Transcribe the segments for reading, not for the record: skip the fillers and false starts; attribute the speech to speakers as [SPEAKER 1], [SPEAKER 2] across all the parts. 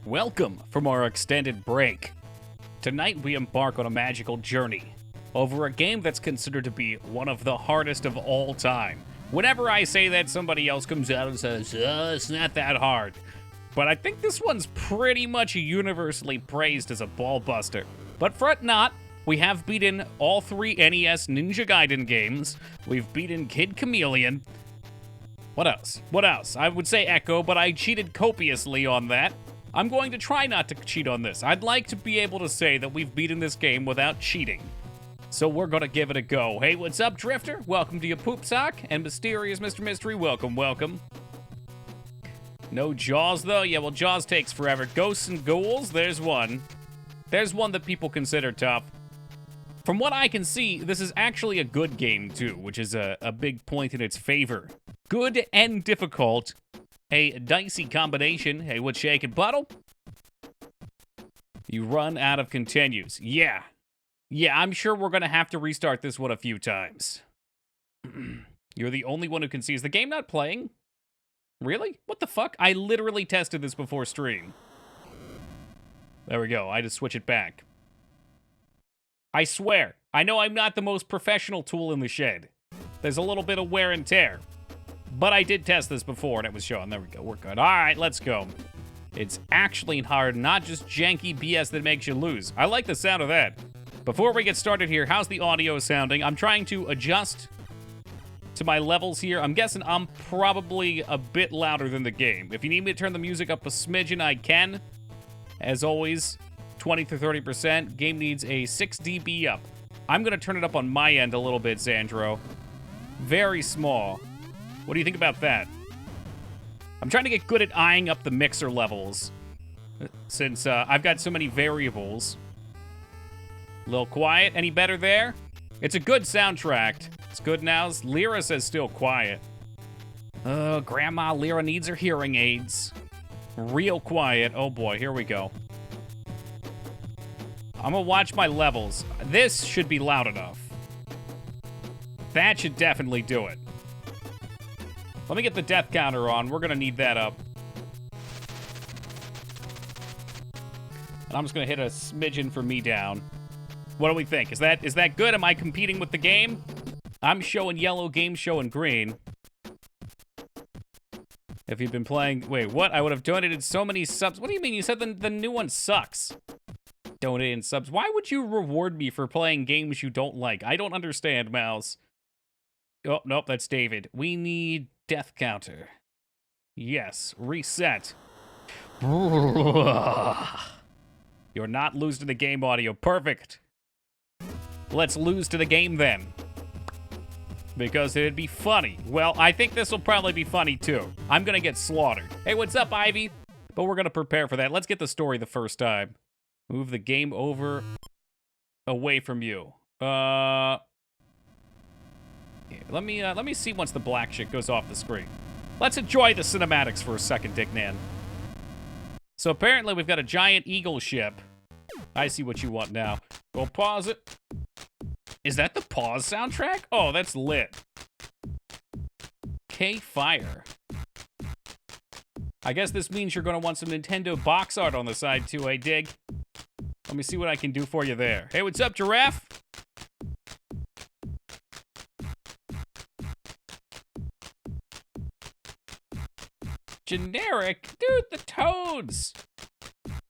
[SPEAKER 1] Welcome from our extended break. Tonight we embark on a magical journey over a game that's considered to be one of the hardest of all time. Whenever I say that, somebody else comes out and says, it's not that hard. But I think this one's pretty much universally praised as a ball buster. But fret not, we have beaten all three NES Ninja Gaiden games. We've beaten Kid Chameleon. What else? What else? I would say Echo, but I cheated copiously on that. I'm going to try not to cheat on this. I'd like to be able to say that we've beaten this game without cheating. So we're gonna give it a go. Hey, what's up, Drifter? Welcome to your poop sock. And Mysterious Mr. Mystery, welcome, welcome. No Jaws, though? Yeah, well, Jaws takes forever. Ghosts and Ghouls, there's one. There's one that people consider tough. From what I can see, this is actually a good game, too, which is a big point in its favor. Good and difficult. A dicey combination. Hey, what's shaking, Puddle? You run out of continues. Yeah, I'm sure we're gonna have to restart this one a few times. You're the only one who can see. Is the game not playing? Really? What the fuck? I literally tested this before stream. There we go. I just switch it back. I swear, I know I'm not the most professional tool in the shed. There's a little bit of wear and tear. But I did test this before, and it was showing. There we go. We're good. All right, let's go. It's actually hard, not just janky BS that makes you lose. I like the sound of that. Before we get started here, how's the audio sounding? I'm trying to adjust to my levels here. I'm guessing I'm probably a bit louder than the game. If you need me to turn the music up a smidgen, I can. As always, 20 to 30%. Game needs a 6 dB up. I'm going to turn it up on my end a little bit, Xandro. Very small. What do you think about that? I'm trying to get good at eyeing up the mixer levels, since I've got so many variables. A little quiet. Any better there? It's a good soundtrack. It's good now. Lyra says still quiet. Grandma Lyra needs her hearing aids. Real quiet. Oh boy, here we go. I'm gonna watch my levels. This should be loud enough. That should definitely do it. Let me get the death counter on. We're gonna need that up. And I'm just gonna hit a smidgen for me down. What do we think? Is that good? Am I competing with the game? I'm showing yellow, game showing green. If you've been playing... Wait, what? I would have donated so many subs. What do you mean? You said the new one sucks. Donating subs. Why would you reward me for playing games you don't like? I don't understand, Mouse. Oh, nope, that's David. We need death counter. Yes, reset. You're not losing to the game audio. Perfect. Let's lose to the game then. Because it'd be funny. Well, I think this will probably be funny too. I'm gonna get slaughtered. Hey, what's up, Ivy? But we're gonna prepare for that. Let's get the story the first time. Move the game over away from you. Let me see once the black shit goes off the screen. Let's enjoy the cinematics for a second, Dicknan. So apparently we've got a giant eagle ship. I see what you want now. We'll pause it. Is that the pause soundtrack? Oh, that's lit. K-Fire. I guess this means you're gonna want some Nintendo box art on the side too, eh, Dig? Let me see what I can do for you there. Hey, what's up, Giraffe? Generic? Dude, the toads!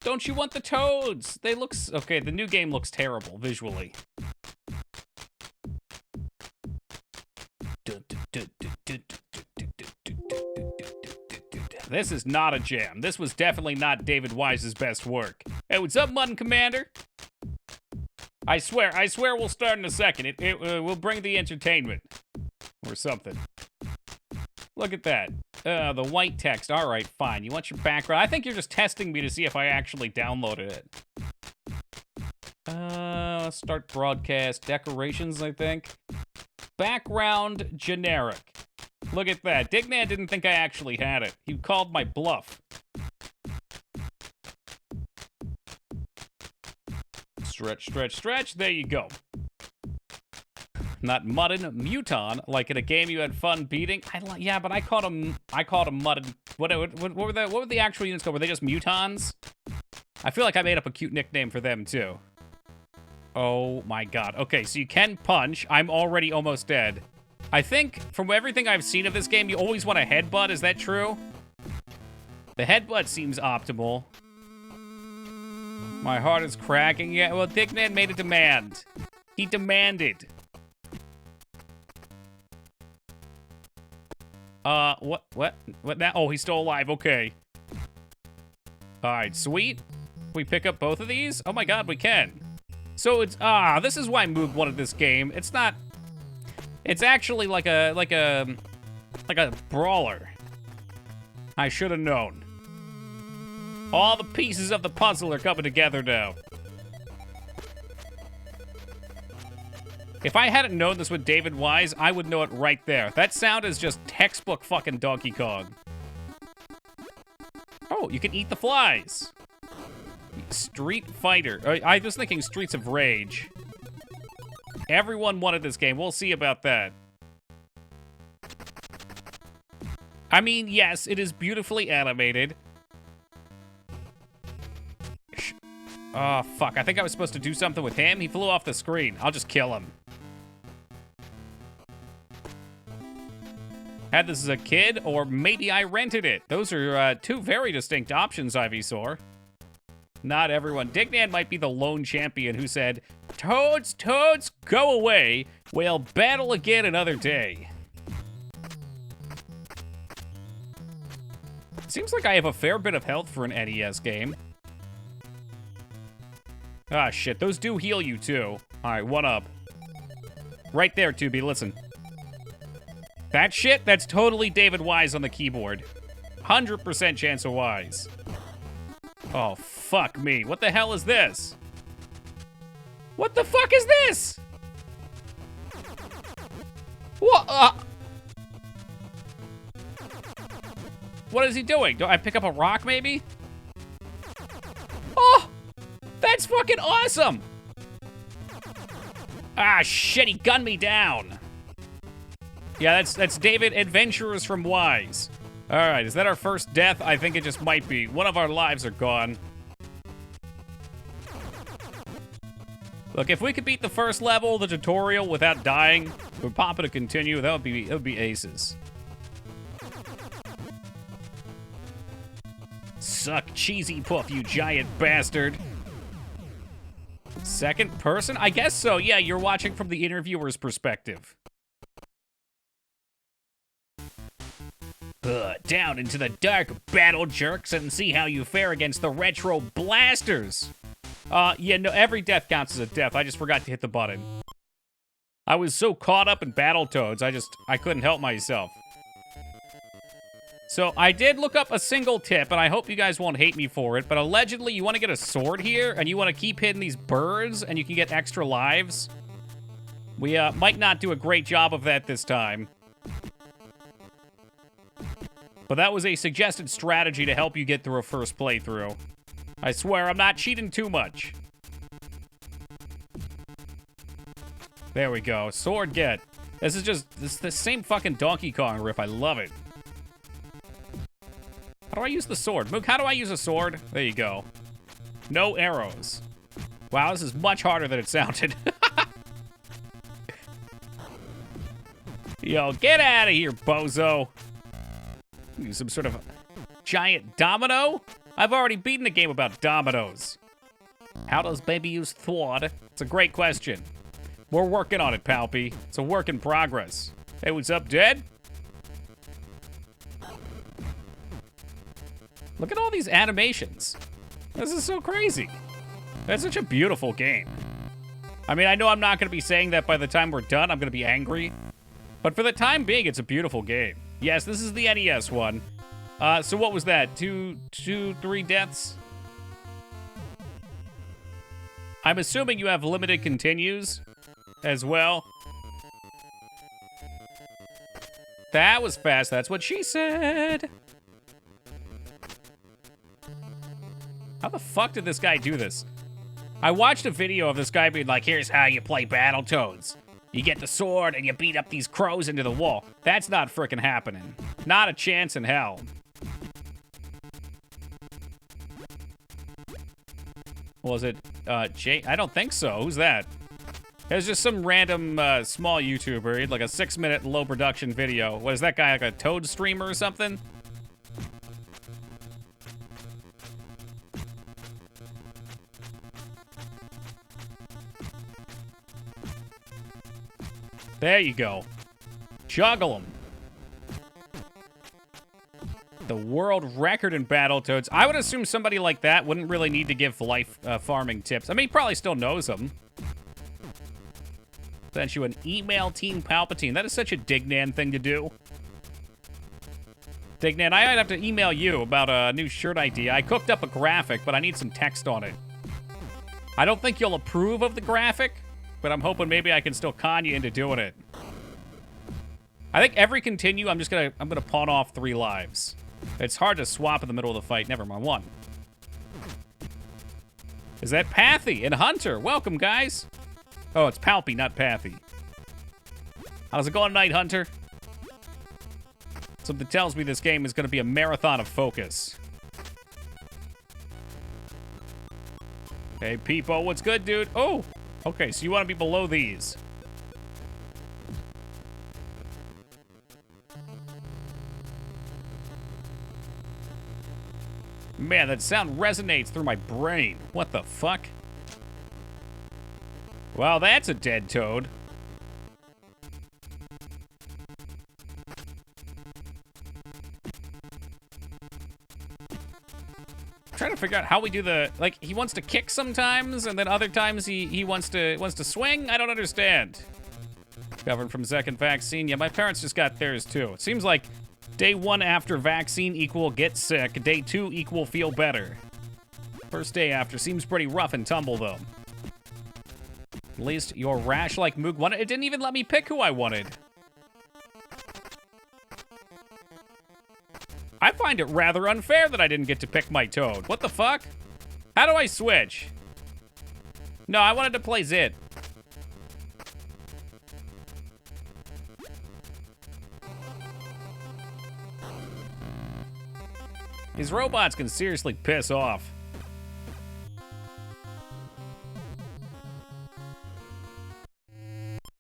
[SPEAKER 1] Don't you want the toads? They look... Okay, the new game looks terrible, visually. This is not a jam. This was definitely not David Wise's best work. Hey, what's up, Mutton Commander? I swear we'll start in a second. It will bring the entertainment. Or something. Look at that. The white text. All right, fine. You want your background? I think you're just testing me to see if I actually downloaded it. Let's start broadcast decorations, I think. Background generic. Look at that. Dickman didn't think I actually had it. He called my bluff. Stretch, stretch, stretch. There you go. Not Muddin, Muton, like in a game you had fun beating. Yeah, but I called him Muddin. What were the actual units called? Were they just Mutons? I feel like I made up a cute nickname for them, too. Oh, my God. Okay, so you can punch. I'm already almost dead. I think, from everything I've seen of this game, you always want a headbutt. Is that true? The headbutt seems optimal. My heart is cracking. Yeah, well, Dickman made a demand. He demanded. What now? Oh, he's still alive. Okay. All right, sweet. We pick up both of these? Oh my God, we can. So it's, this is why Moog wanted this game. It's not, it's actually like a brawler. I should have known. All the pieces of the puzzle are coming together now. If I hadn't known this with David Wise, I would know it right there. That sound is just textbook fucking Donkey Kong. Oh, you can eat the flies. Street Fighter. I was thinking Streets of Rage. Everyone wanted this game. We'll see about that. I mean, yes, it is beautifully animated. Oh, fuck. I think I was supposed to do something with him. He flew off the screen. I'll just kill him. Had this as a kid, or maybe I rented it. Those are two very distinct options, Ivysaur. Not everyone. Dignan might be the lone champion who said, Toads, Toads, go away. We'll battle again another day. Seems like I have a fair bit of health for an NES game. Ah, shit. Those do heal you, too. All right, one up. Right there, Tubi. Listen. That shit, that's totally David Wise on the keyboard. 100% chance of Wise. Oh, fuck me. What the hell is this? What the fuck is this? What? What is he doing? Do I pick up a rock, maybe? Oh! That's fucking awesome! Ah, shit, he gunned me down. Yeah, that's David Adventurers from Wise. All right, is that our first death? I think it just might be. One of our lives are gone. Look, if we could beat the first level, the tutorial, without dying, we're popping to continue. That would be aces. Suck cheesy puff, you giant bastard. Second person? I guess so. Yeah, you're watching from the interviewer's perspective. Down into the dark, battle jerks, and see how you fare against the retro blasters. Yeah, no, every death counts as a death. I just forgot to hit the button. I was so caught up in Battletoads, I couldn't help myself. So I did look up a single tip, and I hope you guys won't hate me for it, but allegedly you want to get a sword here, and you want to keep hitting these birds, and you can get extra lives. We might not do a great job of that this time. But that was a suggested strategy to help you get through a first playthrough. I swear, I'm not cheating too much. There we go. Sword get. This is the same fucking Donkey Kong riff. I love it. How do I use the sword? Mook, how do I use a sword? There you go. No arrows. Wow, this is much harder than it sounded. Yo, get out of here, bozo. Some sort of giant domino? I've already beaten a game about dominoes. How does baby use thwad? It's a great question. We're working on it, Palpy. It's a work in progress. Hey, what's up, Dad? Look at all these animations. This is so crazy. That's such a beautiful game. I mean, I know I'm not going to be saying that by the time we're done. I'm going to be angry. But for the time being, it's a beautiful game. Yes, this is the NES one. So what was that? Three deaths? I'm assuming you have limited continues as well. That was fast. That's what she said. How the fuck did this guy do this? I watched a video of this guy being like, here's how you play Battletoads. You get the sword and you beat up these crows into the wall. That's not frickin' happening. Not a chance in hell. Was it Jay? I don't think so. Who's that? It's just some random small YouTuber. He had like a 6-minute low production video. What is that guy, like a Toad streamer or something? There you go. Juggle them. The world record in Battletoads. I would assume somebody like that wouldn't really need to give life farming tips. I mean, he probably still knows them. Sent you an email, Team Palpatine. That is such a Dignan thing to do. Dignan, I'd have to email you about a new shirt idea. I cooked up a graphic, but I need some text on it. I don't think you'll approve of the graphic, but I'm hoping maybe I can still con you into doing it. I think every continue, I'm gonna pawn off 3 lives. It's hard to swap in the middle of the fight. Never mind, 1. Is that Pathy and Hunter? Welcome, guys. Oh, it's Palpy, not Pathy. How's it going tonight, Hunter? Something tells me this game is going to be a marathon of focus. Hey, Peepo, what's good, dude? Oh, okay, so you want to be below these. Man, that sound resonates through my brain. What the fuck? Well, that's a dead toad. I'm trying to figure out how we do the, like, he wants to kick sometimes, and then other times he wants to swing. I don't understand. Governed from second vaccine. Yeah, my parents just got theirs too. It seems like day 1 after vaccine equal get sick. Day 2 equal feel better. First day after seems pretty rough and tumble though. At least your rash like Moog wanted. It didn't even let me pick who I wanted. I find it rather unfair that I didn't get to pick my Toad. What the fuck? How do I switch? No, I wanted to play Zid. These robots can seriously piss off.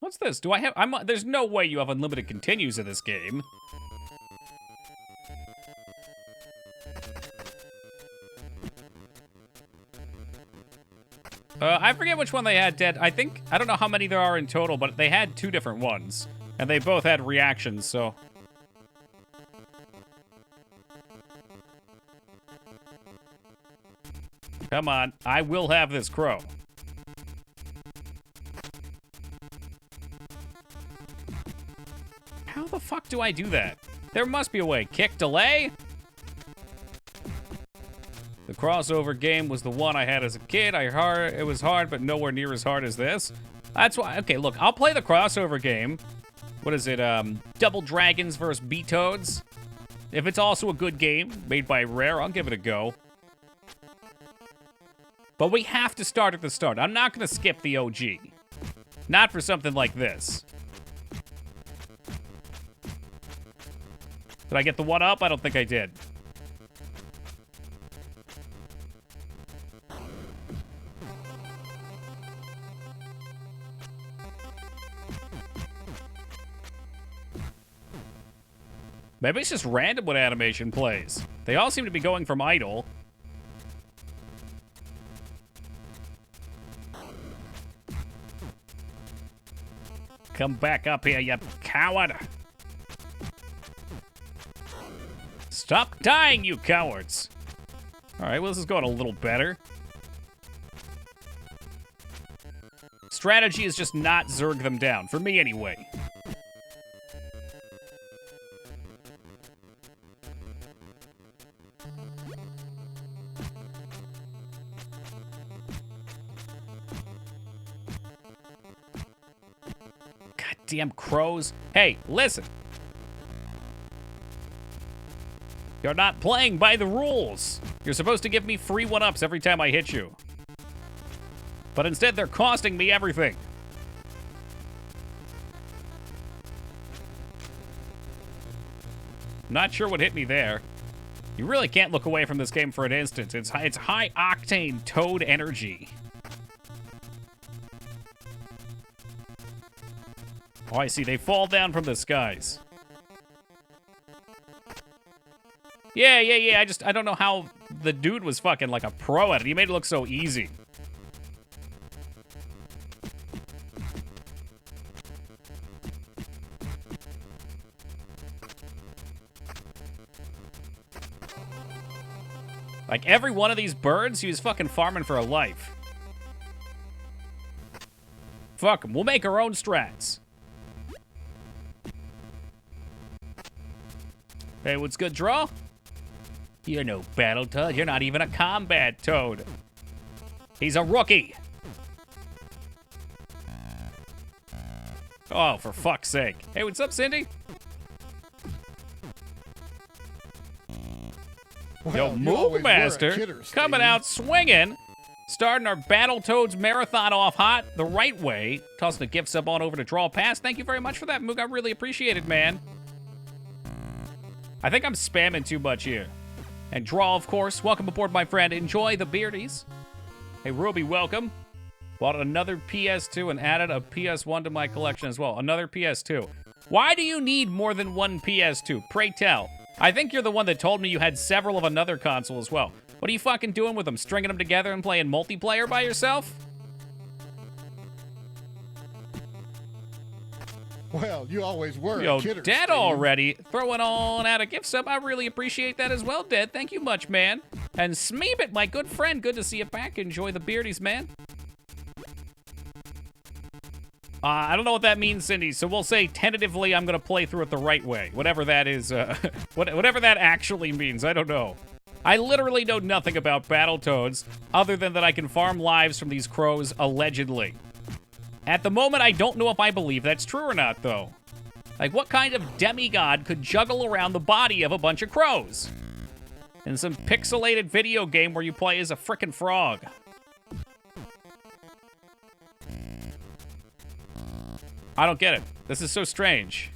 [SPEAKER 1] What's this? Do I have... there's no way you have unlimited continues in this game. I forget which one they had dead. I don't know how many there are in total, but they had 2 different ones. And they both had reactions, so... Come on, I will have this crow. How the fuck do I do that? There must be a way. Kick delay? The crossover game was the one I had as a kid. It was hard, but nowhere near as hard as this. That's why, okay, look, I'll play the crossover game. What is it, Double Dragons versus Battletoads? If it's also a good game, made by Rare, I'll give it a go. But we have to start at the start. I'm not gonna skip the OG. Not for something like this. Did I get the 1-up? I don't think I did. Maybe it's just random what animation plays. They all seem to be going from idle. Come back up here, you coward. Stop dying, you cowards. All right, well, this is going a little better. Strategy is just not zerg them down, for me anyway. Goddamn crows. Hey, listen. You're not playing by the rules. You're supposed to give me free 1-ups every time I hit you. But instead, they're costing me everything. Not sure what hit me there. You really can't look away from this game for an instant. It's high-octane Toad energy. Oh, I see. They fall down from the skies. Yeah. I don't know how the dude was fucking like a pro at it. He made it look so easy. Like, every one of these birds, he was fucking farming for a life. Fuck 'em. We'll make our own strats. Hey, what's good, Draw? You're no Battletoad. You're not even a combat toad. He's a rookie. Oh, for fuck's sake. Hey, what's up, Cindy?
[SPEAKER 2] Well,
[SPEAKER 1] Yo, Moog Master coming out swinging. Starting our Battletoads marathon off hot the right way. Tossing a gift sub on over to Draw Pass. Thank you very much for that, Moog. I really appreciate it, man. I think I'm spamming too much here. And Draw, of course. Welcome aboard, my friend. Enjoy the beardies. Hey, Ruby, welcome. Bought another PS2 and added a PS1 to my collection as well. Another PS2. Why do you need more than one PS2? Pray tell. I think you're the one that told me you had several of another console as well. What are you fucking doing with them? Stringing them together and playing multiplayer by yourself?
[SPEAKER 2] Well, you always were
[SPEAKER 1] Yo,
[SPEAKER 2] a kidder,
[SPEAKER 1] Dead
[SPEAKER 2] Steve.
[SPEAKER 1] already. Throwing on out a gift sub. I really appreciate that as well, Dead. Thank you much, man. And Smeebit, my good friend. Good to see you back. Enjoy the beardies, man. I don't know what that means, Cindy, so we'll say tentatively I'm going to play through it the right way. Whatever that is, whatever that actually means, I don't know. I literally know nothing about Battletoads, other than that I can farm lives from these crows, allegedly. At the moment, I don't know if I believe that's true or not, though. Like, what kind of demigod could juggle around the body of a bunch of crows? In some pixelated video game where you play as a frickin' frog. I don't get it. This is so strange.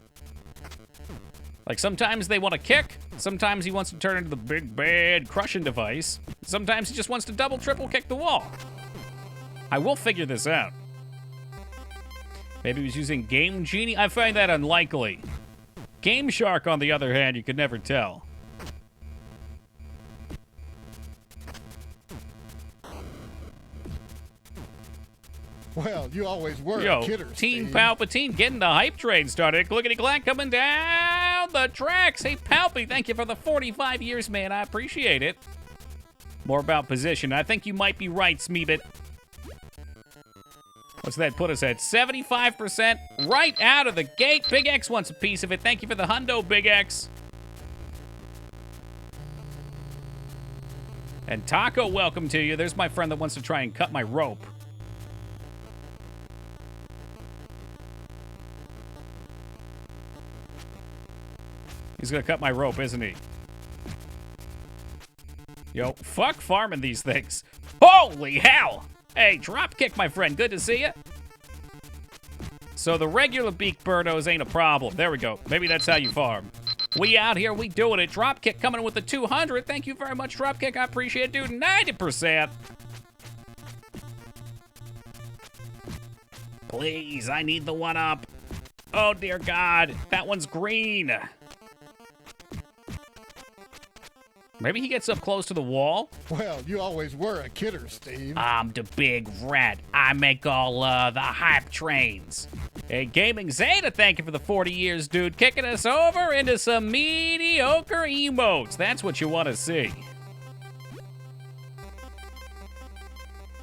[SPEAKER 1] Like, sometimes they want to kick. Sometimes he wants to turn into the big, bad crushing device. Sometimes he just wants to double, triple kick the wall. I will figure this out. Maybe he was using Game Genie? I find that unlikely. Game Shark, on the other hand, you could never tell.
[SPEAKER 2] Well, you always were
[SPEAKER 1] Yo,
[SPEAKER 2] a kidder,
[SPEAKER 1] Team
[SPEAKER 2] Steve.
[SPEAKER 1] Palpatine getting the hype train started. Clickety-clack coming down the tracks. Hey, Palpy, thank you for the 45 years, man. I appreciate it. More about position. I think you might be right, Smeebit. What's that put us at? 75% right out of the gate. Big X wants a piece of it. Thank you for the hundo, Big X. And Taco, welcome to you. There's my friend that wants to try and cut my rope. He's gonna cut my rope, isn't he? Yo, fuck farming these things. Holy hell! Hey, Dropkick, my friend, good to see you. So the regular beak birdos ain't a problem. There we go. Maybe that's how you farm. We out here, we doing it. Dropkick coming in with the 200. Thank you very much, Dropkick. I appreciate it, dude. 90%. Please, I need the one up. Oh, dear God. That one's green. Maybe he gets up close to the wall.
[SPEAKER 2] Well, you always were a kidder, Steve.
[SPEAKER 1] I'm the big rat. I make all the hype trains. Hey, Gaming Zeta, thank you for the 40 years, dude. Kicking us over into some mediocre emotes. That's what you want to see.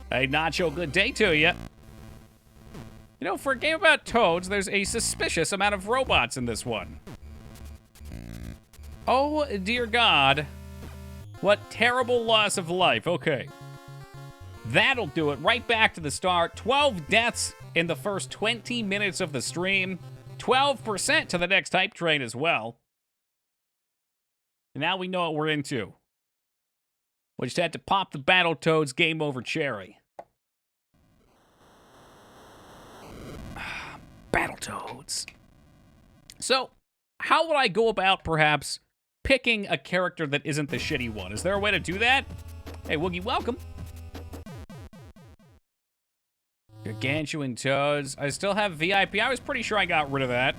[SPEAKER 1] Hey, Nacho, good day to you. You know, for a game about toads, there's a suspicious amount of robots in this one. Oh, dear God. What terrible loss of life. Okay. That'll do it. Right back to the start. 12 deaths in the first 20 minutes of the stream. 12% to the next hype train as well. And now we know what we're into. We just had to pop the Battletoads game over cherry. Battletoads. So, how would I go about perhaps picking a character that isn't the shitty one. Is there a way to do that? Hey, Woogie, welcome. Gargantuan Toads. I still have VIP. I was pretty sure I got rid of that.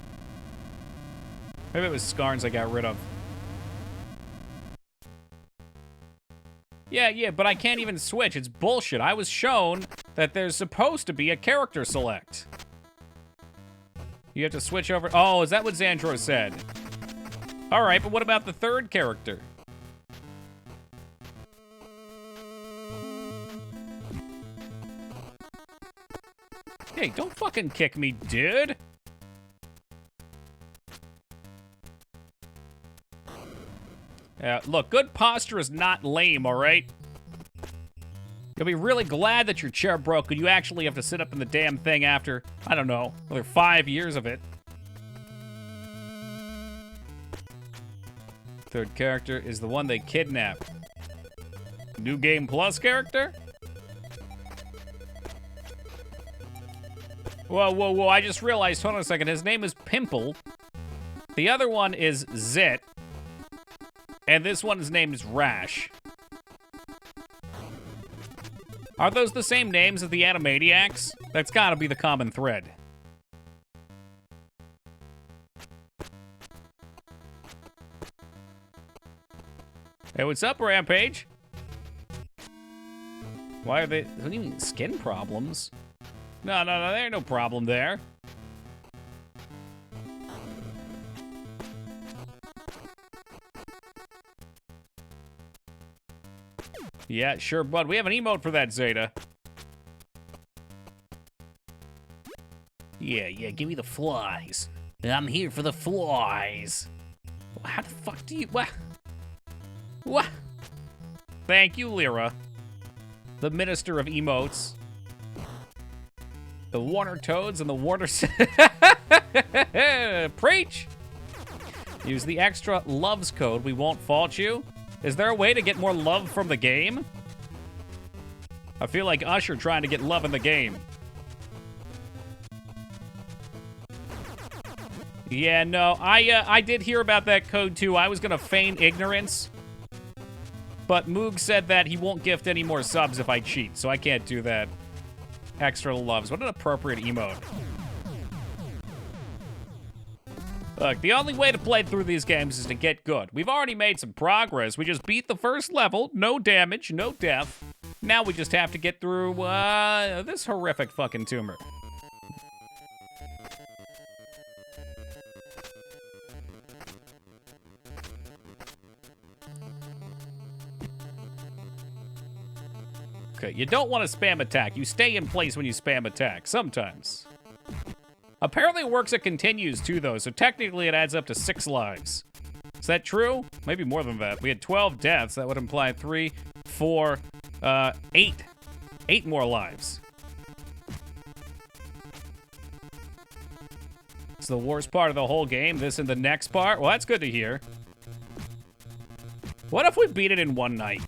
[SPEAKER 1] Maybe it was Scarns I got rid of. Yeah, but I can't even switch. It's bullshit. I was shown that there's supposed to be a character select. You have to switch over. Oh, is that what Xandro said? All right, but what about the third character? Hey, don't fucking kick me, dude. Look, good posture is not lame, all right? You'll be really glad that your chair broke and you actually have to sit up in the damn thing after, I don't know, another 5 years of it. Third character is the one they kidnapped. New Game Plus character? Whoa, I just realized, hold on a second, his name is Pimple. The other one is Zit. And this one's name is Rash. Are those the same names as the Animaniacs? That's gotta be the common thread. Hey, what's up, Rampage? Why are they... What do you mean, skin problems? No, there ain't no problem there. Yeah, sure, bud. We have an emote for that, Zeta. Yeah, give me the flies. I'm here for the flies. How the fuck do you... What? Thank you, Lyra. The minister of emotes. The Warner Toads and the Warner... Preach! Use the extra loves code. We won't fault you. Is there a way to get more love from the game? I feel like Usher trying to get love in the game. Yeah, no, I did hear about that code too. I was gonna feign ignorance. But Moog said that he won't gift any more subs if I cheat, so I can't do that. Extra loves. What an appropriate emote. Look, the only way to play through these games is to get good. We've already made some progress. We just beat the first level. No damage, no death. Now we just have to get through, this horrific fucking tumor. Okay, you don't want to spam attack. You stay in place when you spam attack, sometimes. Apparently it works, it continues too, though, so technically it adds up to 6 lives. Is that true? Maybe more than that. We had 12 deaths. That would imply 3, 4, 8. 8 more lives. It's the worst part of the whole game, this and the next part? Well, that's good to hear. What if we beat it in one night?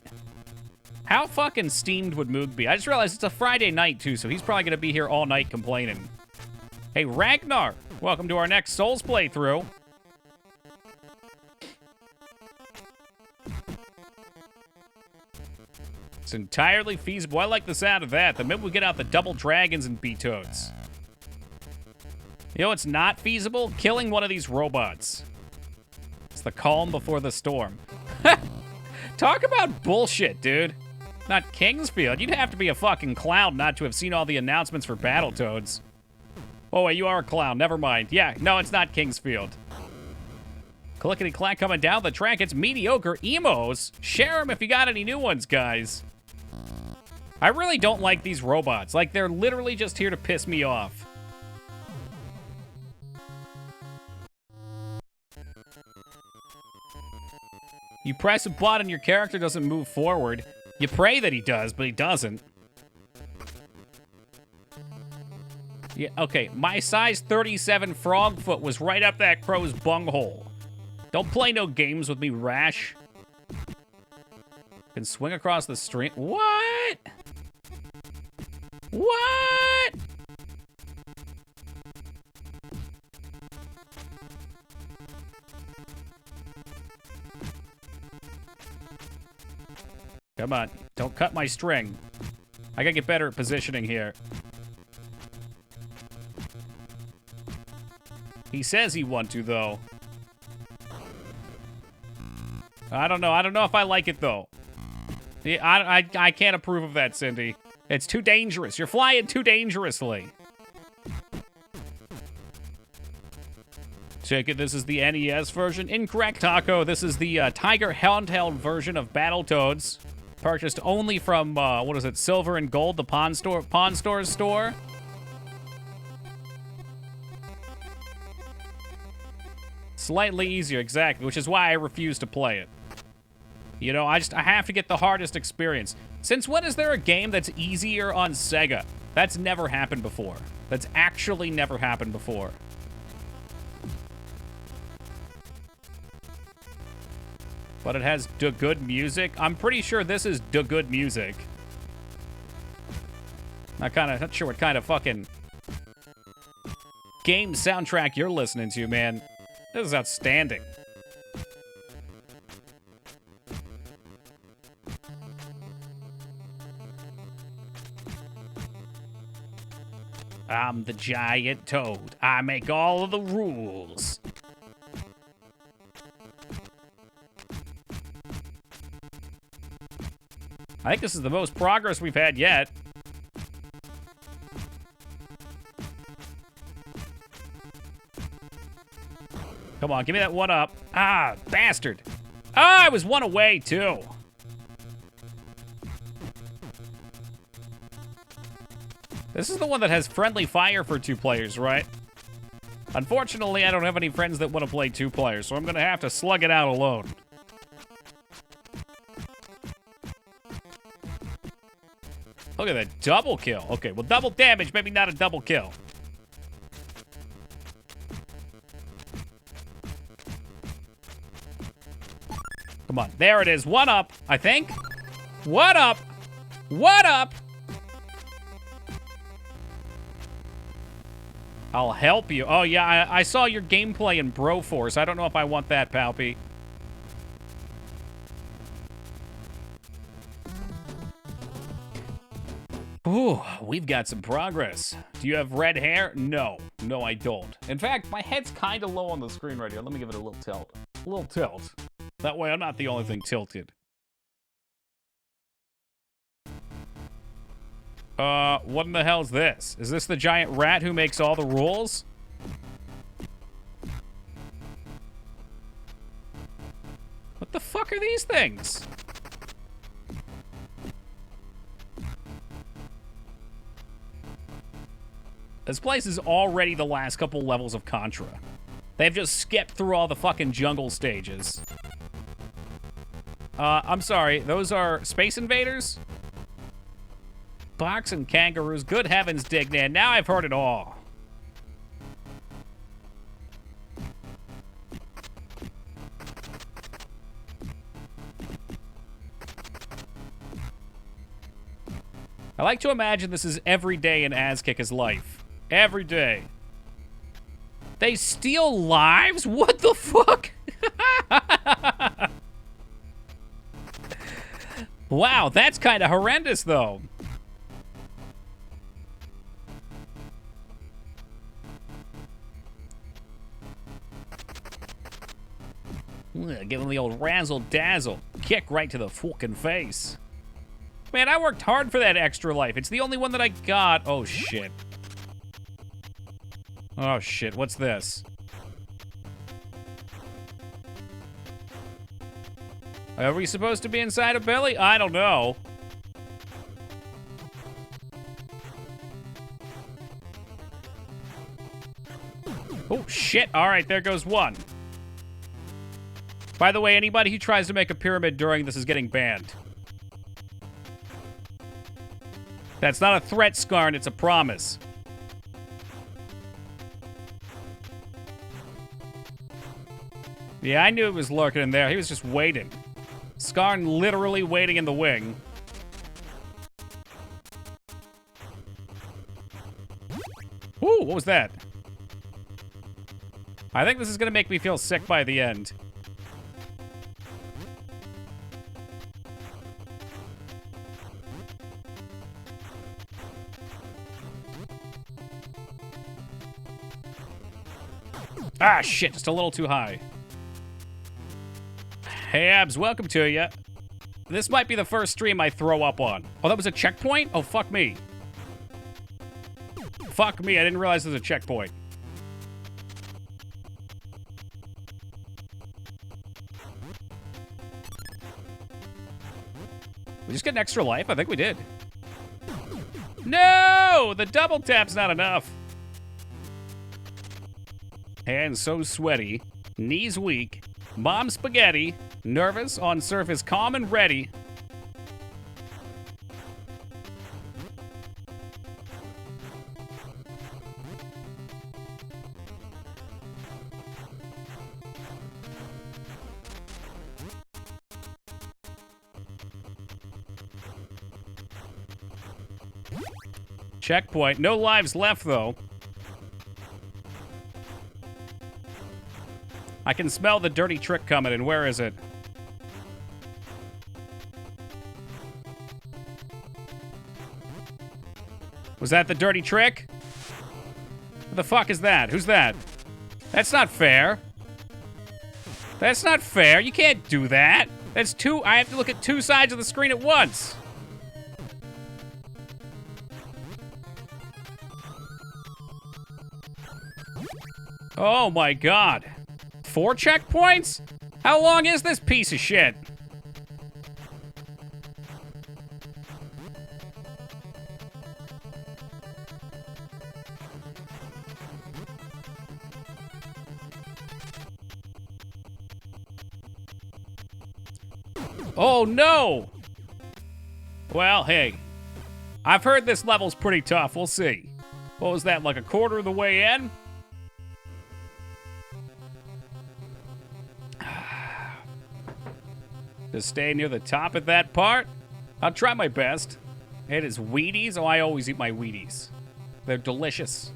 [SPEAKER 1] How fucking steamed would Moog be? I just realized it's a Friday night, too, so he's probably going to be here all night complaining. Hey, Ragnar, welcome to our next Souls playthrough. It's entirely feasible. I like the sound of that. The minute we get out the double dragons and Toads. You know what's not feasible? Killing one of these robots. It's the calm before the storm. Talk about bullshit, dude. Not Kingsfield. You'd have to be a fucking clown not to have seen all the announcements for Battletoads. Oh, wait, you are a clown. Never mind. Yeah, no, it's not Kingsfield. Clickety-clack coming down the track. It's mediocre emos. Share them if you got any new ones, guys. I really don't like these robots. Like, they're literally just here to piss me off. You press a button and your character doesn't move forward. You pray that he does, but he doesn't. Yeah, okay, my size 37 frog foot was right up that crow's bunghole. Don't play no games with me, Rash. Can swing across the stream. What? What? Come on. Don't cut my string. I gotta get better at positioning here. He says he wants to, though. I don't know. I don't know if I like it, though. Yeah, I can't approve of that, Cindy. It's too dangerous. You're flying too dangerously. Check it. This is the NES version. Incorrect, Taco. This is the Tiger handheld version of Battletoads. Purchased only from, what is it, Silver and Gold, the Pawn Store's store. Slightly easier, exactly, which is why I refuse to play it. You know, I have to get the hardest experience. Since when is there a game that's easier on Sega? That's never happened before. That's actually never happened before. But it has good music. I'm pretty sure this is good music. Not sure what kind of fucking game soundtrack you're listening to, man. This is outstanding. I'm the giant toad. I make all of the rules. I think this is the most progress we've had yet. Come on, give me that one up. Ah, bastard. Ah, I was one away, too. This is the one that has friendly fire for 2 players, right? Unfortunately, I don't have any friends that want to play 2 players, so I'm going to have to slug it out alone. Look at that, double kill. Okay, well, double damage, maybe not a double kill. Come on, there it is. One up, I think. What up? What up? I'll help you. Oh, yeah, I saw your gameplay in Broforce. I don't know if I want that, Palpy. Ooh, we've got some progress. Do you have red hair? No. No, I don't. In fact, my head's kind of low on the screen right here. Let me give it a little tilt. A little tilt. That way I'm not the only thing tilted. What in the hell is this? Is this the giant rat who makes all the rules? What the fuck are these things? This place is already the last couple levels of Contra. They've just skipped through all the fucking jungle stages. I'm sorry, those are Space Invaders? Box and kangaroos, good heavens, Dignan, now I've heard it all. I like to imagine this is every day in Azkika's life. Every day. They steal lives? What the fuck? Wow, that's kind of horrendous, though. Give him the old razzle-dazzle. Kick right to the fucking face. Man, I worked hard for that extra life. It's the only one that I got. Oh, shit. Oh, shit. What's this? Are we supposed to be inside a belly? I don't know. Oh, shit. All right, there goes one. By the way, anybody who tries to make a pyramid during this is getting banned. That's not a threat, Skarn. It's a promise. Yeah, I knew it was lurking in there. He was just waiting. Skarn literally waiting in the wing. Ooh, what was that? I think this is gonna make me feel sick by the end. Ah, shit, just a little too high. Hey, Abs, welcome to you. This might be the first stream I throw up on. Oh, that was a checkpoint? Oh, fuck me. Fuck me, I didn't realize there was a checkpoint. We just get an extra life? I think we did. No! The double tap's not enough. Hands so sweaty. Knees weak. Mom spaghetti. Nervous, on surface calm and ready. Checkpoint. No lives left, though. I can smell the dirty trick coming in. Where is it? Was that the dirty trick? What the fuck is that? Who's that? That's not fair. That's not fair. You can't do that. That's two. I have to look at two sides of the screen at once. Oh my god. 4 checkpoints? How long is this piece of shit? Oh no! Well, hey. I've heard this level's pretty tough. We'll see. What was that, like a quarter of the way in? To stay near the top of that part? I'll try my best. It is Wheaties. Oh, I always eat my Wheaties. They're delicious.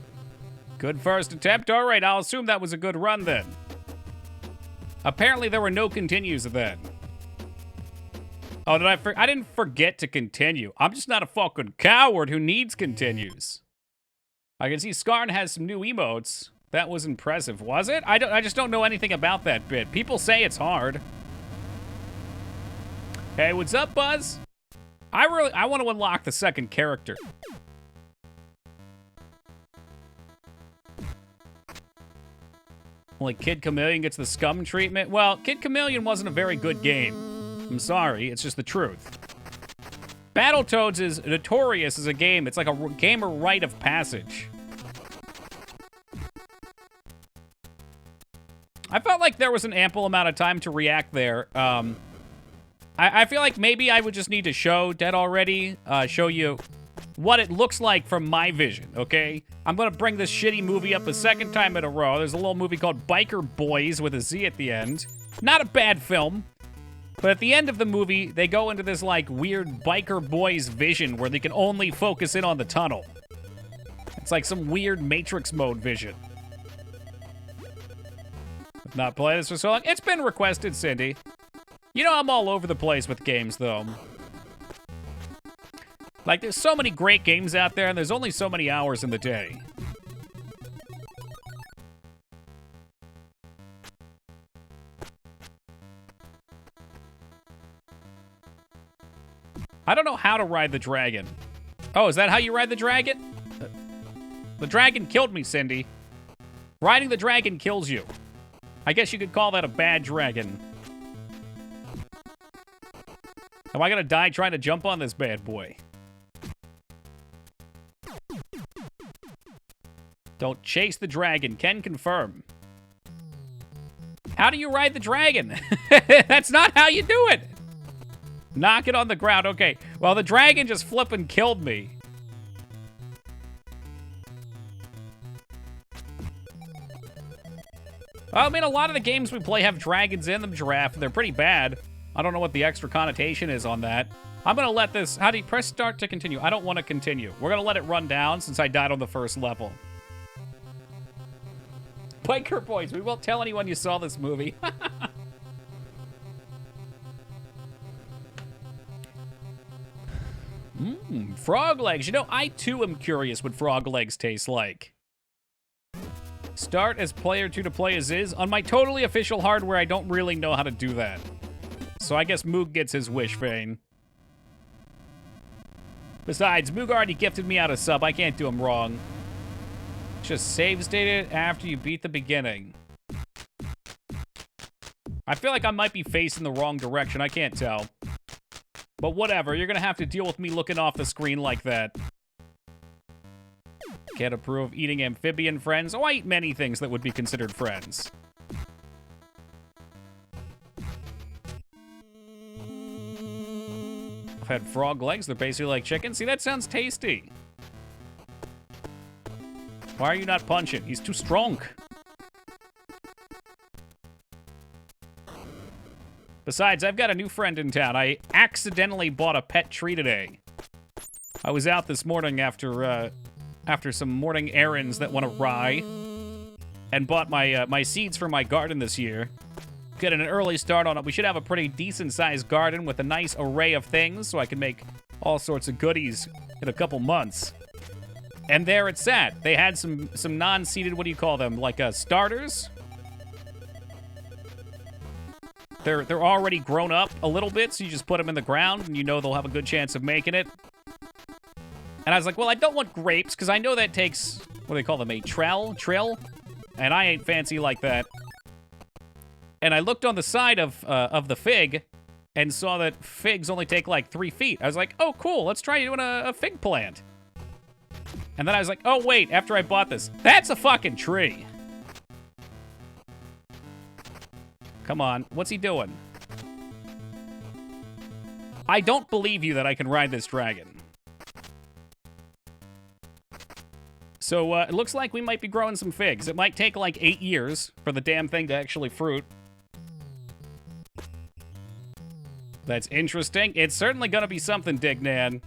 [SPEAKER 1] Good first attempt. All right, I'll assume that was a good run then. Apparently there were no continues then. Oh, I didn't forget to continue. I'm just not a fucking coward who needs continues. I can see Skarn has some new emotes. That was impressive, was it? I just don't know anything about that bit. People say it's hard. Hey, what's up, Buzz? I want to unlock the second character. Like Kid Chameleon gets the scum treatment? Well, Kid Chameleon wasn't a very good game. I'm sorry, it's just the truth. Battletoads is notorious as a game. It's like a gamer rite of passage. I felt like there was an ample amount of time to react there. I feel like maybe I would just need to show Dead Already, show you what it looks like from my vision, okay? I'm gonna bring this shitty movie up a second time in a row. There's a little movie called Biker Boys with a Z at the end. Not a bad film, but at the end of the movie, they go into this, like, weird Biker Boys vision where they can only focus in on the tunnel. It's like some weird Matrix mode vision. I've not played this for so long. It's been requested, Cindy. You know I'm all over the place with games, though. Like, there's so many great games out there, and there's only so many hours in the day. I don't know how to ride the dragon. Oh, is that how you ride the dragon? The dragon killed me, Cindy. Riding the dragon kills you. I guess you could call that a bad dragon. Am I gonna die trying to jump on this bad boy? Don't chase the dragon. Can confirm. How do you ride the dragon? That's not how you do it. Knock it on the ground. Okay. Well, the dragon just flippin' killed me. Well, I mean, a lot of the games we play have dragons in them, Giraffe. They're pretty bad. I don't know what the extra connotation is on that. I'm gonna let this... How do you press start to continue? I don't want to continue. We're gonna let it run down since I died on the first level. Biker Boys, we won't tell anyone you saw this movie. Frog legs. You know, I too am curious what frog legs taste like. Start as player 2 to play as is. On my totally official hardware, I don't really know how to do that. So I guess Moog gets his wish, Fane. Besides, Moog already gifted me out a sub. I can't do him wrong. Just save state it after you beat the beginning. I feel like I might be facing the wrong direction. I can't tell. But whatever. You're going to have to deal with me looking off the screen like that. Can't approve of eating amphibian friends. Oh, I eat many things that would be considered friends. I've had frog legs. They're basically like chicken. See, that sounds tasty. Why are you not punching? He's too strong. Besides, I've got a new friend in town. I accidentally bought a pet tree today. I was out this morning after some morning errands that went awry, and bought my seeds for my garden this year. Getting an early start on it. We should have a pretty decent-sized garden with a nice array of things, so I can make all sorts of goodies in a couple months. And there it sat. They had some non-seeded, what do you call them? Like starters? They're already grown up a little bit, so you just put them in the ground, and you know they'll have a good chance of making it. And I was like, well, I don't want grapes, because I know that takes, what do they call them, a trill? And I ain't fancy like that. And I looked on the side of the fig, and saw that figs only take like 3 feet. I was like, oh, cool, let's try doing a fig plant. And then I was like, oh, wait, after I bought this, that's a fucking tree. Come on, what's he doing? I don't believe you that I can ride this dragon. So, it looks like we might be growing some figs. It might take like 8 years for the damn thing to actually fruit. That's interesting. It's certainly gonna be something, Dignan.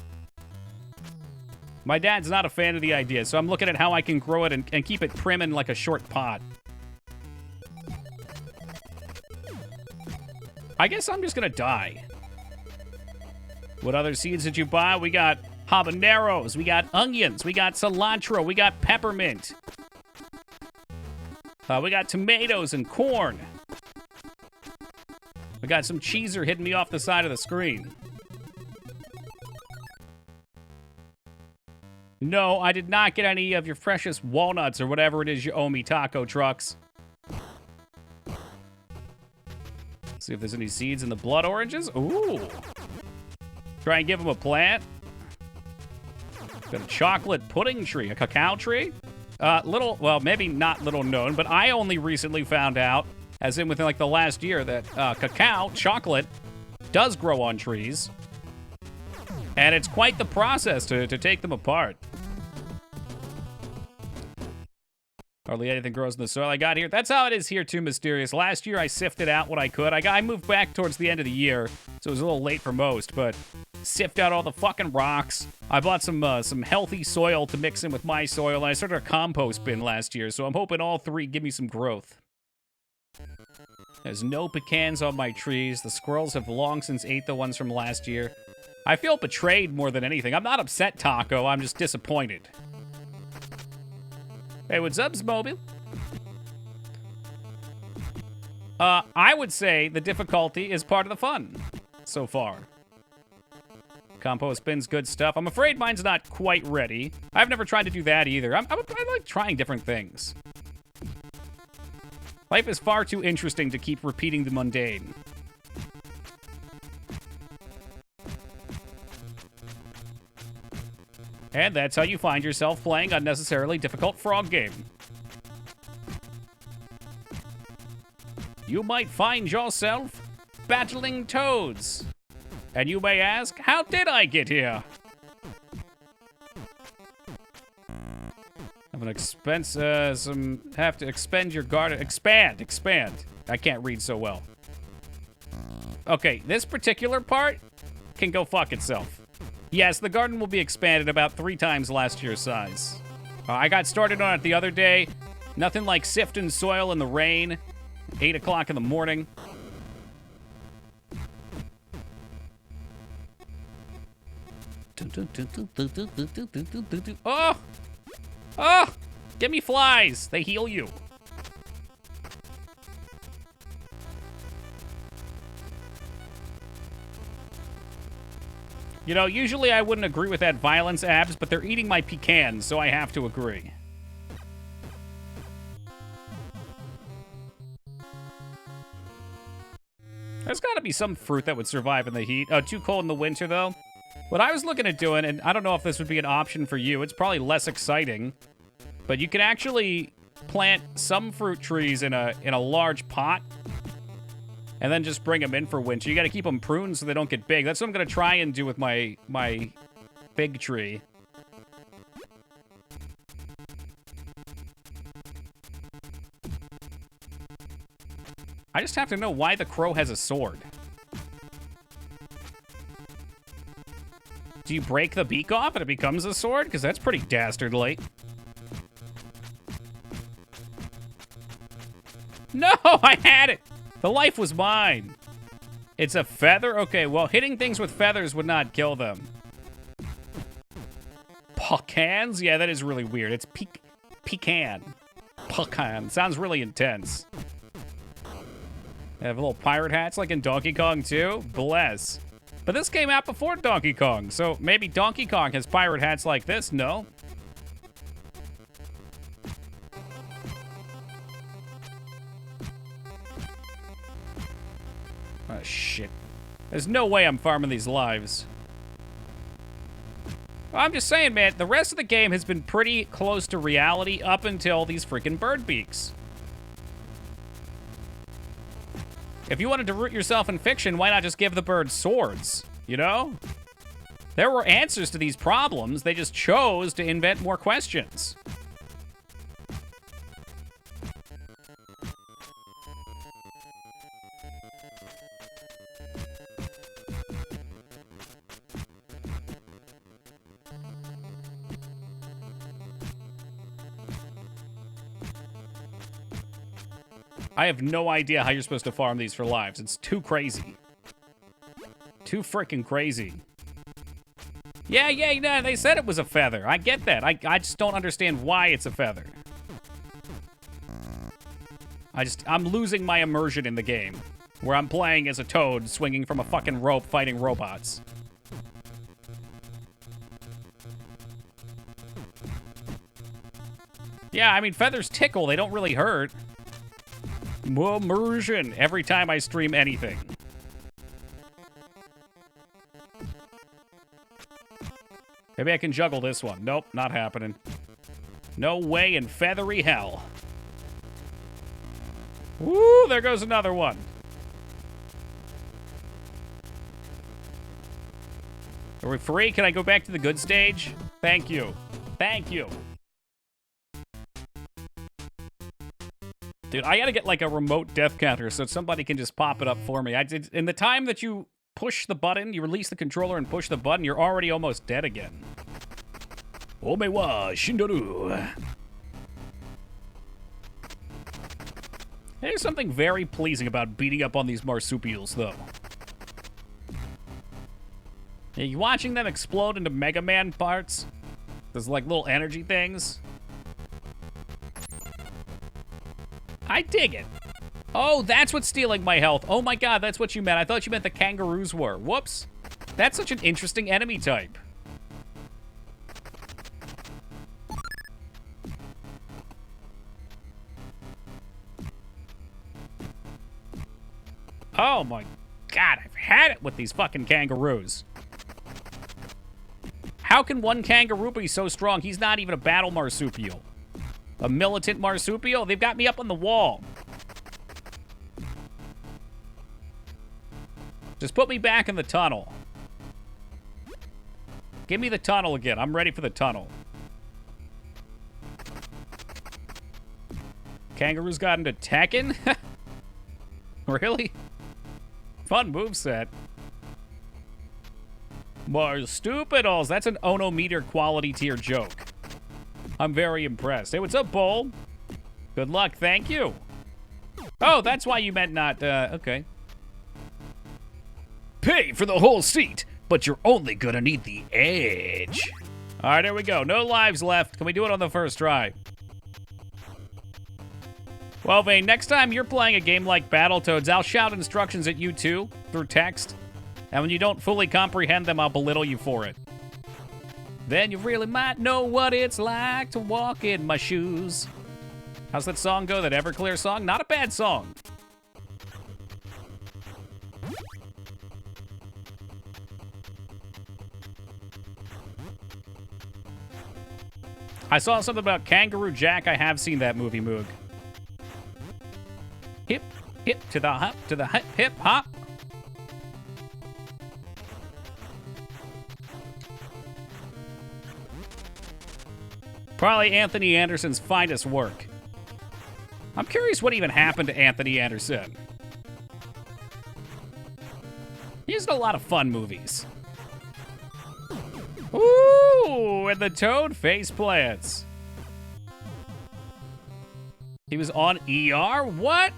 [SPEAKER 1] My dad's not a fan of the idea, so I'm looking at how I can grow it and keep it prim in like a short pot. I guess I'm just gonna die. What other seeds did you buy? We got habaneros, we got onions, we got cilantro, we got peppermint. We got tomatoes and corn. We got some cheeser hitting me off the side of the screen. No, I did not get any of your precious walnuts or whatever it is you owe me, taco trucks. See if there's any seeds in the blood oranges. Ooh. Try and give them a plant. Got a chocolate pudding tree, a cacao tree. Well, maybe not little known, but I only recently found out, as in within like the last year, that cacao, chocolate, does grow on trees. And it's quite the process to take them apart. Hardly anything grows in the soil I got here. That's how it is here too, Mysterious. Last year I sifted out what I could. I moved back towards the end of the year, so it was a little late for most, but sift out all the fucking rocks. I bought some healthy soil to mix in with my soil, and I started a compost bin last year, so I'm hoping all three give me some growth. There's no pecans on my trees. The squirrels have long since ate the ones from last year. I feel betrayed more than anything. I'm not upset, Taco. I'm just disappointed. Hey, what's up, Smobile? I would say the difficulty is part of the fun so far. Compost bin's good stuff. I'm afraid mine's not quite ready. I've never tried to do that either. I like trying different things. Life is far too interesting to keep repeating the mundane. And that's how you find yourself playing unnecessarily difficult frog game. You might find yourself battling toads. And you may ask, how did I get here? Have an expense, have to expend your garden. Expand. I can't read so well. Okay, this particular part can go fuck itself. Yes, the garden will be expanded about 3 times last year's size. I got started on it the other day. Nothing like sifting soil in the rain. 8 o'clock in the morning. Oh! Oh! Give me flies. They heal you. You know, usually I wouldn't agree with that violence, Abs, but they're eating my pecans, so I have to agree. There's got to be some fruit that would survive in the heat. Oh, too cold in the winter, though. What I was looking at doing, and I don't know if this would be an option for you, it's probably less exciting, but you can actually plant some fruit trees in a large pot and then just bring them in for winter. You got to keep them pruned so they don't get big. That's what I'm going to try and do with my fig tree. I just have to know why the crow has a sword. Do you break the beak off and it becomes a sword? Because that's pretty dastardly. No, I had it. The life was mine. It's a feather? Okay, well, hitting things with feathers would not kill them. Pecans? Yeah, that is really weird. It's pecan. Pecan. Sounds really intense. They have little pirate hats like in Donkey Kong too? Bless. But this came out before Donkey Kong, so maybe Donkey Kong has pirate hats like this, no? Oh, shit. There's no way I'm farming these lives. Well, I'm just saying, man, the rest of the game has been pretty close to reality up until these freaking bird beaks. If you wanted to root yourself in fiction, why not just give the birds swords, you know? There were answers to these problems, they just chose to invent more questions. I have no idea how you're supposed to farm these for lives. It's too crazy. Too freaking crazy. Yeah, they said it was a feather. I get that. I just don't understand why it's a feather. I'm losing my immersion in the game, where I'm playing as a toad swinging from a fucking rope fighting robots. Yeah, I mean, feathers tickle. They don't really hurt. Immersion every time I stream anything. Maybe I can juggle this one. Nope, not happening. No way in feathery hell. Woo, there goes another one. Are we free? Can I go back to the good stage? Thank you. Thank you. Dude, I gotta get like a remote death counter so somebody can just pop it up for me. In the time that you push the button, you release the controller and push the button, you're already almost dead again. Ome wa shindoru. There's something very pleasing about beating up on these marsupials, though. Are you watching them explode into Mega Man parts? There's like little energy things. I dig it. Oh, that's what's stealing my health. Oh my god, that's what you meant. I thought you meant the kangaroos were. Whoops. That's such an interesting enemy type. Oh my god, I've had it with these fucking kangaroos. How can one kangaroo be so strong? He's not even a battle marsupial. A militant marsupial? They've got me up on the wall. Just put me back in the tunnel. Give me the tunnel again. I'm ready for the tunnel. Kangaroos got into Tekken? Really? Fun moveset. Marsupials. That's an Onometer quality tier joke. I'm very impressed. Hey, what's up, Bull? Good luck, thank you. Oh, that's why you meant not, okay. Pay for the whole seat, but you're only gonna need the edge. All right, there we go. No lives left. Can we do it on the first try? Well, Vane, next time you're playing a game like Battletoads, I'll shout instructions at you too, through text. And when you don't fully comprehend them, I'll belittle you for it. Then you really might know what it's like to walk in my shoes. How's that song go? That Everclear song? Not a bad song. I saw something about Kangaroo Jack. I have seen that movie, Moog. Hip, hip to the hip, hip, hop. Probably Anthony Anderson's finest work. I'm curious what even happened to Anthony Anderson. He's in a lot of fun movies. Ooh, and the Toad face plants. He was on ER? What?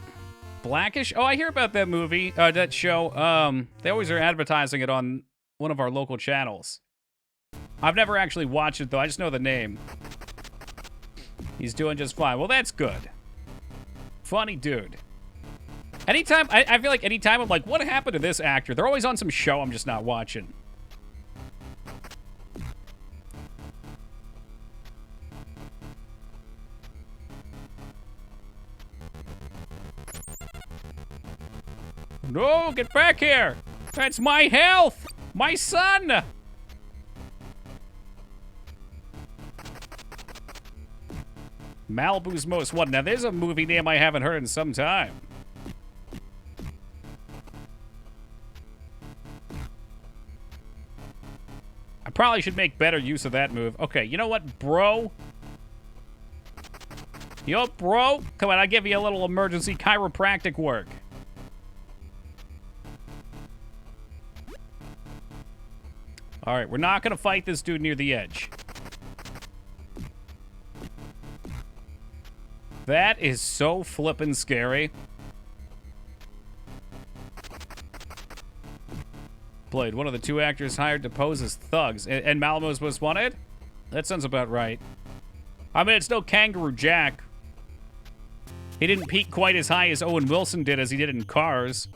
[SPEAKER 1] Blackish? Oh, I hear about that movie, that show. They always are advertising it on one of our local channels. I've never actually watched it, though. I just know the name. He's doing just fine. Well, that's good. Funny dude. Anytime, I feel like anytime I'm like, what happened to this actor? They're always on some show I'm just not watching. No, get back here! That's my health! My son! Malibu's Most Wanted. Now, there's a movie name I haven't heard in some time. I probably should make better use of that move. Okay, you know what, bro? Yo, bro, come on, I'll give you a little emergency chiropractic work. All right, we're not going to fight this dude near the edge. That is so flippin' scary. Played one of the two actors hired to pose as thugs. And Malibu's Most Wanted? That sounds about right. I mean, it's no Kangaroo Jack. He didn't peak quite as high as Owen Wilson did as he did in Cars.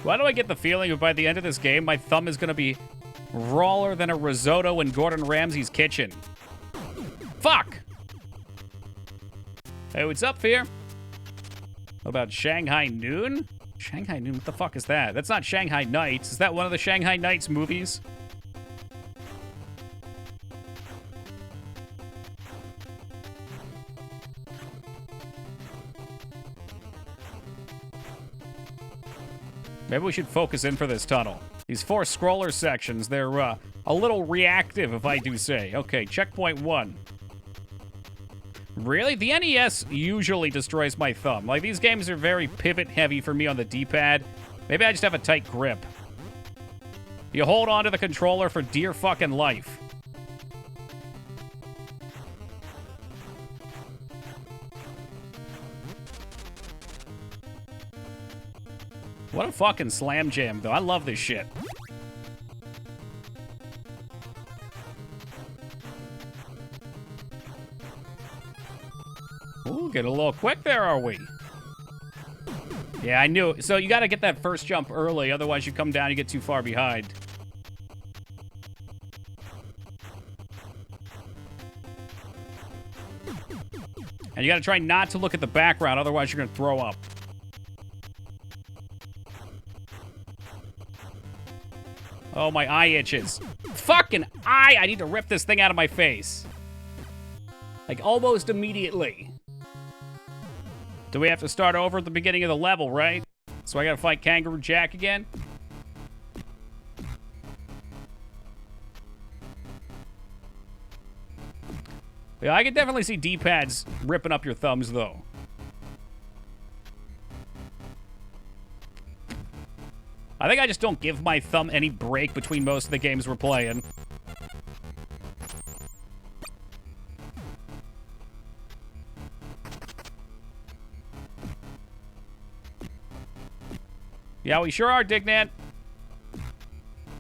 [SPEAKER 1] Why do I get the feeling that by the end of this game, my thumb is going to be rawer than a risotto in Gordon Ramsay's kitchen? Fuck! Hey, what's up, Fear? What about Shanghai Noon? Shanghai Noon? What the fuck is that? That's not Shanghai Nights. Is that one of the Shanghai Nights movies? Maybe we should focus in for this tunnel. These 4 scroller sections, they're a little reactive, if I do say. Okay, checkpoint 1. Really? The NES usually destroys my thumb. Like, these games are very pivot-heavy for me on the D-pad. Maybe I just have a tight grip. You hold on to the controller for dear fucking life. What a fucking slam jam, though. I love this shit. Ooh, getting a little quick there, are we? Yeah, I knew it. So you gotta get that first jump early, otherwise you come down, you get too far behind. And you gotta try not to look at the background, otherwise you're gonna throw up. Oh, my eye itches. Fucking eye! I need to rip this thing out of my face. Like, almost immediately. Do we have to start over at the beginning of the level, right? So I gotta fight Kangaroo Jack again? Yeah, I can definitely see D-pads ripping up your thumbs, though. I think I just don't give my thumb any break between most of the games we're playing. Yeah, we sure are, Dignan.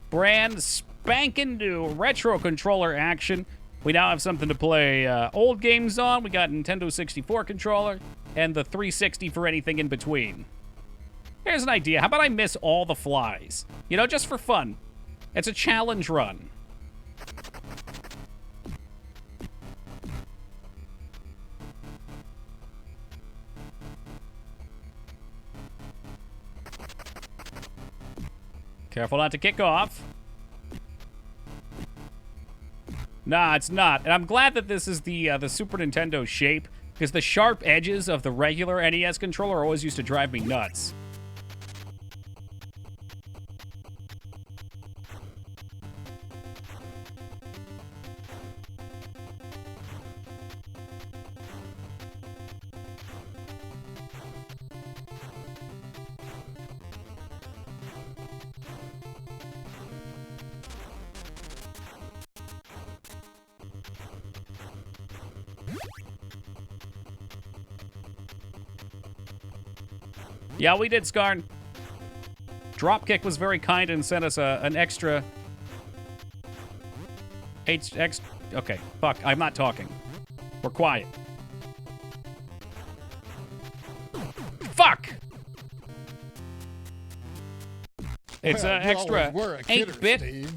[SPEAKER 1] Brand spanking new retro controller action. We now have something to play old games on. We got Nintendo 64 controller and the 360 for anything in between. Here's an idea. How about I miss all the flies? You know, just for fun. It's a challenge run. Careful not to kick off. Nah, it's not. And I'm glad that this is the Super Nintendo shape, because the sharp edges of the regular NES controller always used to drive me nuts. Yeah, we did, Skarn. Dropkick was very kind and sent us an extra... Okay, fuck, I'm not talking. We're quiet. Fuck! It's an extra 8-bit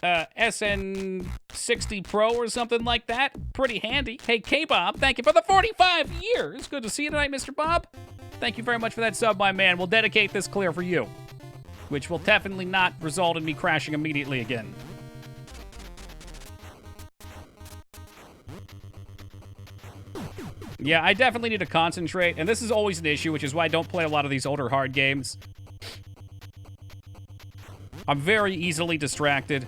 [SPEAKER 1] SN60 Pro or something like that. Pretty handy. Hey, K-Bob, thank you for the 45 years. Good to see you tonight, Mr. Bob. Thank you very much for that sub, my man. We'll dedicate this clear for you, which will definitely not result in me crashing immediately again. Yeah, I definitely need to concentrate, and this is always an issue, which is why I don't play a lot of these older hard games. I'm very easily distracted.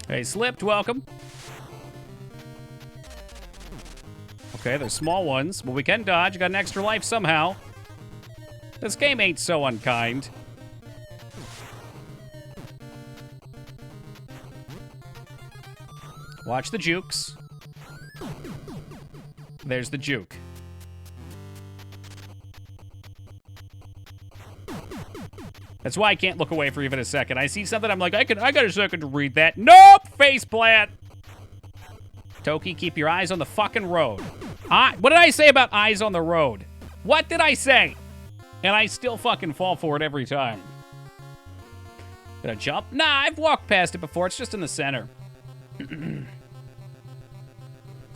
[SPEAKER 1] Hey, Slipped, welcome. Okay, there's small ones, but we can dodge. Got an extra life somehow. This game ain't so unkind. Watch the jukes. There's the juke. That's why I can't look away for even a second. I see something, I'm like, I got a second to read that. Nope! Faceplant! Toki, keep your eyes on the fucking road. What did I say about eyes on the road? What did I say? And I still fucking fall for it every time. Did I jump? Nah, I've walked past it before. It's just in the center. It's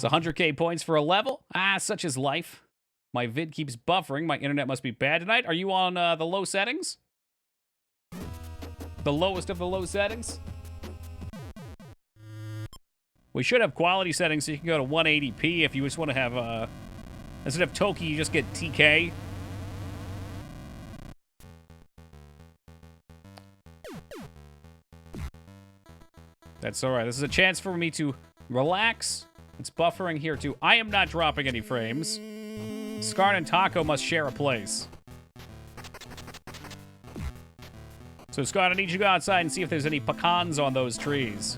[SPEAKER 1] 100k points for a level. Ah, such is life. My vid keeps buffering. My internet must be bad tonight. Are you on the low settings? The lowest of the low settings? We should have quality settings so you can go to 180p if you just want to have, instead of Toki, you just get TK. That's alright. This is a chance for me to relax. It's buffering here too. I am not dropping any frames. Skarn and Taco must share a place. So, Scott, I need you to go outside and see if there's any pecans on those trees.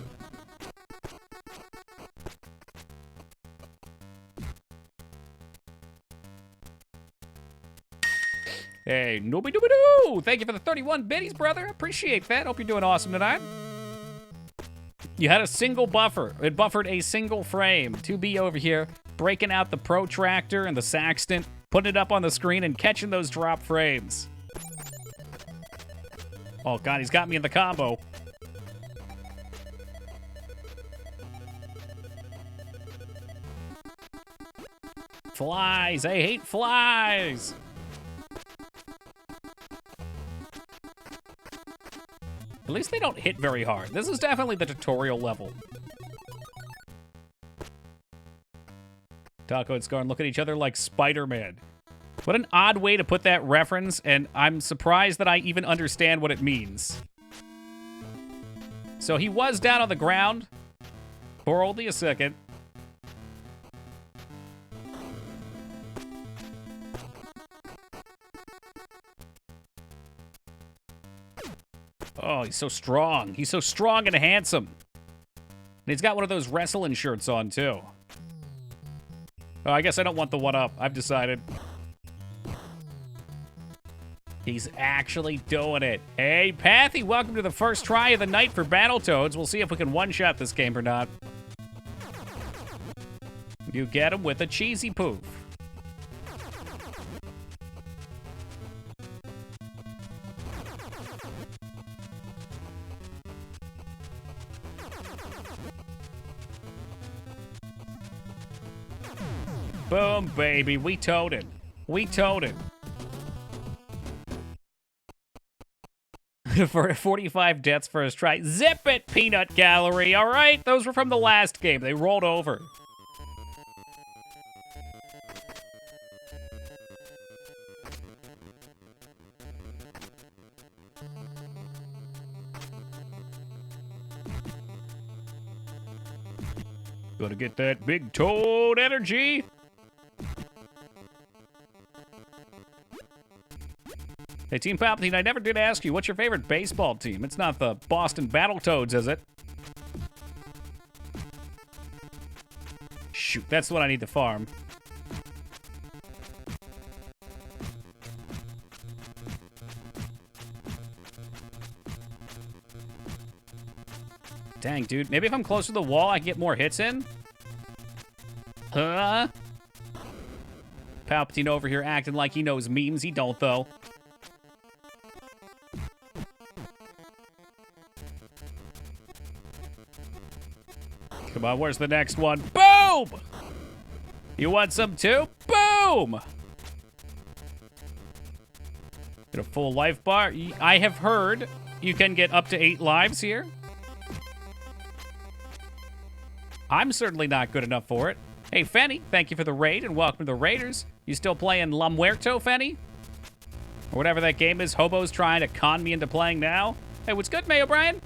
[SPEAKER 1] Hey, nooby-dooby-doo! Thank you for the 31 biddies, brother. Appreciate that. Hope you're doing awesome tonight. You had a single buffer. It buffered a single frame. 2B over here, breaking out the protractor and the sextant, putting it up on the screen and catching those drop frames. Oh, God, he's got me in the combo. Flies. I hate flies. At least they don't hit very hard. This is definitely the tutorial level. Taco and Scarn look at each other like Spider-Man. What an odd way to put that reference, and I'm surprised that I even understand what it means. So he was down on the ground for only a second. Oh, he's so strong. He's so strong and handsome. And he's got one of those wrestling shirts on, too. Oh, I guess I don't want the one-up. I've decided. He's actually doing it. Hey, Pathy, welcome to the first try of the night for Battletoads. We'll see if we can one-shot this game or not. You get him with a cheesy poof. Boom, baby. We towed it. We towed it. For 45 deaths first try. Zip it, Peanut Gallery. All right? Those were from the last game. They rolled over. Gotta get that big toad energy. Hey, Team Palpatine, I never did ask you, what's your favorite baseball team? It's not the Boston Battletoads, is it? Shoot, that's what I need to farm. Dang, dude. Maybe if I'm close to the wall, I can get more hits in? Huh? Palpatine over here acting like he knows memes. He don't, though. Come on, where's the next one? Boom! You want some too? Boom! Get a full life bar. I have heard you can get up to 8 lives here. I'm certainly not good enough for it. Hey, Fenny, thank you for the raid and welcome to the Raiders. You still playing La Muerto, Fenny? Or whatever that game is Hobo's trying to con me into playing now. Hey, what's good, May O'Brien?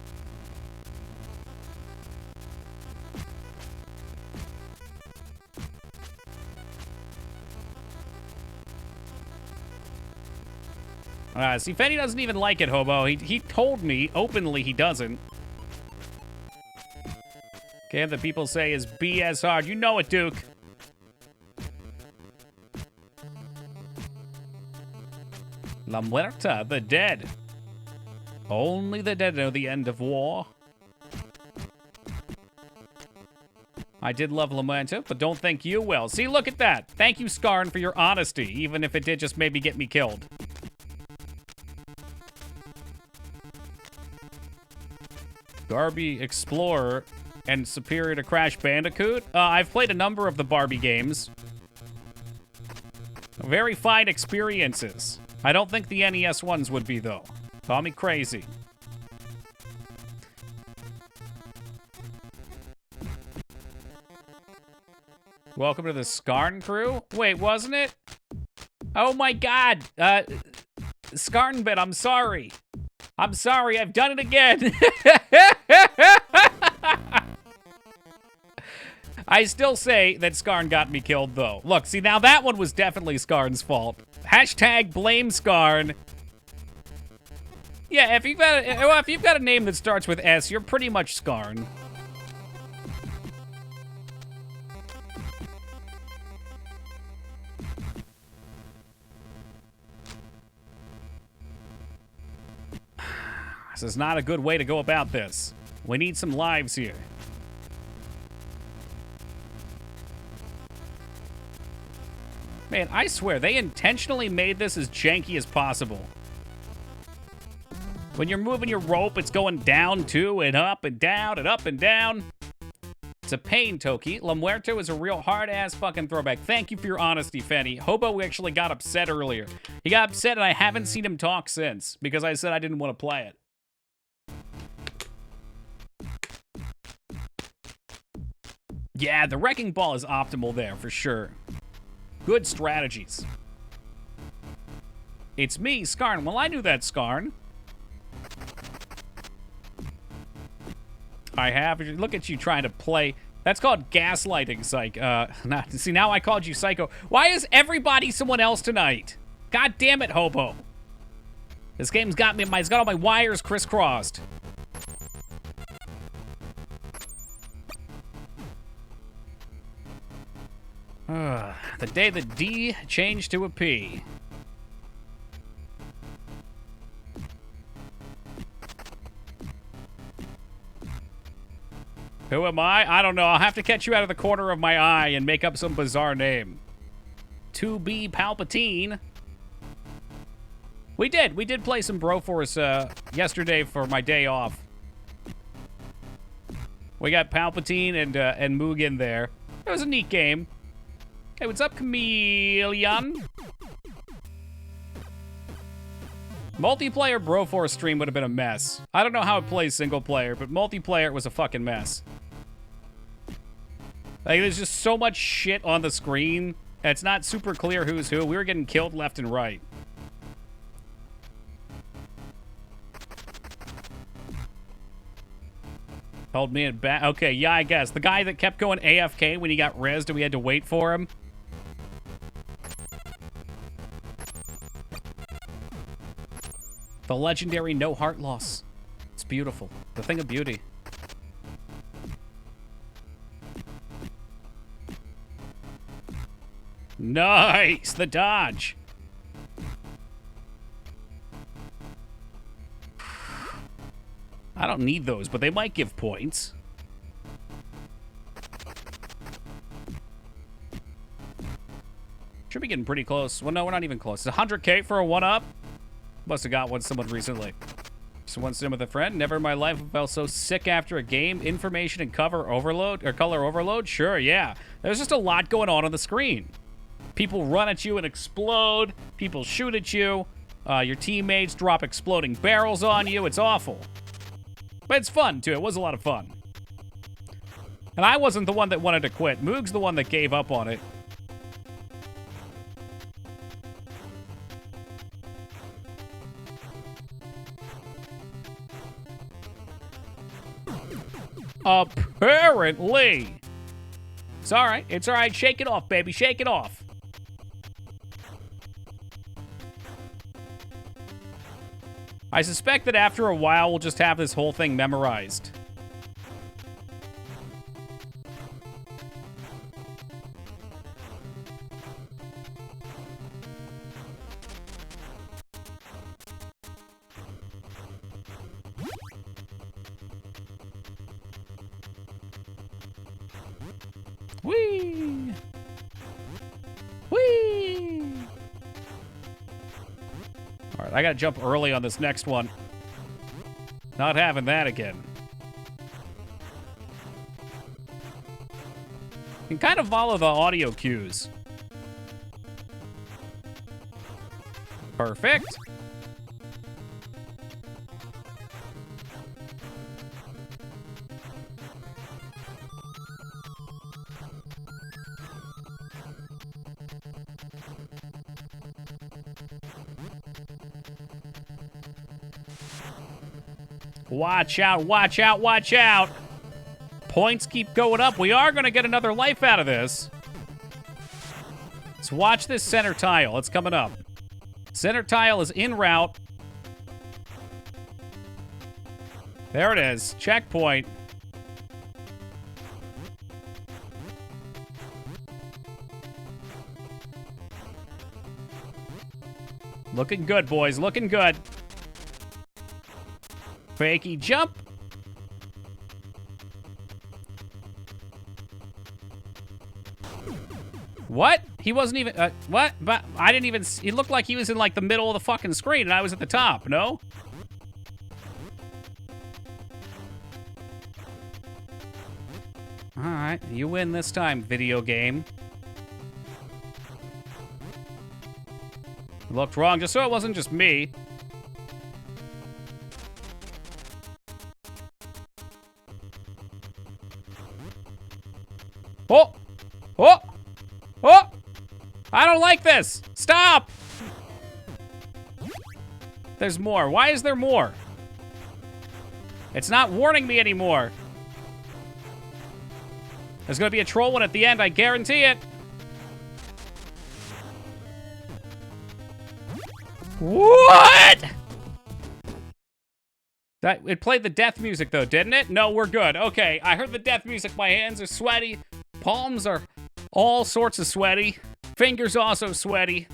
[SPEAKER 1] See, Fenny doesn't even like it, Hobo. He told me openly he doesn't. Game that people say is BS hard. You know it, Duke. La Muerta, the dead. Only the dead know the end of war. I did love La Muerta, but don't think you will. See, look at that. Thank you, Scarn, for your honesty, even if it did just maybe get me killed. Barbie Explorer and superior to Crash Bandicoot? I've played a number of the Barbie games. Very fine experiences. I don't think the NES ones would be, though. Call me crazy. Welcome to the Scarn crew? Wait, wasn't it? Oh my god! Scarnbit, I'm sorry. I'm sorry, I've done it again. I still say that Scarn got me killed, though. Look, see, now that one was definitely Scarn's fault. Hashtag blame Scarn. Yeah, if you've got a name that starts with S, you're pretty much Scarn. This is not a good way to go about this. We need some lives here. Man, I swear, they intentionally made this as janky as possible. When you're moving your rope, it's going down, too, and up and down and up and down. It's a pain, Toki. La Muerto is a real hard-ass fucking throwback. Thank you for your honesty, Fenny. Hobo actually got upset earlier. He got upset, and I haven't seen him talk since, because I said I didn't want to play it. Yeah, the Wrecking Ball is optimal there, for sure. Good strategies. It's me, Skarn. Well, I knew that, Skarn. I have. Look at you trying to play. That's called gaslighting, see, now I called you Psycho. Why is everybody someone else tonight? God damn it, Hobo. This game's got me. It's got all my wires crisscrossed. The day the D changed to a P. Who am I? I don't know. I'll have to catch you out of the corner of my eye and make up some bizarre name. 2B Palpatine. We did play some Broforce yesterday for my day off. We got Palpatine and Moog in there. It was a neat game. Hey, what's up, Chameleon? Multiplayer Broforce stream would have been a mess. I don't know how it plays single player, but multiplayer was a fucking mess. Like, there's just so much shit on the screen. It's not super clear who's who. We were getting killed left and right. Told me in back. Okay, yeah, I guess. The guy that kept going AFK when he got rezzed and we had to wait for him. The legendary no heart loss. It's beautiful. The thing of beauty. Nice! The dodge! I don't need those, but they might give points. Should be getting pretty close. Well, no, we're not even close. It's 100K for a 1-up. Must have got one someone recently. Someone sitting with a friend. Never in my life have felt so sick after a game. Information and cover overload, or color overload? Sure, yeah. There's just a lot going on the screen. People run at you and explode. People shoot at you. Your teammates drop exploding barrels on you. It's awful. But it's fun, too. It was a lot of fun. And I wasn't the one that wanted to quit. Moog's the one that gave up on it. Apparently. It's all right. It's all right. Shake it off, baby. Shake it off. I suspect that after a while, we'll just have this whole thing memorized. Whee! Whee! All right, I gotta jump early on this next one. Not having that again. You can kind of follow the audio cues. Perfect. Watch out, watch out, watch out. Points keep going up. We are going to get another life out of this. Let's watch this center tile. It's coming up. Center tile is en route. There it is. Checkpoint. Looking good, boys. Looking good. Fakey jump. What? He wasn't even, what? But I didn't even, he looked like he was in like the middle of the fucking screen and I was at the top, no? All right, you win this time, video game. Looked wrong, just so it wasn't just me. Oh! Oh! Oh! I don't like this! Stop! There's more. Why is there more? It's not warning me anymore. There's gonna be a troll one at the end, I guarantee it. What? It played the death music, though, didn't it? No, we're good. Okay, I heard the death music. My hands are sweaty. Palms are all sorts of sweaty. Fingers also sweaty.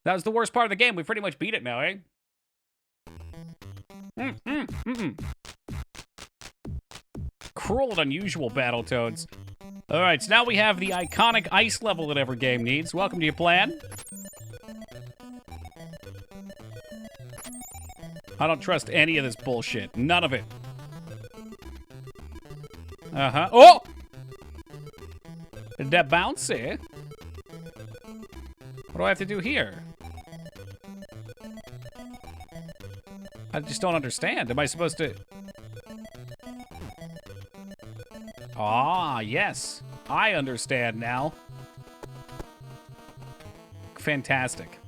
[SPEAKER 1] That was the worst part of the game. We pretty much beat it now, eh? Cruel and unusual Battletoads. All right, so now we have the iconic ice level that every game needs. Welcome to your plan. I don't trust any of this bullshit. None of it. Uh-huh. Oh! Did that bounce, eh? What do I have to do here? I just don't understand. Am I supposed to... Ah, yes. I understand now. Fantastic.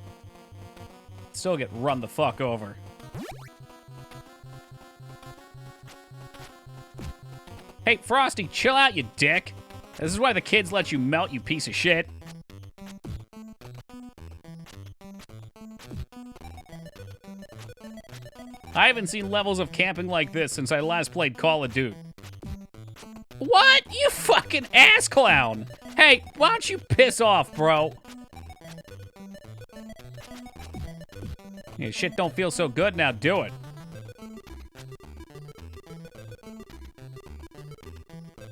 [SPEAKER 1] Still get run the fuck over. Hey, Frosty, chill out, you dick. This is why the kids let you melt, you piece of shit. I haven't seen levels of camping like this since I last played Call of Duty. What? You fucking ass clown! Hey, why don't you piss off, bro? Yeah, shit don't feel so good now, do it.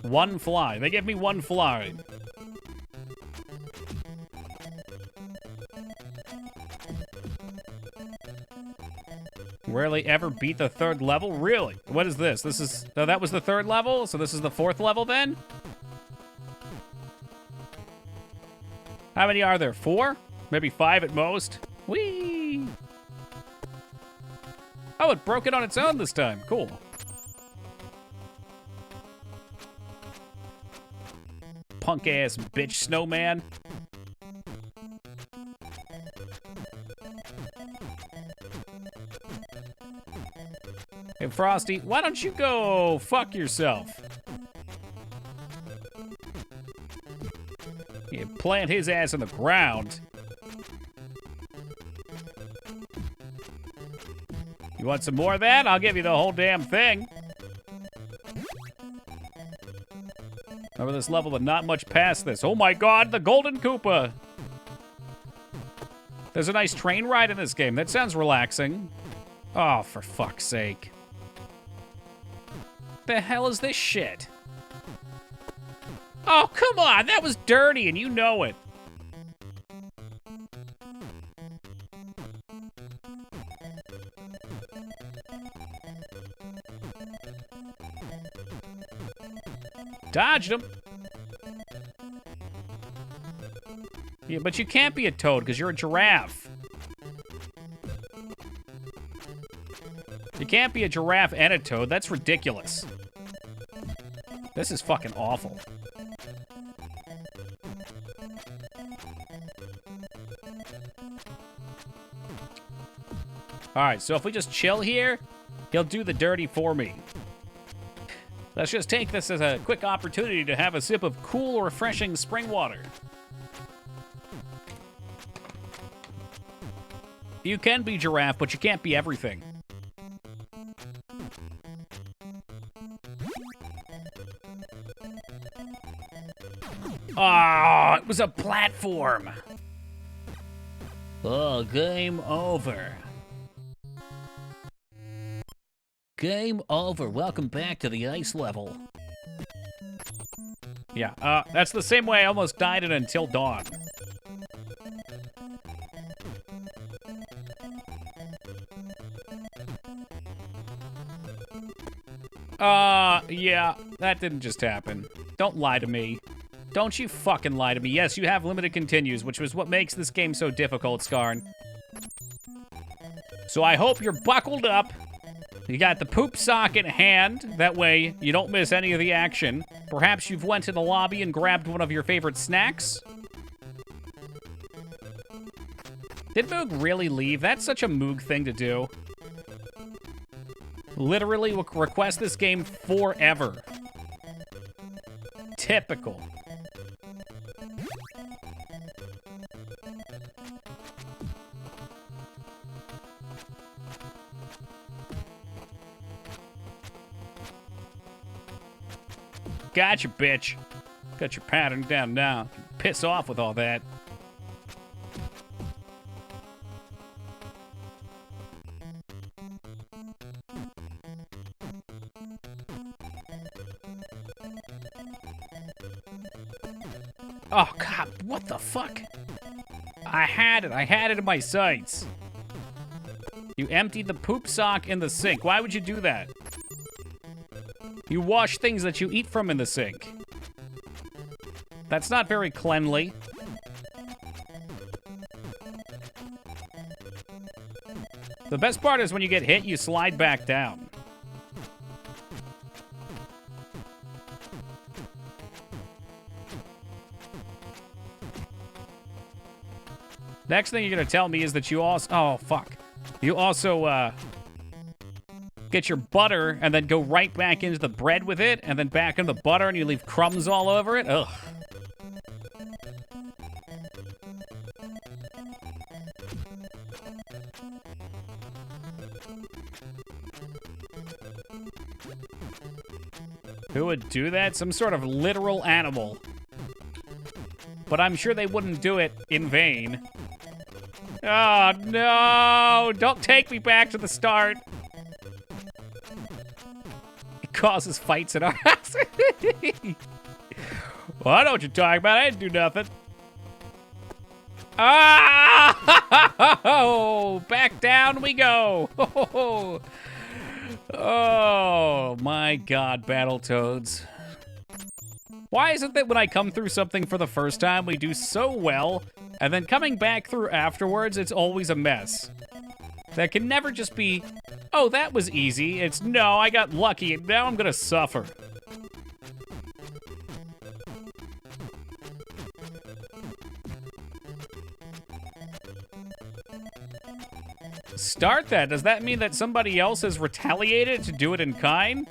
[SPEAKER 1] One fly. They give me one fly. Rarely ever beat the third level? Really? What is this? This is... Oh, that was the third level? So this is the fourth level then? How many are there? 4? Maybe 5 at most? Whee! Oh, it broke it on its own this time. Cool. Punk-ass bitch snowman. Hey, Frosty, why don't you go fuck yourself? You plant his ass on the ground. You want some more of that? I'll give you the whole damn thing. Over this level, but not much past this. Oh my god, the Golden Koopa! There's a nice train ride in this game. That sounds relaxing. Oh, for fuck's sake. The hell is this shit? Oh, come on! That was dirty, and you know it. Dodged him. Yeah, but you can't be a toad because you're a giraffe. You can't be a giraffe and a toad. That's ridiculous. This is fucking awful. Alright, so if we just chill here, he'll do the dirty for me. Let's just take this as a quick opportunity to have a sip of cool, refreshing spring water. You can be giraffe, but you can't be everything. Oh, it was a platform. Oh, game over. Game over. Welcome back to the ice level. Yeah, that's the same way I almost died in Until Dawn. Yeah, that didn't just happen. Don't lie to me. Don't you fucking lie to me. Yes, you have limited continues, which was what makes this game so difficult, Skarn. So I hope you're buckled up, You got the poop sock in hand. That way, you don't miss any of the action. Perhaps you've went to the lobby and grabbed one of your favorite snacks. Did Moog really leave? That's such a Moog thing to do. Literally request this game forever. Typical. Gotcha, bitch. Got your pattern down now. Piss off with all that. Oh, God, what the fuck? I had it in my sights. You emptied the poop sock in the sink. Why would you do that? You wash things that you eat from in the sink. That's not very cleanly. The best part is when you get hit, you slide back down. Next thing you're gonna tell me is that you also... Oh, fuck. You also, get your butter and then go right back into the bread with it and then back into the butter and you leave crumbs all over it? Ugh. Who would do that? Some sort of literal animal. But I'm sure they wouldn't do it in vain. Oh, no! Don't take me back to the start. It causes fights in our house. Well, I know what you're talking about. I didn't do nothing. Ah! Back down we go. Oh, my God, Battletoads. Why is it that when I come through something for the first time, we do so well, and then coming back through afterwards, it's always a mess? That can never just be, oh, that was easy. It's, no, I got lucky, and now I'm gonna suffer. Start that. Does that mean that somebody else has retaliated to do it in kind?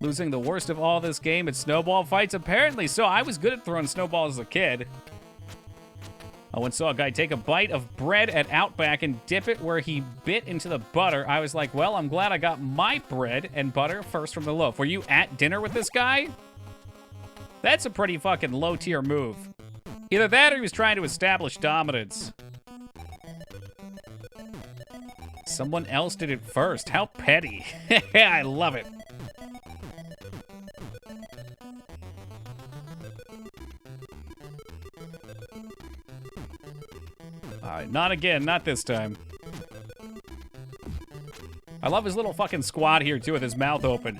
[SPEAKER 1] Losing the worst of all this game at snowball fights? Apparently so. I was good at throwing snowballs as a kid. I once saw a guy take a bite of bread at Outback and dip it where he bit into the butter. I was like, well, I'm glad I got my bread and butter first from the loaf. Were you at dinner with this guy? That's a pretty fucking low-tier move. Either that or he was trying to establish dominance. Someone else did it first. How petty. I love it. Alright, not again. Not this time. I love his little fucking squad here, too, with his mouth open.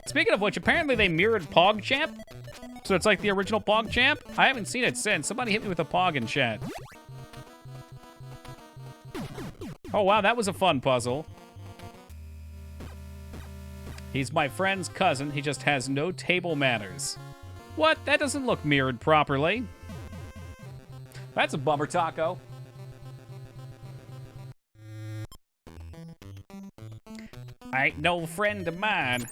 [SPEAKER 1] Speaking of which, apparently they mirrored PogChamp. So it's like the original PogChamp. I haven't seen it since. Somebody hit me with a Pog in chat. Oh, wow, that was a fun puzzle. He's my friend's cousin. He just has no table manners. What? That doesn't look mirrored properly. That's a bummer, Taco. I ain't no friend of mine.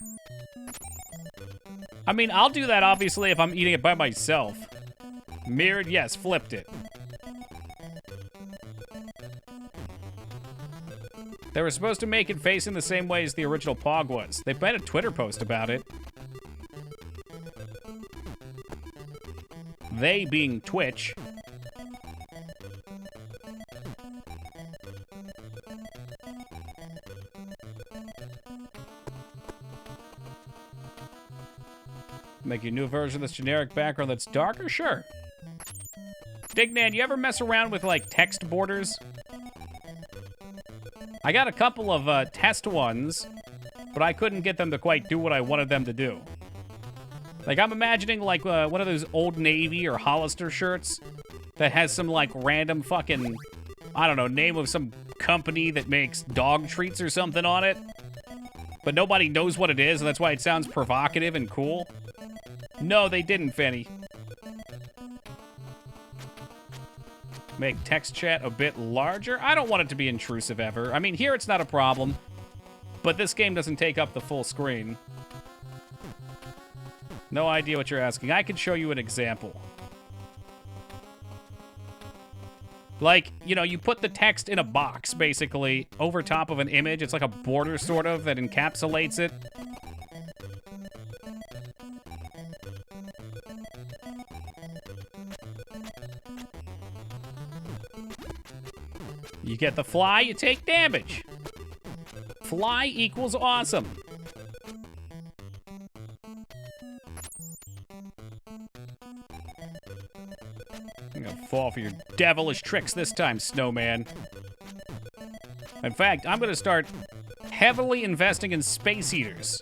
[SPEAKER 1] I mean, I'll do that, obviously, if I'm eating it by myself. Mirrored, yes. Flipped it. They were supposed to make it facing the same way as the original Pog was. They made a Twitter post about it. They being Twitch. Make a new version of this generic background that's darker? Sure. Dignan, you ever mess around with, like, text borders? I got a couple of test ones, but I couldn't get them to quite do what I wanted them to do. Like, I'm imagining, like, one of those Old Navy or Hollister shirts that has some, like, random fucking, I don't know, name of some company that makes dog treats or something on it. But nobody knows what it is, and that's why it sounds provocative and cool. No, they didn't, Fanny. Make text chat a bit larger. I don't want it to be intrusive ever. I mean, here it's not a problem, but this game doesn't take up the full screen. No idea what you're asking. I can show you an example. Like, you know, you put the text in a box, basically, over top of an image. It's like a border, sort of, that encapsulates it. You get the fly, you take damage. Fly equals awesome. I'm gonna fall for your devilish tricks this time, Snowman. In fact, I'm gonna start heavily investing in space heaters.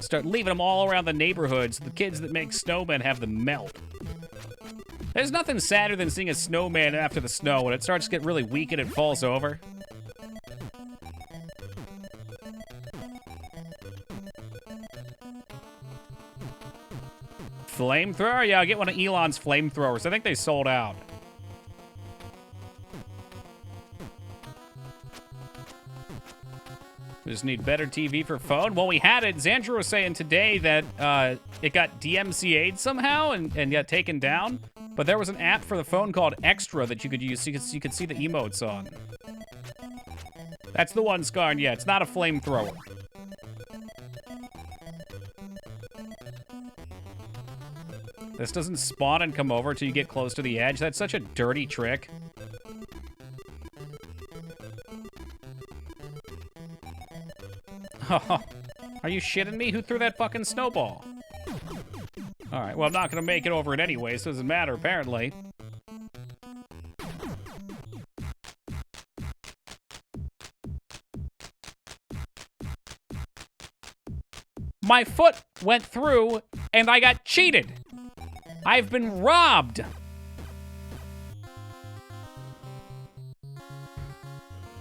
[SPEAKER 1] Start leaving them all around the neighborhood so the kids that make snowmen have them melt. There's nothing sadder than seeing a snowman after the snow when it starts to get really weak and it falls over. Flamethrower? Yeah, I'll get one of Elon's flamethrowers. I think they sold out. We just need better TV for phone. Well, we had it. Xandra was saying today that it got DMCA'd somehow and got taken down. But there was an app for the phone called Extra that you could use so you could see the emotes on. That's the one, Scarn. Yeah, it's not a flamethrower. This doesn't spawn and come over till you get close to the edge. That's such a dirty trick. Are you shitting me? Who threw that fucking snowball? Alright, well, I'm not gonna make it over it anyway, so it doesn't matter, apparently. My foot went through, and I got cheated! I've been robbed!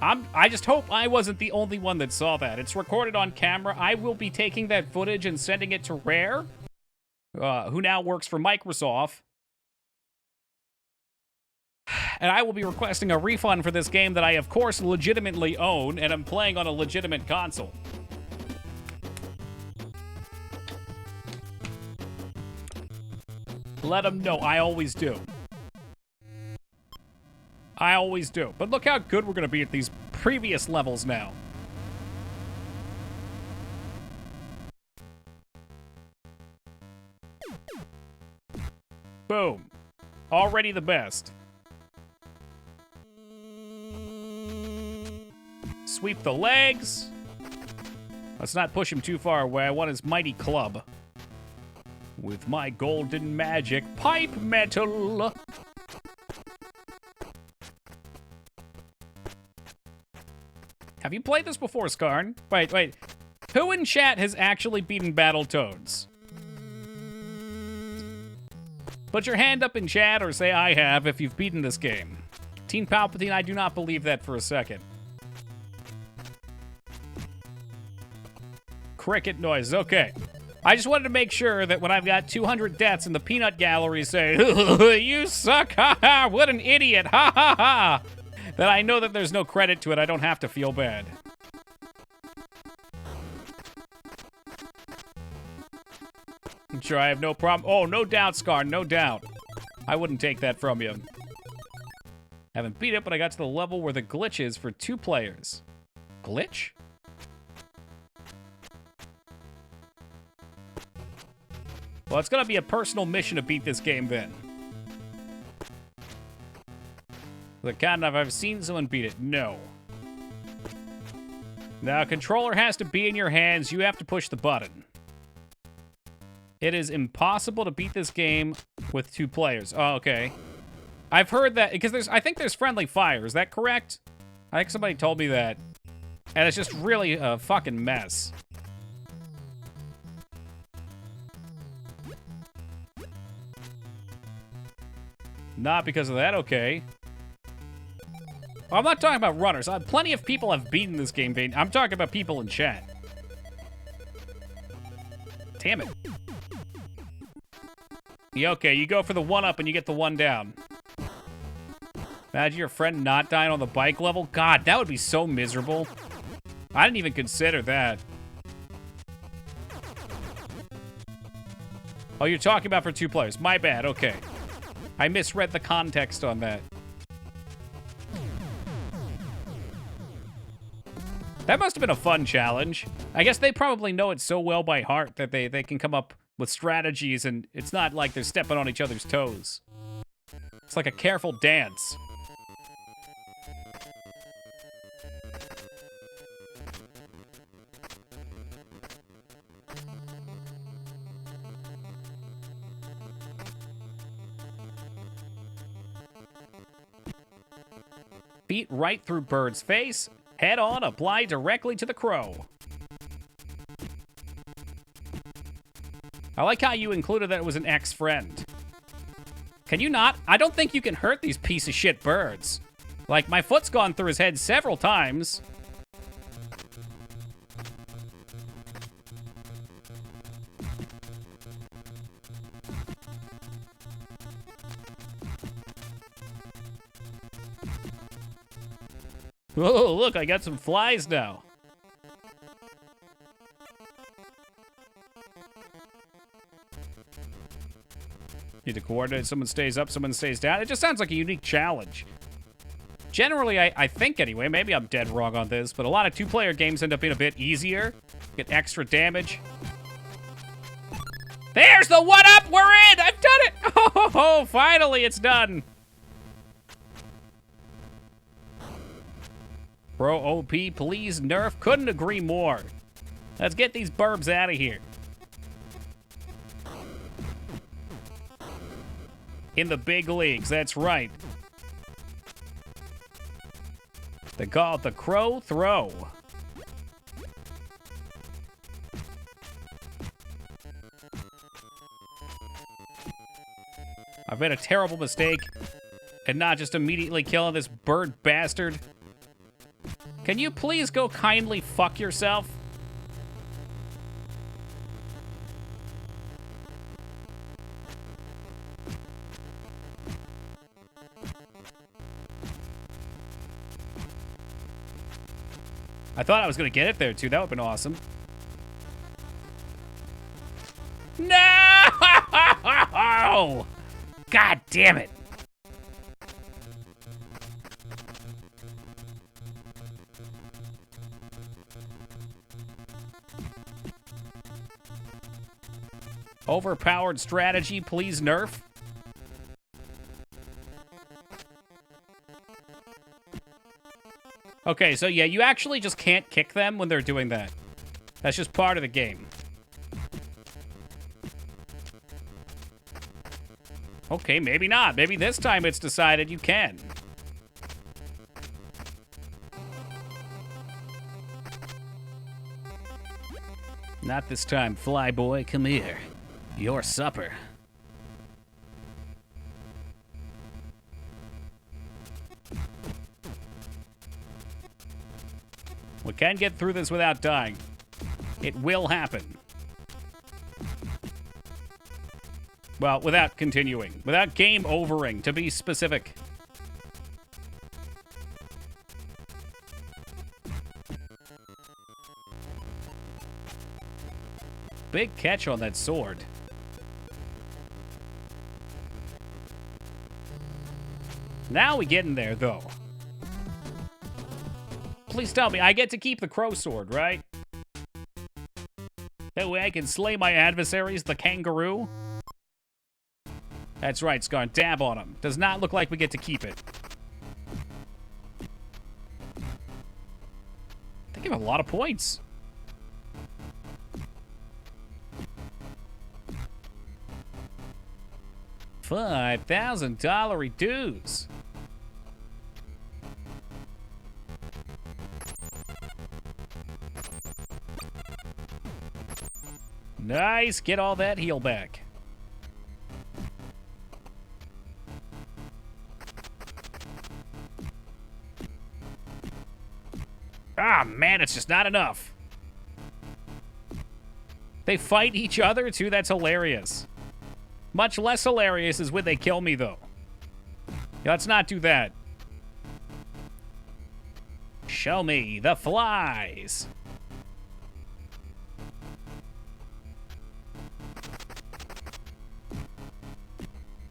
[SPEAKER 1] I just hope I wasn't the only one that saw that. It's recorded on camera. I will be taking that footage and sending it to Rare, who now works for Microsoft. And I will be requesting a refund for this game that I, of course, legitimately own, and I'm playing on a legitimate console. Let them know. I always do. I always do. But look how good we're going to be at these previous levels now. Boom. Already the best. Sweep the legs. Let's not push him too far away. I want his mighty club. With my golden magic pipe metal. Have you played this before, Skarn? Wait. Who in chat has actually beaten Battletoads? Put your hand up in chat or say I have if you've beaten this game. Teen Palpatine, I do not believe that for a second. Cricket noise, okay. I just wanted to make sure that when I've got 200 deaths in the peanut gallery say, you suck, ha ha, what an idiot, ha ha ha, that I know that there's no credit to it. I don't have to feel bad. I'm sure I have no problem. Oh, no doubt, Scar, no doubt. I wouldn't take that from you. Haven't beat it, but I got to the level where the glitch is for 2 players. Glitch? Well, it's gonna be a personal mission to beat this game then. The kind of I've seen someone beat it. No. Now, controller has to be in your hands. You have to push the button. It is impossible to beat this game with 2 players. Oh, okay. I've heard that because I think there's friendly fire. Is that correct? I think somebody told me that. And it's just really a fucking mess. Not because of that, okay. I'm not talking about runners. Plenty of people have beaten this game. I'm talking about people in chat. Damn it. Yeah, okay, you go for the 1-up and you get the 1 down. Imagine your friend not dying on the bike level. God, that would be so miserable. I didn't even consider that. Oh, you're talking about for 2 players. My bad, okay. I misread the context on that. That must have been a fun challenge. I guess they probably know it so well by heart that they can come up with strategies, and it's not like they're stepping on each other's toes. It's like a careful dance. Feet right through Bird's face. Head on, apply directly to the crow. I like how you included that it was an ex-friend. Can you not? I don't think you can hurt these piece of shit birds. Like, my foot's gone through his head several times. Oh, look, I got some flies now. Need to coordinate. Someone stays up, someone stays down. It just sounds like a unique challenge. Generally, I think anyway, maybe I'm dead wrong on this, but a lot of 2-player games end up being a bit easier. Get extra damage. There's the 1-up! We're in! I've done it! Oh, finally, it's done. Bro, OP, please, nerf. Couldn't agree more. Let's get these burbs out of here. In the big leagues, that's right. They call it the crow throw. I've made a terrible mistake and not just immediately killing this bird bastard. Can you please go kindly fuck yourself? I thought I was gonna get it there too. That would've been awesome. No! God damn it. Overpowered strategy, please nerf. Okay, so yeah, you actually just can't kick them when they're doing that. That's just part of the game. Okay, maybe not. Maybe this time it's decided you can. Not this time, Flyboy. Come here. Your supper. We can get through this without dying. It will happen. Well, without continuing. Without game overing, to be specific. Big catch on that sword. Now we get in there, though. Please tell me I get to keep the crow sword, right? That way I can slay my adversaries, the kangaroo. That's right, Scar. Dab on him. Does not look like we get to keep it. They give a lot of points. $5,000 dues. Nice. Get all that heal back. man, it's just not enough. They fight each other, too? That's hilarious. Much less hilarious is when they kill me, though. Yeah, let's not do that. Show me the flies.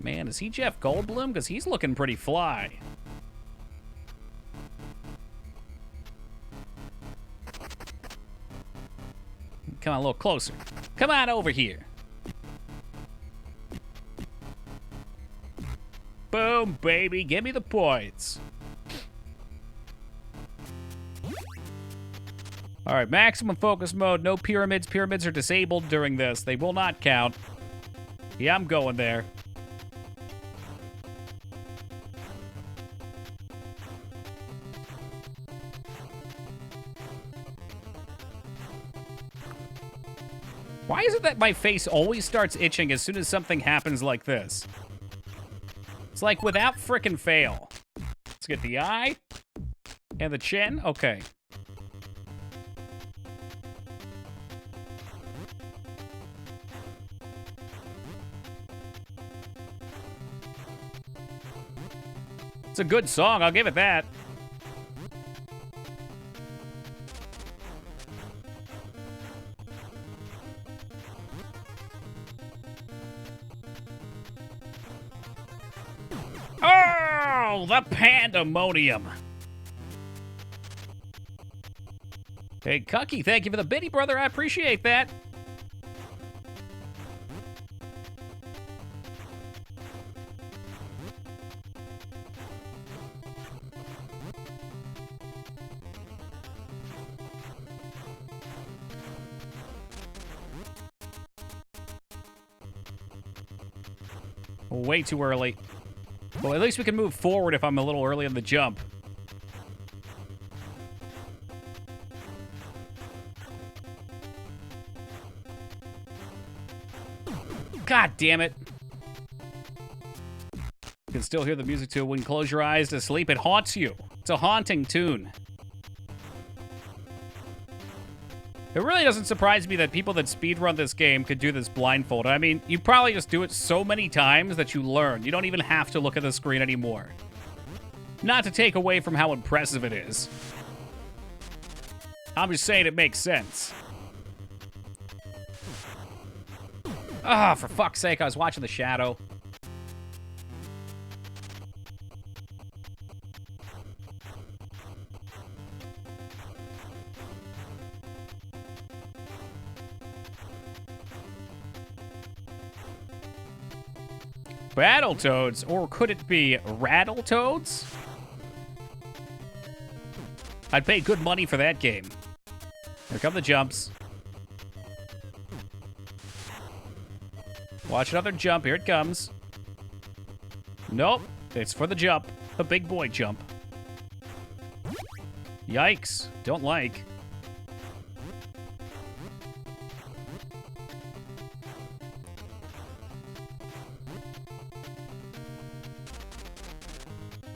[SPEAKER 1] Man, is he Jeff Goldblum? Because he's looking pretty fly. Come on, a little closer. Come on over here. Boom, baby. Give me the points. All right, maximum focus mode. No pyramids. Pyramids are disabled during this. They will not count. Yeah, I'm going there. Why is it that my face always starts itching as soon as something happens like this? It's like without frickin' fail. Let's get the eye and the chin. Okay. It's a good song, I'll give it that. Oh, the pandemonium. Hey, Cucky, thank you for the biddy, brother. I appreciate that. Way too early. Well, at least we can move forward if I'm a little early on the jump. God damn it. You can still hear the music too when you close your eyes to sleep. It haunts you. It's a haunting tune. It really doesn't surprise me that people that speedrun this game could do this blindfold. I mean, you probably just do it so many times that you learn. You don't even have to look at the screen anymore. Not to take away from how impressive it is. I'm just saying it makes sense. Ah, for fuck's sake, I was watching The Shadow. Battletoads, or could it be Rattletoads? I'd pay good money for that game. Here come the jumps. Watch another jump. Here it comes. Nope. It's for the jump. The big boy jump. Yikes. Don't like.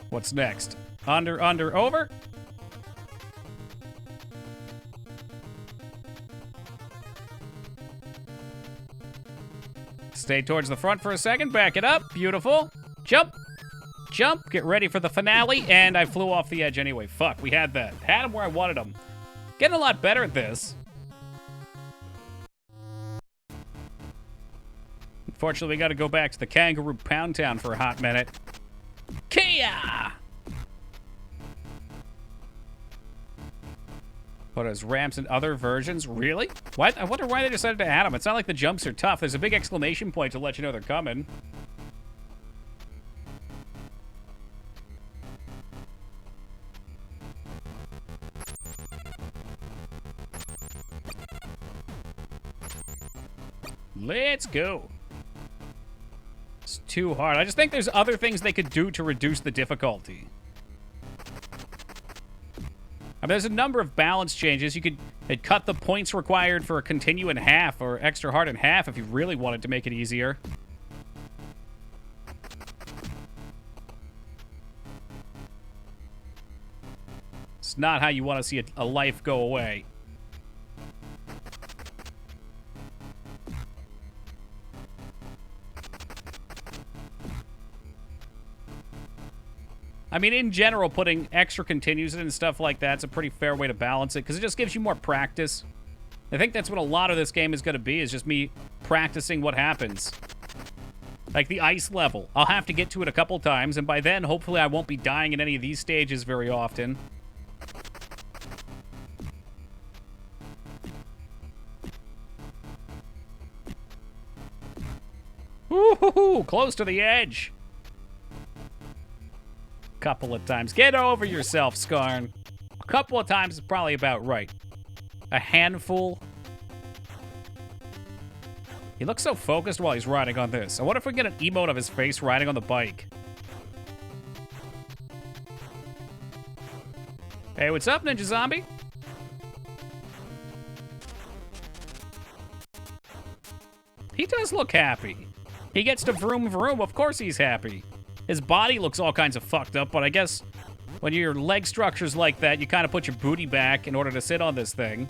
[SPEAKER 1] What's next? Under, over? Stay towards the front for a second. Back it up. Beautiful. Jump. Jump. Get ready for the finale. And I flew off the edge anyway. Fuck, we had that. Had him where I wanted him. Getting a lot better at this. Unfortunately, we got to go back to the Kangaroo Pound Town for a hot minute. Kia! What is ramps and other versions? Really? What? I wonder why they decided to add them. It's not like the jumps are tough. There's a big exclamation point to let you know they're coming. Let's go. It's too hard. I just think there's other things they could do to reduce the difficulty. I mean, there's a number of balance changes. You could cut the points required for a continue in half or extra hard in half if you really wanted to make it easier. It's not how you want to see a life go away. I mean, in general, putting extra continues in and stuff like that's a pretty fair way to balance it, because it just gives you more practice. I think that's what a lot of this game is going to be, is just me practicing what happens. Like the ice level. I'll have to get to it a couple times, and by then, hopefully I won't be dying in any of these stages very often. Woo-hoo-hoo! Close to the edge. Couple of times. Get over yourself, Skarn. A couple of times is probably about right. A handful. He looks so focused while he's riding on this. I wonder if we get an emote of his face riding on the bike. Hey, what's up, Ninja Zombie? He does look happy. He gets to vroom vroom. Of course he's happy. His body looks all kinds of fucked up, but I guess when your leg structure's like that, you kind of put your booty back in order to sit on this thing.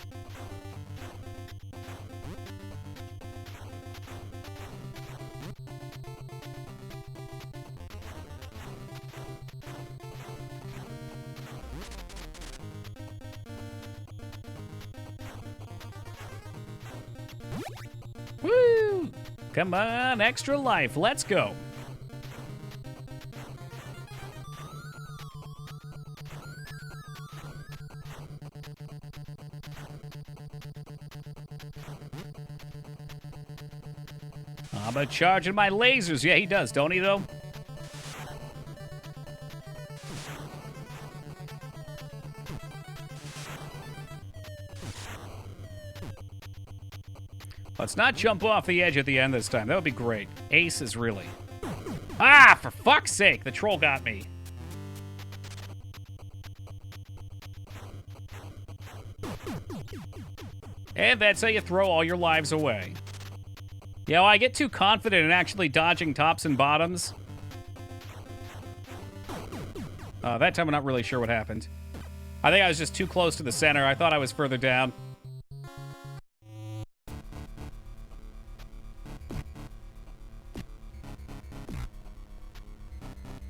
[SPEAKER 1] Woo! Come on, extra life. Let's go. I'm charging my lasers. Yeah, he does, don't he, though? Let's not jump off the edge at the end this time. That would be great. Aces, really. Ah, for fuck's sake. The troll got me. And that's how you throw all your lives away. Yeah, well, I get too confident in actually dodging tops and bottoms. That time I'm not really sure what happened. I think I was just too close to the center. I thought I was further down.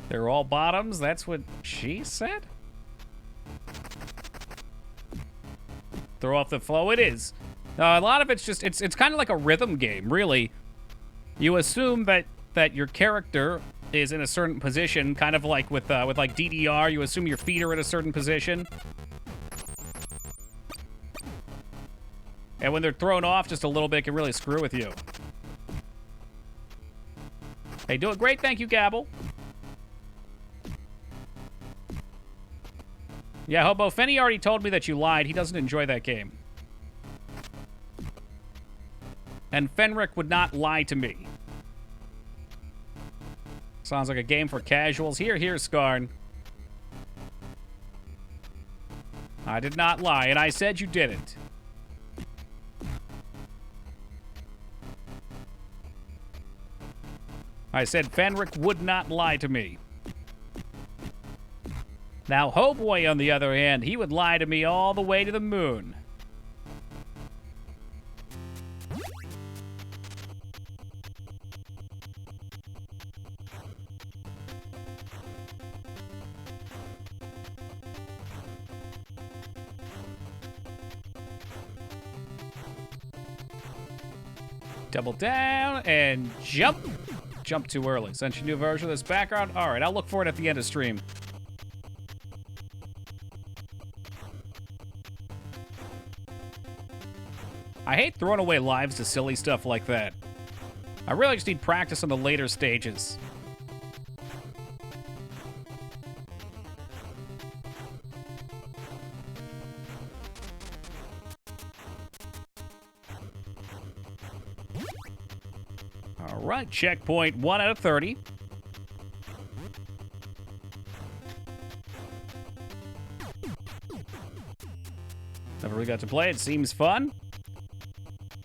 [SPEAKER 1] They're all bottoms? That's what she said? Throw off the flow? It is. A lot of it's just, it's kind of like a rhythm game, really. You assume that your character is in a certain position, kind of like with like DDR, you assume your feet are in a certain position. And when they're thrown off just a little bit, it can really screw with you. Hey, doing great, thank you, Gabble. Yeah, Hobo, Fenny already told me that you lied. He doesn't enjoy that game. And Fenric would not lie to me. Sounds like a game for casuals. Here, Skarn. I did not lie, and I said you didn't. I said Fenric would not lie to me. Now, Hoboy, on the other hand, he would lie to me all the way to the moon. Double down and jump. Jump too early. Sent you a new version of this background. All right, I'll look for it at the end of stream. I hate throwing away lives to silly stuff like that. I really just need practice on the later stages. All right, checkpoint 1 out of 30. Never really got to play it. Seems fun.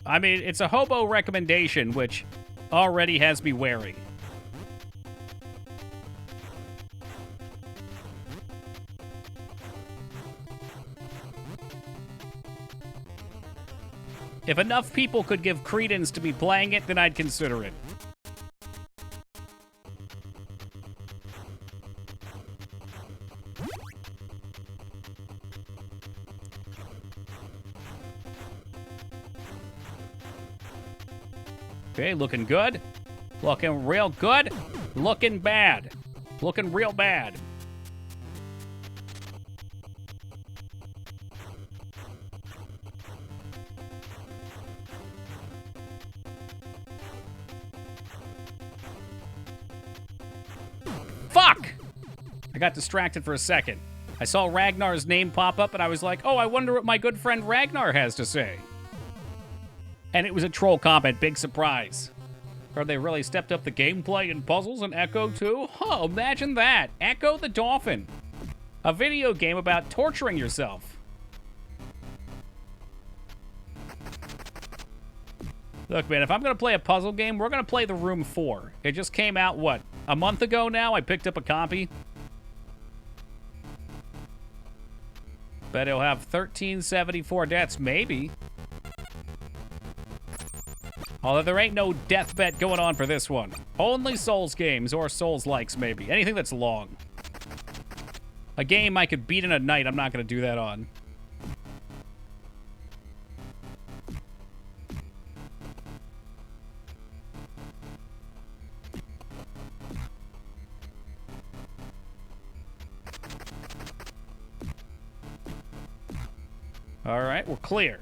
[SPEAKER 1] I mean, it's a Hobo recommendation, which already has me wary. If enough people could give credence to me playing it, then I'd consider it. Okay, looking good. Looking real good. Looking bad. Looking real bad. Fuck! I got distracted for a second. I saw Ragnar's name pop up and I was like, oh, I wonder what my good friend Ragnar has to say. And it was a troll comment, big surprise. Or they really stepped up the gameplay and puzzles in Echo too? Huh, imagine that. Echo the Dolphin. A video game about torturing yourself. Look, man, if I'm going to play a puzzle game, we're going to play The Room 4. It just came out, what, a month ago now? I picked up a copy. Bet it'll have 1374 deaths, maybe. Although there ain't no death bet going on for this one. Only Souls games, or Souls-likes, maybe. Anything that's long. A game I could beat in a night, I'm not going to do that on. All right, we're clear.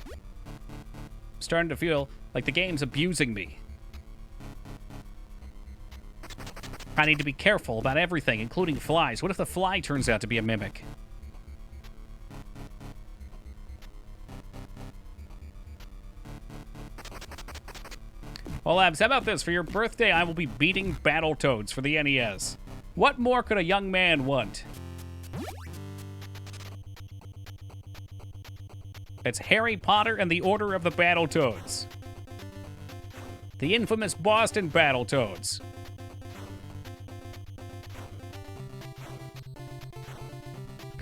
[SPEAKER 1] I'm starting to feel like the game's abusing me. I need to be careful about everything, including flies. What if the fly turns out to be a mimic? Well, Abs, how about this? For your birthday, I will be beating Battletoads for the NES. What more could a young man want? It's Harry Potter and the Order of the Battletoads. The infamous Boston Battletoads.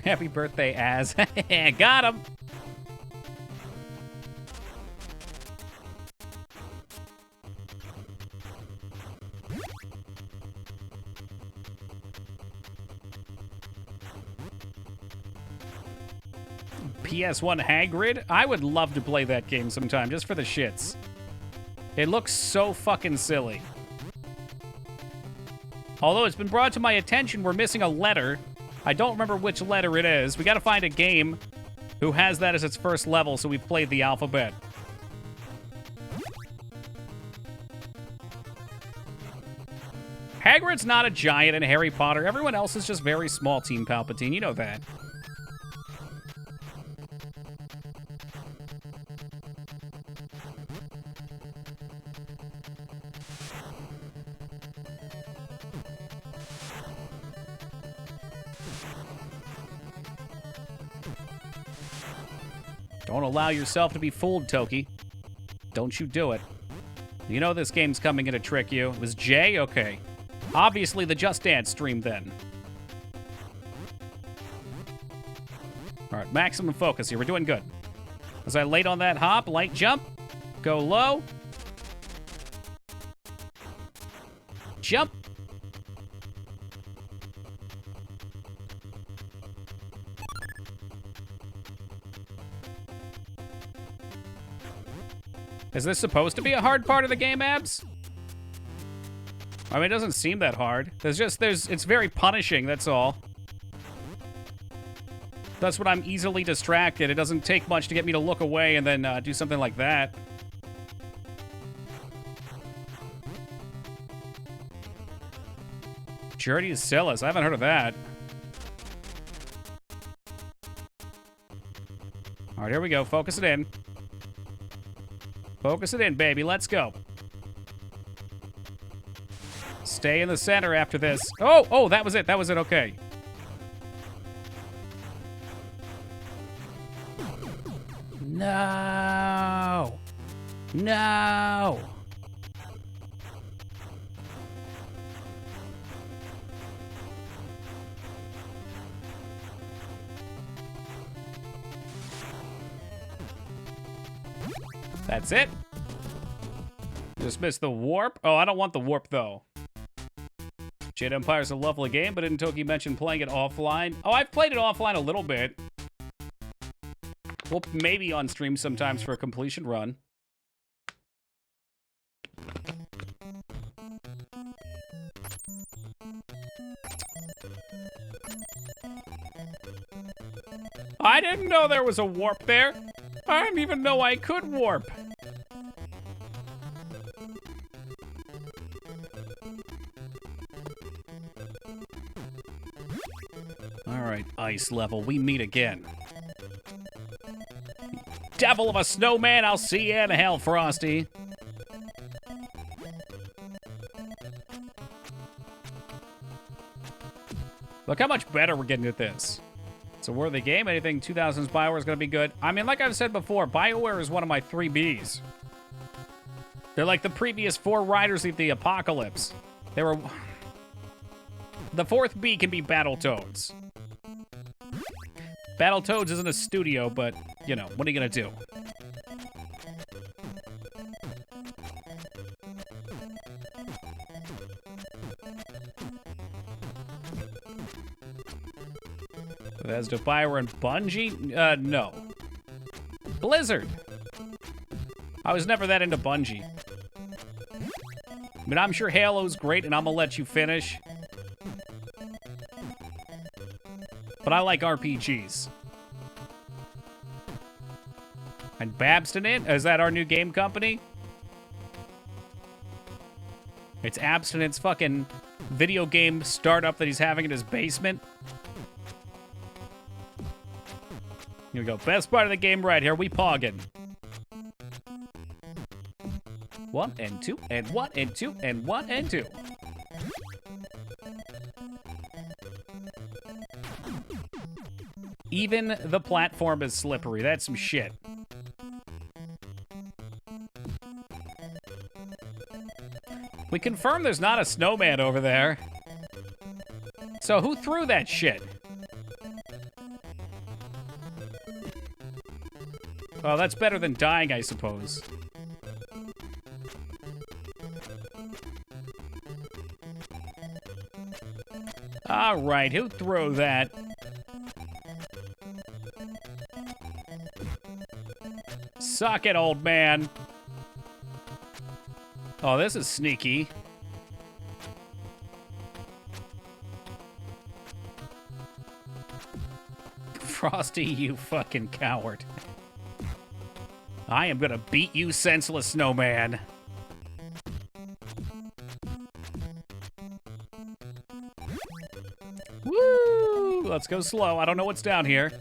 [SPEAKER 1] Happy birthday, Az. Got him! PS1 Hagrid? I would love to play that game sometime, just for the shits. It looks so fucking silly. Although it's been brought to my attention we're missing a letter. I don't remember which letter it is. We gotta find a game who has that as its first level, so we've played the alphabet. Hagrid's not a giant in Harry Potter. Everyone else is just very small, Team Palpatine. You know that. Don't allow yourself to be fooled, Toki. Don't you do it. You know this game's coming in to trick you. It was Jay? Okay. Obviously the Just Dance stream then. Alright, maximum focus here. We're doing good. Was I late on that hop? Light jump. Go low. Jump. Is this supposed to be a hard part of the game, Abs? I mean, it doesn't seem that hard. It's very punishing, that's all. That's when I'm easily distracted. It doesn't take much to get me to look away and then do something like that. Journey to Silas. I haven't heard of that. All right, here we go. Focus it in. Focus it in, baby. Let's go. Stay in the center after this. Oh, that was it. That was it. Okay. No. No. That's it. Just missed the warp. Oh, I don't want the warp, though. Jade Empire's a lovely game, but didn't Toki mention playing it offline? Oh, I've played it offline a little bit. Well, maybe on stream sometimes for a completion run. I didn't know there was a warp there. I didn't even know I could warp. All right, ice level, we meet again. Devil of a snowman, I'll see you in hell, Frosty. Look how much better we're getting at this. It's a worthy game. Anything 2000s BioWare is going to be good. I mean, like I've said before, BioWare is one of my 3Bs. They're like the previous 4 Riders of the Apocalypse. They were... The 4th B can be Battletoads. Battletoads isn't a studio, but, you know, what are you going to do? Bethesda, BioWare, and Bungie? No. Blizzard. I was never that into Bungie. But I'm sure Halo's great, and I'm gonna let you finish. But I like RPGs. And Babstinent? Is that our new game company? It's Abstinent's fucking video game startup that he's having in his basement. Here we go. Best part of the game right here. We poggin'. 1 and 2 and 1 and 2 and 1 and 2. Even the platform is slippery. That's some shit. We confirm there's not a snowman over there. So who threw that shit? Well, that's better than dying, I suppose. All right, who threw that? Suck it, old man. Oh, this is sneaky. Frosty, you fucking coward. I am gonna beat you senseless, snowman. Woo! Let's go slow. I don't know what's down here.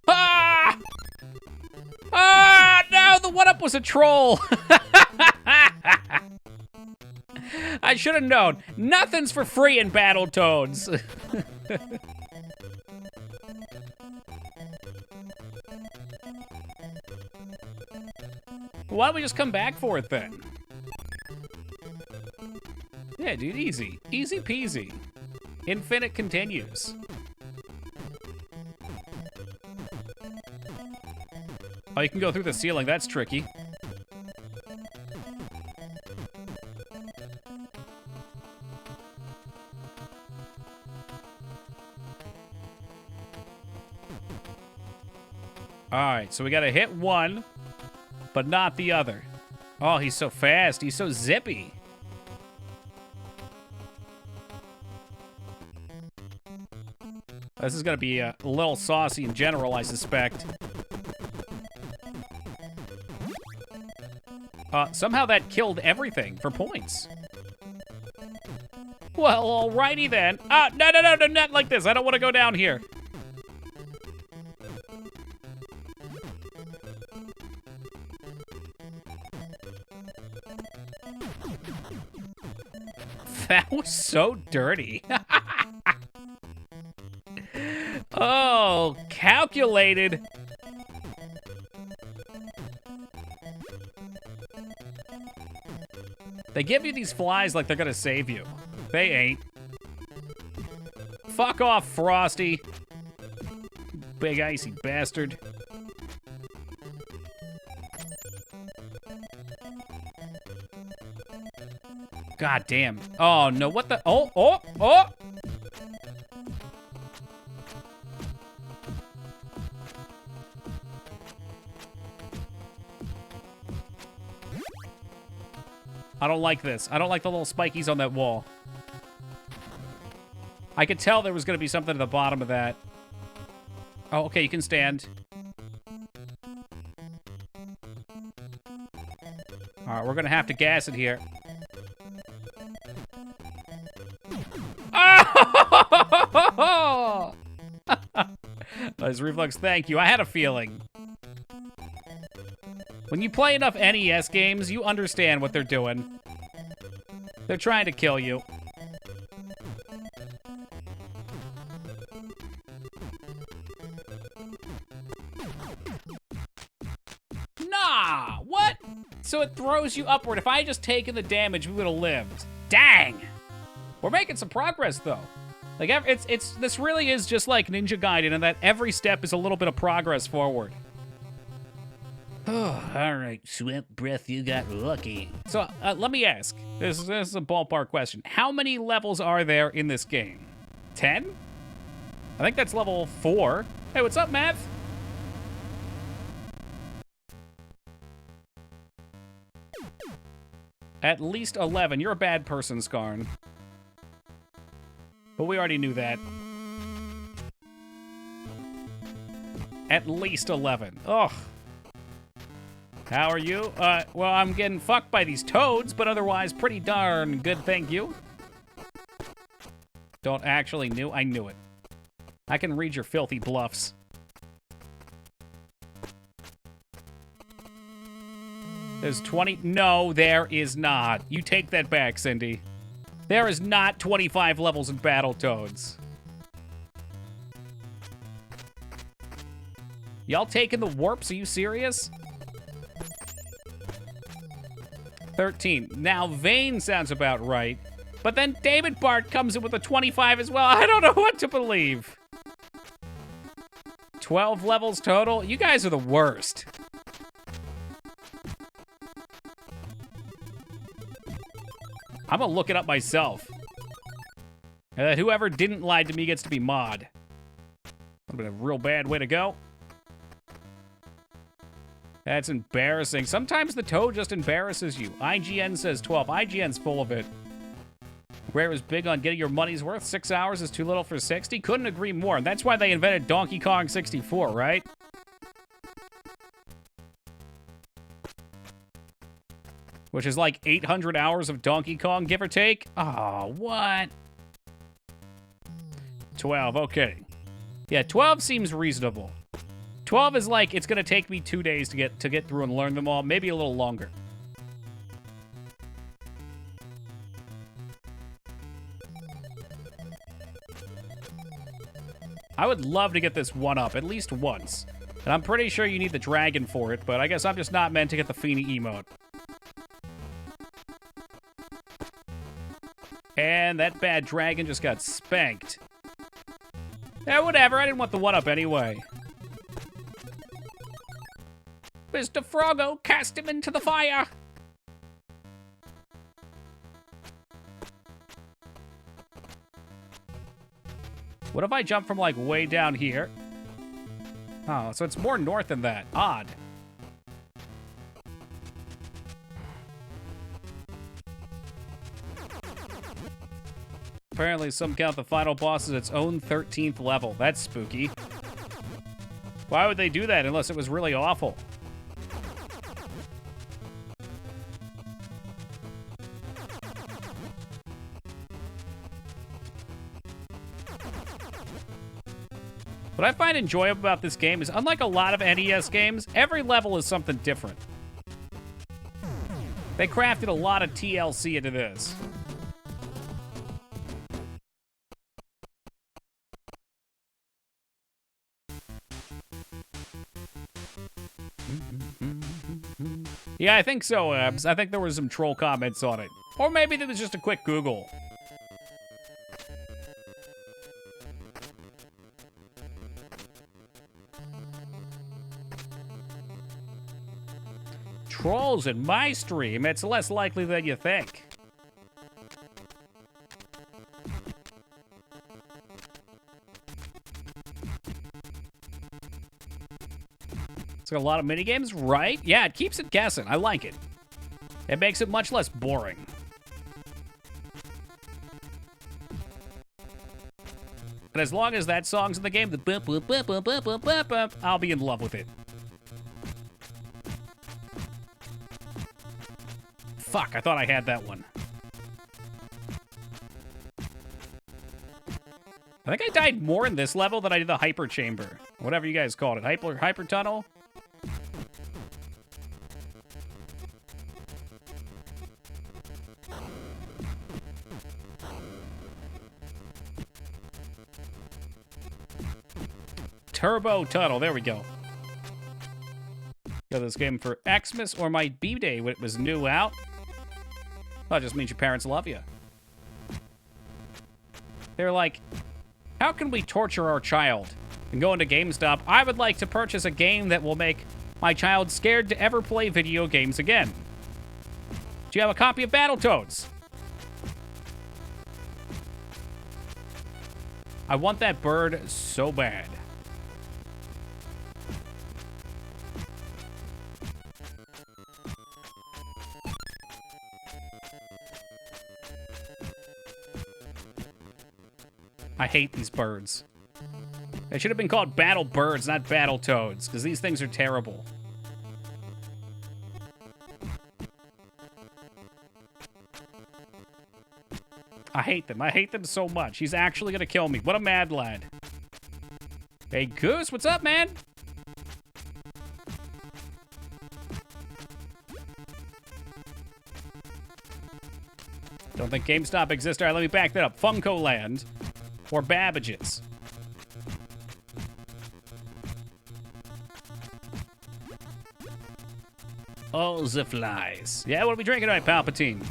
[SPEAKER 1] Ah! Ah! No, the one-up was a troll. I should have known. Nothing's for free in Battletoads. Why don't we just come back for it then? Yeah, dude, easy. Easy peasy. Infinite continues. Oh, you can go through the ceiling. That's tricky. All right, so we gotta hit one, but not the other. Oh, he's so fast. He's so zippy. This is gonna be a little saucy in general, I suspect. Somehow that killed everything for points. Well, alrighty then. No, not like this. I don't want to go down here. That was so dirty. Oh, calculated. They give you these flies like they're gonna save you. They ain't. Fuck off, Frosty. Big icy bastard. God damn. Oh, no. What the? Oh, oh, oh. I don't like this. I don't like the little spikies on that wall. I could tell there was going to be something at the bottom of that. Oh, okay, you can stand. All right, we're going to have to gas it here. Oh! Nice reflex, thank you. I had a feeling. When you play enough NES games, you understand what they're doing. They're trying to kill you. Nah! What? So it throws you upward. If I had just taken the damage, we would have lived. Dang! We're making some progress, though. Like, this really is just like Ninja Gaiden in that every step is a little bit of progress forward. Oh, all right, Sweat Breath, you got lucky. So, let me ask. This is a ballpark question. How many levels are there in this game? 10? I think that's level 4. Hey, what's up, Math? At least 11. You're a bad person, Skarn. But we already knew that. At least 11. Ugh. How are you? Well, I'm getting fucked by these toads, but otherwise pretty darn good, thank you. Don't actually knew? I knew it. I can read your filthy bluffs. There's 20... No, there is not. You take that back, Cindy. There is not 25 levels in Battletoads. Y'all taking the warps? Are you serious? 13. Now, Vane sounds about right. But then David Bart comes in with a 25 as well. I don't know what to believe. 12 levels total? You guys are the worst. I'm gonna look it up myself. Whoever didn't lie to me gets to be mod. Would have been a real bad way to go. That's embarrassing. Sometimes the toad just embarrasses you. IGN says 12. IGN's full of it. Rare is big on getting your money's worth. 6 hours is too little for 60. Couldn't agree more. And that's why they invented Donkey Kong 64, right? Which is like 800 hours of Donkey Kong, give or take. Oh, what? 12, okay. Yeah, 12 seems reasonable. 12 is like, it's gonna take me 2 days to get through and learn them all, maybe a little longer. I would love to get this one up, at least once. And I'm pretty sure you need the dragon for it, but I guess I'm just not meant to get the Feeny emote. And that bad dragon just got spanked. Yeah, whatever, I didn't want the one-up anyway. Mr. Froggo, cast him into the fire! What if I jump from, like, way down here? Oh, so it's more north than that. Odd. Apparently, some count the final boss as its own 13th level. That's spooky. Why would they do that unless it was really awful? What I find enjoyable about this game is, unlike a lot of NES games, every level is something different. They crafted a lot of TLC into this. Yeah, I think so, Abs. I think there was some troll comments on it. Or maybe there was just a quick Google. Trolls in my stream? It's less likely than you think. It's got a lot of minigames, right? Yeah, it keeps it guessing. I like it. It makes it much less boring. And as long as that song's in the game, the bump, bump, bump, bump, bump, bump, bump, bump, I'll be in love with it. Fuck, I thought I had that one. I think I died more in this level than I did the hyper chamber. Whatever you guys called it. Hyper tunnel? Turbo tunnel. There we go. Got this game for Xmas or my B-Day when it was new out. Well, it just means your parents love you. They're like, how can we torture our child? And go into GameStop, I would like to purchase a game that will make my child scared to ever play video games again. Do you have a copy of Battletoads? I want that bird so bad. I hate these birds. It should have been called Battle Birds, not Battletoads, because these things are terrible. I hate them. I hate them so much. He's actually gonna kill me. What a mad lad. Hey, Goose, what's up, man? Don't think GameStop exists. All right, let me back that up. Funko Land. Or Babbage's. Oh, the flies. Yeah, what are we drinking tonight, Palpatine?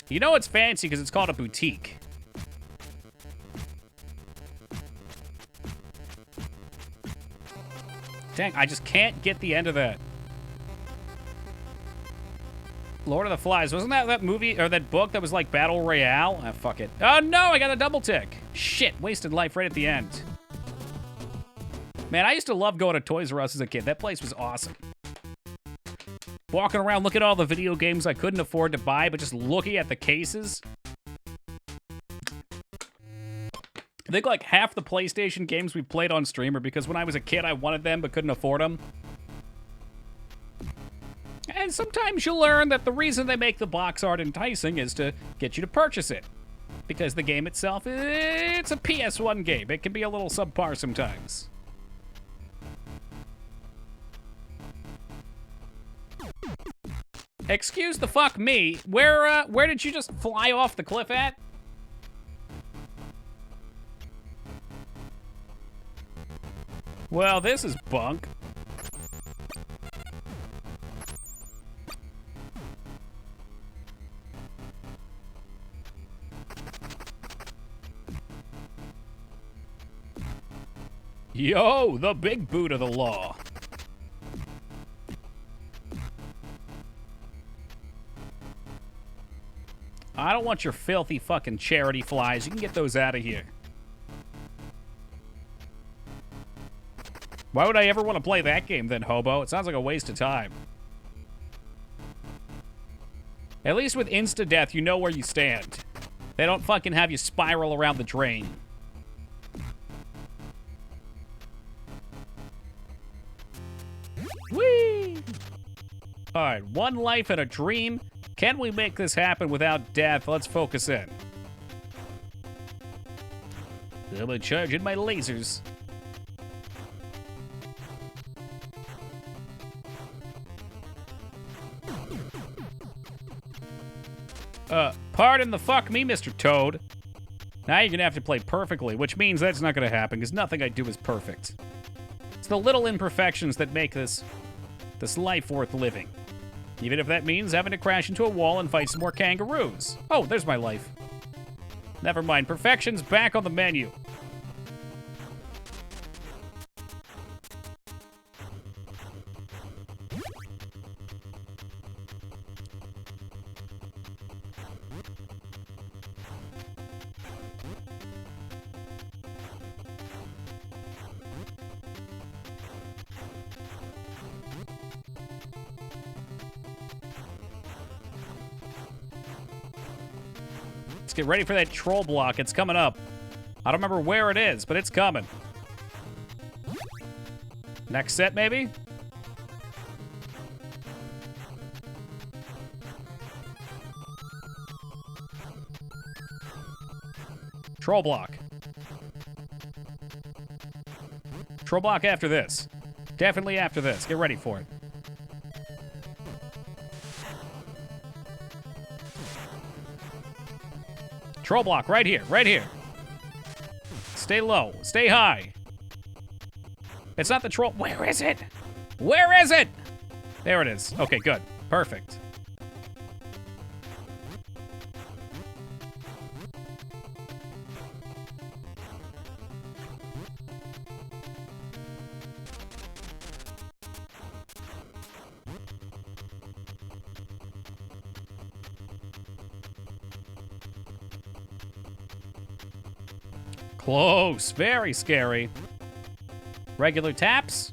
[SPEAKER 1] You know it's fancy because it's called a boutique. Dang, I just can't get the end of that. Lord of the Flies. Wasn't that movie, or that book that was like Battle Royale? Ah, fuck it. Oh, no, I got a double tick. Shit, wasted life right at the end. Man, I used to love going to Toys R Us as a kid. That place was awesome. Walking around, looking at all the video games I couldn't afford to buy, but just looking at the cases. I think like half the PlayStation games we played on stream are because when I was a kid, I wanted them but couldn't afford them. And sometimes you'll learn that the reason they make the box art enticing is to get you to purchase it. Because the game itself, it's a PS1 game. It can be a little subpar sometimes. Excuse the fuck me. Where did you just fly off the cliff at? Well, this is bunk. Yo, the big boot of the law. I don't want your filthy fucking charity flies. You can get those out of here. Why would I ever want to play that game then, hobo? It sounds like a waste of time. At least with insta-death, you know where you stand. They don't fucking have you spiral around the drain. Whee! Alright, one life and a dream. Can we make this happen without death? Let's focus in. I'm charging my lasers. Pardon the fuck me, Mr. Toad. Now you're gonna have to play perfectly, which means that's not gonna happen, because nothing I do is perfect. It's the little imperfections that make this life worth living. Even if that means having to crash into a wall and fight some more kangaroos. Oh, there's my life. Never mind, perfection's back on the menu. Get ready for that troll block. It's coming up. I don't remember where it is, but it's coming. Next set, maybe? Troll block. Troll block after this. Definitely after this. Get ready for it. Troll block right here, right here. Stay low, stay high. It's not the troll. Where is it? Where is it? There it is. Okay, good. Perfect. Close. Very scary. Regular taps.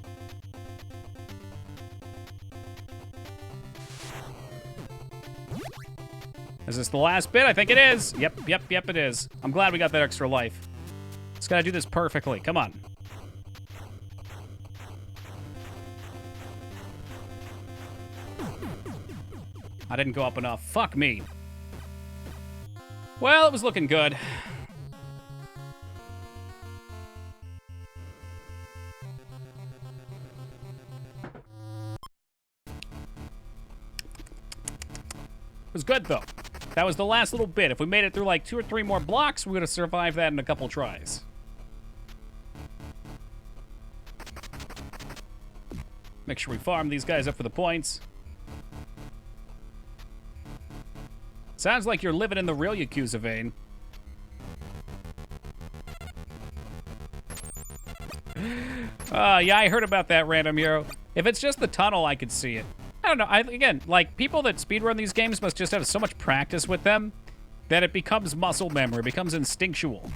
[SPEAKER 1] Is this the last bit? I think it is. Yep, it is. I'm glad we got that extra life. Just gotta do this perfectly. Come on. I didn't go up enough. Fuck me. Well, it was looking good. It was good, though. That was the last little bit. If we made it through like 2 or 3 more blocks, we would have survived that in a couple tries. Make sure we farm these guys up for the points. Sounds like you're living in the real Yakuza vein. Yeah, I heard about that, Random Hero. If it's just the tunnel, I could see it. I don't know. Again, like, people that speedrun these games must just have so much practice with them that it becomes muscle memory, it becomes instinctual.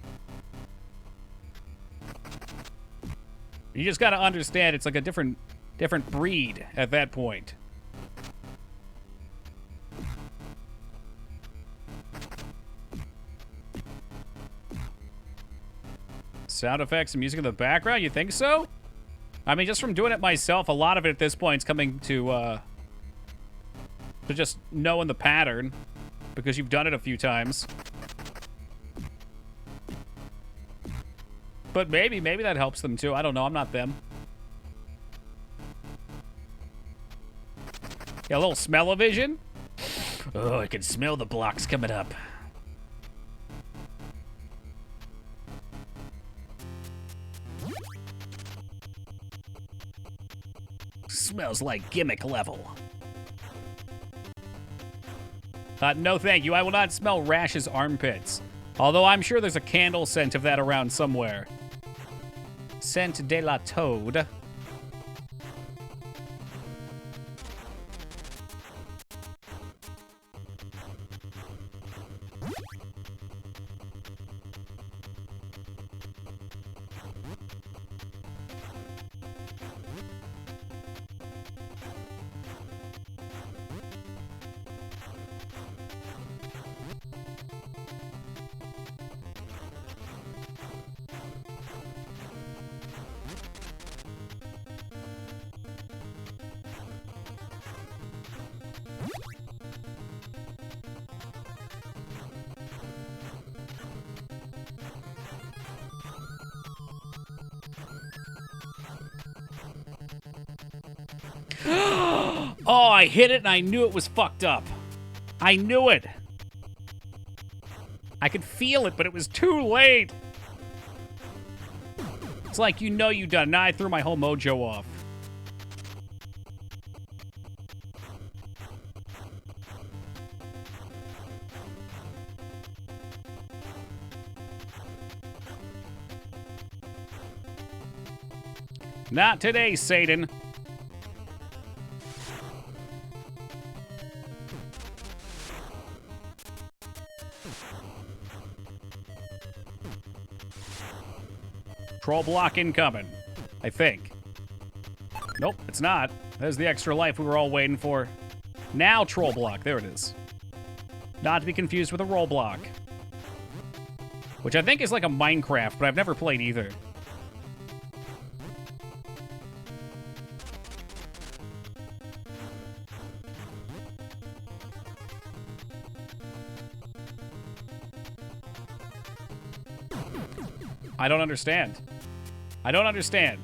[SPEAKER 1] You just gotta understand it's like a different breed at that point. Sound effects and music in the background, you think so? I mean, just from doing it myself, a lot of it at this point is coming to just knowing the pattern, because you've done it a few times. But maybe that helps them too. I don't know, I'm not them. Yeah, a little smell-o-vision. Oh, I can smell the blocks coming up. Smells like gimmick level. No thank you, I will not smell Rash's armpits. Although I'm sure there's a candle scent of that around somewhere. Scent de la Toad. Oh, I hit it and I knew it was fucked up. I knew it. I could feel it, but it was too late. It's like, you know you done. Now I threw my whole mojo off. Not today, Satan. Troll block incoming, I think. Nope, it's not. There's the extra life we were all waiting for. Now troll block, there it is. Not to be confused with a roll block. Which I think is like a Minecraft, but I've never played either. I don't understand. I don't understand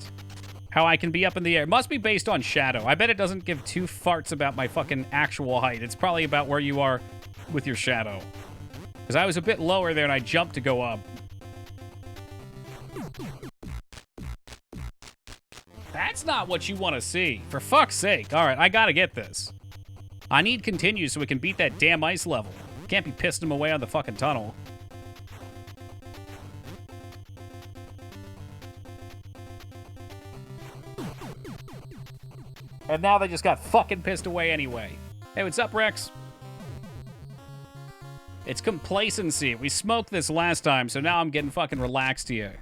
[SPEAKER 1] how I can be up in the air. It must be based on shadow. I bet it doesn't give two farts about my fucking actual height. It's probably about where you are with your shadow. Because I was a bit lower there and I jumped to go up. That's not what you want to see. For fuck's sake. All right, I gotta get this. I need continues so we can beat that damn ice level. Can't be pissing them away on the fucking tunnel. And now they just got fucking pissed away anyway. Hey, what's up, Rex? It's complacency. We smoked this last time, so now I'm getting fucking relaxed here.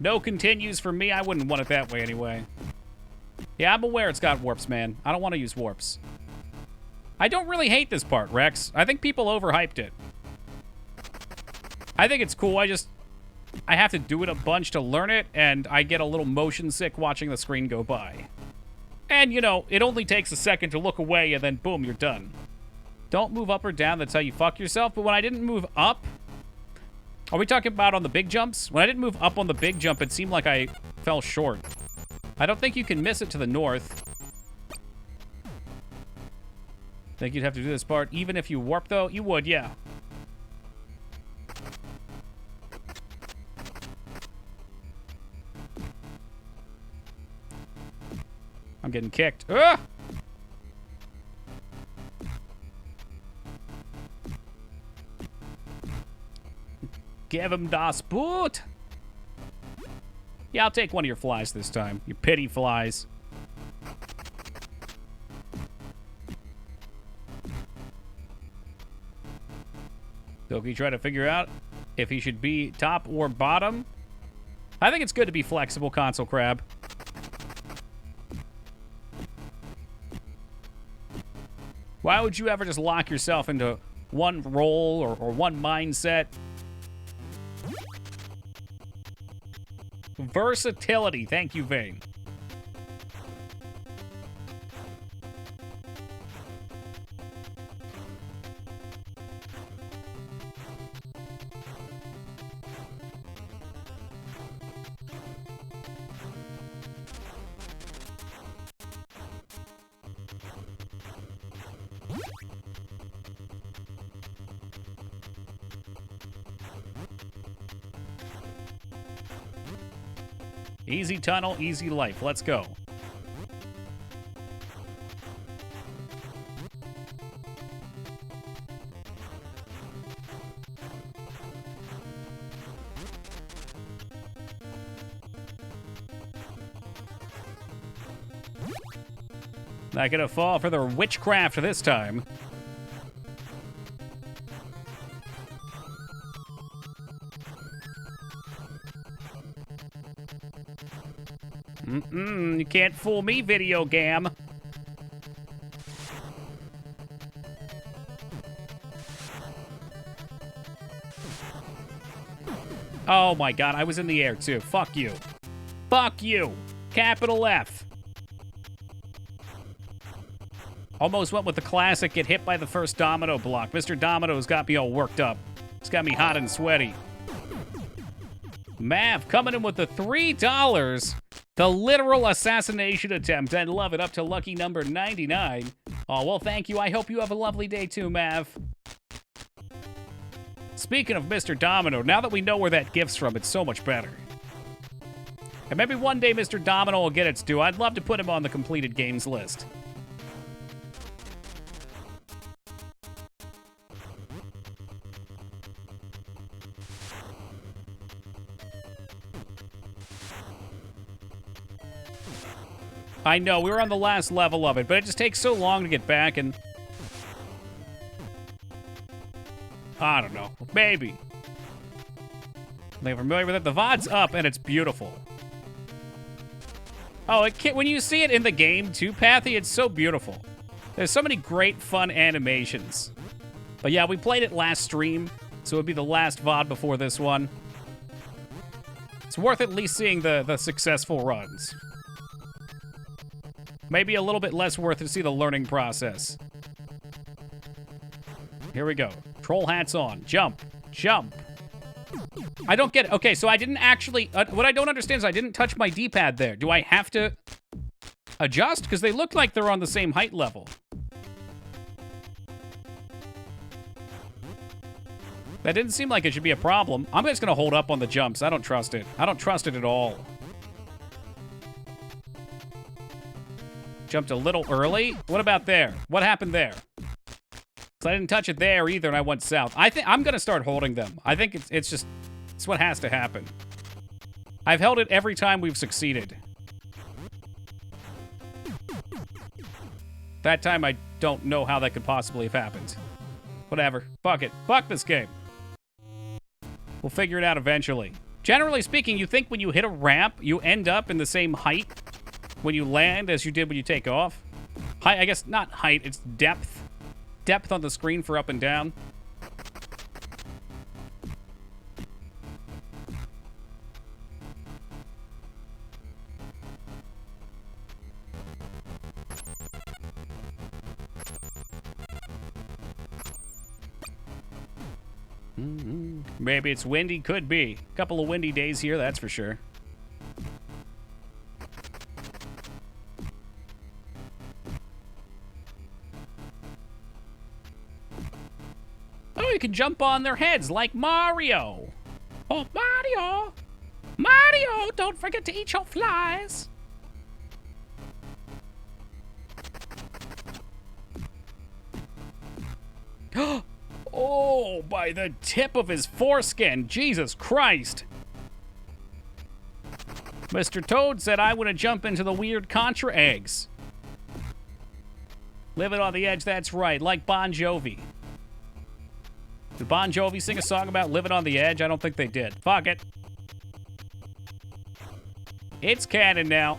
[SPEAKER 1] No continues for me. I wouldn't want it that way anyway. Yeah, I'm aware it's got warps, man. I don't want to use warps. I don't really hate this part, Rex. I think people overhyped it. I think it's cool. I have to do it a bunch to learn it, and I get a little motion sick watching the screen go by. And, you know, it only takes a second to look away, and then boom, you're done. Don't move up or down. That's how you fuck yourself. But when I didn't move up... Are we talking about on the big jumps? When I didn't move up on the big jump, it seemed like I fell short. I don't think you can miss it to the north. Think you'd have to do this part even if you warp, though? You would, yeah. I'm getting kicked. Ugh! Give him das Boot. Yeah, I'll take one of your flies this time. Your pity flies. Doki try to figure out if he should be top or bottom. I think it's good to be flexible, Console Crab. Why would you ever just lock yourself into one role or one mindset? Versatility. Thank you, Vane. Easy tunnel, easy life. Let's go. Not gonna fall for the witchcraft this time. You can't fool me, video game. Oh my god, I was in the air too. Fuck you. Fuck you. Capital F. Almost went with the classic get hit by the first domino block. Mr. Domino's got me all worked up. It's got me hot and sweaty. Mav coming in with the $3. The literal assassination attempt. I love it. Up to lucky number 99. Oh, well, thank you. I hope you have a lovely day too, Mav. Speaking of Mr. Domino, now that we know where that gift's from, it's so much better. And maybe one day Mr. Domino will get its due. I'd love to put him on the completed games list. I know, we were on the last level of it, but it just takes so long to get back, and... I don't know. Maybe. Are familiar with it? The VOD's up, and it's beautiful. Oh, when you see it in the game, too, Pathy, it's so beautiful. There's so many great, fun animations. But yeah, we played it last stream, so it would be the last VOD before this one. It's worth at least seeing the successful runs. Maybe a little bit less worth to see the learning process. Here we go. Troll hats on. Jump. Jump. I don't get it. Okay, so I didn't actually... what I don't understand is I didn't touch my D-pad there. Do I have to adjust? Because they look like they're on the same height level. That didn't seem like it should be a problem. I'm just going to hold up on the jumps. I don't trust it. I don't trust it at all. Jumped a little early. What about there? What happened there? So I didn't touch it there either, and I went south. I think I'm going to start holding them. I think it's what has to happen. I've held it every time we've succeeded. That time, I don't know how that could possibly have happened. Whatever. Fuck it. Fuck this game. We'll figure it out eventually. Generally speaking, you think when you hit a ramp, you end up in the same height when you land as you did when you take off. Height, I guess not height, it's depth. Depth on the screen for up and down. Maybe it's windy, could be. A couple of windy days here, that's for sure. Oh, you can jump on their heads like Mario. Oh, Mario! Mario, don't forget to eat your flies. Oh, by the tip of his foreskin. Jesus Christ. Mr. Toad said I want to jump into the weird Contra eggs. Living on the edge, that's right, like Bon Jovi. Did Bon Jovi sing a song about living on the edge? I don't think they did. Fuck it. It's canon now.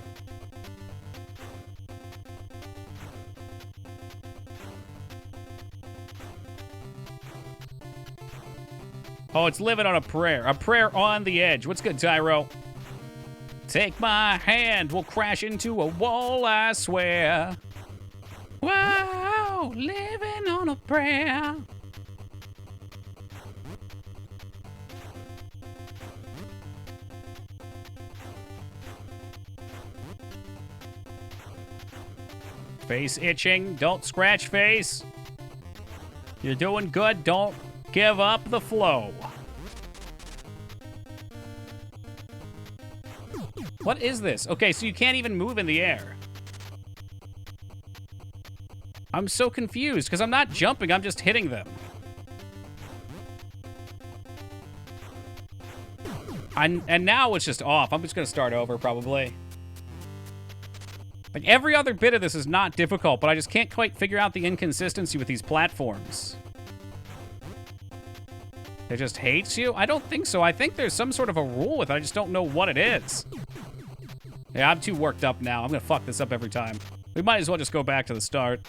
[SPEAKER 1] Oh, it's living on a prayer. A prayer on the edge. What's good, Tyro? Take my hand. We'll crash into a wall, I swear. Wow, living on a prayer. Face itching. Don't scratch face. You're doing good. Don't give up the flow. What is this? Okay, so you can't even move in the air. I'm so confused because I'm not jumping, I'm just hitting them. And now it's just off. I'm just going to start over probably. Like every other bit of this is not difficult, but I just can't quite figure out the inconsistency with these platforms. It just hates you? I don't think so. I think there's some sort of a rule with it. I just don't know what it is. Yeah, I'm too worked up now. I'm gonna fuck this up every time. We might as well just go back to the start.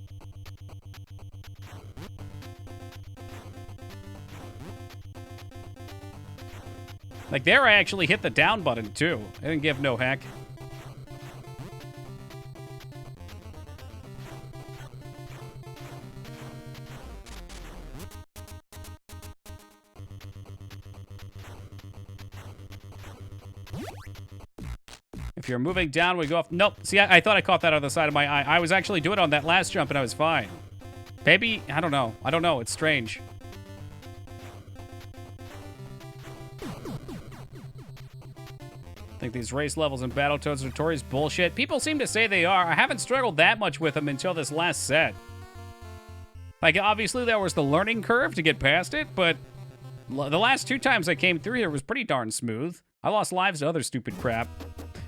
[SPEAKER 1] Like there, I actually hit the down button too. I didn't give no heck. If you're moving down, we go off. Nope. See, I thought I caught that on the side of my eye. I was actually doing it on that last jump, and I was fine. Maybe, I don't know. I don't know. It's strange. I think these race levels in Battletoads are notorious bullshit. People seem to say they are. I haven't struggled that much with them until this last set. Like, obviously, there was the learning curve to get past it, but the last 2 times I came through here was pretty darn smooth. I lost lives to other stupid crap.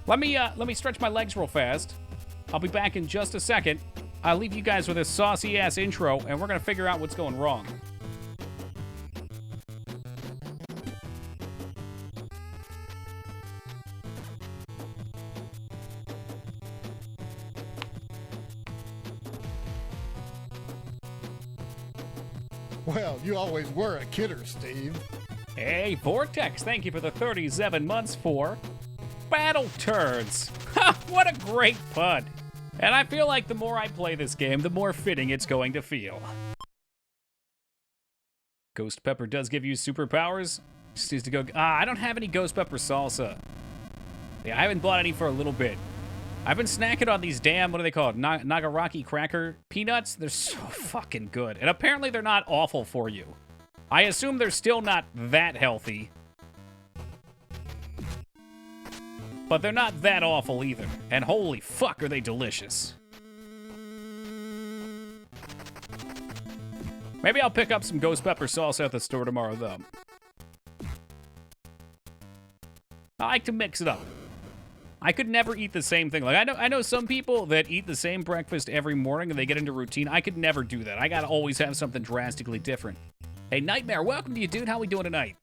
[SPEAKER 1] Let me stretch my legs real fast. I'll be back in just a second. I'll leave you guys with a saucy-ass intro, and we're going to figure out what's going wrong.
[SPEAKER 2] Well, you always were a kidder, Steve.
[SPEAKER 1] Hey, Vortex, thank you for the 37 months for Battletoads. Ha! What a great pun. And I feel like the more I play this game, the more fitting it's going to feel. Ghost Pepper does give you superpowers. Just needs to go... I don't have any Ghost Pepper salsa. Yeah, I haven't bought any for a little bit. I've been snacking on these damn, what are they called? Nagaraki cracker peanuts? They're so fucking good. And apparently they're not awful for you. I assume they're still not that healthy. But they're not that awful either. And holy fuck, are they delicious. Maybe I'll pick up some Ghost Pepper salsa at the store tomorrow, though. I like to mix it up. I could never eat the same thing. Like, I know some people that eat the same breakfast every morning and they get into routine. I could never do that. I gotta always have something drastically different. Hey, Nightmare, welcome to you, dude. How we doing tonight?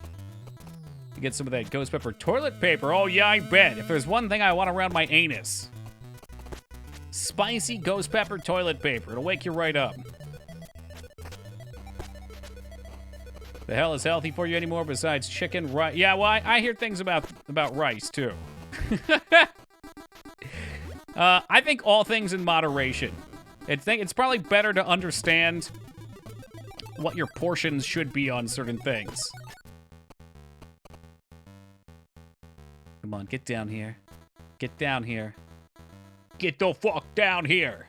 [SPEAKER 1] You get some of that Ghost Pepper toilet paper. Oh, yeah, I bet. If there's one thing I want around my anus. Spicy Ghost Pepper toilet paper. It'll wake you right up. The hell is healthy for you anymore besides chicken, rice? Yeah, well, I hear things about rice, too. I think all things in moderation. It's probably better to understand what your portions should be on certain things. Come on, get down here. Get down here. Get the fuck down here.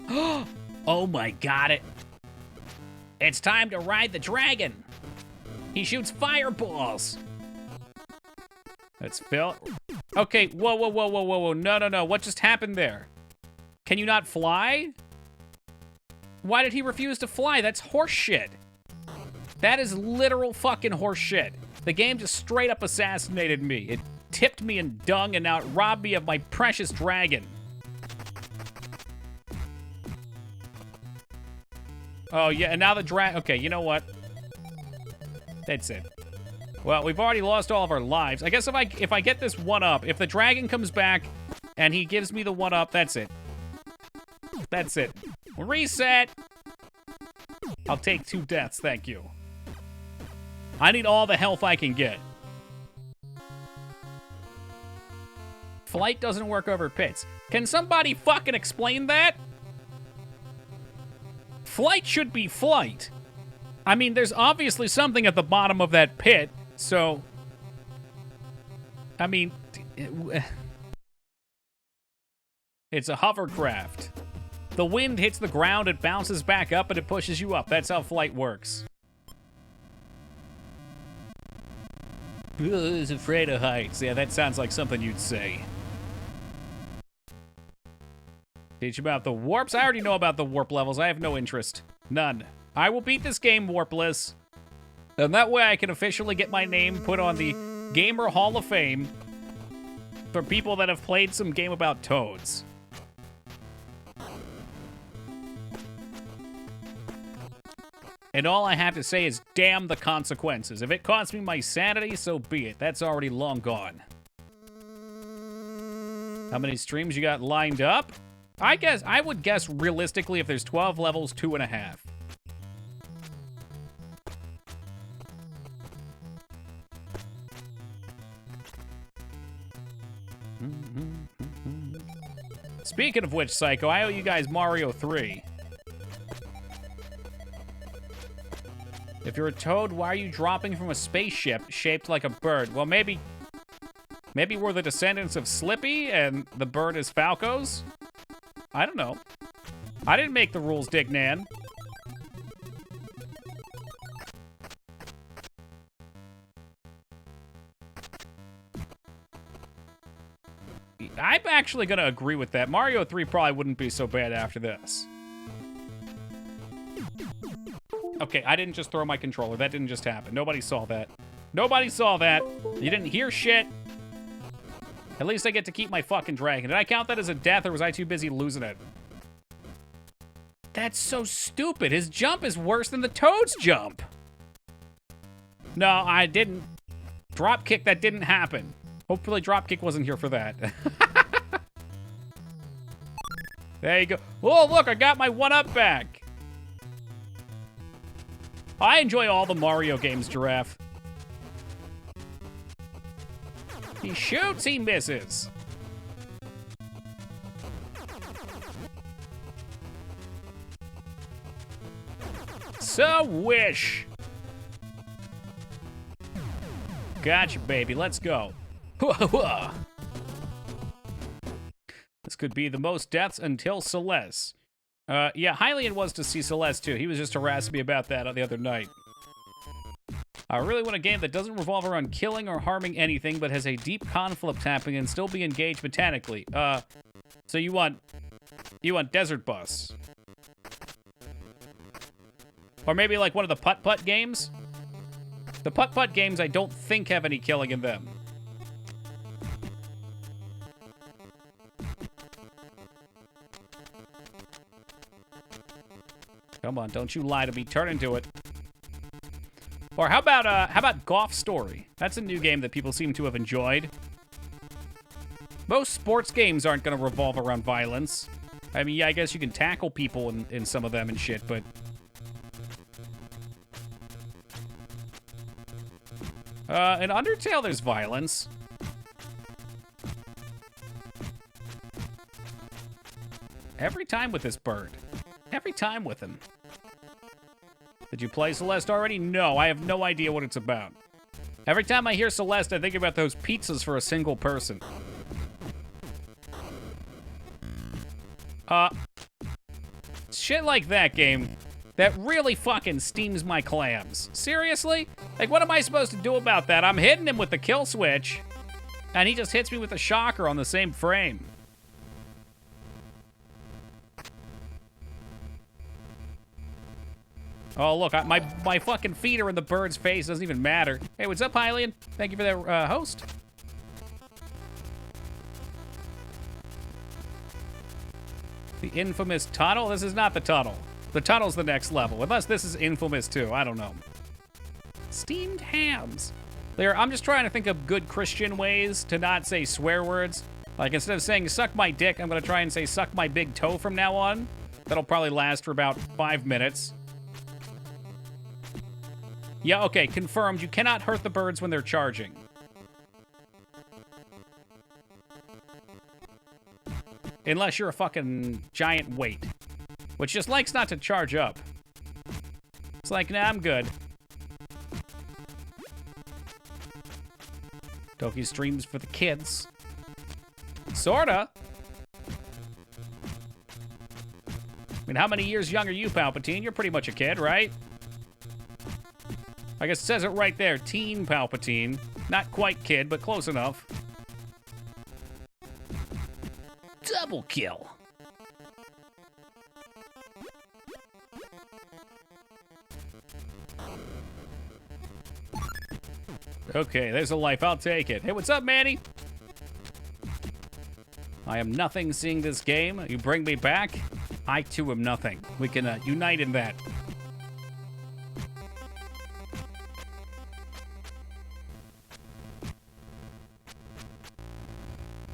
[SPEAKER 1] Oh my god, it's time to ride the dragon. He shoots fireballs. That's Phil. Okay, whoa. No. What just happened there? Can you not fly? Why did he refuse to fly? That's horse shit. That is literal fucking horse shit. The game just straight up assassinated me. It tipped me in dung and now it robbed me of my precious dragon. Oh, yeah, and now the dragon... Okay, you know what? That's it. Well, we've already lost all of our lives. I guess if I get this one-up, if the dragon comes back and he gives me the one-up, that's it. That's it. Reset! I'll take 2 deaths, thank you. I need all the health I can get. Flight doesn't work over pits. Can somebody fucking explain that? Flight should be flight. I mean, there's obviously something at the bottom of that pit, so... I mean... It's a hovercraft. The wind hits the ground, it bounces back up, and it pushes you up. That's how flight works. Is afraid of heights. Yeah, that sounds like something you'd say. Teach about the warps? I already know about the warp levels. I have no interest. None. I will beat this game warpless. And that way I can officially get my name put on the Gamer Hall of Fame for people that have played some game about toads. And all I have to say is, damn the consequences. If it costs me my sanity, so be it. That's already long gone. How many streams you got lined up? I would guess realistically if there's 12 levels, 2.5. Speaking of which, Psycho, I owe you guys Mario 3. If you're a toad, why are you dropping from a spaceship shaped like a bird? Well, maybe we're the descendants of Slippy and the bird is Falco's? I don't know. I didn't make the rules, Dick Nan. I'm actually going to agree with that. Mario 3 probably wouldn't be so bad after this. Okay, I didn't just throw my controller. That didn't just happen. Nobody saw that. Nobody saw that. You didn't hear shit. At least I get to keep my fucking dragon. Did I count that as a death, or was I too busy losing it? That's so stupid. His jump is worse than the Toad's jump. No, I didn't. Dropkick, that didn't happen. Hopefully Dropkick wasn't here for that. There you go. Oh, look, I got my 1-up back. I enjoy all the Mario games, Giraffe. He shoots, he misses. So wish. Gotcha, baby. Let's go. This could be the most deaths until Celeste. Yeah, Hylian was to see Celeste, too. He was just harassing me about that the other night. I really want a game that doesn't revolve around killing or harming anything, but has a deep conflict happening and still be engaged mechanically. So you want Desert Bus. Or maybe like one of the putt-putt games? The putt-putt games I don't think have any killing in them. Come on, don't you lie to me. Turn into it. Or how about Golf Story? That's a new game that people seem to have enjoyed. Most sports games aren't going to revolve around violence. I mean, yeah, I guess you can tackle people in some of them and shit, but... in Undertale, there's violence. Every time with this bird. Every time with him. Did you play Celeste already? No, I have no idea what it's about. Every time I hear Celeste, I think about those pizzas for a single person. Shit like that game that really fucking steams my clams. Seriously? Like, what am I supposed to do about that? I'm hitting him with the kill switch, and he just hits me with a shocker on the same frame. Oh, look, my fucking feet are in the bird's face. Doesn't even matter. Hey, what's up, Hylian? Thank you for that host. The infamous tunnel? This is not the tunnel. The tunnel's the next level. Unless this is infamous, too. I don't know. Steamed hams. I'm just trying to think of good Christian ways to not say swear words. Like, instead of saying suck my dick, I'm going to try and say suck my big toe from now on. That'll probably last for about 5 minutes. Yeah, okay, confirmed. You cannot hurt the birds when they're charging. Unless you're a fucking giant weight. Which just likes not to charge up. It's like, nah, I'm good. Toki streams for the kids. Sorta. I mean, how many years younger are you, Palpatine? You're pretty much a kid, right? I guess it says it right there. Teen Palpatine. Not quite kid, but close enough. Double kill. Okay, there's a life. I'll take it. Hey, what's up, Manny? I am nothing seeing this game. You bring me back. I, too, am nothing. We can unite in that.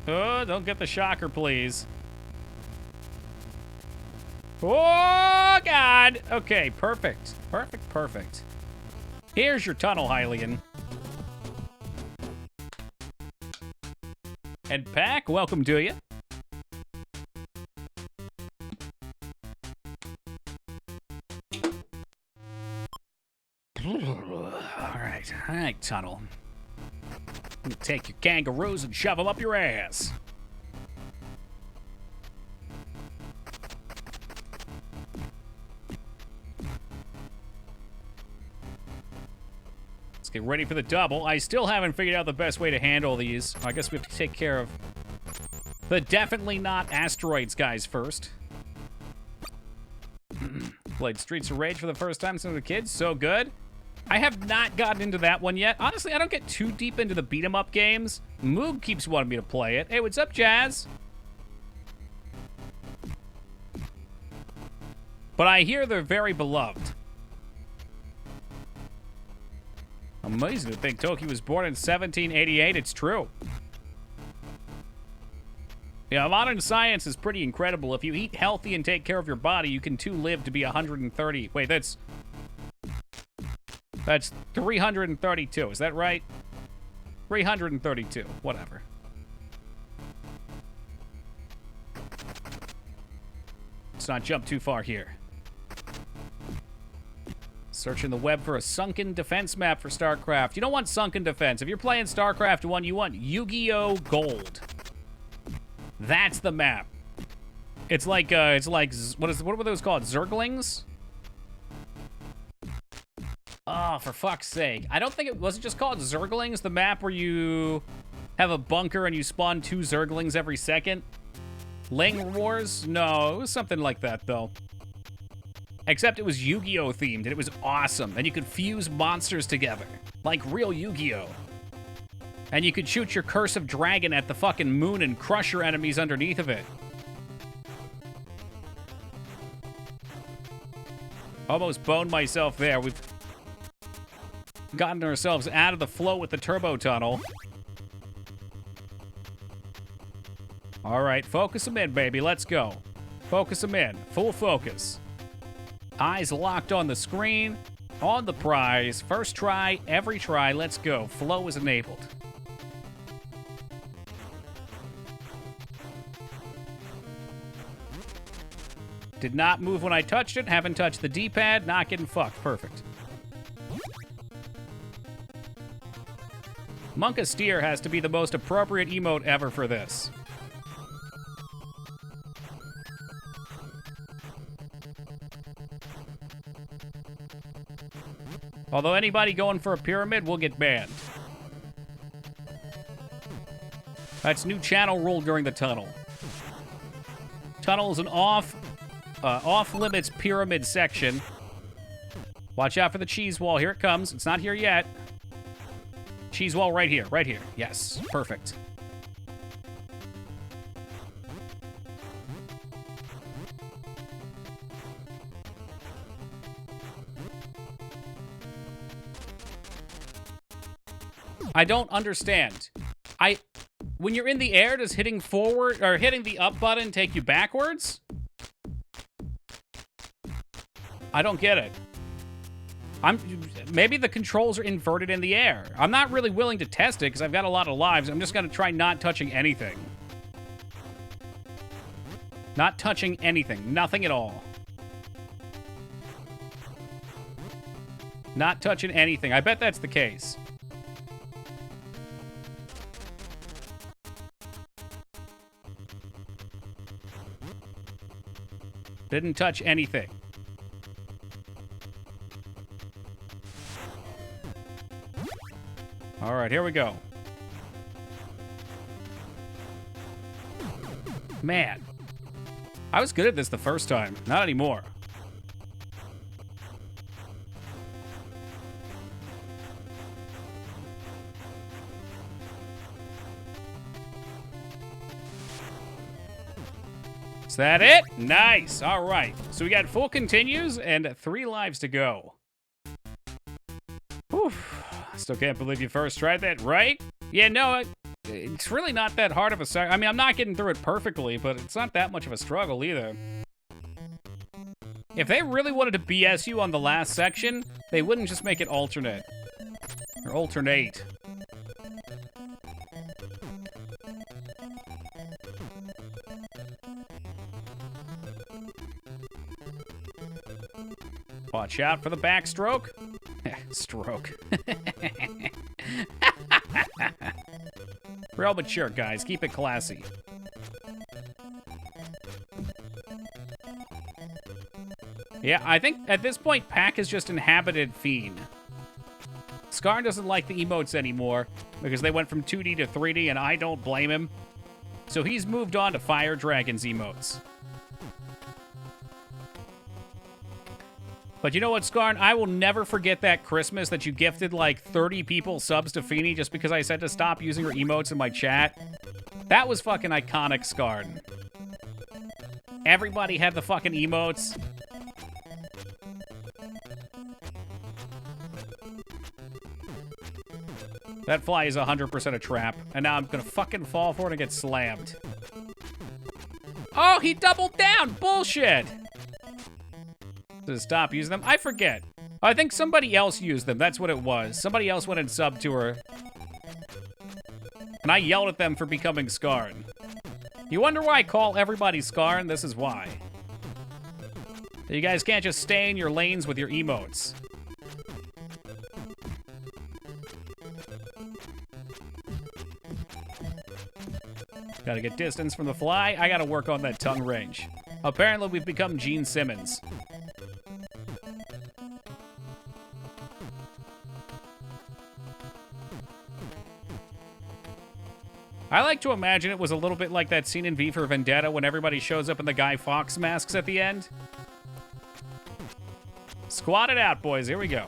[SPEAKER 1] Oh, don't get the shocker, please. Oh, God. Okay, perfect. Perfect, perfect. Here's your tunnel, Hylian. And Pack, welcome to you. All right, tunnel. Take your kangaroos and shove them up your ass. Let's get ready for the double. I still haven't figured out the best way to handle these. I guess we have to take care of the definitely not asteroids guys first. Played Streets of Rage for the first time since I was a kid. So good. I have not gotten into that one yet. Honestly, I don't get too deep into the beat-em-up games. Moog keeps wanting me to play it. Hey, what's up, Jazz? But I hear they're very beloved. Amazing to think Toki was born in 1788. It's true. Yeah, modern science is pretty incredible. If you eat healthy and take care of your body, you can too live to be 130. Wait, that's 332. Is that right? 332. Whatever. Let's not jump too far here. Searching the web for a sunken defense map for StarCraft. You don't want sunken defense. If you're playing StarCraft 1, you want Yu-Gi-Oh! Gold. That's the map. It's like what were those called? Zerglings? Oh, for fuck's sake. I don't think it was just called Zerglings, the map where you have a bunker and you spawn 2 Zerglings every second. Ling Wars? No, it was something like that, though. Except it was Yu-Gi-Oh! Themed, and it was awesome. And you could fuse monsters together, like real Yu-Gi-Oh! And you could shoot your Curse of Dragon at the fucking moon and crush your enemies underneath of it. Almost boned myself there. We've gotten ourselves out of the flow with the turbo tunnel. All right, focus them in, baby. Let's go. Focus them in. Full focus. Eyes locked on the screen. On the prize. First try, every try. Let's go. Flow is enabled. Did not move when I touched it. Haven't touched the D-pad. Not getting fucked. Perfect. Monka Steer has to be the most appropriate emote ever for this. Although anybody going for a pyramid will get banned. That's new channel rule during the tunnel. Tunnel is an off-limits pyramid section. Watch out for the cheese wall. Here it comes. It's not here yet. Cheese wall right here. Right here. Yes. Perfect. I don't understand. When you're in the air, does hitting forward or hitting the up button take you backwards? I don't get it. Maybe the controls are inverted in the air. I'm not really willing to test it because I've got a lot of lives. I'm just gonna try not touching anything. Not touching anything. Nothing at all. Not touching anything. I bet that's the case. Didn't touch anything. All right, here we go. Man, I was good at this the first time. Not anymore. Is that it? Nice. All right. So we got full continues and 3 lives to go. Whew. Still can't believe you first tried that, right? Yeah, no, it's really not that hard of a... I mean, I'm not getting through it perfectly, but it's not that much of a struggle either. If they really wanted to BS you on the last section, they wouldn't just make it alternate. Or alternate. Watch out for the backstroke. Stroke. Real mature, guys. Keep it classy. Yeah, I think at this point, Pac is just inhabited Fiend. Scar doesn't like the emotes anymore because they went from 2D to 3D, and I don't blame him. So he's moved on to Fire Dragon's emotes. But you know what, Scarn? I will never forget that Christmas that you gifted like 30 people subs to Feeny just because I said to stop using her emotes in my chat. That was fucking iconic, Scarn. Everybody had the fucking emotes. That fly is 100% a trap. And now I'm gonna fucking fall for it and get slammed. Oh, he doubled down! Bullshit! To stop using them? I forget. I think somebody else used them. That's what it was. Somebody else went and subbed to her. And I yelled at them for becoming Scarn. You wonder why I call everybody Scarn? This is why. You guys can't just stay in your lanes with your emotes. Gotta get distance from the fly. I gotta work on that tongue range. Apparently, we've become Gene Simmons. I like to imagine it was a little bit like that scene in V for Vendetta when everybody shows up in the Guy Fawkes masks at the end. Squat it out, boys. Here we go.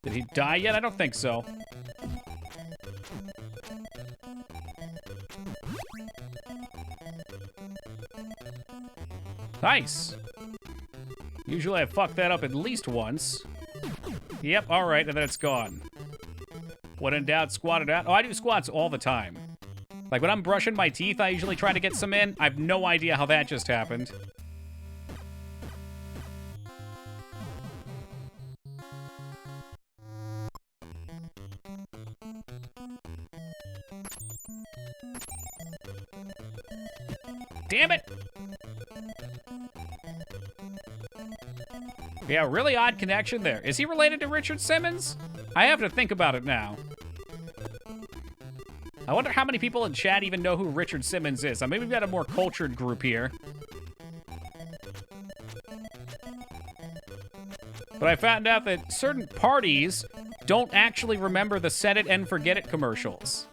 [SPEAKER 1] Did he die yet? I don't think so. Nice. Usually I fuck that up at least once. Yep, alright, and then it's gone. When in doubt, squat it out. Oh, I do squats all the time. Like when I'm brushing my teeth, I usually try to get some in. I have no idea how that just happened. Damn it! Yeah, really odd connection there. Is he related to Richard Simmons? I have to think about it now. I wonder how many people in chat even know who Richard Simmons is. Maybe we've got a more cultured group here. But I found out that certain parties don't actually remember the Set It and Forget It commercials.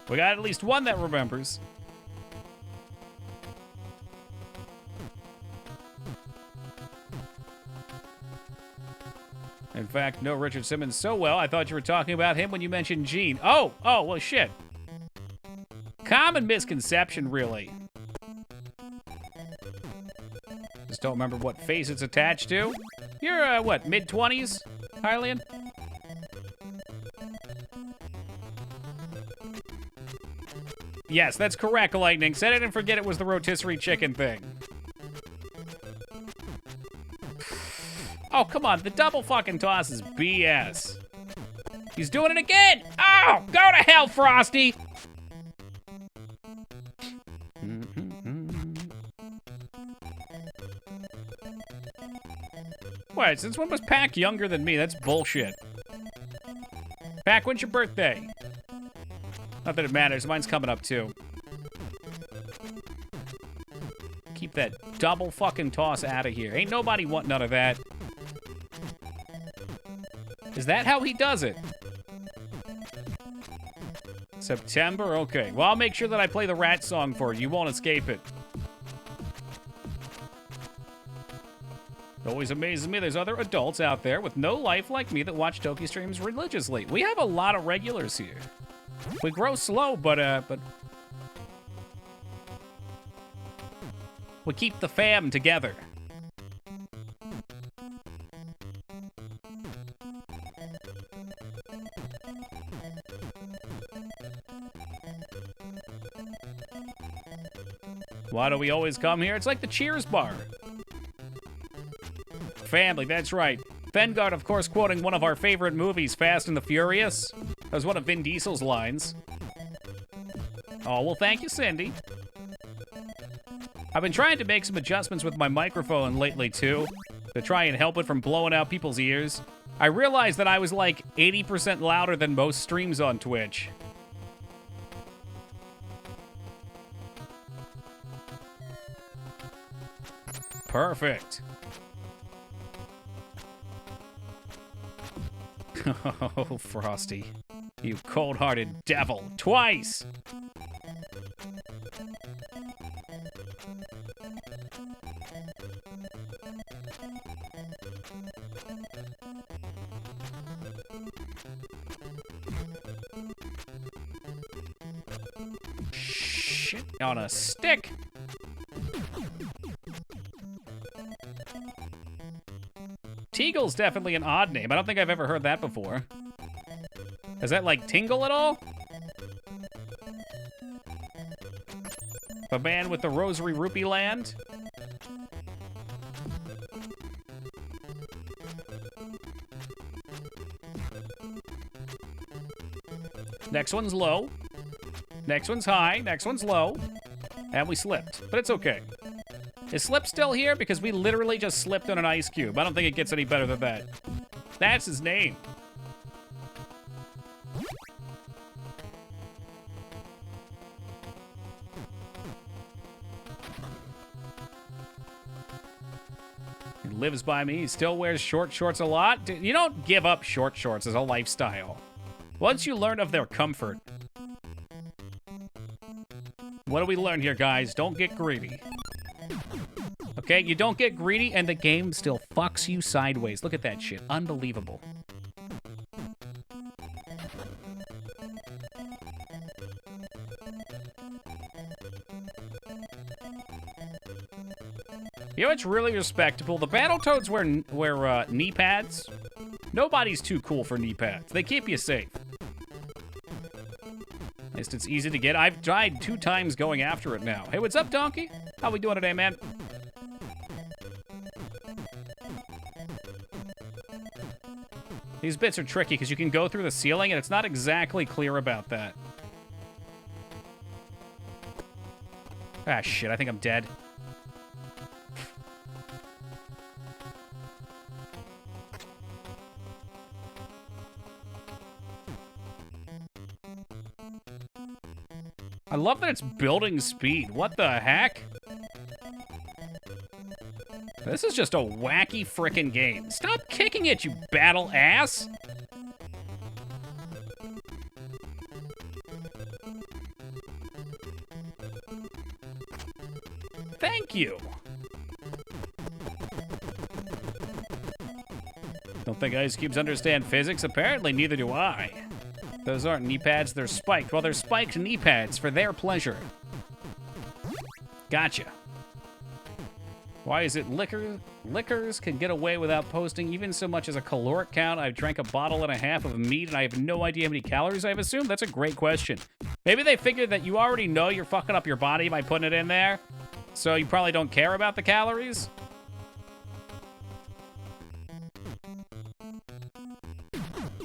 [SPEAKER 1] We got at least one that remembers. In fact, know Richard Simmons so well, I thought you were talking about him when you mentioned Gene. Oh, well, shit. Common misconception, really. Just don't remember what face it's attached to. You're, what, mid-20s, Hylian? Yes, that's correct, Lightning. Set It and Forget It was the rotisserie chicken thing. Oh, come on. The double fucking toss is BS. He's doing it again. Oh, go to hell, Frosty. Wait, since when was Pac younger than me? That's bullshit. Pac, when's your birthday? Not that it matters. Mine's coming up, too. Keep that double fucking toss out of here. Ain't nobody want none of that. Is that how he does it? September? Okay. Well, I'll make sure that I play the rat song for you. You won't escape it. It always amazes me there's other adults out there with no life like me that watch Toki streams religiously. We have a lot of regulars here. We grow slow, but we keep the fam together. Why do we always come here? It's like the Cheers bar. Family, that's right. Vanguard, of course, quoting one of our favorite movies, Fast and the Furious. That was one of Vin Diesel's lines. Oh, well, thank you, Cindy. I've been trying to make some adjustments with my microphone lately, too, to try and help it from blowing out people's ears. I realized that I was like 80% louder than most streams on Twitch. Perfect. Oh, Frosty. You cold-hearted devil. Twice! on a stick. Teagle's definitely an odd name. I don't think I've ever heard that before. Is that like Tingle at all? The man with the Rosary Rupee Land? Next one's low. Next one's high. Next one's low. And we slipped. But it's okay. Is Slip still here? Because we literally just slipped on an ice cube. I don't think it gets any better than that. That's his name. He lives by me. He still wears short shorts a lot. Dude, you don't give up short shorts as a lifestyle. Once you learn of their comfort. What do we learn here, guys? Don't get greedy. Okay, you don't get greedy, and the game still fucks you sideways. Look at that shit. Unbelievable. You know what's really respectable? The Battletoads wear knee pads. Nobody's too cool for knee pads. They keep you safe. At least it's easy to get. I've died 2 times going after it now. Hey, what's up, Donkey? How we doing today, man? These bits are tricky because you can go through the ceiling and it's not exactly clear about that. Ah, shit, I think I'm dead. I love that it's building speed. What the heck? This is just a wacky frickin' game. Stop kicking it, you battle ass! Thank you! Don't think ice cubes understand physics? Apparently, neither do I. Those aren't knee pads, they're spiked. Well, they're spiked knee pads for their pleasure. Gotcha. Why is it liquors can get away without posting even so much as a caloric count? I've drank a bottle and a half of meat and I have no idea how many calories I've assumed? That's a great question. Maybe they figured that you already know you're fucking up your body by putting it in there, so you probably don't care about the calories?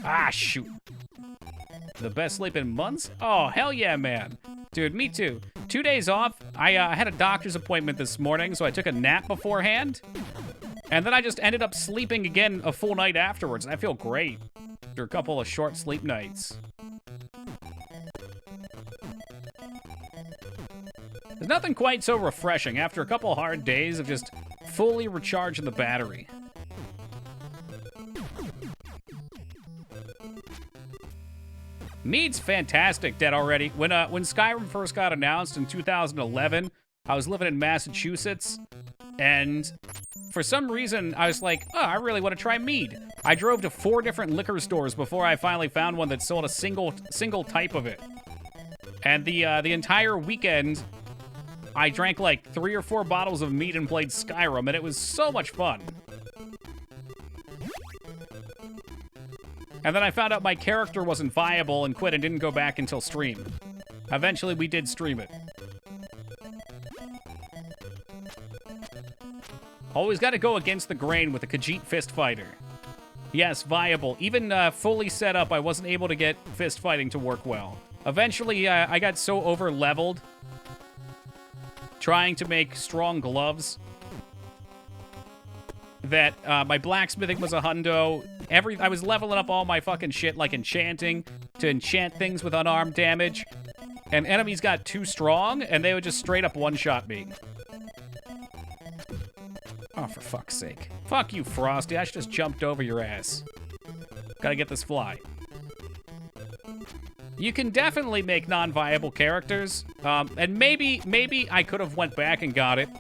[SPEAKER 1] Ah, shoot. The best sleep in months? Oh, hell yeah, man. Dude, me too. 2 days off. I had a doctor's appointment this morning, so I took a nap beforehand. And then I just ended up sleeping again a full night afterwards, and I feel great after a couple of short sleep nights. There's nothing quite so refreshing after a couple hard days of just fully recharging the battery. Mead's fantastic, dead already. When Skyrim first got announced in 2011, I was living in Massachusetts, and for some reason, I was like, oh, I really want to try mead. I drove to 4 different liquor stores before I finally found one that sold a single type of it. And the entire weekend, I drank like 3 or 4 bottles of mead and played Skyrim, and it was so much fun. And then I found out my character wasn't viable and quit and didn't go back until stream. Eventually, we did stream it. Always got to go against the grain with a Khajiit fist fighter. Yes, viable. Even fully set up, I wasn't able to get fist fighting to work well. Eventually, I got so over-leveled trying to make strong gloves that my blacksmithing was a hundo. I was leveling up all my fucking shit, like enchanting, to enchant things with unarmed damage. And enemies got too strong, and they would just straight up one-shot me. Oh, for fuck's sake. Fuck you, Frosty. I just jumped over your ass. Gotta get this fly. You can definitely make non-viable characters. And maybe I could have went back and got it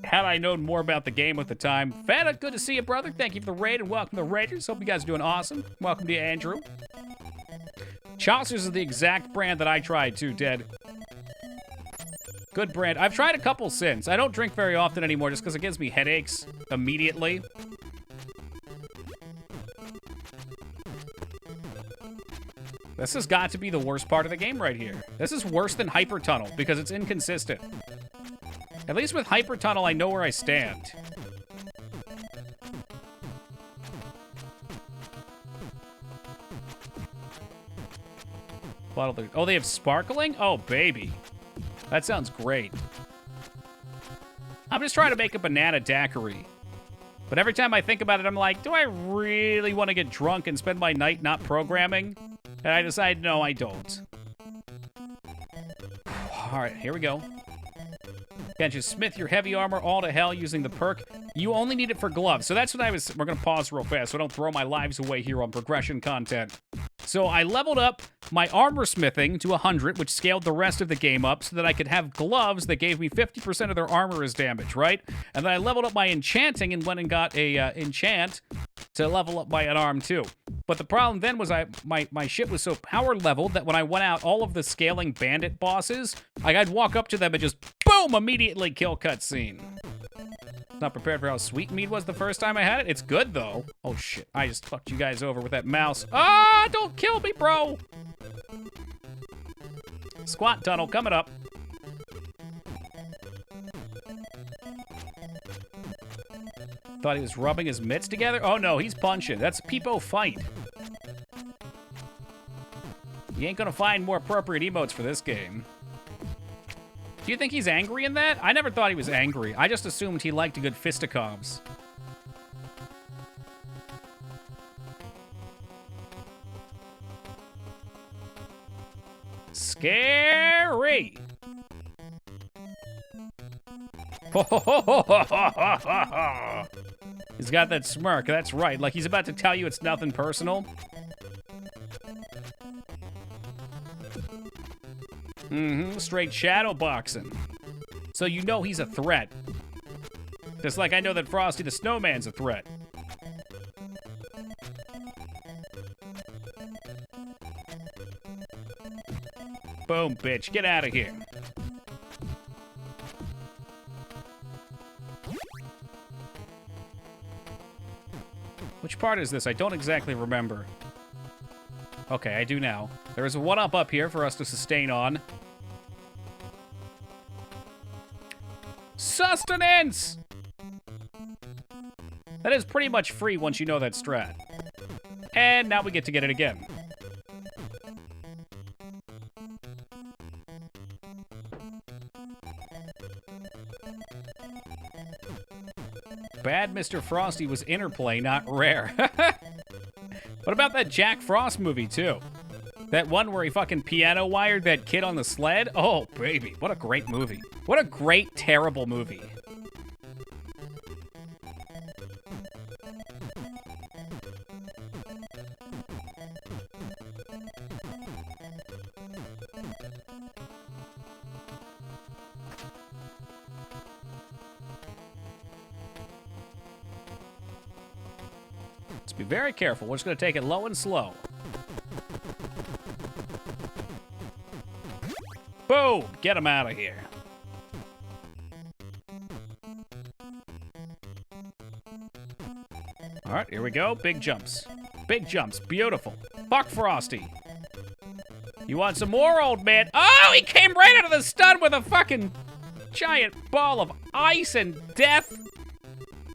[SPEAKER 1] had I known more about the game at the time. Feta, good to see you, brother. Thank you for the raid, and welcome to the Raiders. Hope you guys are doing awesome. Welcome to you, Andrew. Chaucer's is the exact brand that I tried, too, Dead. Good brand. I've tried a couple since. I don't drink very often anymore just because it gives me headaches immediately. This has got to be the worst part of the game right here. This is worse than Hyper Tunnel because it's inconsistent. At least with Hyper Tunnel, I know where I stand. Oh, they have sparkling? Oh, baby. That sounds great. I'm just trying to make a banana daiquiri. But every time I think about it, I'm like, do I really want to get drunk and spend my night not programming? And I decide, no, I don't. All right, here we go. Can't you smith your heavy armor all to hell using the perk? You only need it for gloves. So that's what we're going to pause real fast so I don't throw my lives away here on progression content. So I leveled up my armor smithing to 100, which scaled the rest of the game up so that I could have gloves that gave me 50% of their armor as damage, right? And then I leveled up my enchanting and went and got a enchant to level up my unarmed too. But the problem then was my shit was so power leveled that when I went out, all of the scaling bandit bosses, like I'd walk up to them and just boom, immediately kill cutscene. Not prepared for how sweet mead was the first time I had it. It's good though. Oh shit, I just fucked you guys over with that mouse. Ah, don't kill me, bro. Squat tunnel coming up. Thought he was rubbing his mitts together? Oh no, he's punching. That's Peepo Fight. You ain't gonna find more appropriate emotes for this game. Do you think he's angry in that? I never thought he was angry. I just assumed he liked a good fisticuffs. Scary! He's got that smirk, that's right. Like he's about to tell you it's nothing personal. Straight shadow boxing. So you know he's a threat. Just like I know that Frosty the Snowman's a threat. Boom, bitch. Get out of here. Which part is this? I don't exactly remember. Okay, I do now. There is a one-up up here for us to sustain on. Sustenance! That is pretty much free once you know that strat. And now we get to get it again. Bad Mr. Frosty was interplay, not rare. What about that Jack Frost movie, too? That one where he fucking piano wired that kid on the sled? Oh, baby. What a great movie. What a great, terrible movie. Let's be very careful. We're just going to take it low and slow. Boom! Get him out of here. All right, here we go. Big jumps. Big jumps. Beautiful. Fuck Frosty. You want some more, old man? Oh, he came right out of the stun with a fucking giant ball of ice and death.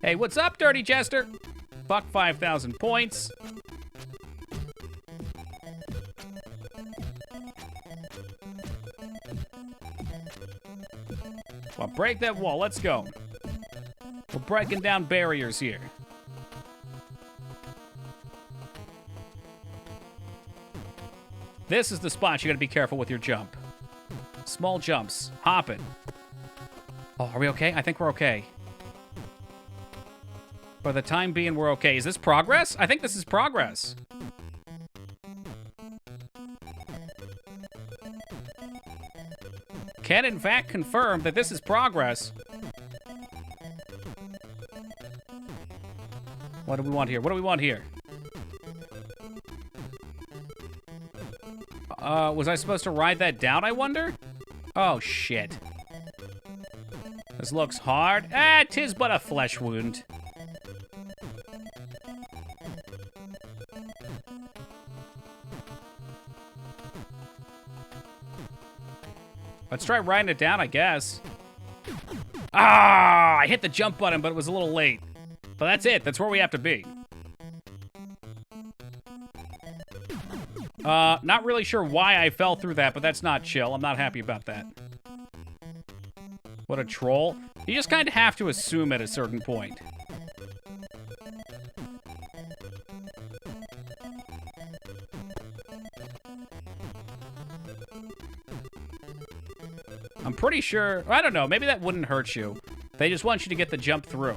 [SPEAKER 1] Hey, what's up, Dirty Jester? Fuck 5,000 points. Well, break that wall. Let's go. We're breaking down barriers here. This is the spot you gotta be careful with your jump. Small jumps. Hopping. Oh, are we okay? I think we're okay. For the time being, we're okay. Is this progress? I think this is progress. Can, in fact, confirm that this is progress. What do we want here? What do we want here? Was I supposed to ride that down, I wonder? Oh, shit. nose looks hard. Ah, 'tis but a flesh wound. Let's try writing it down, I guess. Ah, I hit the jump button, but it was a little late. But that's it. That's where we have to be. Not really sure why I fell through that, but that's not chill. I'm not happy about that. What a troll. You just kind of have to assume at a certain point. I'm pretty sure, I don't know, maybe that wouldn't hurt you. They just want you to get the jump through.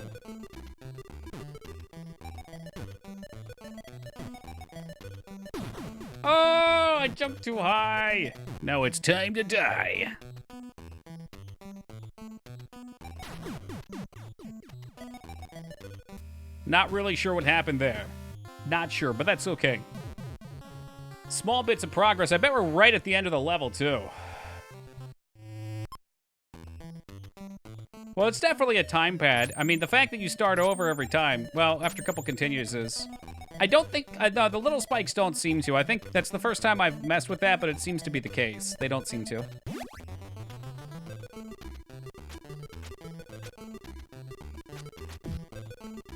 [SPEAKER 1] Oh, I jumped too high. Now it's time to die. Not really sure what happened there. Not sure, but that's okay. Small bits of progress. I bet we're right at the end of the level, too. Well, it's definitely a time pad. I mean, the fact that you start over every time, well, after a couple continues is... I don't think... no, the little spikes don't seem to. I think that's the first time I've messed with that, but it seems to be the case. They don't seem to.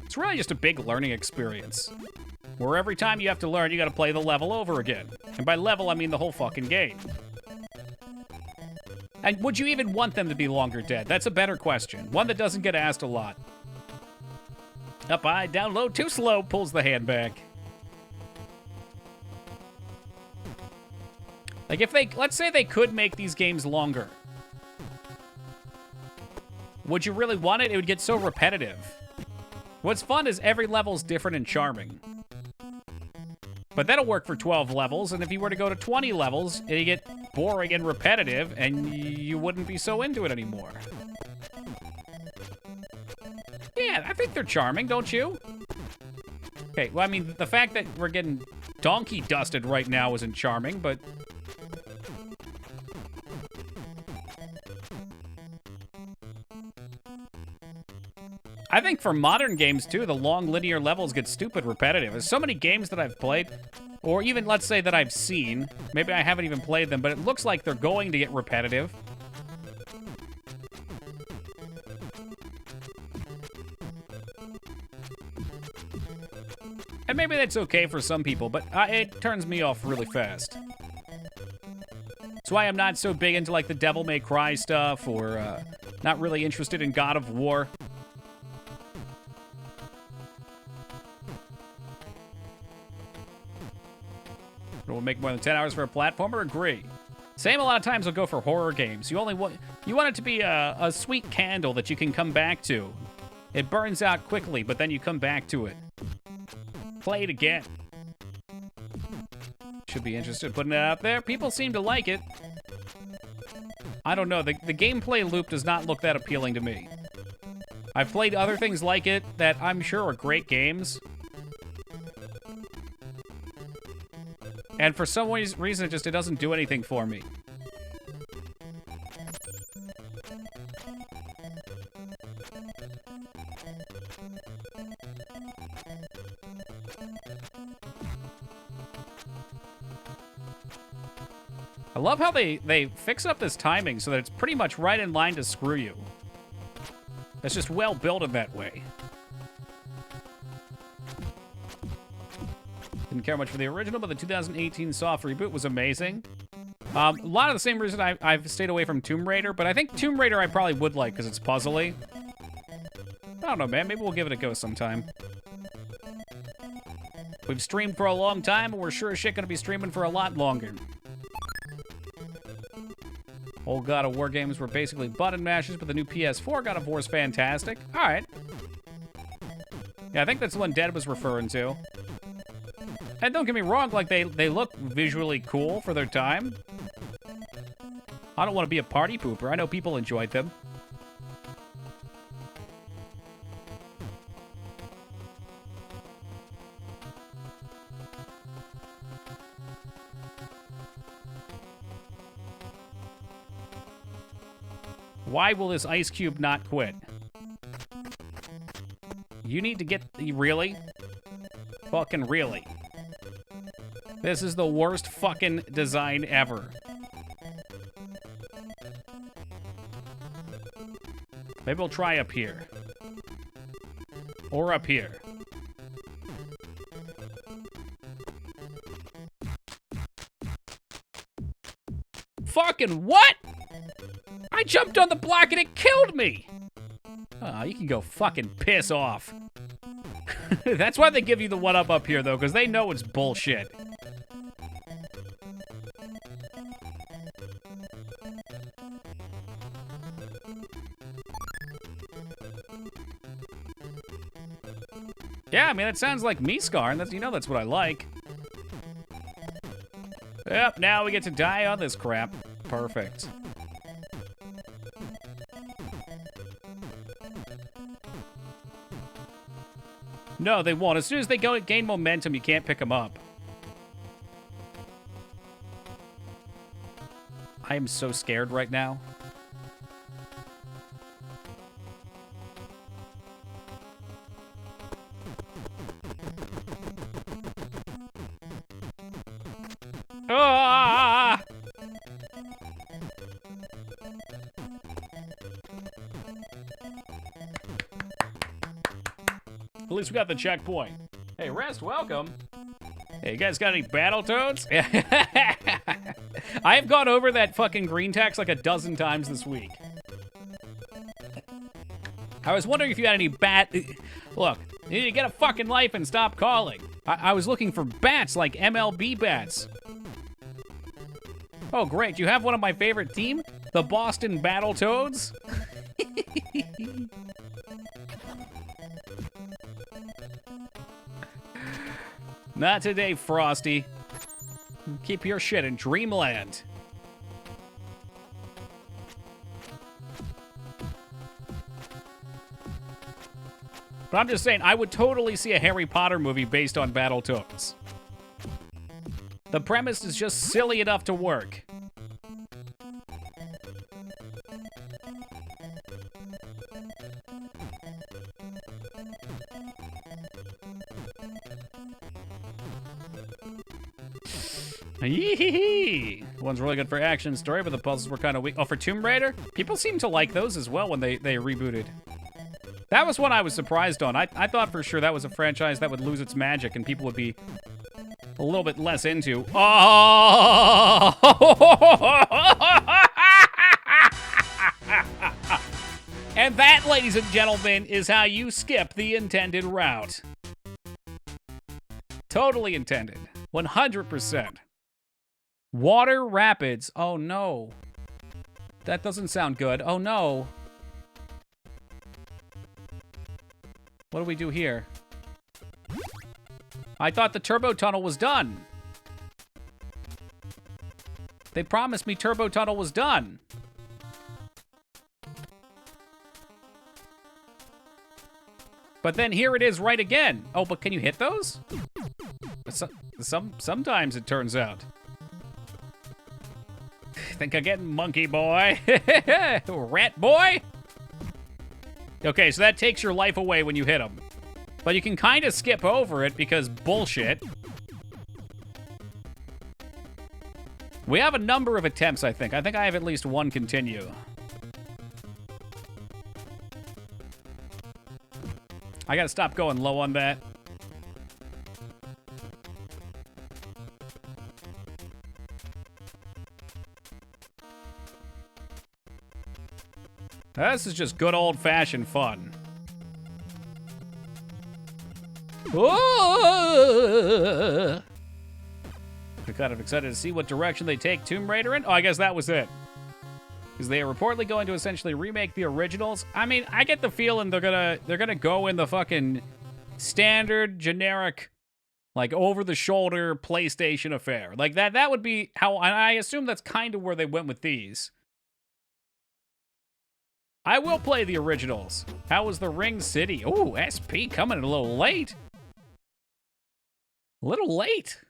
[SPEAKER 1] It's really just a big learning experience. Where every time you have to learn, you gotta play the level over again. And by level, I mean the whole fucking game. And would you even want them to be longer dead? That's a better question. One that doesn't get asked a lot. Up high, down low, too slow, pulls the hand back. Like if they, let's say they could make these games longer. Would you really want it? It would get so repetitive. What's fun is every level's different and charming. But that'll work for 12 levels, and if you were to go to 20 levels, it'd get boring and repetitive, and you wouldn't be so into it anymore. Yeah, I think they're charming, don't you? Okay, well, I mean, the fact that we're getting donkey dusted right now isn't charming, but... I think for modern games, too, the long linear levels get stupid repetitive. There's so many games that I've played, or even, let's say, that I've seen. Maybe I haven't even played them, but it looks like they're going to get repetitive. And maybe that's okay for some people, but it turns me off really fast. That's why I'm not so big into, like, the Devil May Cry stuff, or not really interested in God of War. Will make more than 10 hours for a platformer? Agree. Same a lot of times I'll go for horror games. You want it to be a sweet candle that you can come back to. It burns out quickly, but then you come back to it. Play it again. Should be interested in putting it out there. People seem to like it. I don't know. The gameplay loop does not look that appealing to me. I've played other things like it that I'm sure are great games. And for some reason, it doesn't do anything for me. I love how they fix up this timing so that it's pretty much right in line to screw you. It's just well built in that way. Didn't care much for the original, but the 2018 soft reboot was amazing. A lot of the same reason I've stayed away from Tomb Raider, but I think Tomb Raider I probably would like because it's puzzly. I don't know, man. Maybe we'll give it a go sometime. We've streamed for a long time, and we're sure as shit going to be streaming for a lot longer. Old God of War games were basically button mashes, but the new PS4 God of War is fantastic. All right. Yeah, I think that's the one Dead was referring to. And don't get me wrong, like, they look visually cool for their time. I don't want to be a party pooper. I know people enjoyed them. Why will this ice cube not quit? You need to get... Really? Fucking really? This is the worst fucking design ever. Maybe we'll try up here. Or up here. Fucking what? I jumped on the block and it killed me! Oh, you can go fucking piss off. That's why they give you the one-up up here, though, because they know it's bullshit. Yeah, I mean, it sounds like me, Scar, and that's, you know that's what I like. Yep, now we get to die on this crap. Perfect. No, they won't. As soon as they gain momentum, you can't pick them up. I am so scared right now. Ah! At least we got the checkpoint. Hey, Rest, welcome. Hey, you guys got any Battletoads? I have gone over that fucking green text like a dozen times this week. I was wondering if you had any Look, you need to get a fucking life and stop calling. I was looking for bats like MLB bats. Oh, great. You have one of my favorite team? The Boston Battletoads? Not today, Frosty. Keep your shit in Dreamland. But I'm just saying, I would totally see a Harry Potter movie based on Battletoads. The premise is just silly enough to work. Yee-hee-hee. One's really good for action story, but the puzzles were kind of weak. Oh, for Tomb Raider? People seem to like those as well when they rebooted. That was one I was surprised on. I thought for sure that was a franchise that would lose its magic and people would be a little bit less into. Oh! And that, ladies and gentlemen, is how you skip the intended route. Totally intended. 100%. Water Rapids. Oh, no. That doesn't sound good. Oh, no. What do we do here? I thought the turbo tunnel was done. They promised me turbo tunnel was done. But then here it is right again. Oh, but can you hit those? Sometimes it turns out. Think again, monkey boy. Rat boy. Okay, so that takes your life away when you hit them. But you can kind of skip over it because bullshit. We have a number of attempts, I think. I think I have at least one continue. I gotta stop going low on that. This is just good old-fashioned fun. Oh! I'm kind of excited to see what direction they take Tomb Raider in. Oh, I guess that was it. Because they are reportedly going to essentially remake the originals. I mean, I get the feeling they're gonna go in the fucking standard, generic, like over-the-shoulder PlayStation affair. Like that would be how, and I assume that's kind of where they went with these. I will play the originals. How was the Ring City? Oh, SP coming a little late. A little late.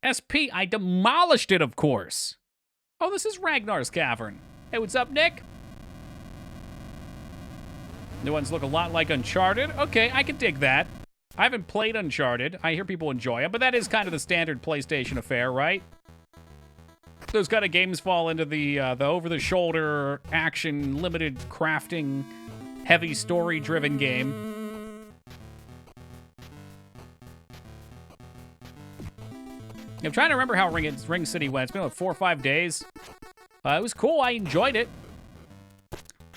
[SPEAKER 1] SP, I demolished it, of course. Oh, this is Ragnar's Cavern. Hey, what's up, Nick? New ones look a lot like Uncharted. Okay, I can dig that. I haven't played Uncharted. I hear people enjoy it, but that is kind of the standard PlayStation affair, right? Those kind of games fall into the over-the-shoulder, action, limited crafting, heavy story-driven game. I'm trying to remember how Ring City went. It's been like 4 or 5 days. It was cool. I enjoyed it.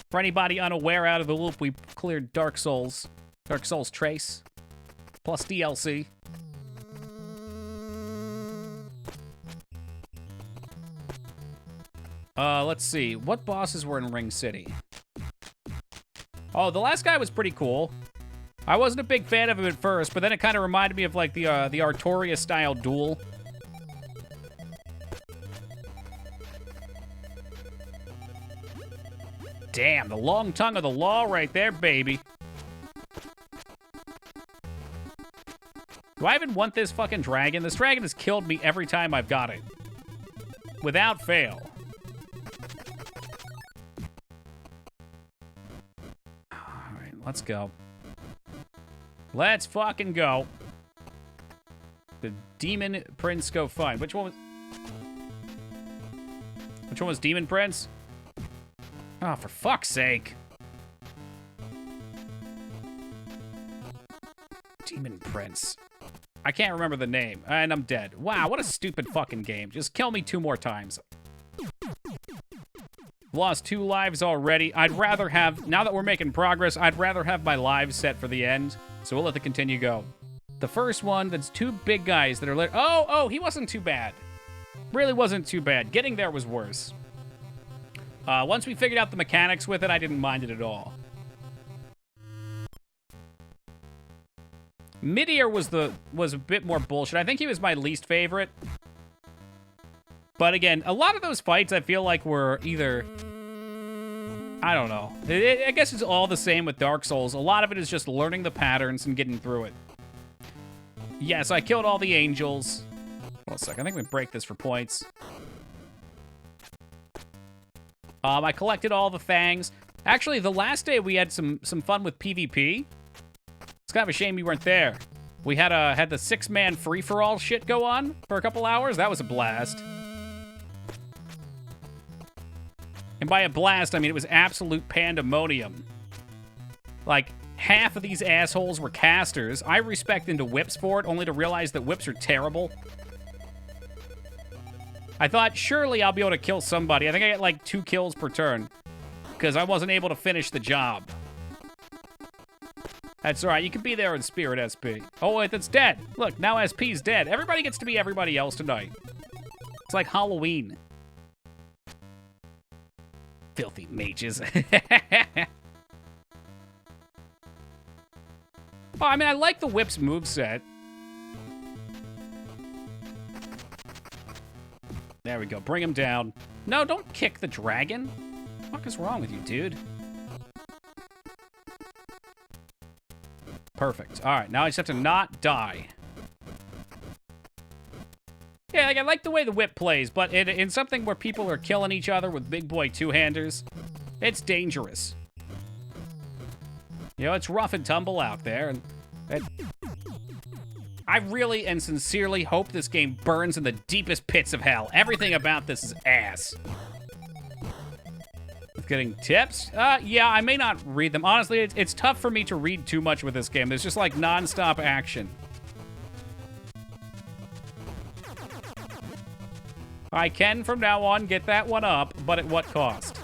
[SPEAKER 1] For anybody unaware out of the loop, we cleared Dark Souls Trace, plus DLC. Let's see. What bosses were in Ring City? Oh, the last guy was pretty cool. I wasn't a big fan of him at first, but then it kind of reminded me of like the Artoria-style duel. Damn, the long tongue of the law right there, baby. Do I even want this fucking dragon? This dragon has killed me every time I've got it. Without fail. Alright, let's go. Let's fucking go. The Demon Prince go find. Which one was Demon Prince? Oh, for fuck's sake. Demon Prince. I can't remember the name, and I'm dead. Wow, what a stupid fucking game. Just kill me 2 more times. Lost 2 lives already. I'd rather have, now that we're making progress, I'd rather have my lives set for the end. So we'll let the continue go. The first one, that's 2 big guys that are oh, he wasn't too bad. Really wasn't too bad. Getting there was worse. Once we figured out the mechanics with it, I didn't mind it at all. Midair was a bit more bullshit. I think he was my least favorite. But again, a lot of those fights I feel like were either, I don't know. I guess it's all the same with Dark Souls. A lot of it is just learning the patterns and getting through it. Yes, I killed all the angels. Hold on a second. I think we break this for points. I collected all the fangs. Actually, the last day we had some fun with PvP. It's kind of a shame you weren't there. We had the 6-man free-for-all shit go on for a couple hours. That was a blast. And by a blast, I mean it was absolute pandemonium. Like, half of these assholes were casters. I respect into whips for it, only to realize that whips are terrible. I thought, surely I'll be able to kill somebody. I think I get like 2 kills per turn. Because I wasn't able to finish the job. That's alright, you can be there in spirit, SP. Oh wait, that's dead. Look, now SP's dead. Everybody gets to be everybody else tonight. It's like Halloween. Filthy mages. Oh, I mean, I like the whip's moveset. There we go. Bring him down. No, don't kick the dragon. What the fuck is wrong with you, dude? Perfect. All right, now I just have to not die. Yeah, like, I like the way the whip plays, but in something where people are killing each other with big boy 2-handers, it's dangerous. You know, it's rough and tumble out there, and I really and sincerely hope this game burns in the deepest pits of hell. Everything about this is ass. Getting tips? Yeah, I may not read them. Honestly, it's tough for me to read too much with this game. There's just like non-stop action. I can, from now on, get that one up, but at what cost?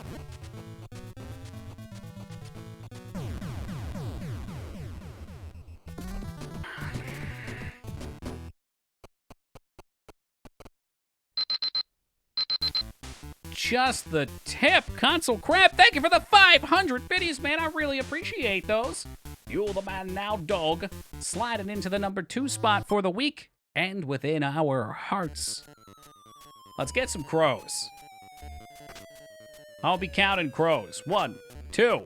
[SPEAKER 1] Just the tip. Console Crab, thank you for the 500 biddies, man. I really appreciate those. You're the man now, dog. Sliding into the number 2 spot for the week and within our hearts. Let's get some crows. I'll be counting crows. 1, 2,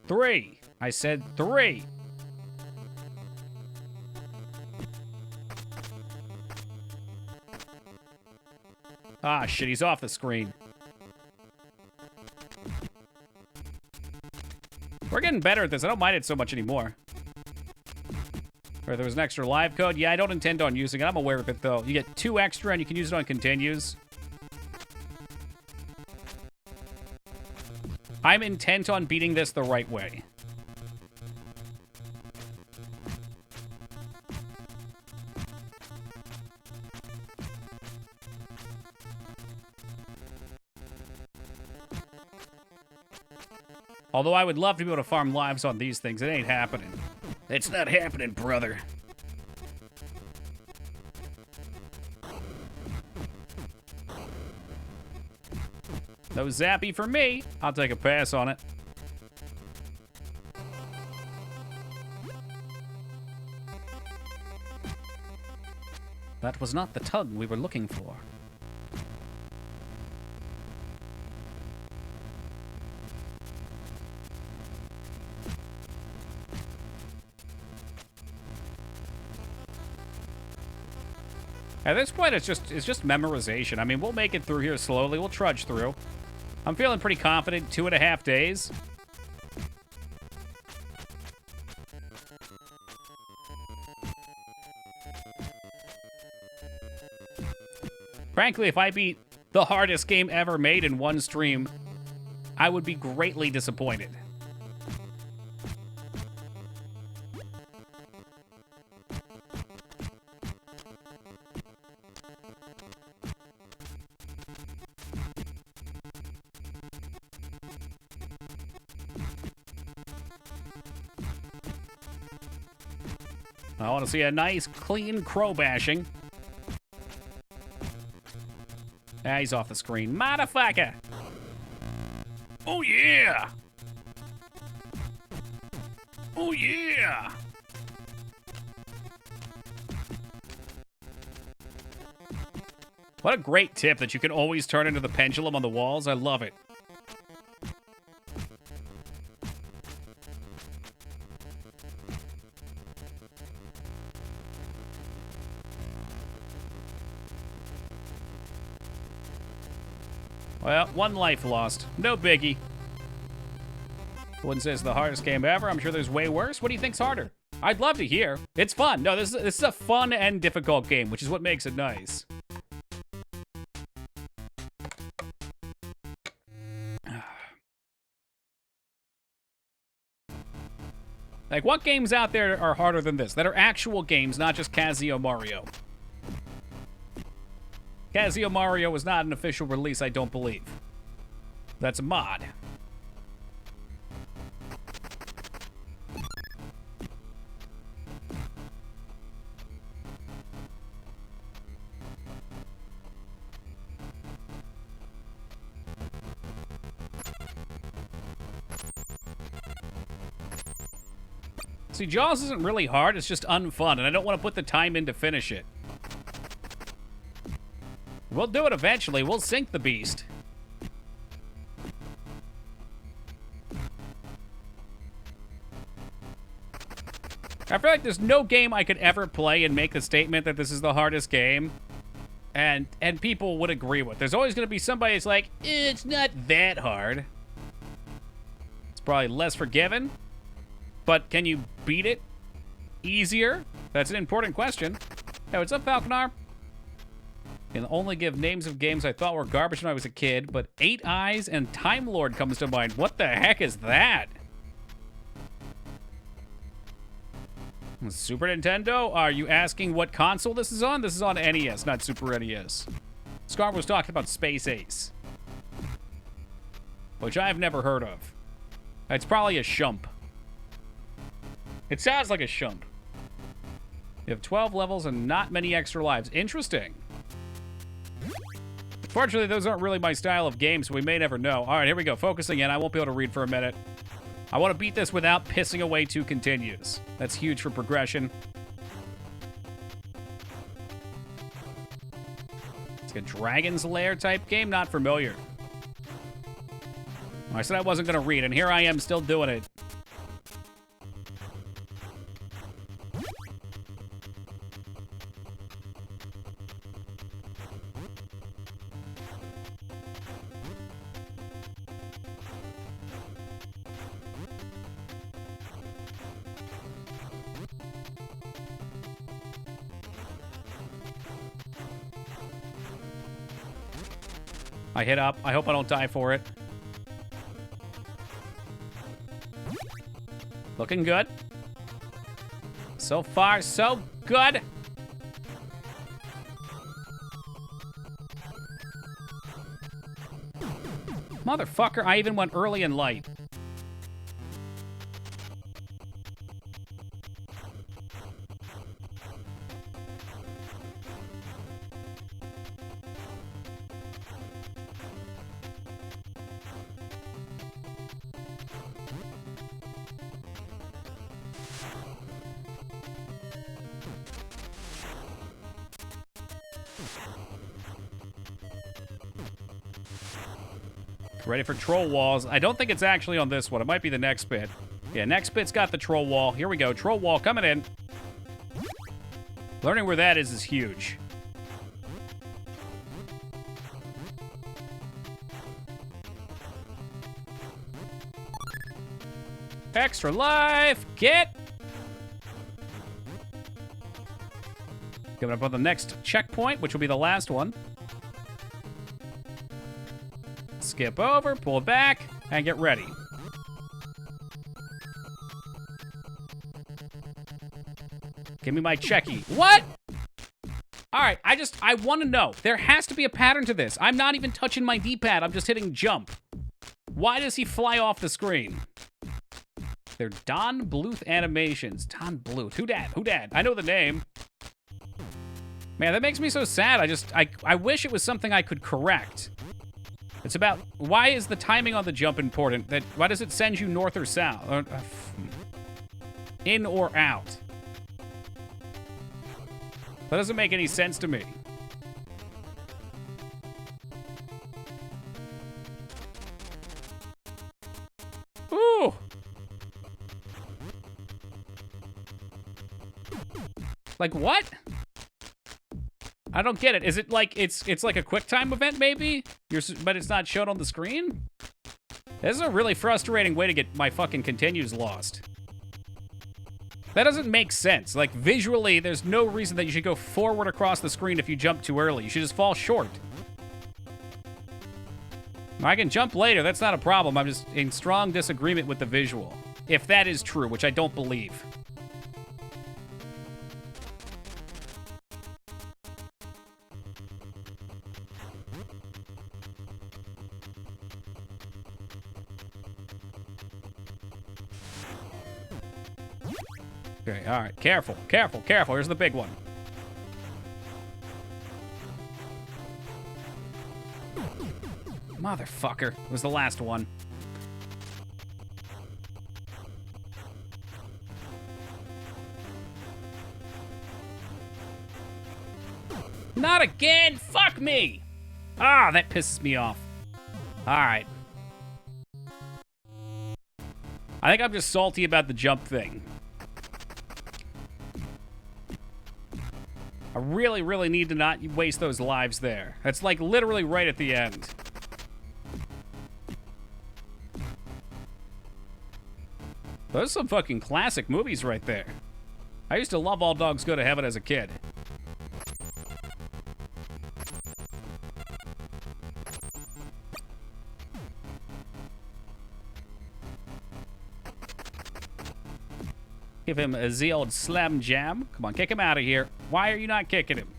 [SPEAKER 1] 3. I said 3. Ah, shit, he's off the screen. We're getting better at this. I don't mind it so much anymore. Or there was an extra live code. Yeah, I don't intend on using it. I'm aware of it, though. You get 2 extra, and you can use it on continues. I'm intent on beating this the right way. Although I would love to be able to farm lives on these things. It ain't happening. It's not happening, brother. No zappy for me. I'll take a pass on it. That was not the tug we were looking for. At this point, it's just memorization. I mean, we'll make it through here slowly. We'll trudge through. I'm feeling pretty confident. 2.5 days. Frankly, if I beat the hardest game ever made in one stream, I would be greatly disappointed. I want to see a nice, clean crow bashing. Ah, he's off the screen. Motherfucker! Oh, yeah! Oh, yeah! What a great tip that you can always turn into the pendulum on the walls. I love it. Well, 1 life lost. No biggie. One says the hardest game ever. I'm sure there's way worse. What do you think's harder? I'd love to hear. It's fun. No, this is a fun and difficult game, which is what makes it nice. Like, what games out there are harder than this? That are actual games, not just Casio Mario. Casio Mario was not an official release, I don't believe. That's a mod. See, Jaws isn't really hard, it's just unfun, and I don't want to put the time in to finish it. We'll do it eventually. We'll sink the beast. I feel like there's no game I could ever play and make the statement that this is the hardest game, and people would agree with. There's always going to be somebody that's like, it's not that hard. It's probably less forgiving, but can you beat it easier? That's an important question. Hey, what's up, Falconar? Can only give names of games I thought were garbage when I was a kid, but 8 Eyes and Time Lord comes to mind. What the heck is that? Super Nintendo? Are you asking what console this is on? This is on NES, not Super NES. Scar was talking about Space Ace, which I've never heard of. It's probably a shump. It sounds like a shump. You have 12 levels and not many extra lives. Interesting. Fortunately, those aren't really my style of game, so we may never know. All right, here we go. Focusing in. I won't be able to read for a minute. I want to beat this without pissing away 2 continues. That's huge for progression. It's like a Dragon's Lair type game. Not familiar. I said I wasn't going to read, and here I am still doing it. I hit up. I hope I don't die for it. Looking good. So far, so good. Motherfucker, I even went early and light. Ready for troll walls. I don't think it's actually on this one. It might be the next bit. Yeah, next bit's got the troll wall. Here we go. Troll wall coming in. Learning where that is huge. Extra life. Get. Coming up on the next checkpoint, which will be the last one. Skip over, pull it back, and get ready. Give me my checky. What? All right, I want to know. There has to be a pattern to this. I'm not even touching my D-pad. I'm just hitting jump. Why does he fly off the screen? They're Don Bluth animations. Don Bluth. Who dat? Who dat? I know the name. Man, that makes me so sad. I wish it was something I could correct. It's about, why is the timing on the jump important? Why does it send you north or south? In or out? That doesn't make any sense to me. Ooh! Like, what? I don't get it. Is it like it's like a quick time event maybe? But it's not shown on the screen? This is a really frustrating way to get my fucking continues lost. That doesn't make sense. Like visually, there's no reason that you should go forward across the screen if you jump too early. You should just fall short. I can jump later, that's not a problem. I'm just in strong disagreement with the visual. If that is true, which I don't believe. Okay, all right. Careful, careful, careful. Here's the big one. Motherfucker. It was the last one. Not again! Fuck me! Ah, that pisses me off. All right. I think I'm just salty about the jump thing. I really, really need to not waste those lives there. That's like literally right at the end. Those are some fucking classic movies right there. I used to love All Dogs Go to Heaven as a kid. Give him the old slam jam. Come on, kick him out of here. Why are you not kicking him?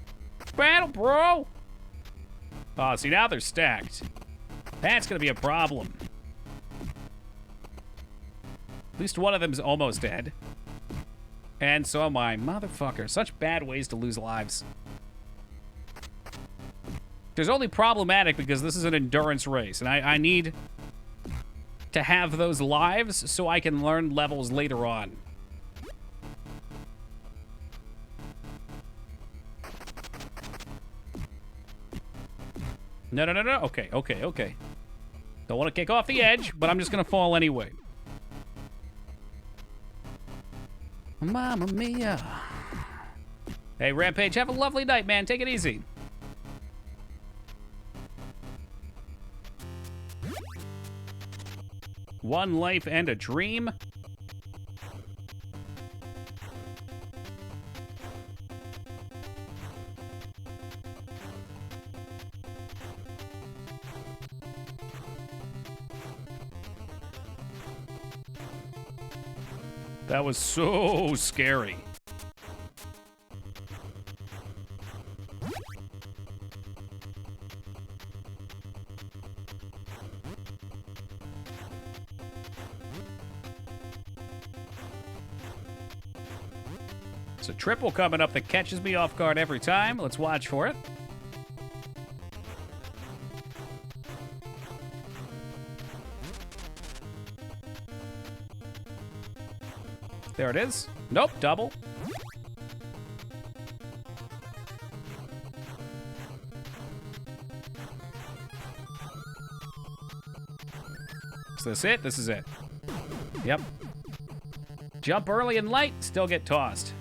[SPEAKER 1] Battle, bro! Oh, see, now they're stacked. That's gonna be a problem. At least one of them's almost dead. And so am I. Motherfucker. Such bad ways to lose lives. There's only problematic because this is an endurance race, and I need to have those lives so I can learn levels later on. No, no, no, no. Okay, okay, okay. Don't want to kick off the edge, but I'm just going to fall anyway. Mamma mia. Hey, Rampage, have a lovely night, man. Take it easy. One life and a dream. That was so scary. It's a triple coming up that catches me off guard every time. Let's watch for it. There it is. Nope, double. Is this it? This is it. Yep. Jump early and light, still get tossed.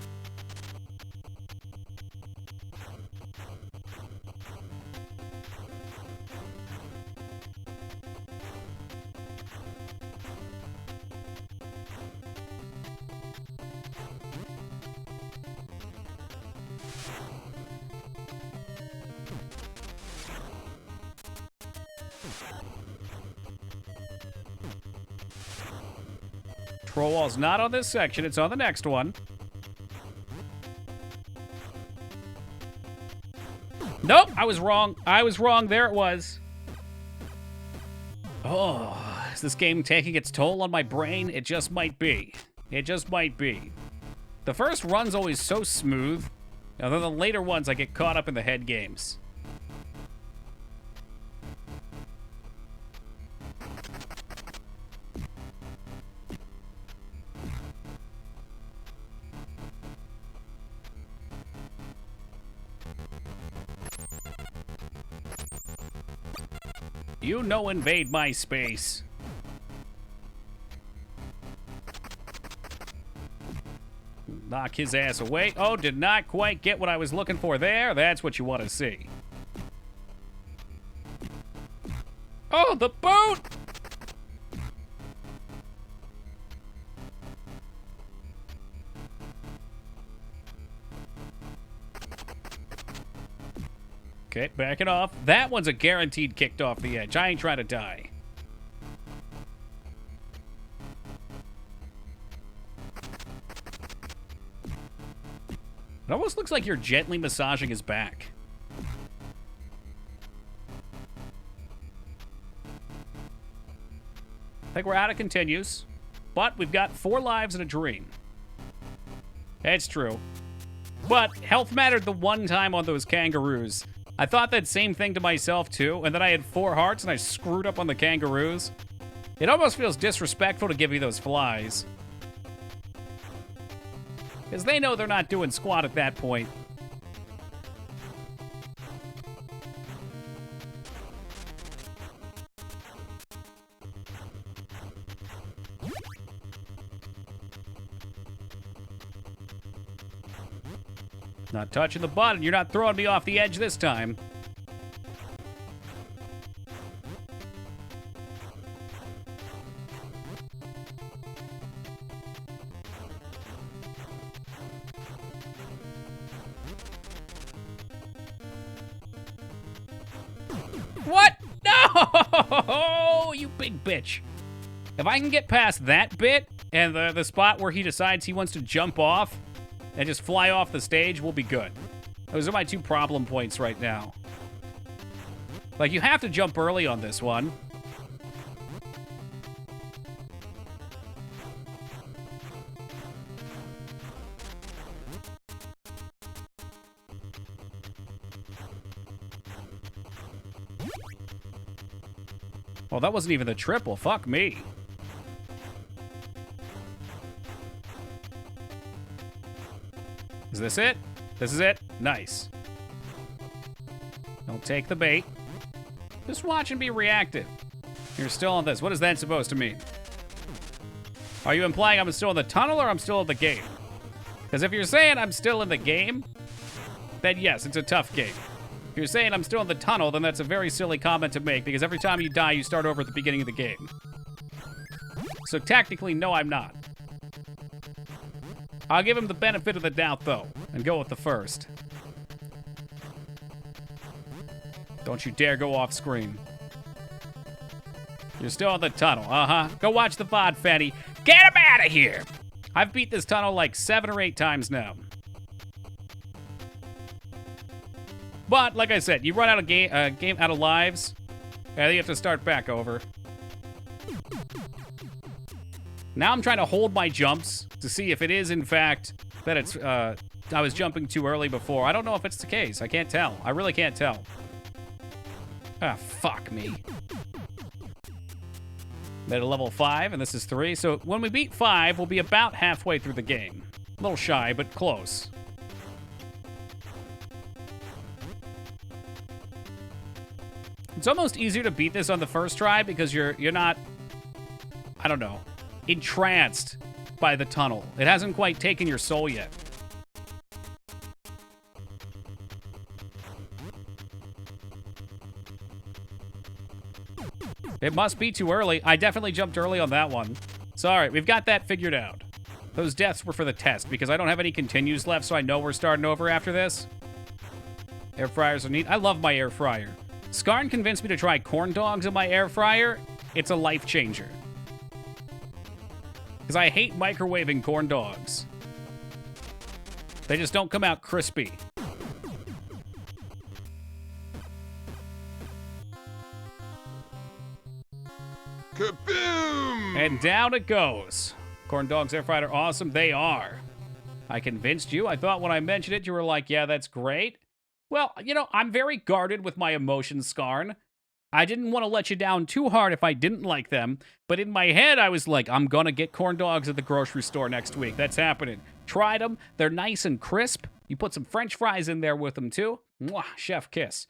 [SPEAKER 1] Troll wall's not on this section, it's on the next one. Nope, I was wrong. I was wrong. There it was. Oh, is this game taking its toll on my brain? It just might be. It just might be. The first run's always so smooth, and then the later ones I get caught up in the head games. You no invade my space. Knock his ass away. Oh, did not quite get what I was looking for there. That's what you want to see. Oh, the boat! Okay, back it off. That one's a guaranteed kicked off the edge. I ain't trying to die. It almost looks like you're gently massaging his back. I think we're out of continues, but we've got 4 lives and a dream. It's true. But health mattered the one time on those kangaroos. I thought that same thing to myself, too, and then I had 4 hearts and I screwed up on the kangaroos. It almost feels disrespectful to give you those flies. Because they know they're not doing squat at that point. Not touching the button. You're not throwing me off the edge this time. What? No! You big bitch. If I can get past that bit and the spot where he decides he wants to jump off and just fly off the stage, we'll be good. Those are my 2 problem points right now. Like, you have to jump early on this one. Well, that wasn't even the triple. Fuck me. Is this it? This is it? Nice. Don't take the bait. Just watch and be reactive. You're still on this. What is that supposed to mean? Are you implying I'm still in the tunnel or I'm still in the game? Because if you're saying I'm still in the game, then yes, it's a tough game. If you're saying I'm still in the tunnel, then that's a very silly comment to make because every time you die, you start over at the beginning of the game. So technically, no, I'm not. I'll give him the benefit of the doubt, though, and go with the first. Don't you dare go off screen. You're still in the tunnel, uh-huh. Go watch the VOD, Fanny. Get him out of here! I've beat this tunnel like 7 or 8 times now. But, like I said, you run out of game out of lives, and then you have to start back over. Now I'm trying to hold my jumps to see if it is, in fact, that it's, I was jumping too early before. I don't know if it's the case. I can't tell. I really can't tell. Ah, fuck me. Made a level 5, and this is 3. So when we beat 5, we'll be about halfway through the game. A little shy, but close. It's almost easier to beat this on the first try because you're not, I don't know, entranced by the tunnel. It hasn't quite taken your soul yet. It must be too early. I definitely jumped early on that one. Sorry, we've got that figured out. Those deaths were for the test because I don't have any continues left, so I know we're starting over after this. Air fryers are neat. I love my air fryer. Skarn convinced me to try corn dogs in my air fryer. It's a life changer. Because I hate microwaving corn dogs. They just don't come out crispy.
[SPEAKER 2] Kaboom!
[SPEAKER 1] And down it goes. Corn dogs air fryer are awesome. They are. I convinced you. I thought when I mentioned it, you were like, yeah, that's great. Well, you know, I'm very guarded with my emotions, Skarn. I didn't want to let you down too hard if I didn't like them, but in my head, I was like, I'm gonna get corn dogs at the grocery store next week. That's happening. Tried them. They're nice and crisp. You put some French fries in there with them, too. Mwah, chef kiss.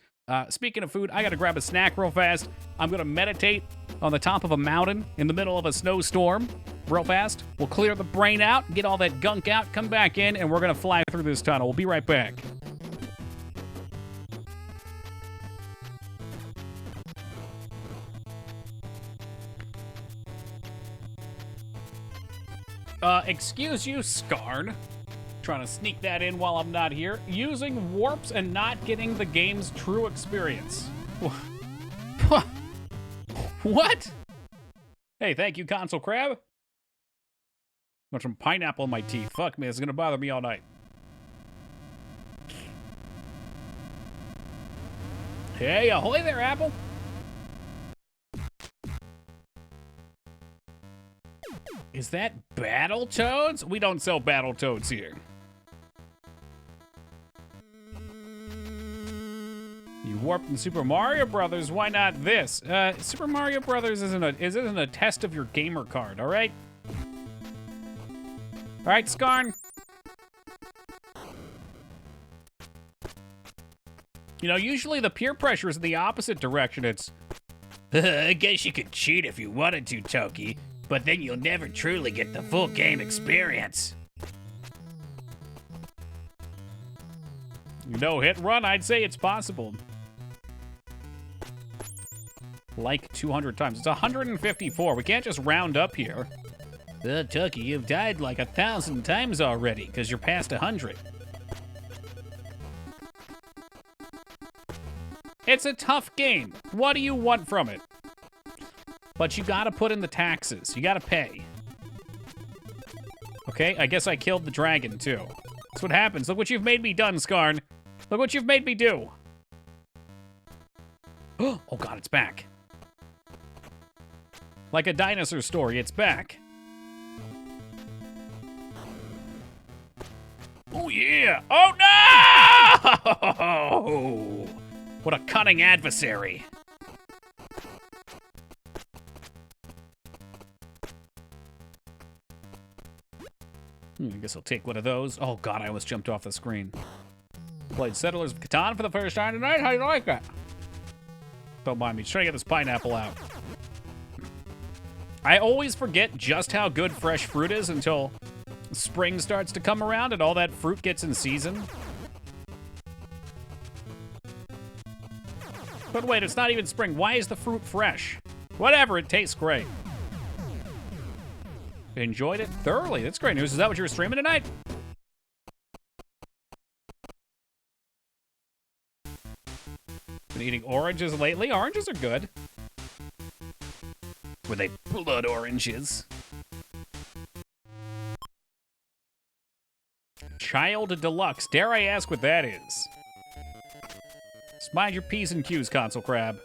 [SPEAKER 1] Speaking of food, I gotta grab a snack real fast. I'm gonna meditate on the top of a mountain in the middle of a snowstorm real fast. We'll clear the brain out, get all that gunk out, come back in, and we're gonna fly through this tunnel. We'll be right back. Excuse you, Skarn. Trying to sneak that in while I'm not here. Using warps and not getting the game's true experience. What? Hey, thank you, Console Crab. Got some pineapple in my teeth. Fuck me, it's gonna bother me all night. Hey, ahoy there, Apple. Is that Battletoads? We don't sell Battletoads here. You warped in Super Mario Brothers. Why not this? Super Mario Brothers isn't a test of your gamer card, all right? All right, Skarn. You know, usually the peer pressure is in the opposite direction. It's, I guess you could cheat if you wanted to, Toki, but then you'll never truly get the full game experience. No hit run, I'd say it's possible. Like 200 times. It's 154. We can't just round up here. Tucky, you've died like 1,000 times already, because you're past 100. It's a tough game. What do you want from it? But you gotta put in the taxes. You gotta pay. Okay, I guess I killed the dragon, too. That's what happens. Look what you've made me done, Skarn. Look what you've made me do. Oh, God, it's back. Like a dinosaur story, it's back. Oh, yeah. Oh, no! What a cunning adversary. I guess I'll take one of those. Oh, God, I almost jumped off the screen. Played Settlers of Catan for the first time tonight. How do you like that? Don't mind me. Just trying to get this pineapple out. I always forget just how good fresh fruit is until spring starts to come around and all that fruit gets in season. But wait, it's not even spring. Why is the fruit fresh? Whatever, it tastes great. Enjoyed it thoroughly. That's great news. Is that what you were streaming tonight? Been eating oranges lately. Oranges are good. Were they blood oranges? Child Deluxe. Dare I ask what that is? Just mind your P's and Q's, Console Crab.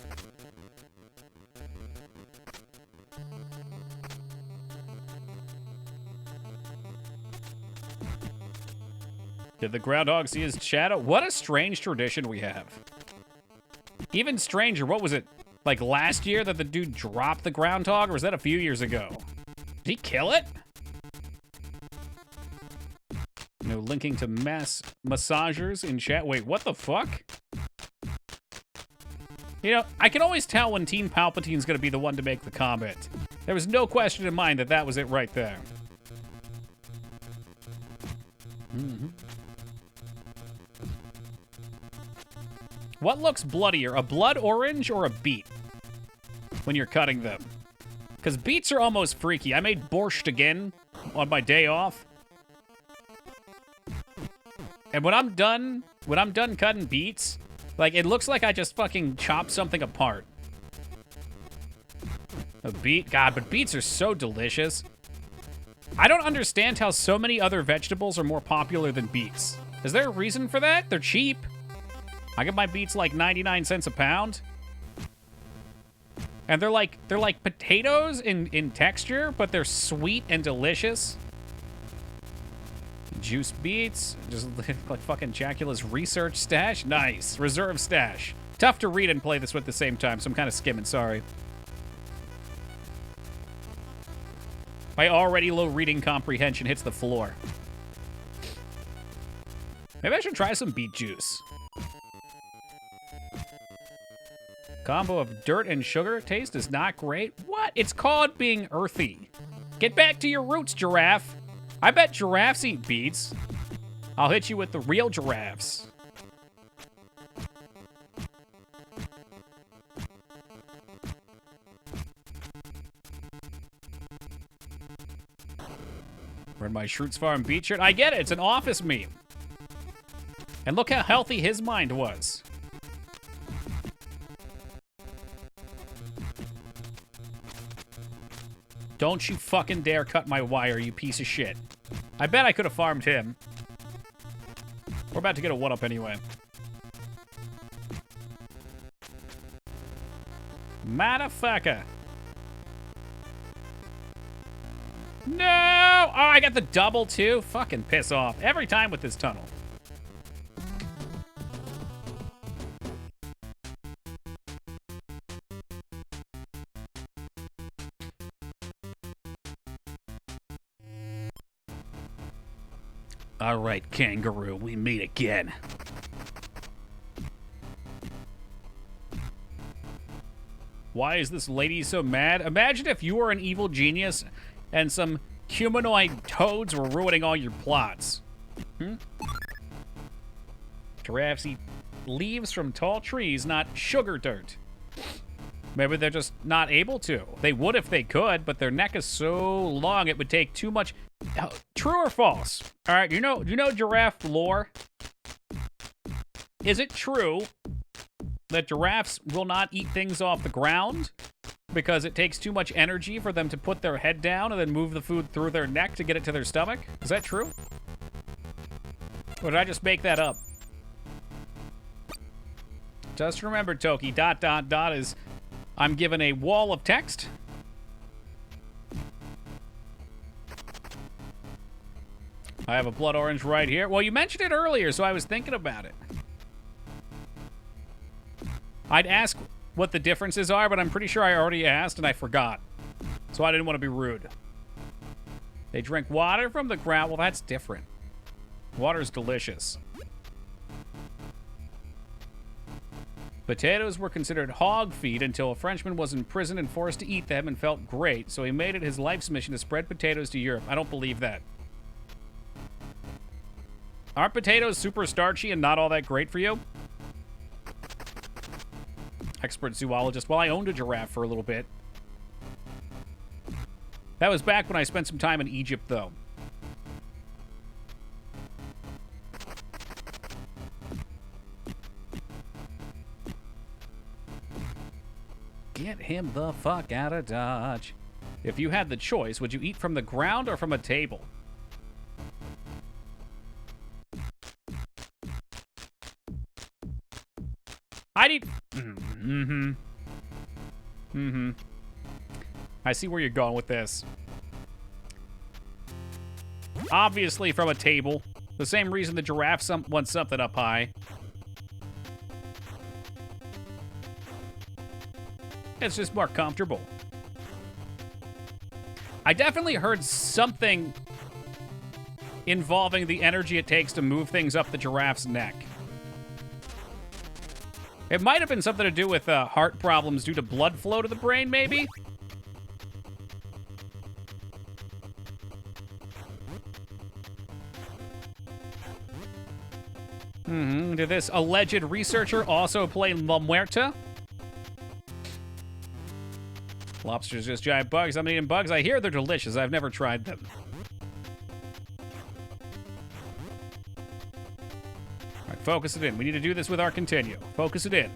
[SPEAKER 1] Did the groundhog see his shadow? What a strange tradition we have. Even stranger, what was it? Like last year that the dude dropped the groundhog, or was that a few years ago? Did he kill it? No linking to massagers in chat. Wait, what the fuck? You know, I can always tell when Teen Palpatine's gonna be the one to make the comment. There was no question in mind that that was it right there. What looks bloodier, a blood orange or a beet when you're cutting them? Because beets are almost freaky. I made borscht again on my day off. And when I'm done cutting beets, like, it looks like I just fucking chopped something apart. A beet? God, but beets are so delicious. I don't understand how so many other vegetables are more popular than beets. Is there a reason for that? They're cheap. I get my beets like 99 cents a pound. And they're like potatoes in texture, but they're sweet and delicious. Juice beets, just like fucking Jacula's research stash. Nice. Reserve stash. Tough to read and play this with at the same time, so I'm kind of skimming, sorry. My already low reading comprehension hits the floor. Maybe I should try some beet juice. Combo of dirt and sugar taste is not great. What? It's called being earthy. Get back to your roots, giraffe. I bet giraffes eat beets. I'll hit you with the real giraffes. Wearing my Schrutz Farm beet shirt. I get it. It's an office meme. And look how healthy his mind was. Don't you fucking dare cut my wire, you piece of shit. I bet I could have farmed him. We're about to get a one-up anyway. Motherfucker. No! Oh, I got the double, too? Fucking piss off. Every time with this tunnel. All right, kangaroo, we meet again. Why is this lady so mad? Imagine if you were an evil genius and some humanoid toads were ruining all your plots. Giraffes eat leaves from tall trees, not sugar dirt. Maybe they're just not able to. They would if they could, but their neck is so long it would take too much. True or false? All right, you know giraffe lore? Is it true that giraffes will not eat things off the ground because it takes too much energy for them to put their head down and then move the food through their neck to get it to their stomach? Is that true? Or did I just make that up? Just remember, Toki, ... is... I'm given a wall of text. I have a blood orange right here. Well, you mentioned it earlier, so I was thinking about it. I'd ask what the differences are, but I'm pretty sure I already asked and I forgot. So I didn't want to be rude. They drink water from the ground. Well, that's different. Water's delicious. Potatoes were considered hog feed until a Frenchman was imprisoned and forced to eat them and felt great, so he made it his life's mission to spread potatoes to Europe. I don't believe that. Aren't potatoes super starchy and not all that great for you? Expert zoologist. Well, I owned a giraffe for a little bit. That was back when I spent some time in Egypt, though. Get him the fuck out of Dodge. If you had the choice, would you eat from the ground or from a table? I need... I see where you're going with this. Obviously from a table. The same reason the giraffe wants something up high. It's just more comfortable. I definitely heard something involving the energy it takes to move things up the giraffe's neck. It might have been something to do with heart problems due to blood flow to the brain, maybe? Did this alleged researcher also play La Muerta? Lobsters just giant bugs. I'm eating bugs. I hear they're delicious. I've never tried them. All right, focus it in. We need to do this with our continue. Focus it in.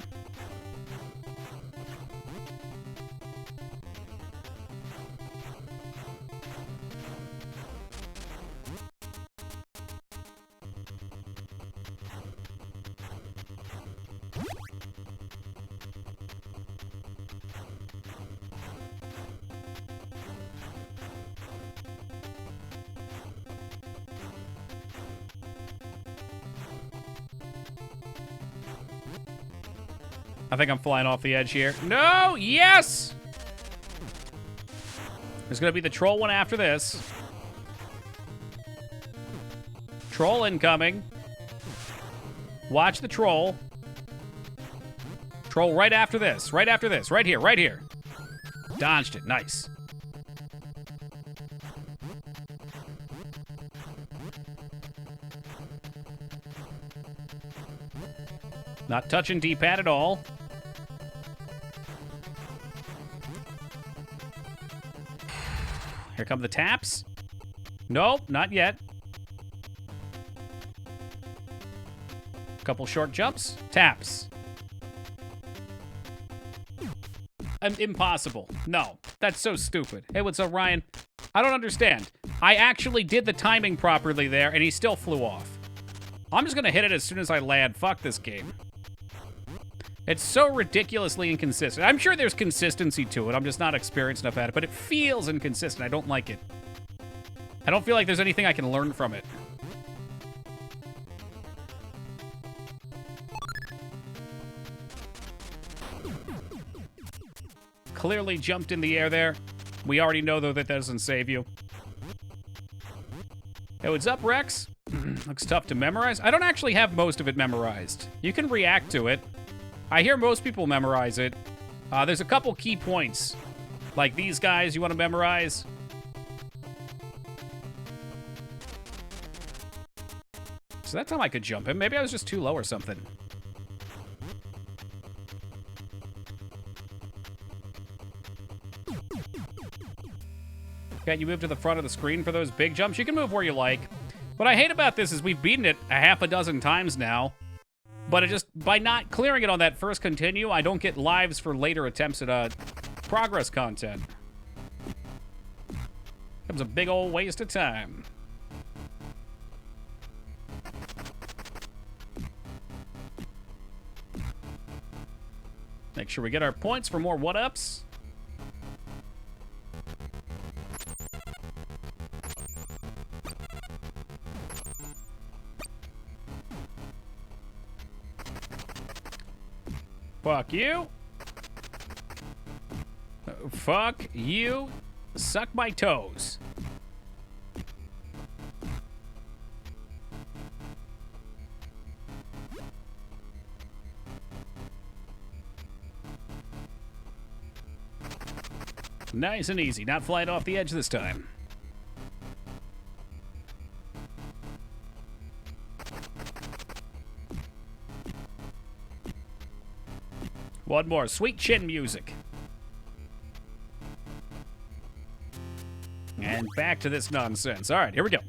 [SPEAKER 1] I think I'm flying off the edge here. No! Yes! There's gonna be the troll one after this. Troll incoming. Watch the troll. Troll right after this. Right after this. Right here. Right here. Dodged it. Nice. Not touching D-pad at all. Here come the taps. Nope, not yet. Couple short jumps. Taps. Impossible. No, that's so stupid. Hey, what's up, Ryan? I don't understand. I actually did the timing properly there, and he still flew off. I'm just gonna hit it as soon as I land. Fuck this game. It's so ridiculously inconsistent. I'm sure there's consistency to it. I'm just not experienced enough at it, but it feels inconsistent. I don't like it. I don't feel like there's anything I can learn from it. Clearly jumped in the air there. We already know, though, that doesn't save you. Hey, what's up, Rex? Looks tough to memorize. I don't actually have most of it memorized. You can react to it. I hear most people memorize it. There's a couple key points. Like these guys you want to memorize. So that time I could jump him. Maybe I was just too low or something. Can't you move to the front of the screen for those big jumps? You can move where you like. What I hate about this is we've beaten it a half a dozen times now. But it just, by not clearing it on that first continue, I don't get lives for later attempts at progress content. Becomes a big old waste of time. Make sure we get our points for more what-ups. Fuck you. Fuck you. Suck my toes. Nice and easy. Not flying off the edge this time. One more. Sweet chin music. And back to this nonsense. All right, here we go.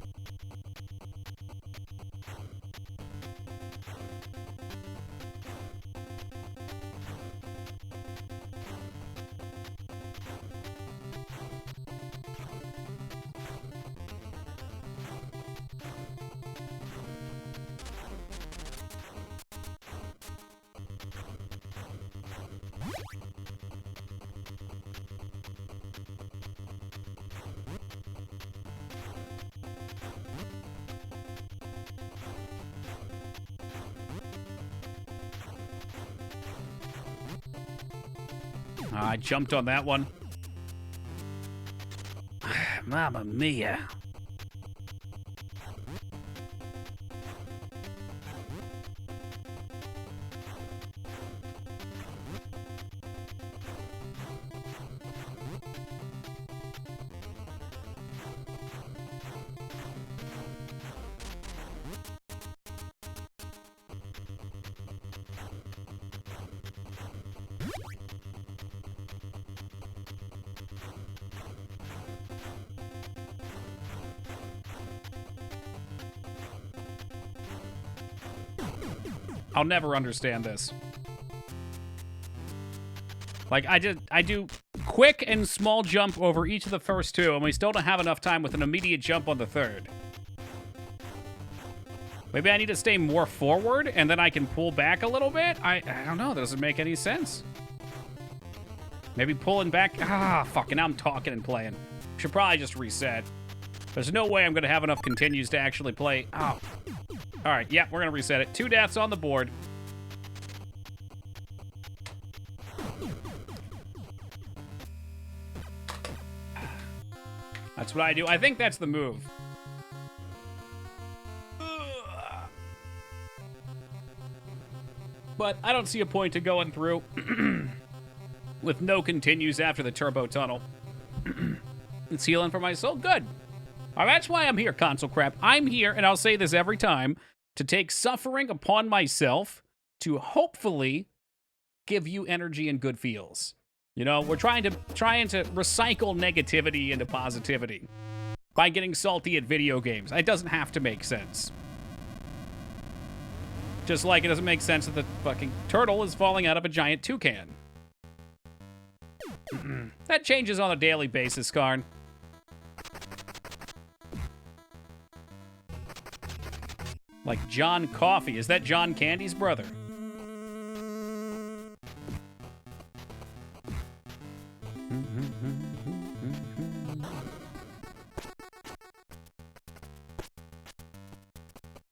[SPEAKER 1] I jumped on that one. Mamma mia. I'll never understand this. Like, I do quick and small jump over each of the first two, and we still don't have enough time with an immediate jump on the third. Maybe I need to stay more forward, and then I can pull back a little bit? I don't know. That doesn't make any sense. Maybe pulling back. Fucking, now I'm talking and playing. Should probably just reset. There's no way I'm going to have enough continues to actually play. Oh. All right, yeah, we're going to reset it. 2 deaths on the board. That's what I do. I think that's the move. But I don't see a point to going through with no continues after the turbo tunnel. It's healing for my soul. Good. All right, that's why I'm here, console crap. I'm here, and I'll say this every time, to take suffering upon myself to hopefully give you energy and good feels. You know, we're trying to recycle negativity into positivity by getting salty at video games. It doesn't have to make sense. Just like it doesn't make sense that the fucking turtle is falling out of a giant toucan. That changes on a daily basis, Karn. Like John Coffey. Is that John Candy's brother?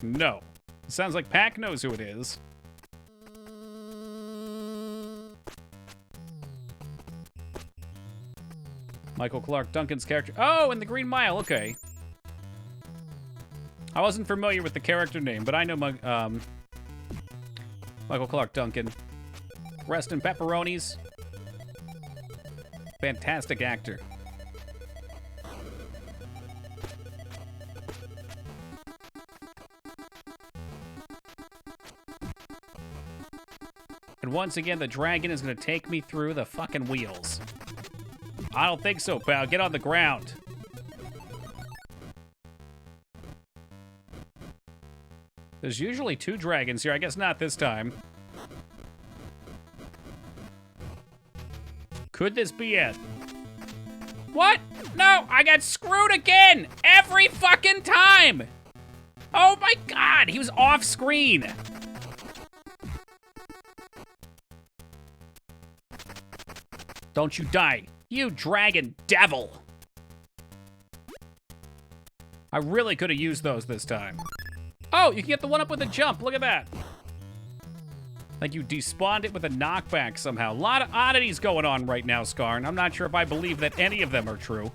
[SPEAKER 1] No. It sounds like Pac knows who it is. Michael Clark Duncan's character. Oh, in the Green Mile. Okay. I wasn't familiar with the character name, but I know Michael Clark Duncan. Rest in pepperonis. Fantastic actor. And once again, the dragon is going to take me through the fucking wheels. I don't think so, pal. Get on the ground. There's usually 2 dragons here. I guess not this time. Could this be it? What? No, I got screwed again! Every fucking time! Oh my god, he was off screen. Don't you die, you dragon devil. I really could have used those this time. Oh, you can get the one up with a jump. Look at that. Like you despawned it with a knockback somehow. A lot of oddities going on right now, Skarn. I'm not sure if I believe that any of them are true.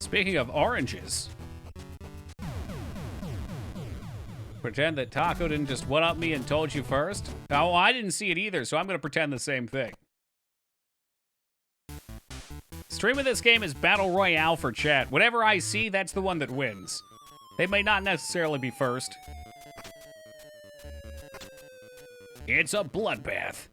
[SPEAKER 1] Speaking of oranges. Pretend that Taco didn't just one-up me and told you first? Oh, I didn't see it either, so I'm going to pretend the same thing. Stream of this game is Battle Royale for chat. Whatever I see, that's the one that wins. They may not necessarily be first. It's a bloodbath.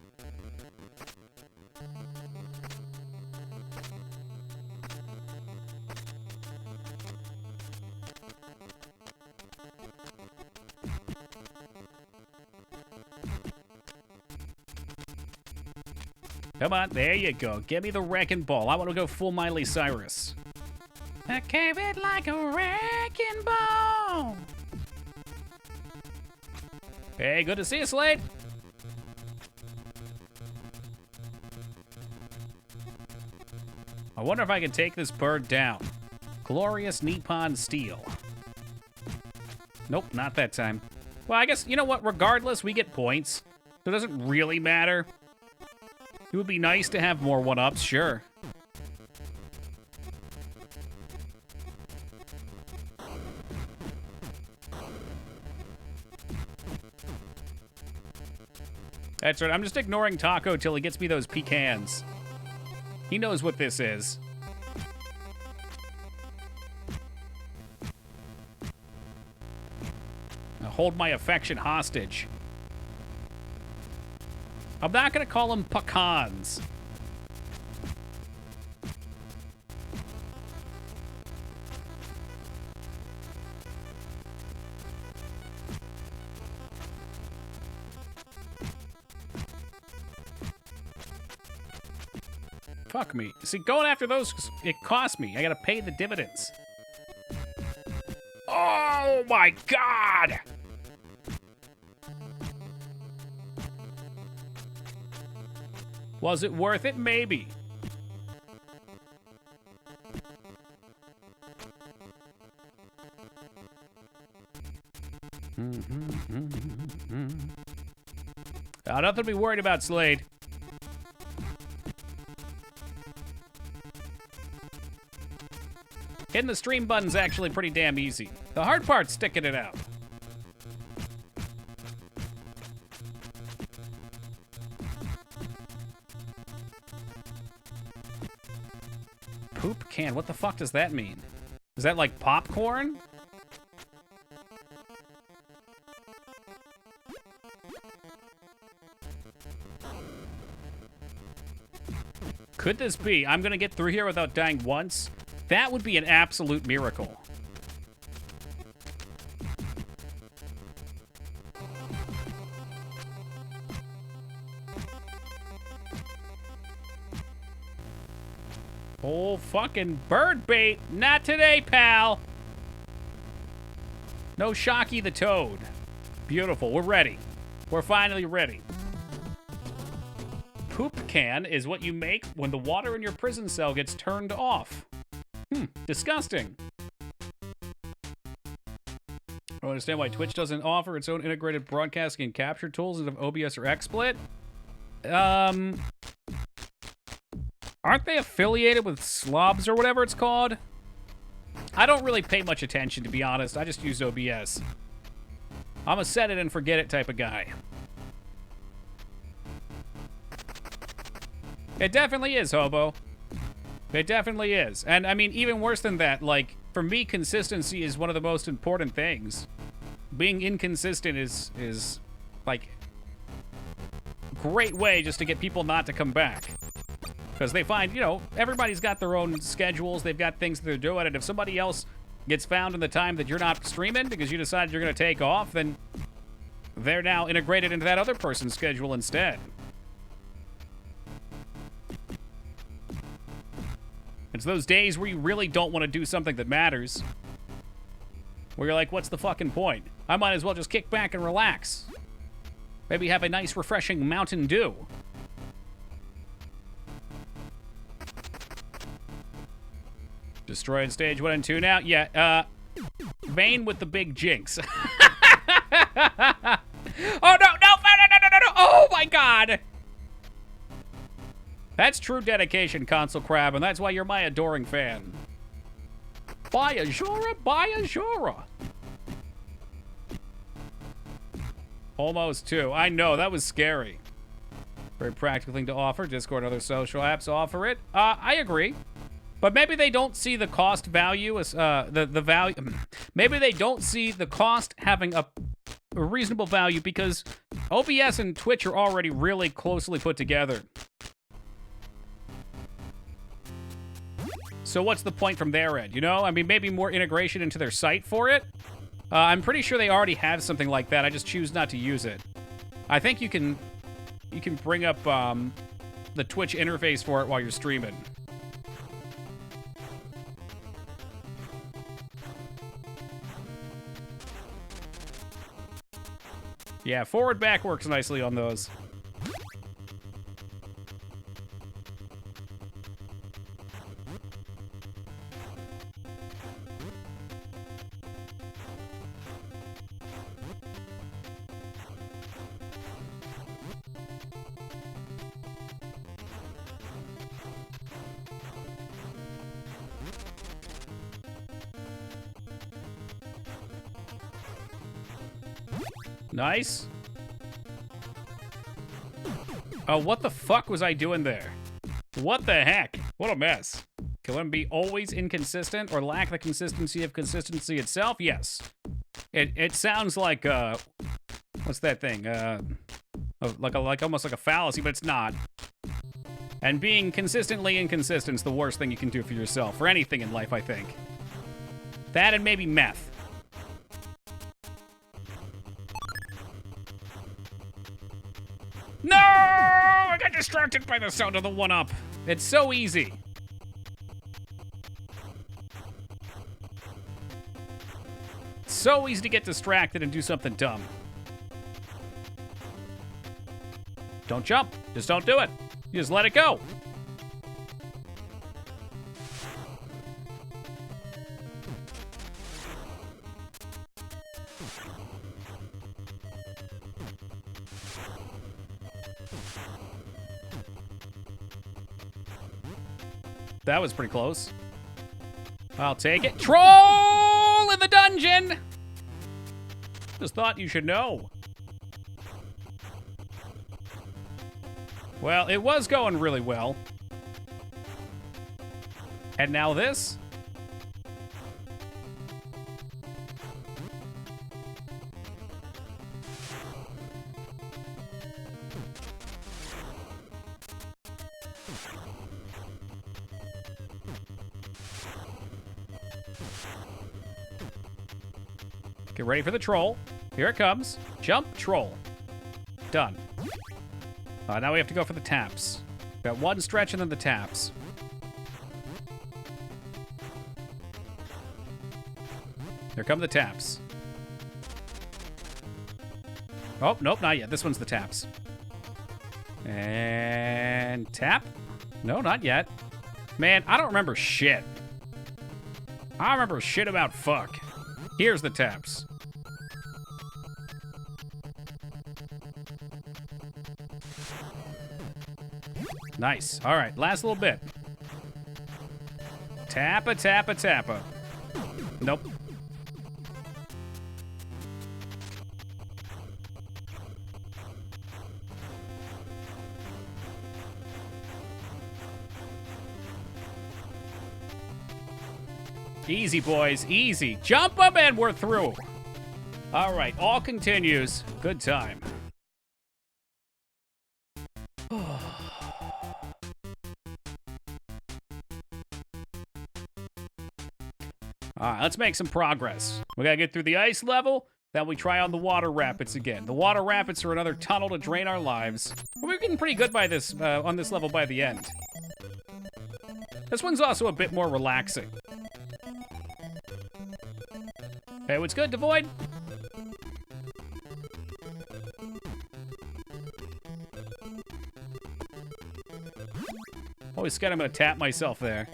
[SPEAKER 1] Come on, there you go. Give me the wrecking ball. I want to go full Miley Cyrus. I came it like a wrecking ball. Hey, good to see you, Slade. I wonder if I can take this bird down. Glorious Nippon Steel. Nope, not that time. Well, I guess, you know what? Regardless, we get points. So it doesn't really matter. It would be nice to have more one-ups, sure. That's right, I'm just ignoring Taco till he gets me those pecans. He knows what this is. Now hold my affection hostage. I'm not gonna call them pecans. Fuck me. See, going after those, it costs me. I gotta pay the dividends. Oh my god! Was it worth it? Maybe. Nothing to be worried about, Slade. Hitting the stream button's actually pretty damn easy. The hard part's sticking it out. Poop can? What the fuck does that mean? Is that like popcorn? Could this be? I'm gonna get through here without dying once? That would be an absolute miracle. Oh, fucking bird bait. Not today, pal. No Shocky the Toad. Beautiful. We're ready. We're finally ready. Poop can is what you make when the water in your prison cell gets turned off. Disgusting. I don't understand why Twitch doesn't offer its own integrated broadcasting and capture tools instead of OBS or XSplit. Aren't they affiliated with Slobs or whatever it's called? I don't really pay much attention, to be honest. I just use OBS. I'm a set it and forget it type of guy. It definitely is, Hobo. It definitely is. And I mean, even worse than that, like, for me, consistency is one of the most important things. Being inconsistent is like, great way just to get people not to come back. Because they find, you know, everybody's got their own schedules, they've got things that they're doing, and if somebody else gets found in the time that you're not streaming because you decided you're going to take off, then they're now integrated into that other person's schedule instead. It's those days where you really don't want to do something that matters. Where you're like, what's the fucking point? I might as well just kick back and relax. Maybe have a nice, refreshing Mountain Dew. Destroyed stage 1 and 2 now? Yeah, Vane with the big jinx. Oh, no! Oh, my God! That's true dedication, Console Crab, and that's why you're my adoring fan. Buy a Jora, buy a Jora. Almost 2. I know, that was scary. Very practical thing to offer. Discord and other social apps offer it. I agree. But maybe they don't see the cost value as, the value. Maybe they don't see the cost having a reasonable value because OBS and Twitch are already really closely put together. So what's the point from their end, you know? I mean, maybe more integration into their site for it? I'm pretty sure they already have something like that. I just choose not to use it. I think you can bring up the Twitch interface for it while you're streaming. Yeah, forward back works nicely on those. Nice. Oh, what the fuck was I doing there? What the heck? What a mess. Can one be always inconsistent or lack the consistency of consistency itself? Yes. It sounds like, what's that thing? Like almost like a fallacy, but it's not. And being consistently inconsistent is the worst thing you can do for yourself, for anything in life, I think. That and maybe meth. No! I got distracted by the sound of the 1-up. It's so easy. So easy to get distracted and do something dumb. Don't jump. Just don't do it. You just let it go. That was pretty close. I'll take it. Troll in the dungeon! Just thought you should know. Well, it was going really well. And now this? Get ready for the troll. Here it comes. Jump, troll. Done. Now we have to go for the taps. Got one stretch and then the taps. Here come the taps. Oh, nope, not yet. This one's the taps. And tap? No, not yet. Man, I don't remember shit. I don't remember shit about fuck. Here's the taps. Nice. All right, last little bit. Tappa, tappa, tappa. Nope. Easy, boys, easy. Jump up and we're through. All right, all continues. Good time. All right, let's make some progress. We gotta get through the ice level, then we try on the water rapids again. The water rapids are another tunnel to drain our lives. We're getting pretty good by this on this level by the end. This one's also a bit more relaxing. Hey, what's good, Devoid? Always scared I'm gonna tap myself there.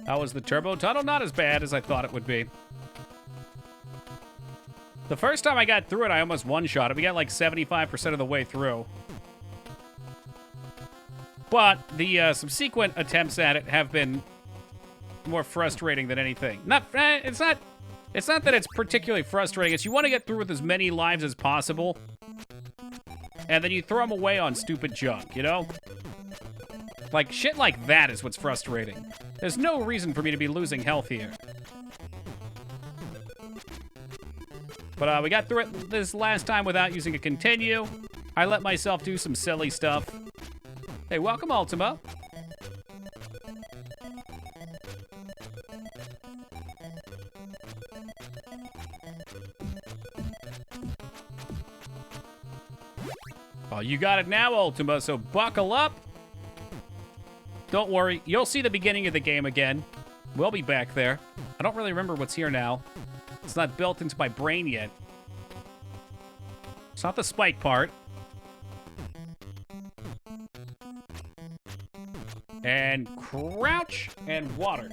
[SPEAKER 1] How was the turbo tunnel? Not as bad as I thought it would be. The first time I got through it, I almost one-shot it. We got like 75% of the way through. But the subsequent attempts at it have been more frustrating than anything. It's not that it's particularly frustrating. It's you want to get through with as many lives as possible, and then you throw them away on stupid junk, you know? Like, shit like that is what's frustrating. There's no reason for me to be losing health here. But we got through it this last time without using a continue. I let myself do some silly stuff. Hey, welcome, Ultima. Oh, you got it now, Ultima, so buckle up. Don't worry, you'll see the beginning of the game again. We'll be back there. I don't really remember what's here now. It's not built into my brain yet. It's not the spike part. And crouch and water.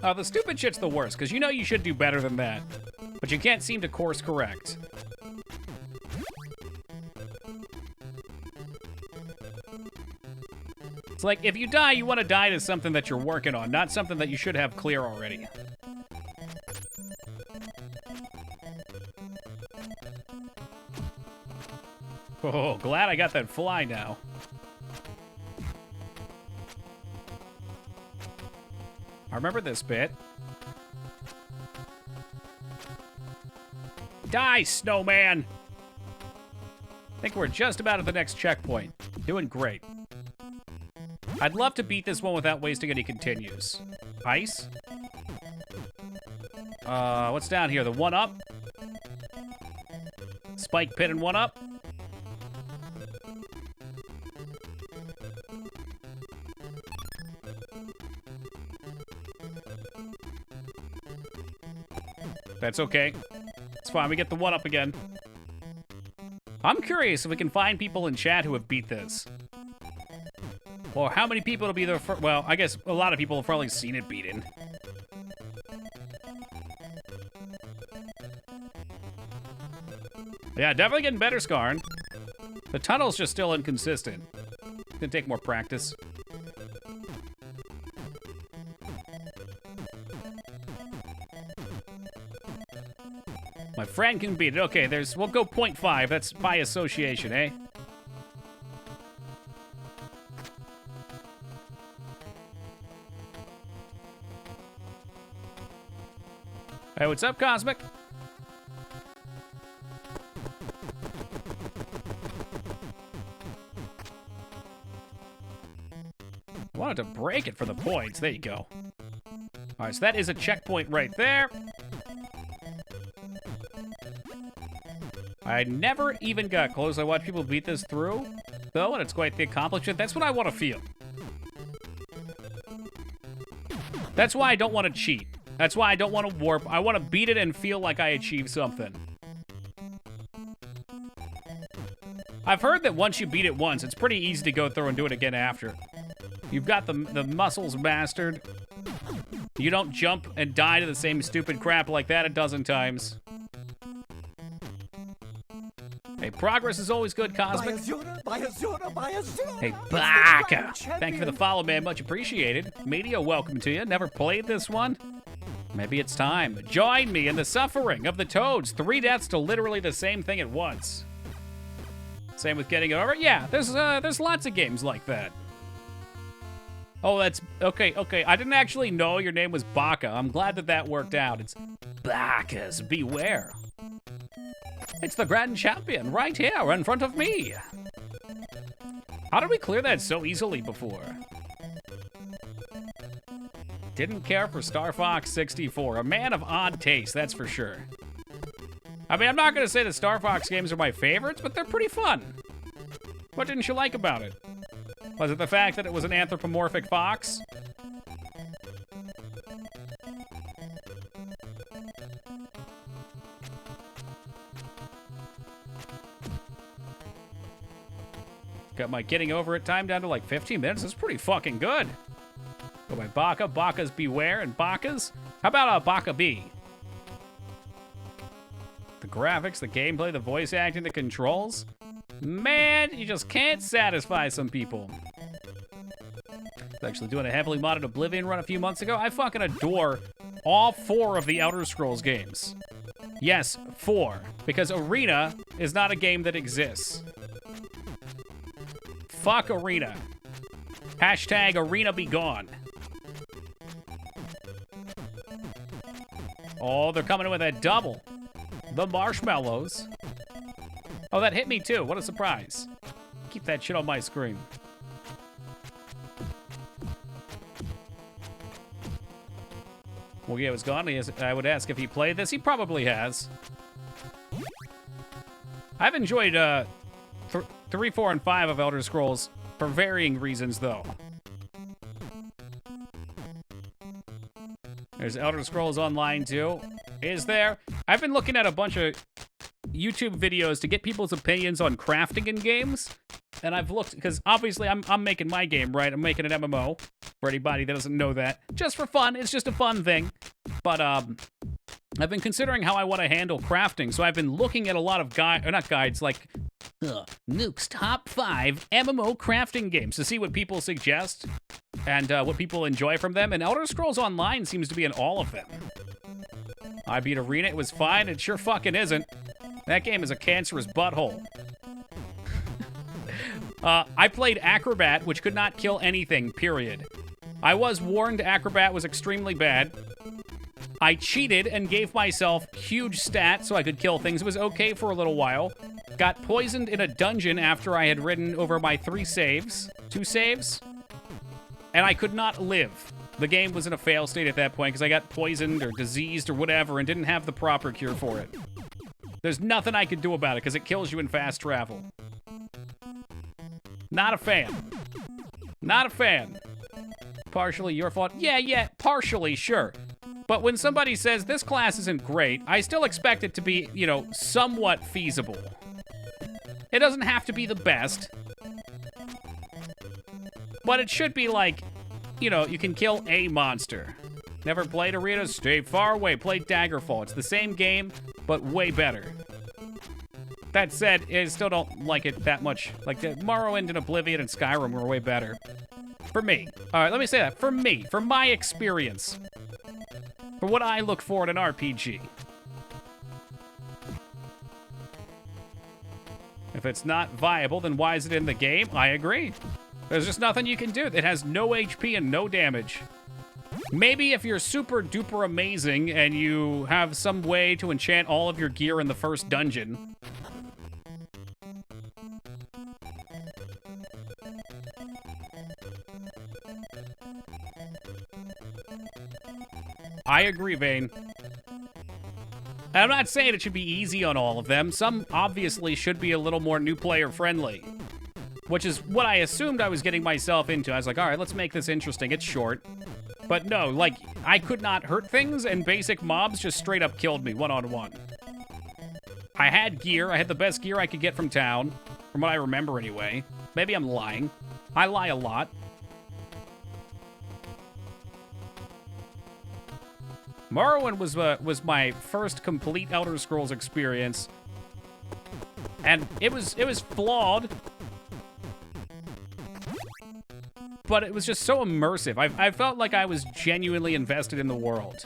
[SPEAKER 1] Oh, the stupid shit's the worst, because you know you should do better than that. But you can't seem to course correct. It's like, if you die, you want to die to something that you're working on, not something that you should have clear already. Oh, glad I got that fly now. I remember this bit. Die, snowman! I think we're just about at the next checkpoint. Doing great. I'd love to beat this one without wasting any continues. Ice? What's down here? The 1-up? Spike pit and 1-up? That's okay. It's fine, we get the 1-up again. I'm curious if we can find people in chat who have beat this. Or how many people will be there for. Well, I guess a lot of people have probably seen it beaten. Yeah, definitely getting better, Scarn. The tunnel's just still inconsistent. It's gonna take more practice. My friend can beat it. Okay, we'll go 0.5. That's by association, eh? Hey, what's up, Cosmic? I wanted to break it for the points. There you go. All right, so that is a checkpoint right there. I never even got close. I watch people beat this through, though, and it's quite the accomplishment. That's what I want to feel. That's why I don't want to cheat. That's why I don't want to warp. I want to beat it and feel like I achieved something. I've heard that once you beat it once, it's pretty easy to go through and do it again after. You've got the muscles mastered. You don't jump and die to the same stupid crap like that a dozen times. Hey, progress is always good, Cosmic. Hey, Baka! Thank you for the follow, man. Much appreciated. Media, welcome to you. Never played this one? Maybe it's time. Join me in the suffering of the Toads. 3 deaths to literally the same thing at once. Same with getting it over. Yeah, there's lots of games like that. Oh, that's... Okay. I didn't actually know your name was Baka. I'm glad that worked out. It's Baka's Beware. It's the Grand Champion right here in front of me. How did we clear that so easily before? Didn't care for Star Fox 64. A man of odd taste, that's for sure. I mean, I'm not going to say the Star Fox games are my favorites, but they're pretty fun. What didn't you like about it? Was it the fact that it was an anthropomorphic fox? Got my getting over it time down to like 15 minutes. That's pretty fucking good. Go by Baka. Baka's Beware and Baka's. How about Baka B? The graphics, the gameplay, the voice acting, the controls. Man, you just can't satisfy some people. I was actually doing a heavily modded Oblivion run a few months ago. I fucking adore all 4 of the Elder Scrolls games. Yes, 4. Because Arena is not a game that exists. Fuck Arena. Hashtag Arena be gone. Oh, they're coming in with that double. The marshmallows. Oh, that hit me too. What a surprise. Keep that shit on my screen. Well, yeah, it was gone. I would ask if he played this. He probably has. I've enjoyed 3, 4, and 5 of Elder Scrolls for varying reasons, though. There's Elder Scrolls Online, too. Is there? I've been looking at a bunch of YouTube videos to get people's opinions on crafting in games. And I've looked, because obviously I'm making my game, right? I'm making an MMO, for anybody that doesn't know that. Just for fun. It's just a fun thing. But, I've been considering how I want to handle crafting, so I've been looking at a lot of not guides, like Nuke's top 5 MMO crafting games to see what people suggest and what people enjoy from them. And Elder Scrolls Online seems to be in all of them. I beat Arena. It was fine. It sure fucking isn't. That game is a cancerous butthole. I played Acrobat, which could not kill anything, period. I was warned Acrobat was extremely bad. I cheated and gave myself huge stats so I could kill things. It was okay for a little while. Got poisoned in a dungeon after I had ridden over my 2 saves. And I could not live. The game was in a fail state at that point because I got poisoned or diseased or whatever and didn't have the proper cure for it. There's nothing I could do about it because it kills you in fast travel. Not a fan. Not a fan. Partially your fault? Yeah, partially, sure. But when somebody says this class isn't great, I still expect it to be, you know, somewhat feasible. It doesn't have to be the best. But it should be like, you know, you can kill a monster. Never played Arena? Stay far away. Play Daggerfall. It's the same game, but way better. That said, I still don't like it that much. Like, Morrowind and Oblivion and Skyrim were way better. For me. Alright, let me say that. For me. For my experience. For what I look for in an RPG. If it's not viable, then why is it in the game? I agree. There's just nothing you can do. It has no HP and no damage. Maybe if you're super duper amazing and you have some way to enchant all of your gear in the first dungeon. I agree, Vane. And I'm not saying it should be easy on all of them. Some obviously should be a little more new player friendly. Which is what I assumed I was getting myself into. I was like, all right, let's make this interesting. It's short. But no, like, I could not hurt things, and basic mobs just straight up killed me one-on-one. I had gear. I had the best gear I could get from town. From what I remember, anyway. Maybe I'm lying. I lie a lot. Morrowind was my first complete Elder Scrolls experience. And it was flawed. But it was just so immersive. I felt like I was genuinely invested in the world,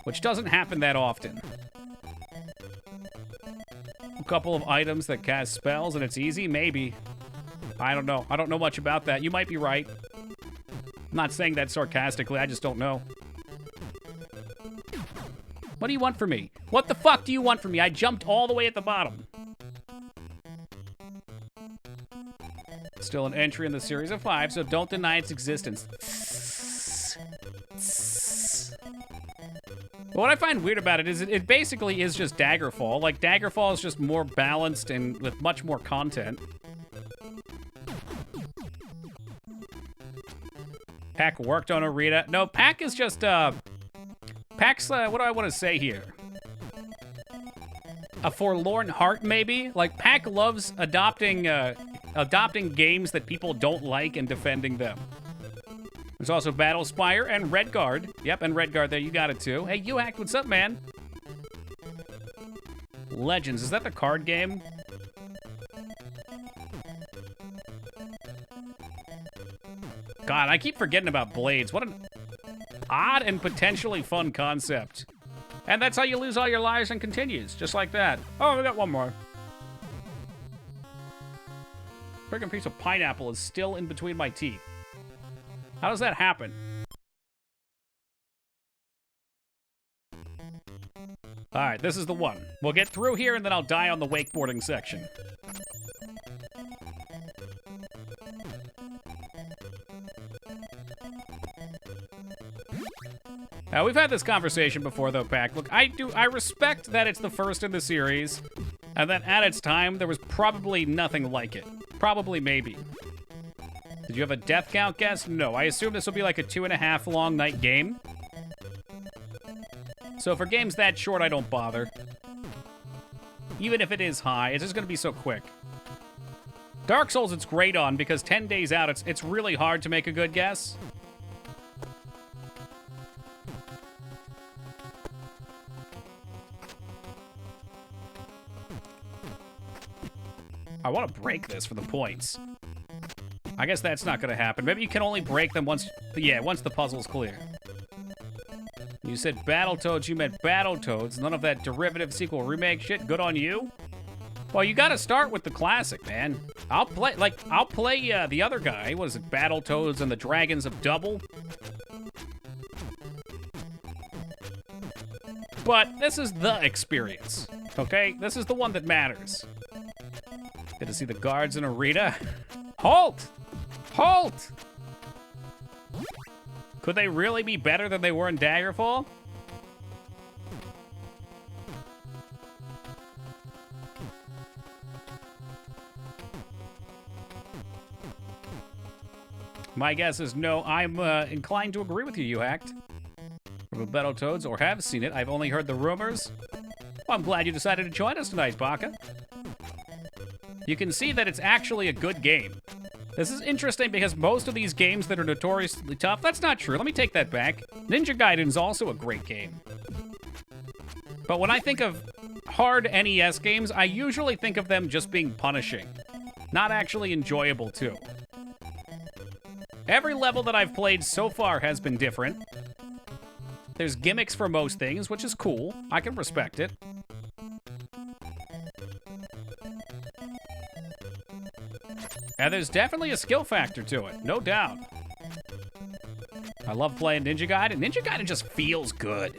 [SPEAKER 1] which doesn't happen that often. A couple of items that cast spells and it's easy? Maybe. I don't know. I don't know much about that. You might be right. I'm not saying that sarcastically. I just don't know. What do you want from me? What the fuck do you want from me? I jumped all the way at the bottom. Still an entry in the series of 5, so don't deny its existence. What I find weird about it is it basically is just Daggerfall. Like, Daggerfall is just more balanced and with much more content. Pack worked on Arena. No, Pack is just, Pack's, what do I want to say here? A forlorn heart, maybe? Like, Pack loves adopting games that people don't like and defending them. There's also Battlespire and Redguard. Yep, and Redguard there, you got it too. Hey, you hacked, what's up, man? Legends, is that the card game? God, I keep forgetting about Blades. What an odd and potentially fun concept. And that's how you lose all your lives and continues, just like that. Oh, we got one more. Freaking piece of pineapple is still in between my teeth. How does that happen? Alright, this is the one. We'll get through here and then I'll die on the wakeboarding section. Now, we've had this conversation before, though, Pack. Look, I respect that it's the first in the series, and that at its time, there was probably nothing like it. Probably, maybe. Did you have a death count guess? No, I assume this will be like a 2.5 long night game. So for games that short, I don't bother. Even if it is high, it's just gonna be so quick. Dark Souls, it's great on, because 10 days out, it's really hard to make a good guess. I want to break this for the points. I guess that's not going to happen. Maybe you can only break them once... Yeah, once the puzzle's clear. You said Battletoads, you meant Battletoads. None of that derivative sequel remake shit. Good on you. Well, you got to start with the classic, man. I'll play the other guy. What is it? Battletoads and the Dragons of Double. But this is the experience, okay? This is the one that matters. Good to see the guards in Arena. Halt! Halt! Could they really be better than they were in Daggerfall? My guess is no. I'm inclined to agree with you, you hacked. From Battletoads, or have seen it. I've only heard the rumors. Well, I'm glad you decided to join us tonight, Baka. You can see that it's actually a good game. This is interesting because most of these games that are notoriously tough, that's not true. Let me take that back. Ninja Gaiden's also a great game. But when I think of hard NES games, I usually think of them just being punishing. Not actually enjoyable, too. Every level that I've played so far has been different. There's gimmicks for most things, which is cool. I can respect it. And there's definitely a skill factor to it, no doubt. I love playing Ninja Gaiden. Ninja Gaiden just feels good.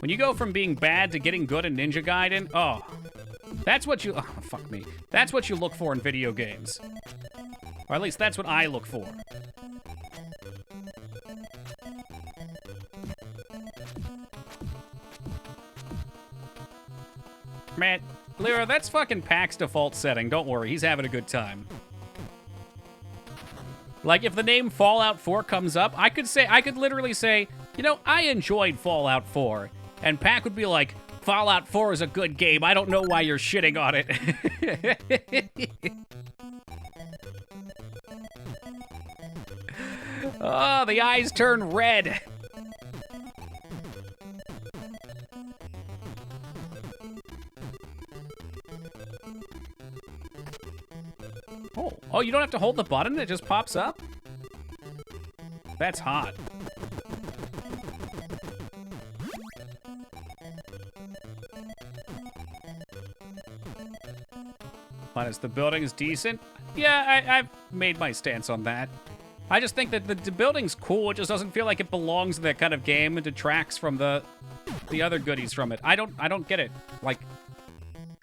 [SPEAKER 1] When you go from being bad to getting good in Ninja Gaiden, oh, that's what you, oh, fuck me. That's what you look for in video games. Or at least that's what I look for. Man, Lyra, that's fucking Pack's default setting. Don't worry, he's having a good time. Like, if the name Fallout 4 comes up, I could literally say, you know, I enjoyed Fallout 4. And Pack would be like, Fallout 4 is a good game. I don't know why you're shitting on it. Oh, the eyes turn red. Oh, you don't have to hold the button? It just pops up? That's hot. Minus the building is decent. Yeah, I've made my stance on that. I just think that the building's cool. It just doesn't feel like it belongs in that kind of game and detracts from the other goodies from it. I don't get it. Like,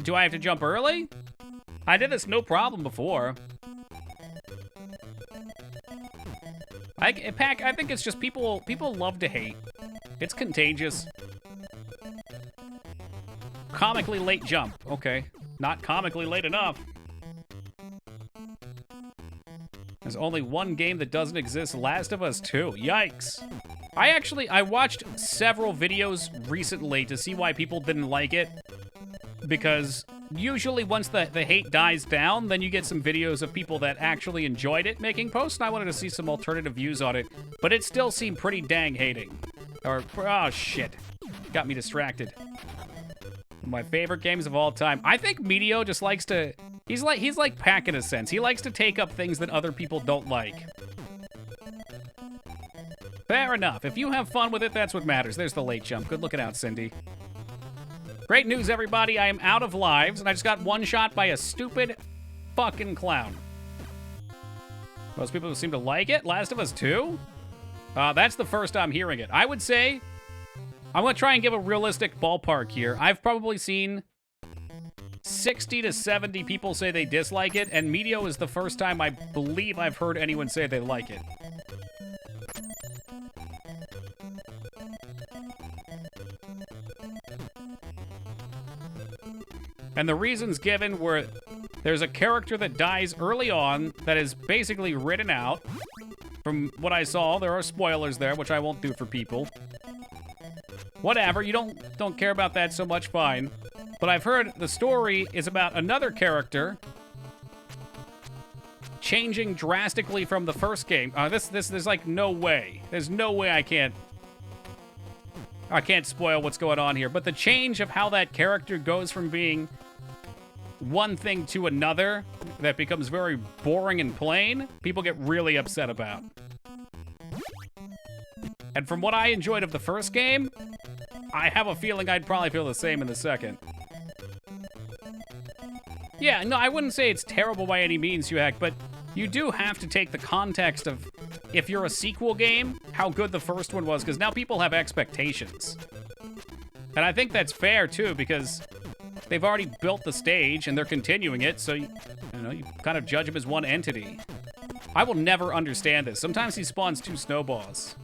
[SPEAKER 1] do I have to jump early? I did this no problem before. Pack, I think it's just people love to hate. It's contagious. Comically late jump. Okay. Not comically late enough. There's only one game that doesn't exist, Last of Us 2. Yikes. I watched several videos recently to see why people didn't like it. Because usually once the hate dies down, then you get some videos of people that actually enjoyed it making posts, and I wanted to see some alternative views on it. But it still seemed pretty dang hating. Or, oh shit. Got me distracted. My favorite games of all time. I think Medio just likes to... He's like Pack in a sense. He likes to take up things that other people don't like. Fair enough. If you have fun with it, that's what matters. There's the late jump. Good looking out, Cindy. Great news, everybody. I am out of lives, and I just got one shot by a stupid fucking clown. Most people seem to like it. Last of Us 2? That's the first I'm hearing it. I would say... I'm going to try and give a realistic ballpark here. I've probably seen 60 to 70 people say they dislike it, and Medio is the first time I believe I've heard anyone say they like it. And the reasons given were there's a character that dies early on that is basically written out. From what I saw, there are spoilers there, which I won't do for people. Whatever, you don't care about that so much, fine. But I've heard the story is about another character changing drastically from the first game. There's like no way. There's no way I can't spoil what's going on here. But the change of how that character goes from being one thing to another that becomes very boring and plain, people get really upset about. And from what I enjoyed of the first game, I have a feeling I'd probably feel the same in the second. Yeah, no, I wouldn't say it's terrible by any means, Huack, but you do have to take the context of, if you're a sequel game, how good the first one was, because now people have expectations. And I think that's fair, too, because they've already built the stage, and they're continuing it, so, you kind of judge him as one entity. I will never understand this. Sometimes he spawns 2 snowballs.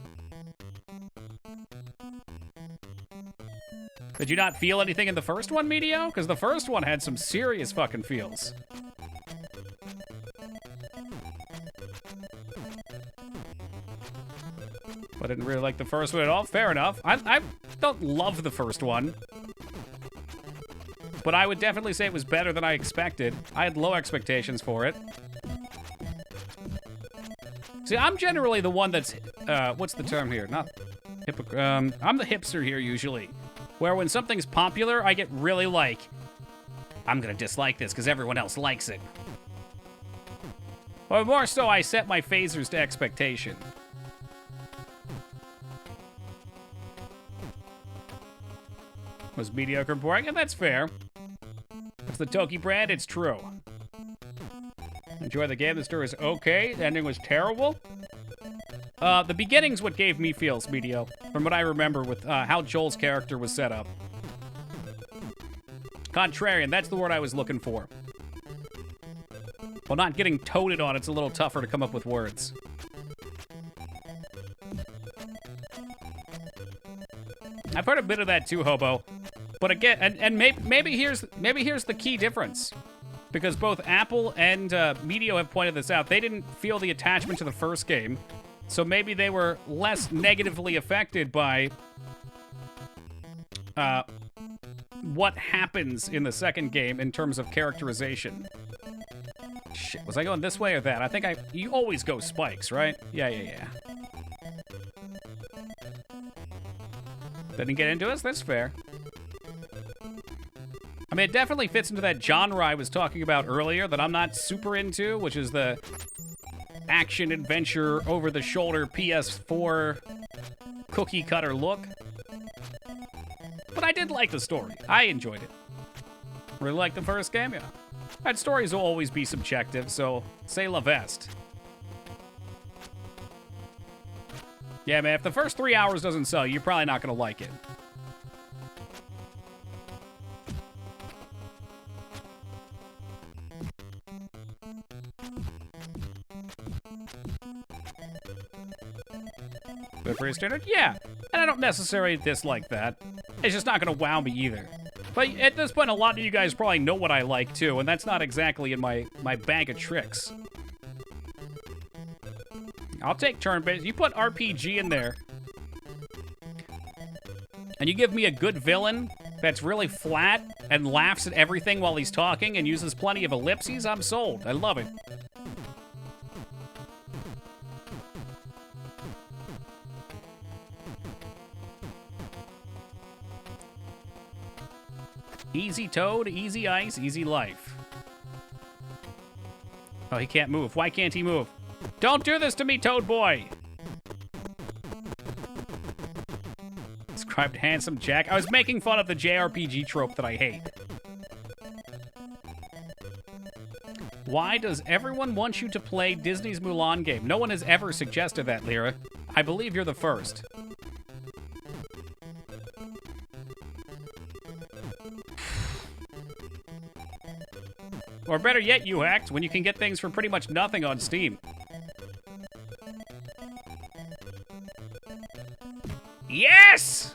[SPEAKER 1] Did you not feel anything in the first one, Medio? Because the first one had some serious fucking feels. I didn't really like the first one at all. Fair enough. I don't love the first one. But I would definitely say it was better than I expected. I had low expectations for it. See, I'm generally the one that's, what's the term here? Not I'm the hipster here, usually. Where when something's popular, I get really like, I'm gonna dislike this because everyone else likes it. Or more so, I set my phasers to expectation. Was mediocre and boring, and that's fair. It's the Toki brand, it's true. Enjoy the game, the story is okay, the ending was terrible. The beginning's what gave me feels, Medio, from what I remember with how Joel's character was set up. Contrarian, that's the word I was looking for. While not getting toted on, it's a little tougher to come up with words. I've heard a bit of that too, Hobo. But again, and maybe here's the key difference. Because both Apple and Medio have pointed this out. They didn't feel the attachment to the first game. So maybe they were less negatively affected by what happens in the second game in terms of characterization. Shit, was I going this way or that? I think you always go spikes, right? Yeah. Didn't get into us? That's fair. I mean, it definitely fits into that genre I was talking about earlier that I'm not super into, which is the action adventure over-the-shoulder PS4 cookie-cutter look. But I did like the story. I enjoyed it. Really like the first game? Yeah. That stories will always be subjective, so say la veste. Yeah, man, if the first 3 hours doesn't sell, you're probably not going to like it. But for your standard, yeah. And I don't necessarily dislike that. It's just not going to wow me either. But at this point, a lot of you guys probably know what I like, too, and that's not exactly in my bag of tricks. I'll take turn-based. You put RPG in there, and you give me a good villain that's really flat and laughs at everything while he's talking and uses plenty of ellipses, I'm sold. I love it. Easy Toad, easy ice, easy life. Oh, he can't move. Why can't he move? Don't do this to me, Toad Boy! Described handsome Jack. I was making fun of the JRPG trope that I hate. Why does everyone want you to play Disney's Mulan game? No one has ever suggested that, Lyra. I believe you're the first. Or better yet, you hacked, when you can get things for pretty much nothing on Steam. Yes!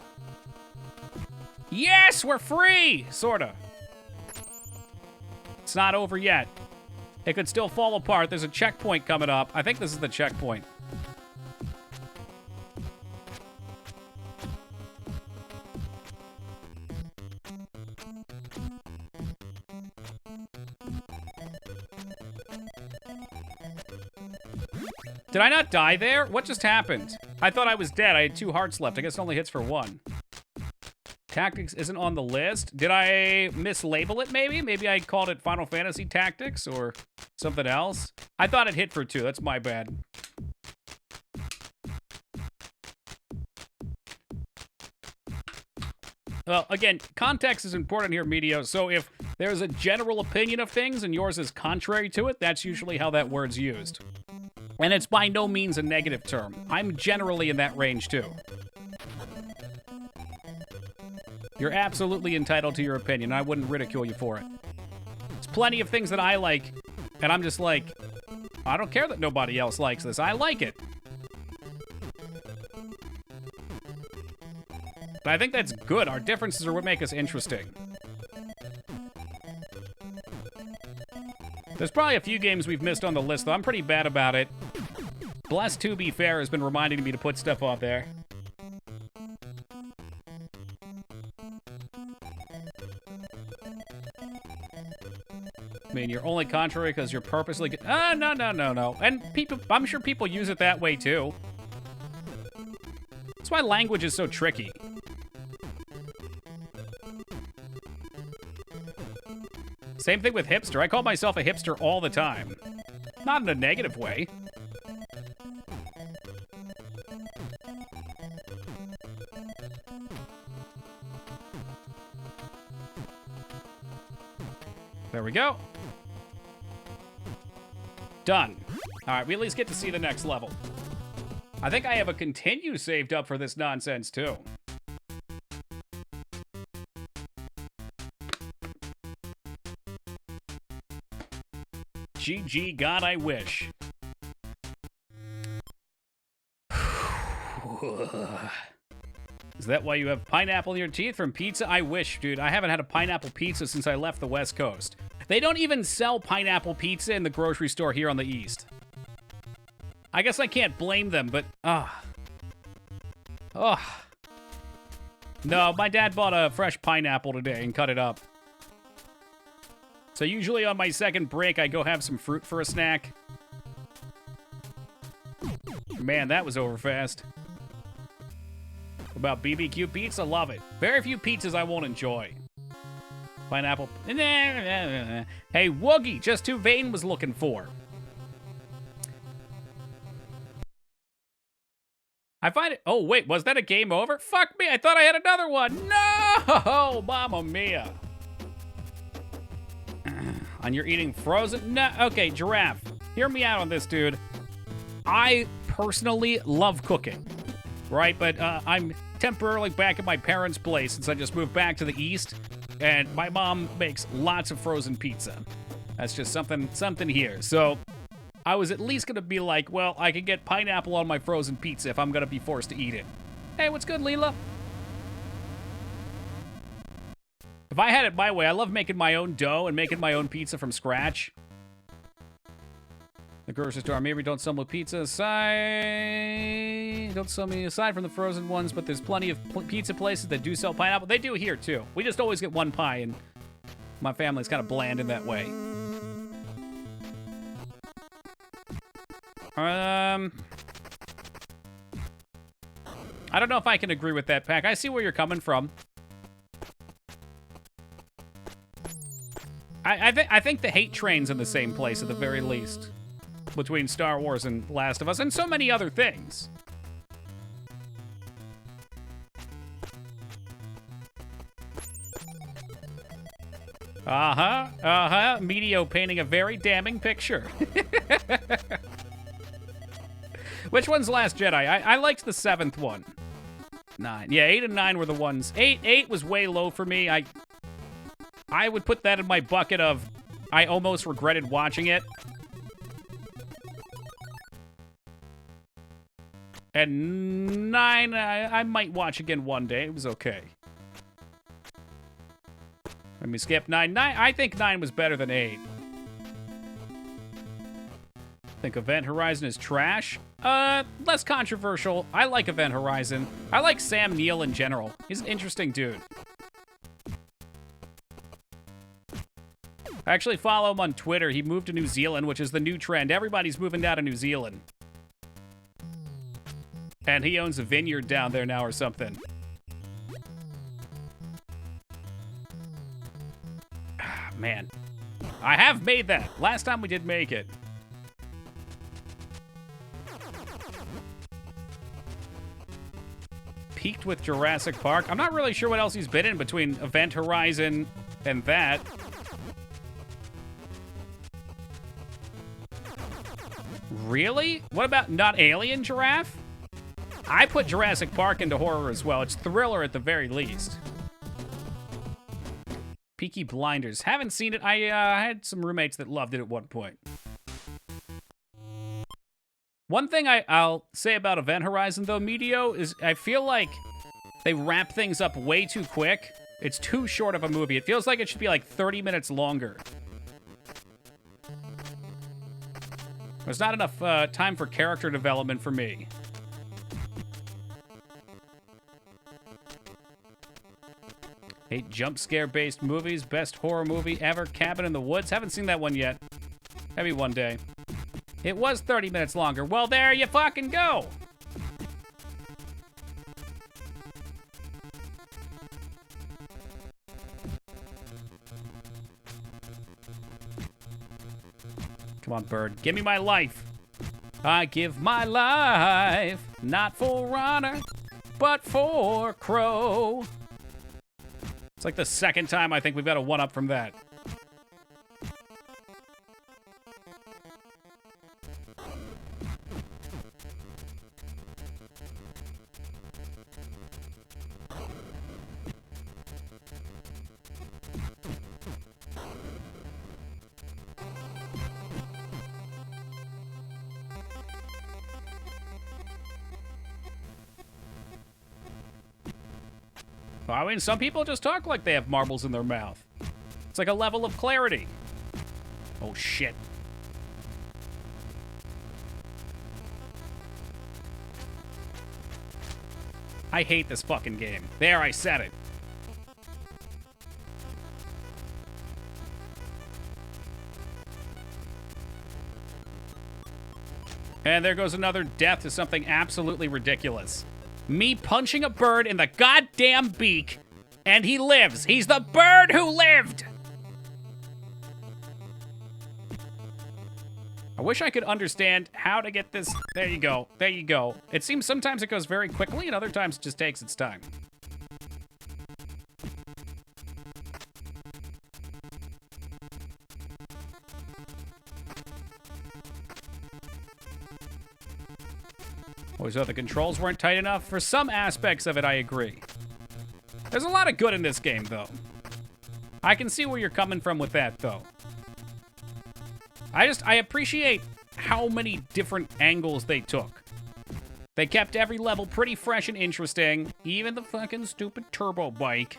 [SPEAKER 1] Yes, we're free! Sorta. It's not over yet. It could still fall apart. There's a checkpoint coming up. I think this is the checkpoint. Did I not die there? What just happened? I thought I was dead. I had 2 hearts left. I guess it only hits for 1. Tactics isn't on the list. Did I mislabel it, maybe? Maybe I called it Final Fantasy Tactics or something else. I thought it hit for 2. That's my bad. Well, again, context is important here, Medio. So if there's a general opinion of things and yours is contrary to it, that's usually how that word's used. And it's by no means a negative term. I'm generally in that range, too. You're absolutely entitled to your opinion. I wouldn't ridicule you for it. There's plenty of things that I like, and I'm just like, I don't care that nobody else likes this. I like it. But I think that's good. Our differences are what make us interesting. There's probably a few games we've missed on the list, though. I'm pretty bad about it. Bless, to be fair, has been reminding me to put stuff on there. I mean, you're only contrary because you're purposely... no. And people, I'm sure people use it that way, too. That's why language is so tricky. Same thing with hipster. I call myself a hipster all the time. Not in a negative way. There we go. Done. All right, we at least get to see the next level. I think I have a continue saved up for this nonsense, too. GG, God, I wish. Is that why you have pineapple in your teeth from pizza? I wish, dude. I haven't had a pineapple pizza since I left the West Coast. They don't even sell pineapple pizza in the grocery store here on the East. I guess I can't blame them, but... No, my dad bought a fresh pineapple today and cut it up. So usually on my second break, I go have some fruit for a snack. Man, that was over fast. About BBQ pizza, love it. Very few pizzas I won't enjoy. Pineapple. Hey, Woogie, just who Vane was looking for. I find it... Oh, wait, was that a game over? Fuck me, I thought I had another one. No! Mamma mia. And you're eating frozen? No, okay, Giraffe. Hear me out on this, dude. I personally love cooking, right? But I'm temporarily back at my parents' place since I just moved back to the East, and my mom makes lots of frozen pizza. That's just something here. So I was at least gonna be like, well, I can get pineapple on my frozen pizza if I'm gonna be forced to eat it. Hey, what's good, Leela? If I had it my way, I love making my own dough and making my own pizza from scratch. The grocery store, maybe don't sell me pizza aside. Don't sell me aside from the frozen ones, but there's plenty of pizza places that do sell pineapple. They do here, too. We just always get one pie, and my family's kind of bland in that way. I don't know if I can agree with that, Pack. I see where you're coming from. I think the hate train's in the same place at the very least. Between Star Wars and Last of Us, and so many other things. Medio painting a very damning picture. Which one's Last Jedi? I liked the 7th one. 9. Yeah, 8 and 9 were the ones. 8 was way low for me. I would put that in my bucket of I almost regretted watching it. And 9, I might watch again one day. It was okay. Let me skip 9. I think 9 was better than 8. Think Event Horizon is trash? Less controversial. I like Event Horizon. I like Sam Neill in general. He's an interesting dude. I actually follow him on Twitter. He moved to New Zealand, which is the new trend. Everybody's moving down to New Zealand. And he owns a vineyard down there now or something. Man. I have made that. Last time we did make it. Peaked with Jurassic Park. I'm not really sure what else he's been in between Event Horizon and that. Really? What about not Alien Giraffe? I put Jurassic Park into horror as well. It's thriller at the very least. Peaky Blinders. Haven't seen it. I had some roommates that loved it at one point. One thing I'll say about Event Horizon, though, Medio, is I feel like they wrap things up way too quick. It's too short of a movie. It feels like it should be like 30 minutes longer. There's not enough time for character development for me. Hate jump scare based movies. Best horror movie ever. Cabin in the Woods. Haven't seen that one yet. Maybe one day. It was 30 minutes longer. Well, there you fucking go. Come on, bird. Give me my life. I give my life, not for honor, but for Crow. It's like the second time I think we've got a one-up from that. I mean, some people just talk like they have marbles in their mouth. It's like a level of clarity. Oh, shit. I hate this fucking game. There, I said it. And there goes another death to something absolutely ridiculous. Me punching a bird in the goddamn beak, and he lives. He's the bird who lived! I wish I could understand how to get this. There you go. There you go. It seems sometimes it goes very quickly, and other times it just takes its time. Always thought the controls weren't tight enough. For some aspects of it, I agree. There's a lot of good in this game, though. I can see where you're coming from with that, though. I appreciate how many different angles they took. They kept every level pretty fresh and interesting. Even the fucking stupid turbo bike.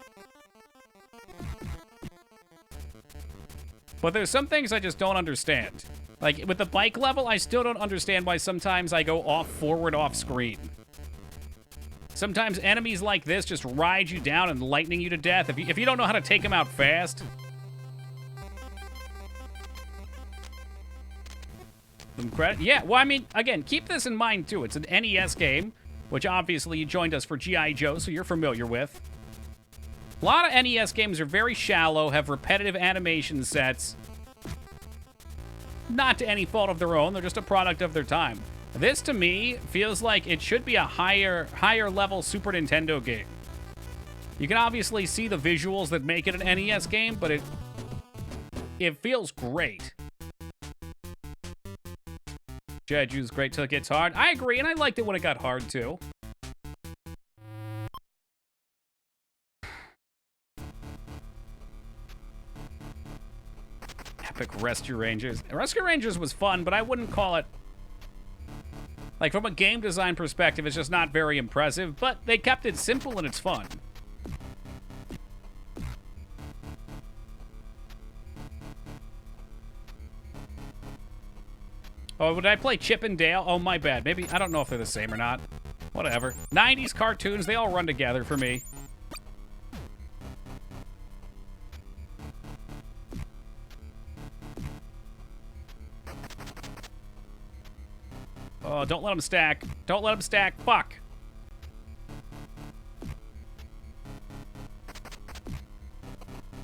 [SPEAKER 1] But there's some things I just don't understand. Like, with the bike level, I still don't understand why sometimes I go forward off screen. Sometimes enemies like this just ride you down and lightning you to death if you don't know how to take them out fast. Some credit? Yeah, well, I mean, again, keep this in mind, too. It's an NES game, which obviously you joined us for G.I. Joe, so you're familiar with. A lot of NES games are very shallow, have repetitive animation sets. Not to any fault of their own, they're just a product of their time. This, to me, feels like it should be a higher level Super Nintendo game. You can obviously see the visuals that make it an NES game, but it feels great. Jeju's great till it gets hard. I agree, and I liked it when it got hard, too. Epic Rescue Rangers. Rescue Rangers was fun, but I wouldn't call it... Like, from a game design perspective, it's just not very impressive, but they kept it simple and it's fun. Oh, would I play Chip and Dale? Oh, my bad. Maybe, I don't know if they're the same or not. Whatever. 90s cartoons, they all run together for me. Oh, don't let them stack. Don't let them stack. Fuck.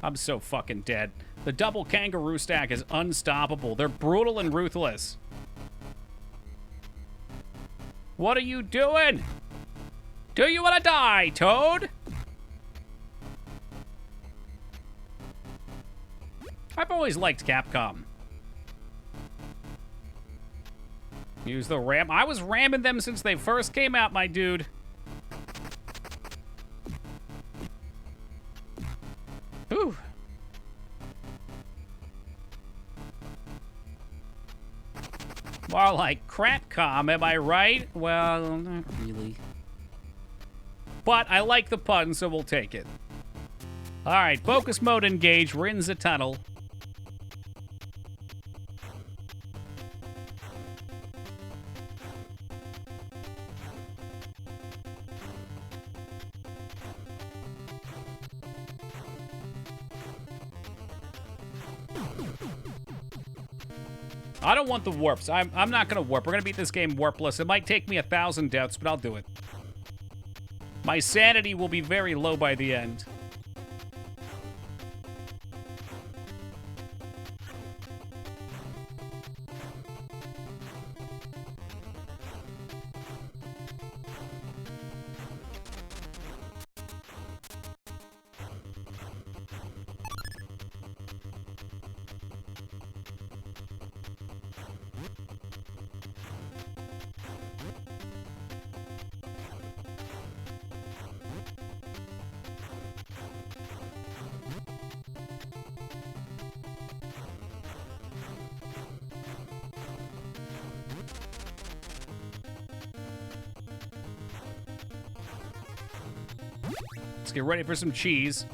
[SPEAKER 1] I'm so fucking dead. The double kangaroo stack is unstoppable. They're brutal and ruthless. What are you doing? Do you want to die, Toad? I've always liked Capcom. Use the ram. I was ramming them since they first came out, my dude. Whew. More like Crapcom, am I right? Well, not really. But I like the pun, so we'll take it. All right, focus mode engaged. We're in the tunnel. I don't want the warps. I'm not going to warp. We're going to beat this game warpless. It might take me 1,000 deaths, but I'll do it. My sanity will be very low by the end. Let's get ready for some cheese.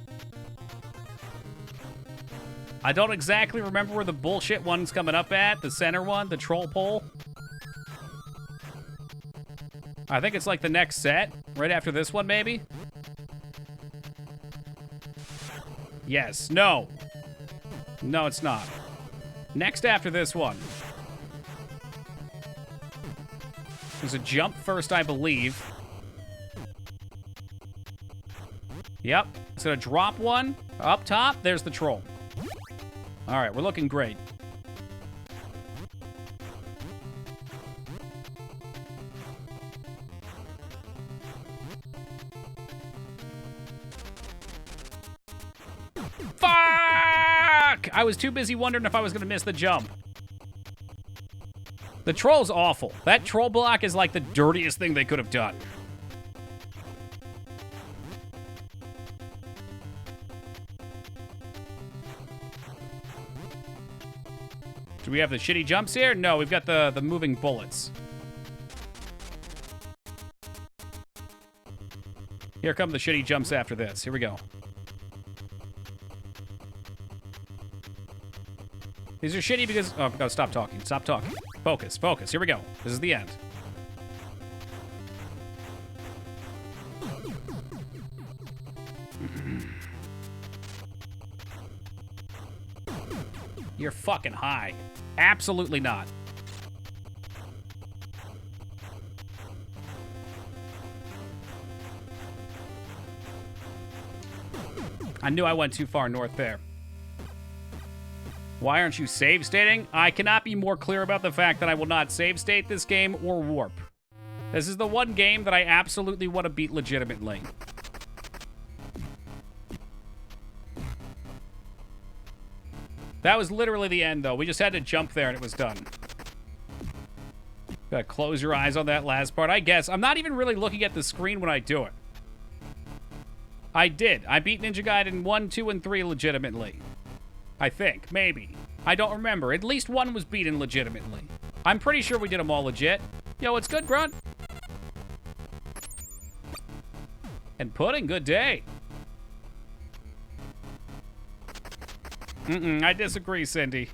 [SPEAKER 1] I don't exactly remember where the bullshit one's coming up at. The center one, the troll pole. I think it's like the next set. Right after this one, maybe? Yes. No. No, it's not. Next after this one. There's a jump first, I believe. Yep. It's gonna drop one. Up top, there's the troll. All right, we're looking great. Fuck! I was too busy wondering if I was gonna miss the jump. The troll's awful. That troll block is like the dirtiest thing they could have done. Do we have the shitty jumps here? No, we've got the moving bullets. Here come the shitty jumps after this. Here we go. These are shitty because... Oh, no, stop talking. Stop talking. Focus, focus. Here we go. This is the end. You're fucking high. Absolutely not. I knew I went too far north there. Why aren't you save stating? I cannot be more clear about the fact that I will not save state this game or warp. This is the one game that I absolutely want to beat legitimately. That was literally the end, though. We just had to jump there and it was done. Gotta close your eyes on that last part, I guess. I'm not even really looking at the screen when I do it. I did. I beat Ninja Gaiden 1, 2, and 3 legitimately. I think. Maybe. I don't remember. At least one was beaten legitimately. I'm pretty sure we did them all legit. Yo, what's good, Grunt? And Pudding, good day. I disagree, Cindy.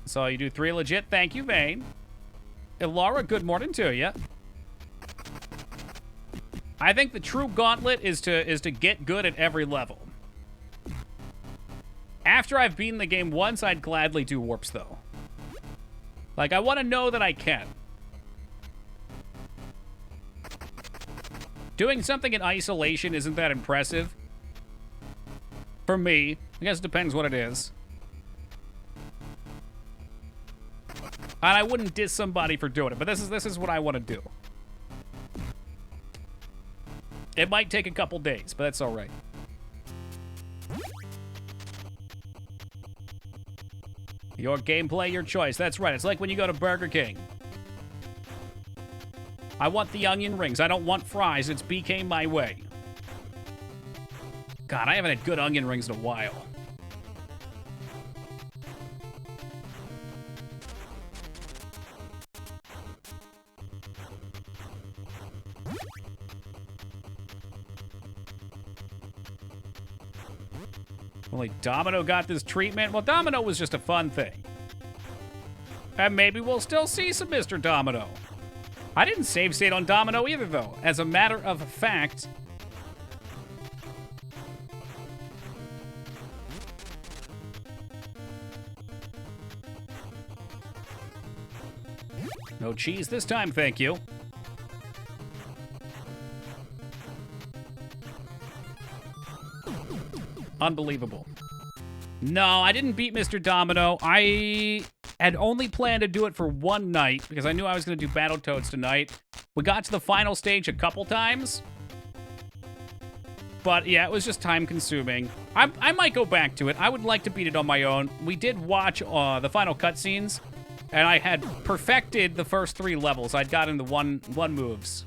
[SPEAKER 1] So you do 3 legit. Thank you, Vane. Ilara, good morning to you. I think the true gauntlet is to get good at every level. After I've beaten the game once, I'd gladly do warps, though. Like, I want to know that I can. Doing something in isolation isn't that impressive. For me. I guess it depends what it is. And I wouldn't diss somebody for doing it, but this is what I want to do. It might take a couple days, but that's all right. Your gameplay, your choice. That's right. It's like when you go to Burger King. I want the onion rings. I don't want fries. It's BK my way. God, I haven't had good onion rings in a while. Only Domino got this treatment. Well, Domino was just a fun thing. And maybe we'll still see some Mr. Domino. I didn't save state on Domino either, though. As a matter of fact... No cheese this time, thank you. Unbelievable. No, I didn't beat Mr. Domino. I had only planned to do it for one night because I knew I was going to do Battletoads tonight. We got to the final stage a couple times. But yeah, it was just time consuming. I might go back to it. I would like to beat it on my own. We did watch the final cutscenes, and I had perfected the first 3 levels. I'd gotten the one moves.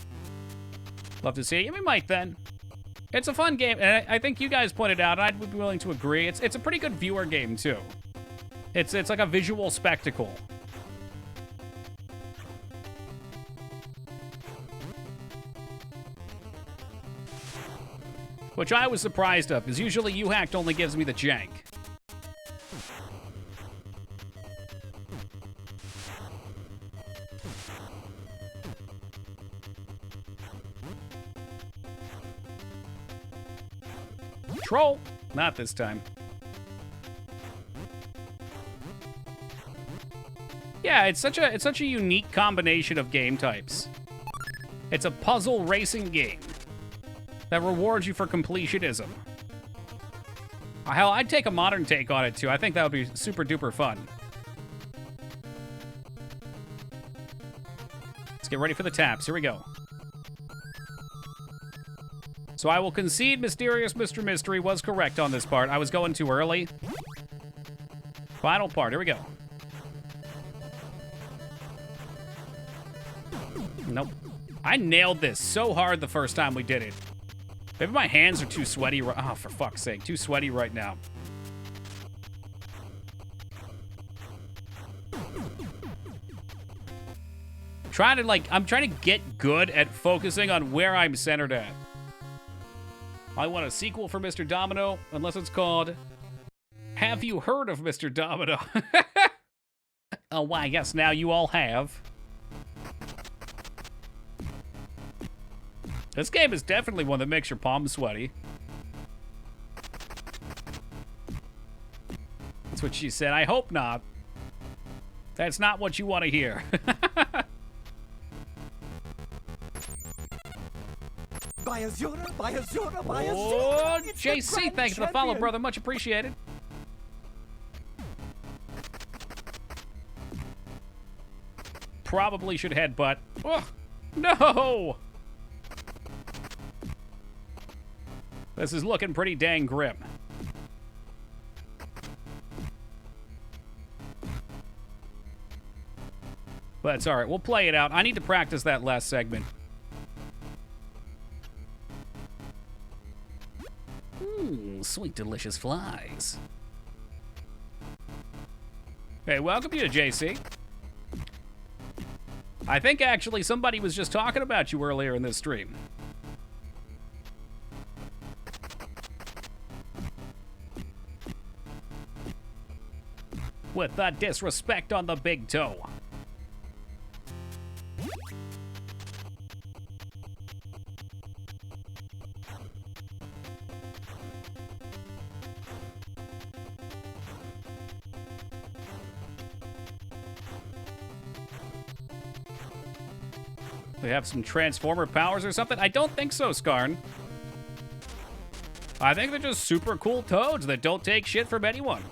[SPEAKER 1] Love to see it. Yeah, we might then. It's a fun game, and I think you guys pointed out, and I would be willing to agree, it's a pretty good viewer game, too. It's like a visual spectacle. Which I was surprised of, because usually U-Hacked only gives me the jank. Troll. Not this time. Yeah, it's such a unique combination of game types. It's a puzzle racing game that rewards you for completionism. Hell, I'd take a modern take on it too. I think that would be super duper fun. Let's get ready for the taps. Here we go. So I will concede Mysterious Mr. Mystery was correct on this part. I was going too early. Final part, here we go. Nope. I nailed this so hard the first time we did it. Maybe my hands are too sweaty. Oh, for fuck's sake, too sweaty right now. I'm trying to get good at focusing on where I'm centered at. I want a sequel for Mr. Domino, unless it's called Have You Heard of Mr. Domino? Oh, well, I guess now you all have. This game is definitely one that makes your palms sweaty. That's what she said. I hope not. That's not what you want to hear. Oh, JC, thanks for the follow, brother. Much appreciated. Probably should headbutt. Oh, no! This is looking pretty dang grim. But it's all right. We'll play it out. I need to practice that last segment. Sweet, delicious flies. Hey, welcome you to JC. I think, actually, somebody was just talking about you earlier in this stream. With the disrespect on the big toe. They have some Transformer powers or something? I don't think so, Skarn. I think they're just super cool toads that don't take shit from anyone.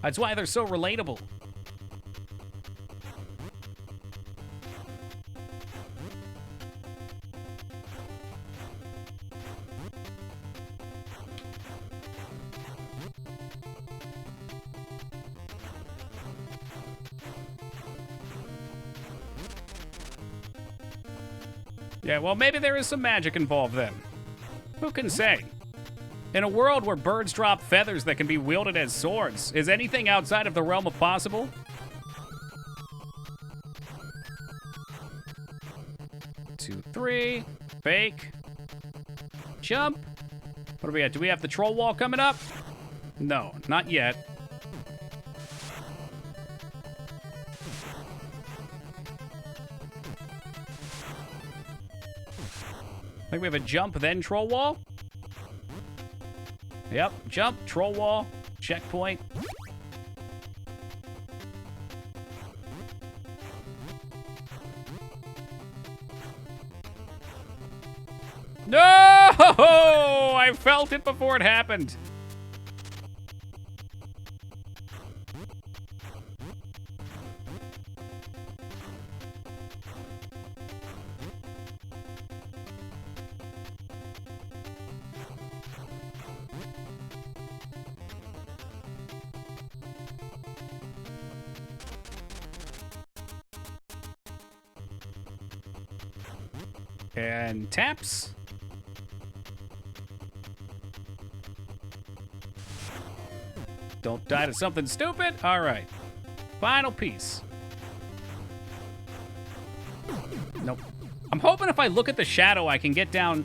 [SPEAKER 1] That's why they're so relatable. Yeah, well, maybe there is some magic involved then. Who can say? In a world where birds drop feathers that can be wielded as swords, is anything outside of the realm of possible? Two, three. Fake. Jump. What do we got? Do we have the troll wall coming up? No, not yet. I think we have a jump, then troll wall. Yep, jump, troll wall, checkpoint. No! I felt it before it happened. And taps. Don't die to something stupid. All right. Final piece. Nope. I'm hoping if I look at the shadow, I can get down,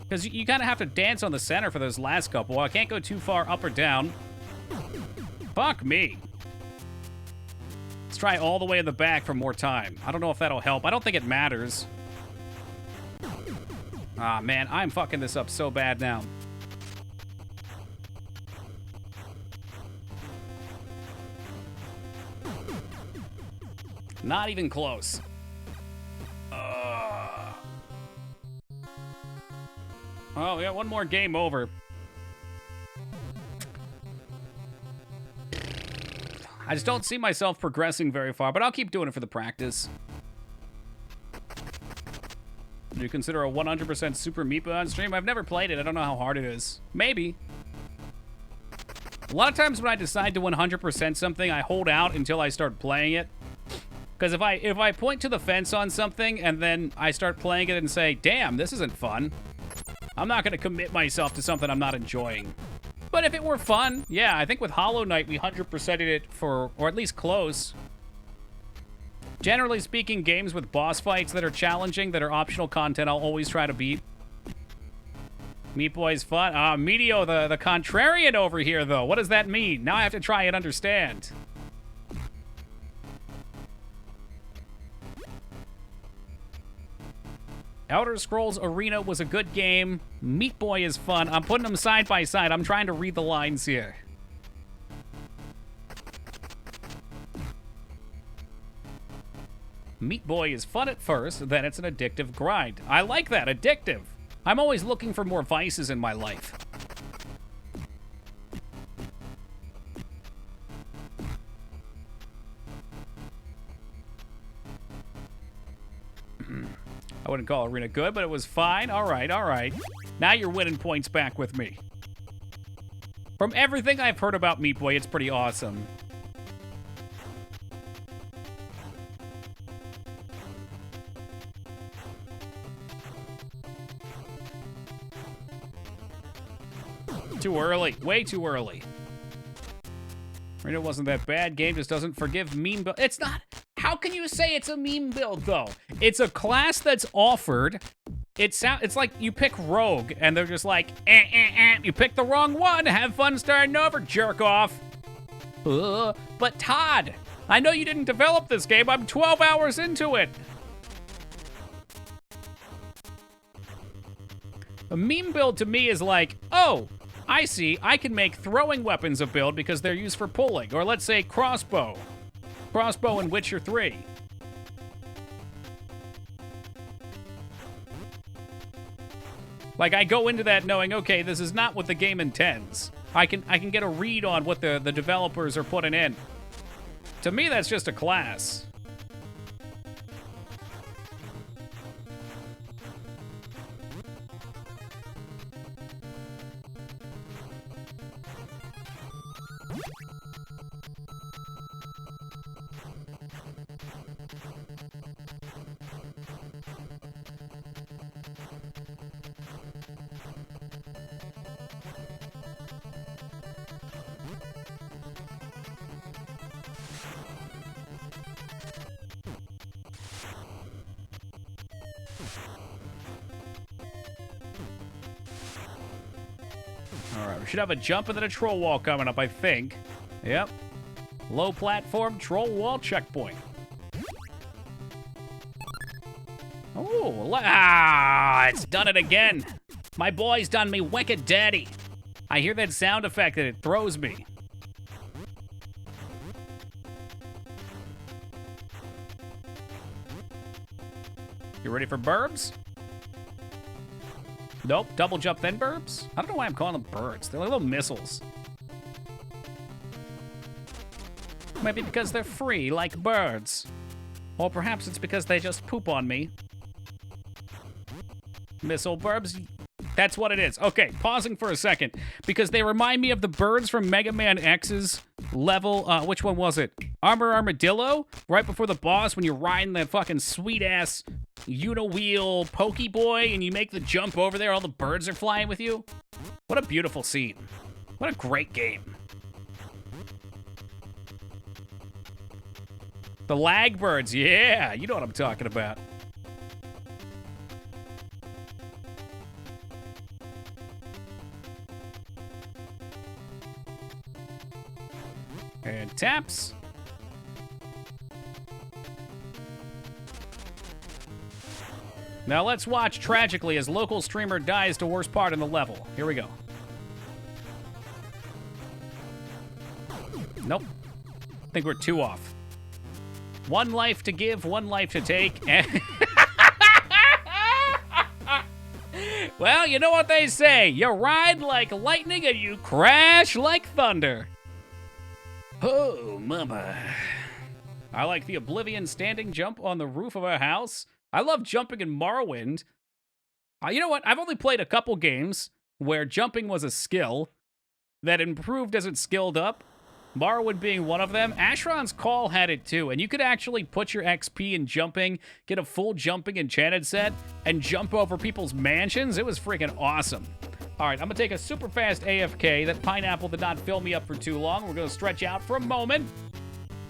[SPEAKER 1] because you kind of have to dance on the center for those last couple. I can't go too far up or down. Fuck me. Let's try all the way in the back for more time. I don't know if that'll help. I don't think it matters. Ah, man, I'm fucking this up so bad now. Not even close. Oh, yeah, one more game over. I just don't see myself progressing very far, but I'll keep doing it for the practice. Do you consider a 100% Super Meat Boy on stream? I've never played it. I don't know how hard it is. Maybe. A lot of times when I decide to 100% something, I hold out until I start playing it. Because if I point to the fence on something and then I start playing it and say, damn, this isn't fun, I'm not going to commit myself to something I'm not enjoying. But if it were fun, yeah, I think with Hollow Knight, we 100%ed it for, or at least close. Generally speaking, games with boss fights that are challenging, that are optional content, I'll always try to beat. Meat Boy's fun. Meteo, the contrarian over here, though. What does that mean? Now I have to try and understand. Elder Scrolls Arena was a good game. Meat Boy is fun. I'm putting them side by side. I'm trying to read the lines here. Meat Boy is fun at first, then it's an addictive grind. I like that, addictive. I'm always looking for more vices in my life. I wouldn't call Arena good, but it was fine. All right, all right. Now you're winning points back with me. From everything I've heard about Meat Boy, it's pretty awesome. Too early. Way too early. Arena wasn't that bad. Game just doesn't forgive meme build. It's not. How can you say it's a meme build, though? It's a class that's offered. It's like you pick Rogue, and they're just like, You picked the wrong one. Have fun starting over, jerk off. But Todd, I know you didn't develop this game. I'm 12 hours into it. A meme build to me is like, oh, I see, I can make throwing weapons a build because they're used for pulling. Or let's say crossbow. Crossbow in Witcher 3. Like, I go into that knowing, okay, this is not what the game intends. I can get a read on what the developers are putting in. To me, that's just a class. All right, we should have a jump and then a troll wall coming up, I think. Yep. Low platform, troll wall, checkpoint. Oh, it's done it again. My boy's done me wicked daddy. I hear that sound effect and it throws me. You ready for burbs? Nope, double jump then burbs? I don't know why I'm calling them birds. They're like little missiles. Maybe because they're free, like birds. Or perhaps it's because they just poop on me. Missile burbs? That's what it is. Okay, pausing for a second. Because they remind me of the birds from Mega Man X's level. Which one was it? Armor Armadillo? Right before the boss when you're riding that fucking sweet-ass Unowheel Pokeboy and you make the jump over there, all the birds are flying with you. What a beautiful scene. What a great game. The lag birds, yeah, you know what I'm talking about. And taps. Now let's watch tragically as local streamer dies to worst part in the level. Here we go. Nope. I think we're 2 off. 1 life to give, 1 life to take. Well, you know what they say. You ride like lightning and you crash like thunder. Oh, mama. I like the Oblivion standing jump on the roof of a house. I love jumping in Morrowind. You know what? I've only played a couple games where jumping was a skill that improved as it skilled up. Morrowind being one of them. Asheron's Call had it too, and you could actually put your XP in jumping, get a full jumping enchanted set, and jump over people's mansions. It was freaking awesome. All right, I'm gonna take a super fast AFK. That pineapple did not fill me up for too long. We're gonna stretch out for a moment.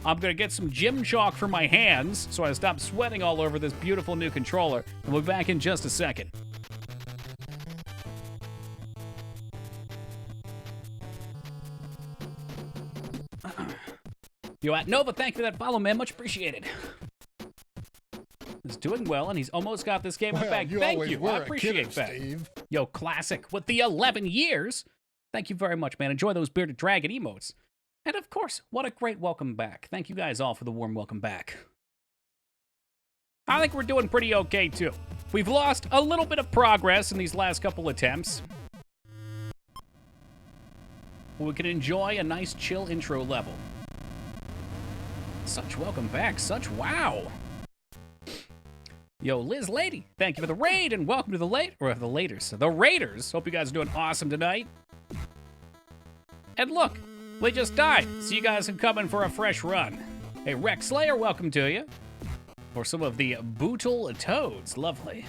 [SPEAKER 1] I'm gonna get some gym chalk for my hands so I stop sweating all over this beautiful new controller. And we'll be back in just a second. Yo, at Nova, thank you for that follow, man. Much appreciated. He's doing well, and he's almost got this game in the bag. Thank you. I appreciate that. Steve. Yo, classic with the 11 years. Thank you very much, man. Enjoy those bearded dragon emotes. And of course, what a great welcome back. Thank you guys all for the warm welcome back. I think we're doing pretty okay, too. We've lost a little bit of progress in these last couple attempts. We can enjoy a nice chill intro level. Such welcome back, such wow. Yo, Liz Lady, thank you for the raid and welcome to the The Raiders. Hope you guys are doing awesome tonight. And look, they just died, so you guys can come in for a fresh run. Hey, Rex Slayer, welcome to you. Or some of the Battletoads, lovely.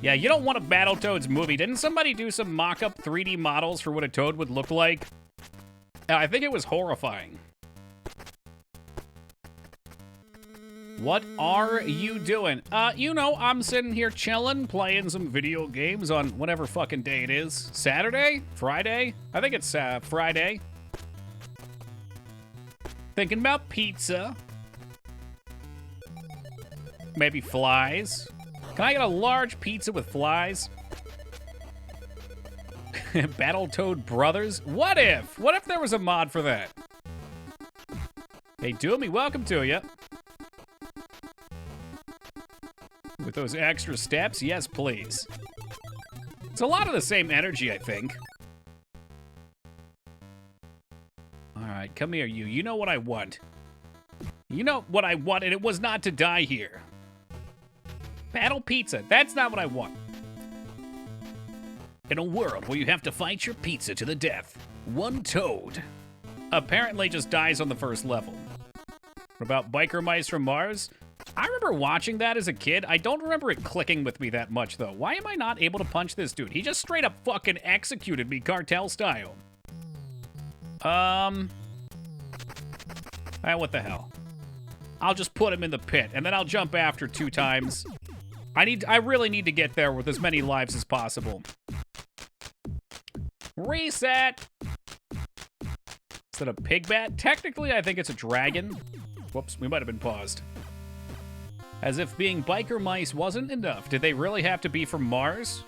[SPEAKER 1] Yeah, you don't want a Battletoads movie. Didn't somebody do some mock-up 3D models for what a toad would look like? I think it was horrifying. What are you doing? You know, I'm sitting here chilling, playing some video games on whatever fucking day it is. Saturday? Friday? I think it's Friday. Thinking about pizza. Maybe flies. Can I get a large pizza with flies? Battletoad Brothers? What if? What if there was a mod for that? Hey, Doomy, welcome to you. With those extra steps? Yes, please. It's a lot of the same energy, I think. Alright, come here, you. You know what I want. You know what I want, and it was not to die here. Battle pizza. That's not what I want. In a world where you have to fight your pizza to the death, one toad apparently just dies on the first level. What about biker mice from Mars? I remember watching that as a kid. I don't remember it clicking with me that much, though. Why am I not able to punch this dude? He just straight up fucking executed me cartel style. What the hell? I'll just put him in the pit, and then I'll jump after 2 times. I really need to get there with as many lives as possible. Reset! Is that a pig bat? Technically, I think it's a dragon. Whoops, we might have been paused. As if being biker mice wasn't enough, did they really have to be from Mars?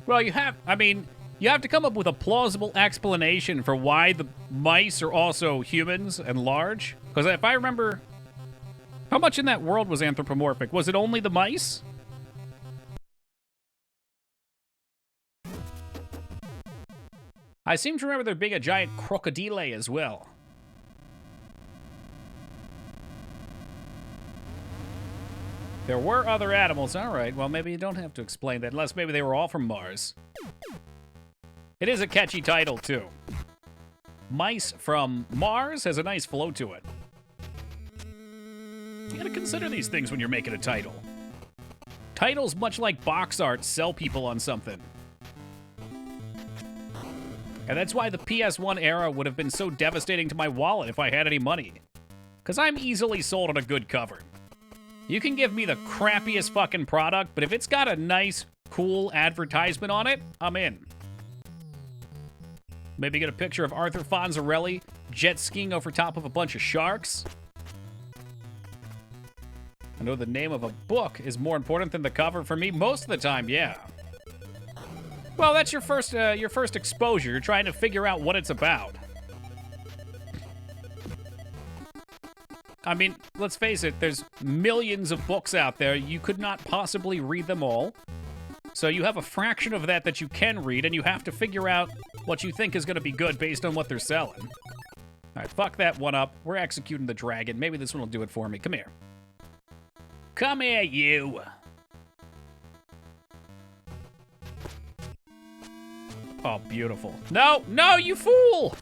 [SPEAKER 1] Well, you have to come up with a plausible explanation for why the mice are also humans and large. Because if I remember, how much in that world was anthropomorphic? Was it only the mice? I seem to remember there being a giant crocodile as well. There were other animals. All right, well, maybe you don't have to explain that, unless maybe they were all from Mars. It is a catchy title, too. Mice from Mars has a nice flow to it. You gotta consider these things when you're making a title. Titles, much like box art, sell people on something. And that's why the PS1 era would have been so devastating to my wallet if I had any money. Because I'm easily sold on a good cover. You can give me the crappiest fucking product, but if it's got a nice, cool advertisement on it, I'm in. Maybe get a picture of Arthur Fonzarelli jet skiing over top of a bunch of sharks. I know the name of a book is more important than the cover for me most of the time, yeah. Well, that's your first exposure. You're trying to figure out what it's about. I mean, let's face it, there's millions of books out there. You could not possibly read them all. So you have a fraction of that you can read, and you have to figure out what you think is going to be good based on what they're selling. All right, fuck that one up. We're executing the dragon. Maybe this one will do it for me. Come here. Come here, you. Oh, beautiful. No, no, you fool!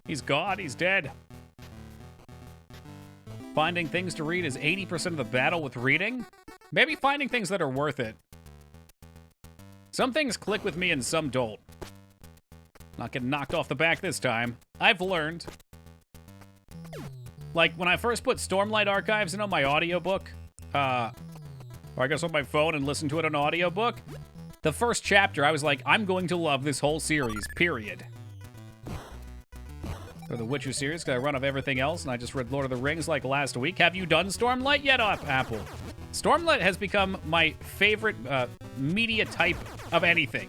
[SPEAKER 1] He's gone. He's dead. Finding things to read is 80% of the battle with reading. Maybe finding things that are worth it. Some things click with me and some don't. Not getting knocked off the back this time. I've learned. Like, when I first put Stormlight Archives in on my audiobook, or I guess on my phone and listened to it on audiobook, the first chapter, I was like, I'm going to love this whole series, period. For the Witcher series, because I run off everything else, and I just read Lord of the Rings like last week. Have you done Stormlight yet, Apple? Stormlight has become my favorite media type of anything.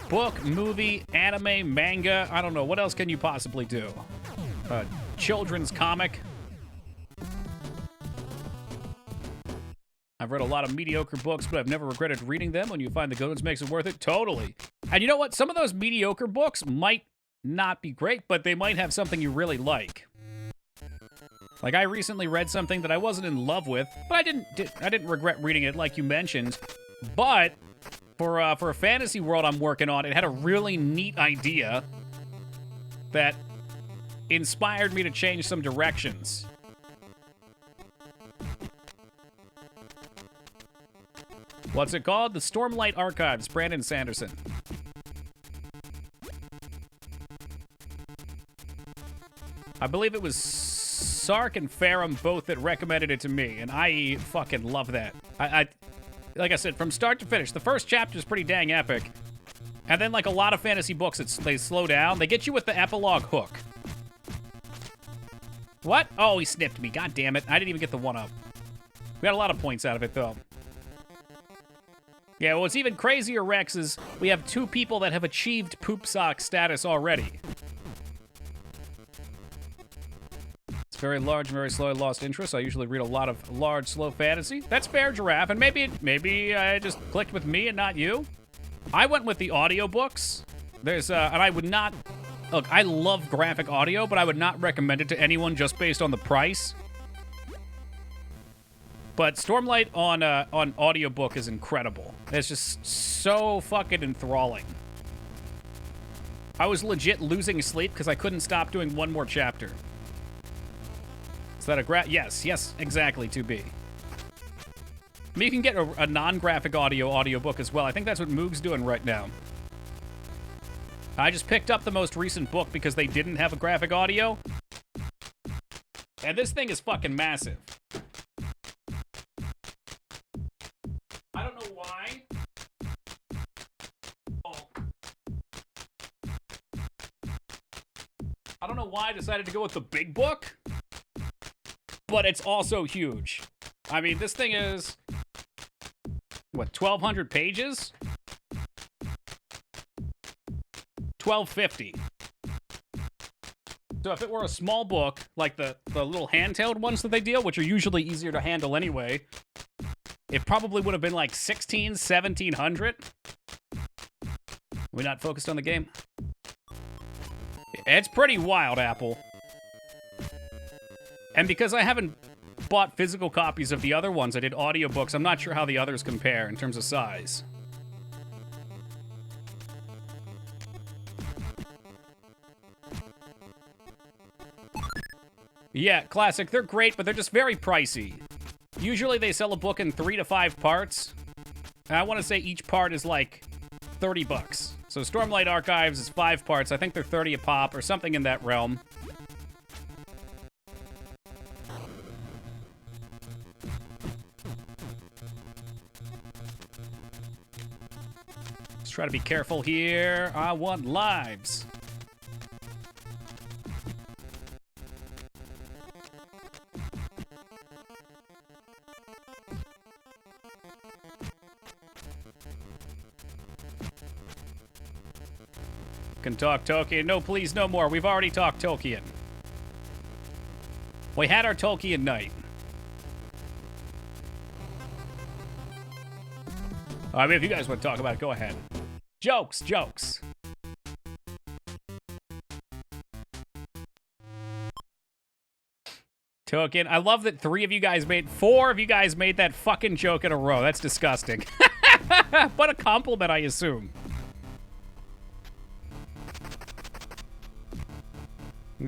[SPEAKER 1] Book, movie, anime, manga, I don't know. What else can you possibly do? Children's comic. I've read a lot of mediocre books, but I've never regretted reading them. When you find the good ones, makes it worth it. Totally. And you know what? Some of those mediocre books might not be great, but they might have something you really like. Like, I recently read something that I wasn't in love with, but I didn't regret reading it, like you mentioned. But for a fantasy world I'm working on, it had a really neat idea that inspired me to change some directions. What's it called? The Stormlight Archives, Brandon Sanderson. I believe it was Sark and Ferrum both that recommended it to me, and I fucking love that. Like I said, from start to finish, the first chapter is pretty dang epic. And then, like a lot of fantasy books, they slow down. They get you with the epilogue hook. What? Oh, he snipped me. God damn it. I didn't even get the one-up. We got a lot of points out of it, though. Yeah, what's even crazier, Rex, is we have 2 people that have achieved poop sock status already. It's Very large and very slowly lost interest. I usually read a lot of large, slow fantasy. That's fair, Giraffe. And maybe I just clicked with me and not you. I went with the audiobooks. And I would not... Look, I love graphic audio, but I would not recommend it to anyone just based on the price. But Stormlight on audiobook is incredible. It's just so fucking enthralling. I was legit losing sleep because I couldn't stop doing one more chapter. Is that a yes, exactly, 2B. I mean, you can get a non-graphic audiobook as well. I think that's what Moog's doing right now. I just picked up the most recent book because they didn't have a graphic audio. And this thing is fucking massive. I don't know why. I don't know why I decided to go with the big book, but it's also huge. I mean, this thing is, what, 1,200 pages? 1,250. So if it were a small book, like the little handheld ones that they deal, which are usually easier to handle anyway, it probably would have been like 1,700. We not focused on the game? It's pretty wild, Apple. And because I haven't bought physical copies of the other ones, I did audiobooks, I'm not sure how the others compare in terms of size. Yeah, classic. They're great, but they're just very pricey. Usually they sell a book in 3 to 5 parts. And I want to say each part is like 30 bucks. So Stormlight Archives is 5 parts. I think they're 30 a pop or something in that realm. Let's try to be careful here. I want lives. Can talk Tolkien. No, please, no more. We've already talked Tolkien. We had our Tolkien night. I mean, if you guys want to talk about it, go ahead. Jokes, jokes. Tolkien. I love that 4 of you guys made that fucking joke in a row. That's disgusting. But a compliment, I assume.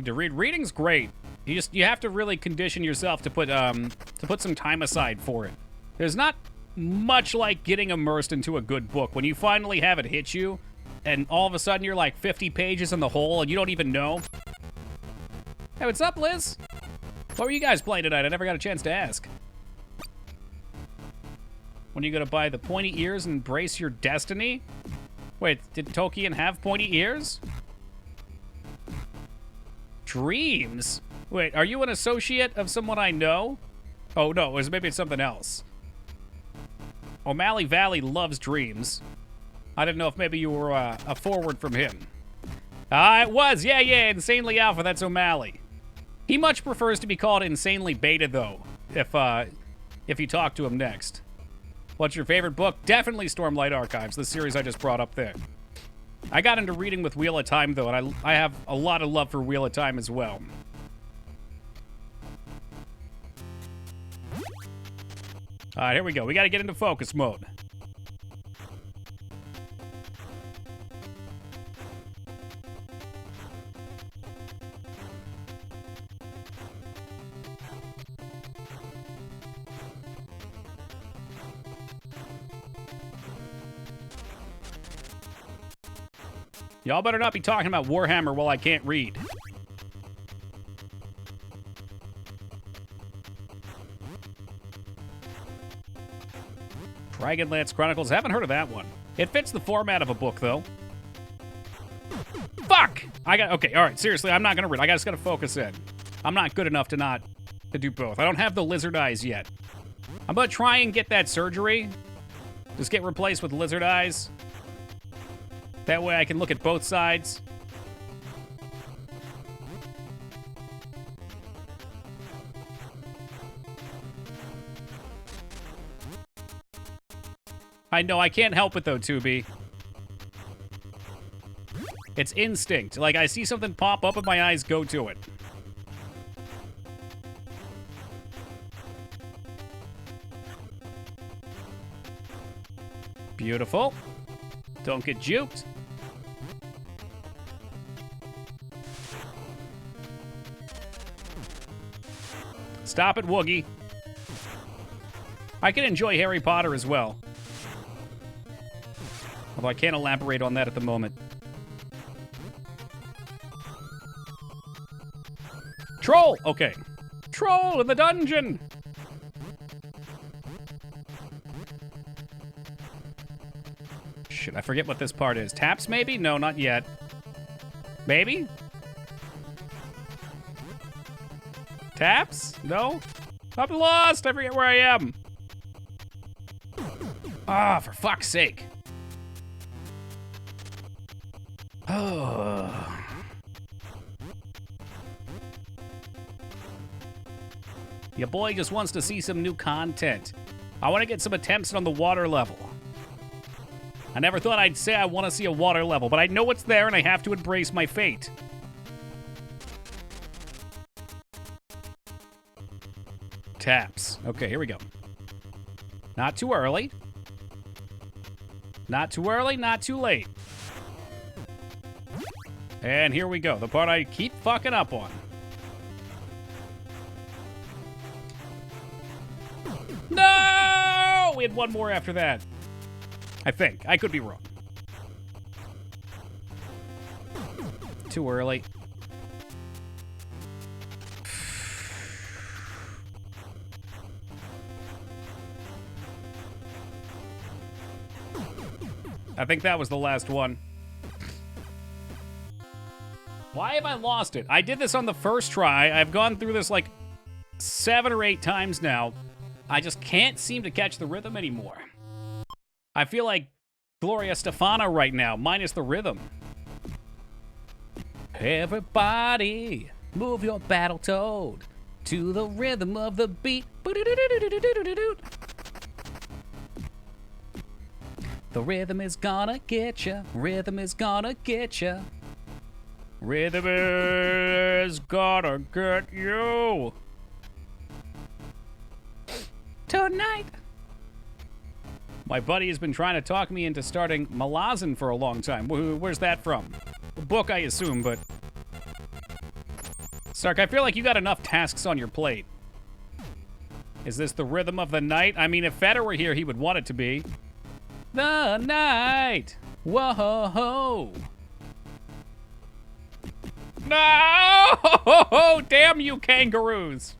[SPEAKER 1] To read. Reading's great. You have to really condition yourself to put some time aside for it. There's not much like getting immersed into a good book when you finally have it hit you, and all of a sudden you're like 50 pages in the hole and you don't even know. Hey, what's up, Liz? What were you guys playing tonight? I never got a chance to ask. When are you gonna buy the pointy ears and embrace your destiny? Wait, did Tolkien have pointy ears? Dreams? Wait, are you an associate of someone I know? Oh, no, maybe it's something else. O'Malley Valley loves Dreams. I didn't know if maybe you were a forward from him. It was. Yeah, Insanely Alpha, that's O'Malley. He much prefers to be called Insanely Beta, though, if you talk to him next. What's your favorite book? Definitely Stormlight Archives, the series I just brought up there. I got into reading with Wheel of Time, though, and I have a lot of love for Wheel of Time as well. All right, here we go. We got to get into focus mode. Y'all better not be talking about Warhammer while I can't read. Dragonlance Chronicles. Haven't heard of that one. It fits the format of a book, though. Fuck! Okay, all right, seriously, I'm not gonna read. I just gotta focus in. I'm not good enough to do both. I don't have the lizard eyes yet. I'm gonna try and get that surgery. Just get replaced with lizard eyes. That way I can look at both sides. I know, I can't help it though, 2B. It's instinct. Like, I see something pop up and my eyes go to it. Beautiful. Don't get juked. Stop it, Woogie. I can enjoy Harry Potter as well. Although I can't elaborate on that at the moment. Troll! Okay. Troll in the dungeon! Shit, I forget what this part is. Taps, maybe? No, not yet. Maybe? Taps? No? I'm lost! I forget where I am. Ah, for fuck's sake. Oh. Your boy just wants to see some new content. I want to get some attempts on the water level. I never thought I'd say I want to see a water level, but I know it's there and I have to embrace my fate. Taps. Okay, here we go. Not too early. Not too early, not too late. And here we go, the part I keep fucking up on. No! We had one more after that. I think. I could be wrong. Too early. I think that was the last one. Why have I lost it? I did this on the first try. I've gone through this like 7 or 8 times now. I just can't seem to catch the rhythm anymore. I feel like Gloria Stefano right now, minus the rhythm. Everybody, move your Battletoad to the rhythm of the beat. The rhythm is gonna get ya. Rhythm is gonna get ya. Rhythm is gonna get you. Tonight. My buddy has been trying to talk me into starting Malazan for a long time. Where's that from? A book, I assume, but... Stark, I feel like you got enough tasks on your plate. Is this the rhythm of the night? I mean, if Feta were here, he would want it to be. The night! Whoa-ho-ho! No! Damn you, kangaroos!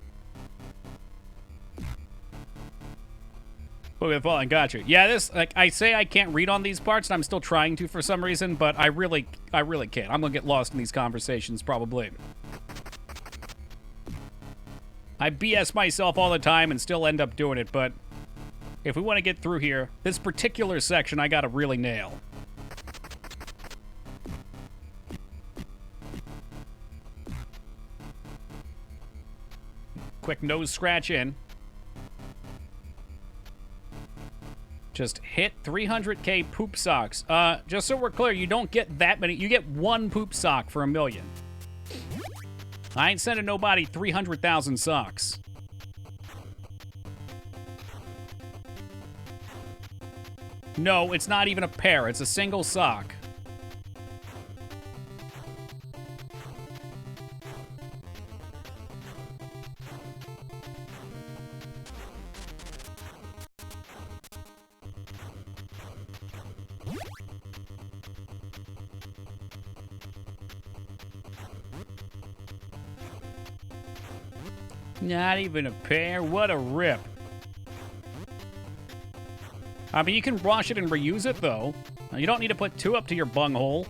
[SPEAKER 1] Book of the Fallen, gotcha. Yeah, this, like, I say I can't read on these parts, and I'm still trying to for some reason, but I really can't. I'm gonna get lost in these conversations, probably. I BS myself all the time and still end up doing it, but if we want to get through here, this particular section I gotta really nail. Quick nose scratch in. Just hit 300k poop socks. Just so we're clear, you don't get that many. You get 1 poop sock for 1,000,000. I ain't sending nobody 300,000 socks. No, it's not even a pair. It's a single sock. Not even a pair. What a rip. I mean, you can wash it and reuse it, though. You don't need to put 2 up to your bunghole.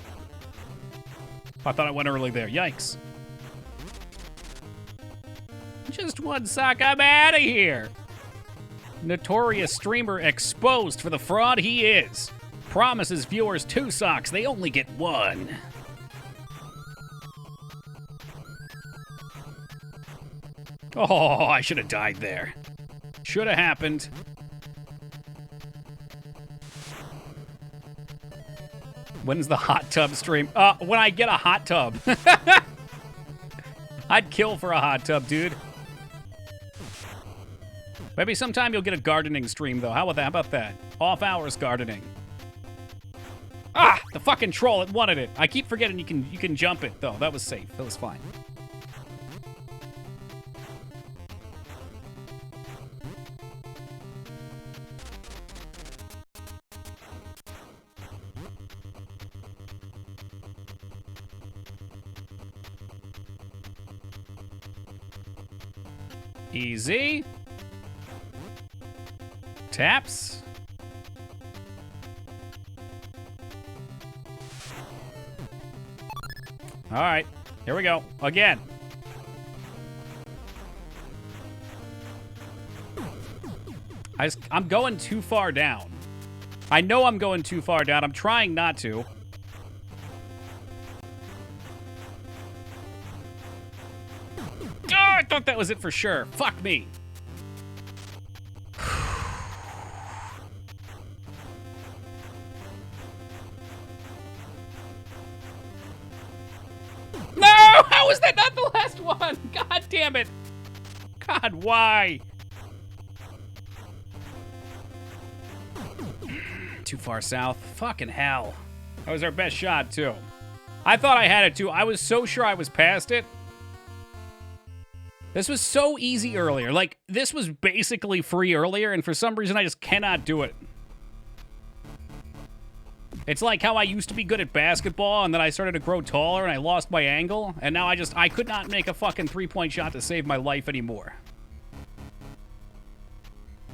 [SPEAKER 1] I thought I went early there. Yikes. Just 1 sock. I'm out of here. Notorious streamer exposed for the fraud he is. Promises viewers 2 socks. They only get 1. Oh, I should have died there. Should have happened. When's the hot tub stream? When I get a hot tub. I'd kill for a hot tub, dude. Maybe sometime you'll get a gardening stream, though. How about that? Off hours gardening. Ah! The fucking troll, it wanted it. I keep forgetting you can jump it, though. That was safe. That was fine. Easy. Taps. All right, here we go. Again. I'm going too far down. I know I'm going too far down. I'm trying not to. I thought that was it for sure. Fuck me. No! How is that not the last one? God damn it. God, why? Too far south. Fucking hell. That was our best shot, too. I thought I had it, too. I was so sure I was past it. This was so easy earlier. Like, this was basically free earlier, and for some reason I just cannot do it. It's like how I used to be good at basketball, and then I started to grow taller, and I lost my angle, and now I could not make a fucking three-point shot to save my life anymore.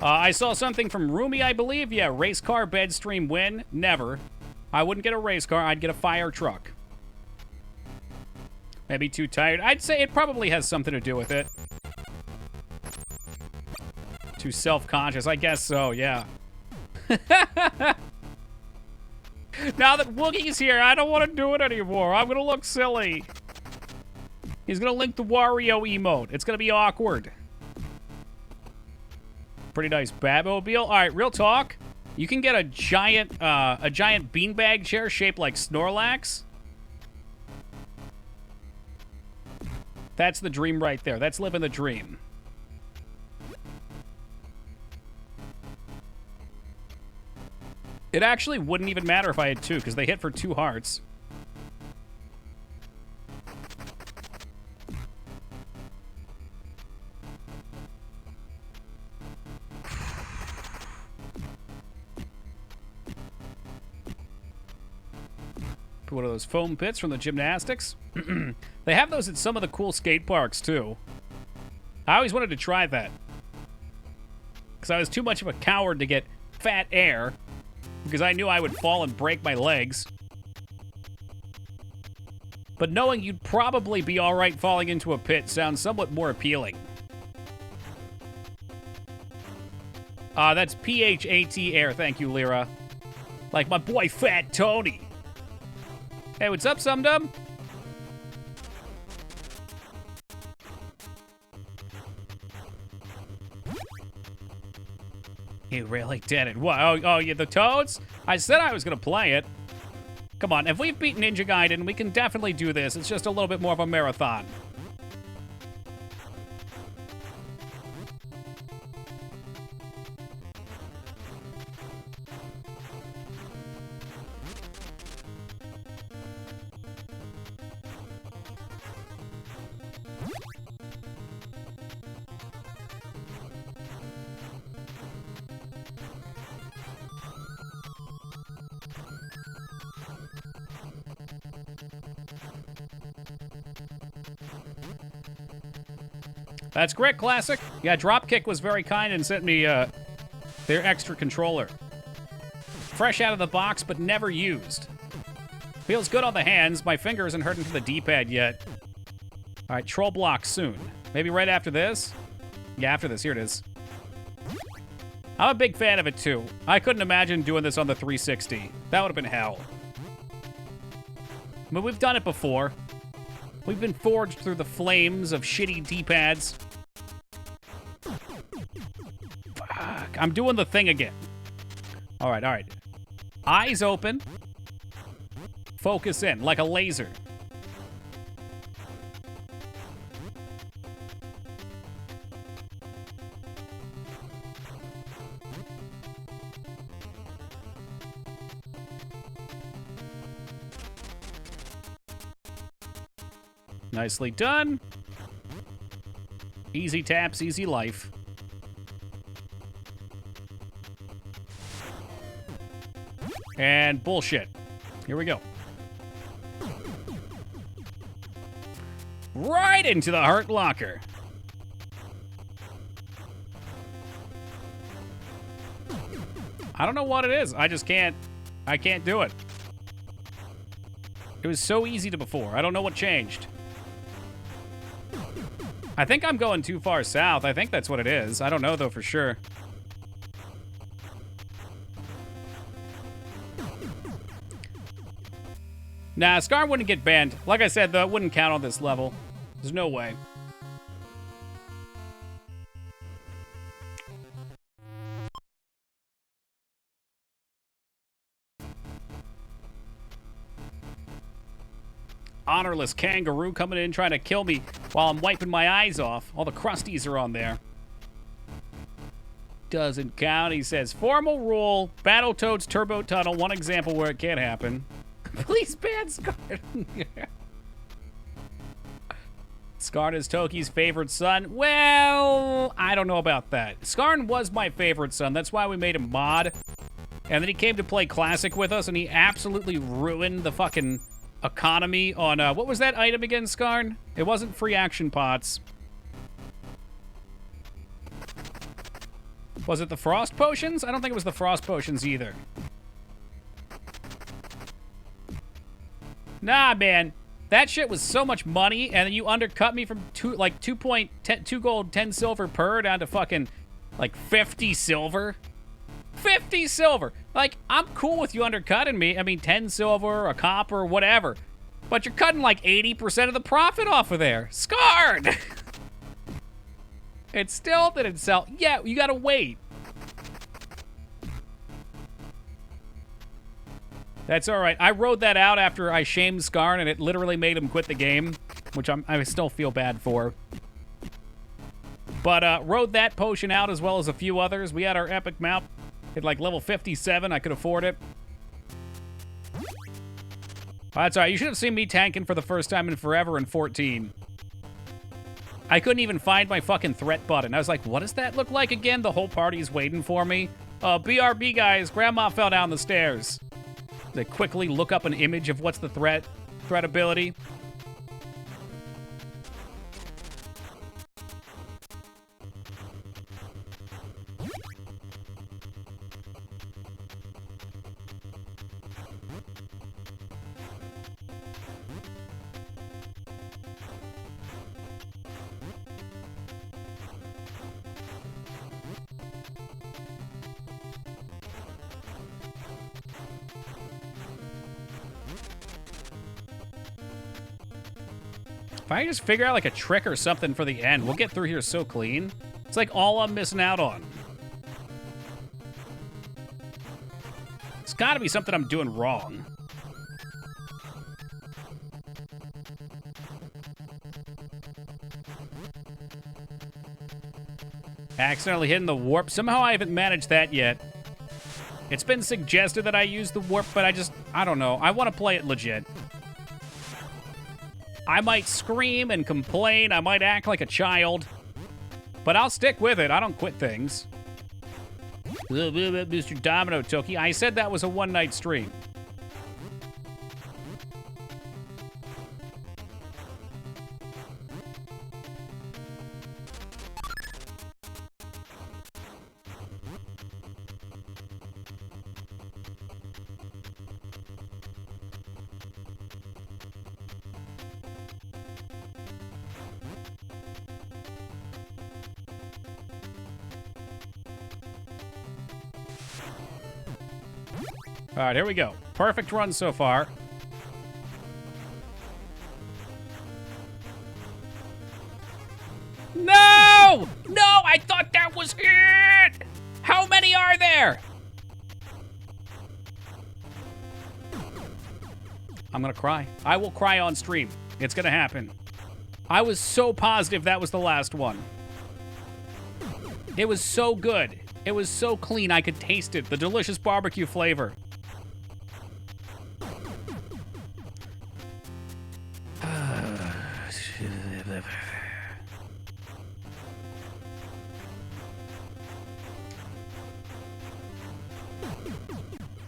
[SPEAKER 1] I saw something from Roomy, I believe. Yeah, race car bed stream win. Never. I wouldn't get a race car. I'd get a fire truck. Maybe too tired. I'd say it probably has something to do with it. Too self-conscious. I guess so, yeah. Now that Woogie's here, I don't want to do it anymore. I'm going to look silly. He's going to link the Wario emote. It's going to be awkward. Pretty nice Batmobile. All right, real talk. You can get a giant beanbag chair shaped like Snorlax. That's the dream right there. That's living the dream. It actually wouldn't even matter if I had two, because they hit for 2 hearts. One of those foam pits from the gymnastics. They have those at some of the cool skate parks, too. I always wanted to try that. Because I was too much of a coward to get fat air. Because I knew I would fall and break my legs. But knowing you'd probably be alright falling into a pit sounds somewhat more appealing. That's P-H-A-T air. Thank you, Lyra. Like my boy Fat Tony. Hey, what's up, Sumdum? You really did it. What? Oh, yeah, the Toads? I said I was going to play it. Come on, if we've beaten Ninja Gaiden, we can definitely do this. It's just a little bit more of a marathon. That's Grit Classic. Yeah, Dropkick was very kind and sent me their extra controller. Fresh out of the box, but never used. Feels good on the hands. My finger isn't hurting to the D-pad yet. All right, Troll Block soon. Maybe right after this? Yeah, after this. Here it is. I'm a big fan of it, too. I couldn't imagine doing this on the 360. That would have been hell. But we've done it before. We've been forged through the flames of shitty D-pads. Fuck, I'm doing the thing again. All right, all right. Eyes open. focus in like a laser. Nicely done. Easy taps, easy life. And bullshit. Here we go. Right into the heart locker. I don't know what it is. I just can't. I can't do it. It was so easy to before. I don't know what changed. I think I'm going too far south. I think that's what it is. I don't know, though, for sure. Nah, Scar wouldn't get banned. Like I said, though, it wouldn't count on this level. There's no way. Honorless kangaroo coming in trying to kill me while I'm wiping my eyes off. All the crusties are on there. Doesn't count. He says, formal rule, Battletoads Turbo Tunnel, one example where it can't happen. Please ban Scarn. Scarn is Toki's favorite son. Well, I don't know about that. Scarn was my favorite son. That's why we made him mod. And then he came to play Classic with us, and he absolutely ruined the fucking economy on, what was that item again, Scarn? It wasn't free action pots. Was it the frost potions? I don't think it was the frost potions either. Nah, man. That shit was so much money, and then you undercut me from 2 gold, 10 silver per down to fucking, like, 50 silver. 50 silver. Like, I'm cool with you undercutting me. I mean, 10 silver, a copper, whatever. But you're cutting like 80% of the profit off of there. Scarred! It still didn't sell. Yeah, you gotta wait. That's all right. I rode that out after I shamed Scarn, and it literally made him quit the game, which I still feel bad for. But rode that potion out as well as a few others. We had our epic mount at like level 57. I could afford it. That's all right. You should have seen me tanking for the first time in forever in 14. I couldn't even find my fucking threat button. I was like, what does that look like again? The whole party's waiting for me. BRB, guys. Grandma fell down the stairs. They quickly look up an image of what's the threat ability. If I just figure out like a trick or something for the end, we'll get through here so clean. It's like all I'm missing out on. It's gotta be something I'm doing wrong. Accidentally hitting the warp. Somehow I haven't managed that yet. It's been suggested that I use the warp, but I don't know. I want to play it legit. I might scream and complain. I might act like a child. But I'll stick with it. I don't quit things. Mr. Domino Toki. I said that was a one-night stream. All right, here we go. Perfect run so far. No! No, I thought that was it! How many are there? I'm gonna cry. I will cry on stream. It's gonna happen. I was so positive that was the last one. It was so good. It was so clean, I could taste it. The delicious barbecue flavor.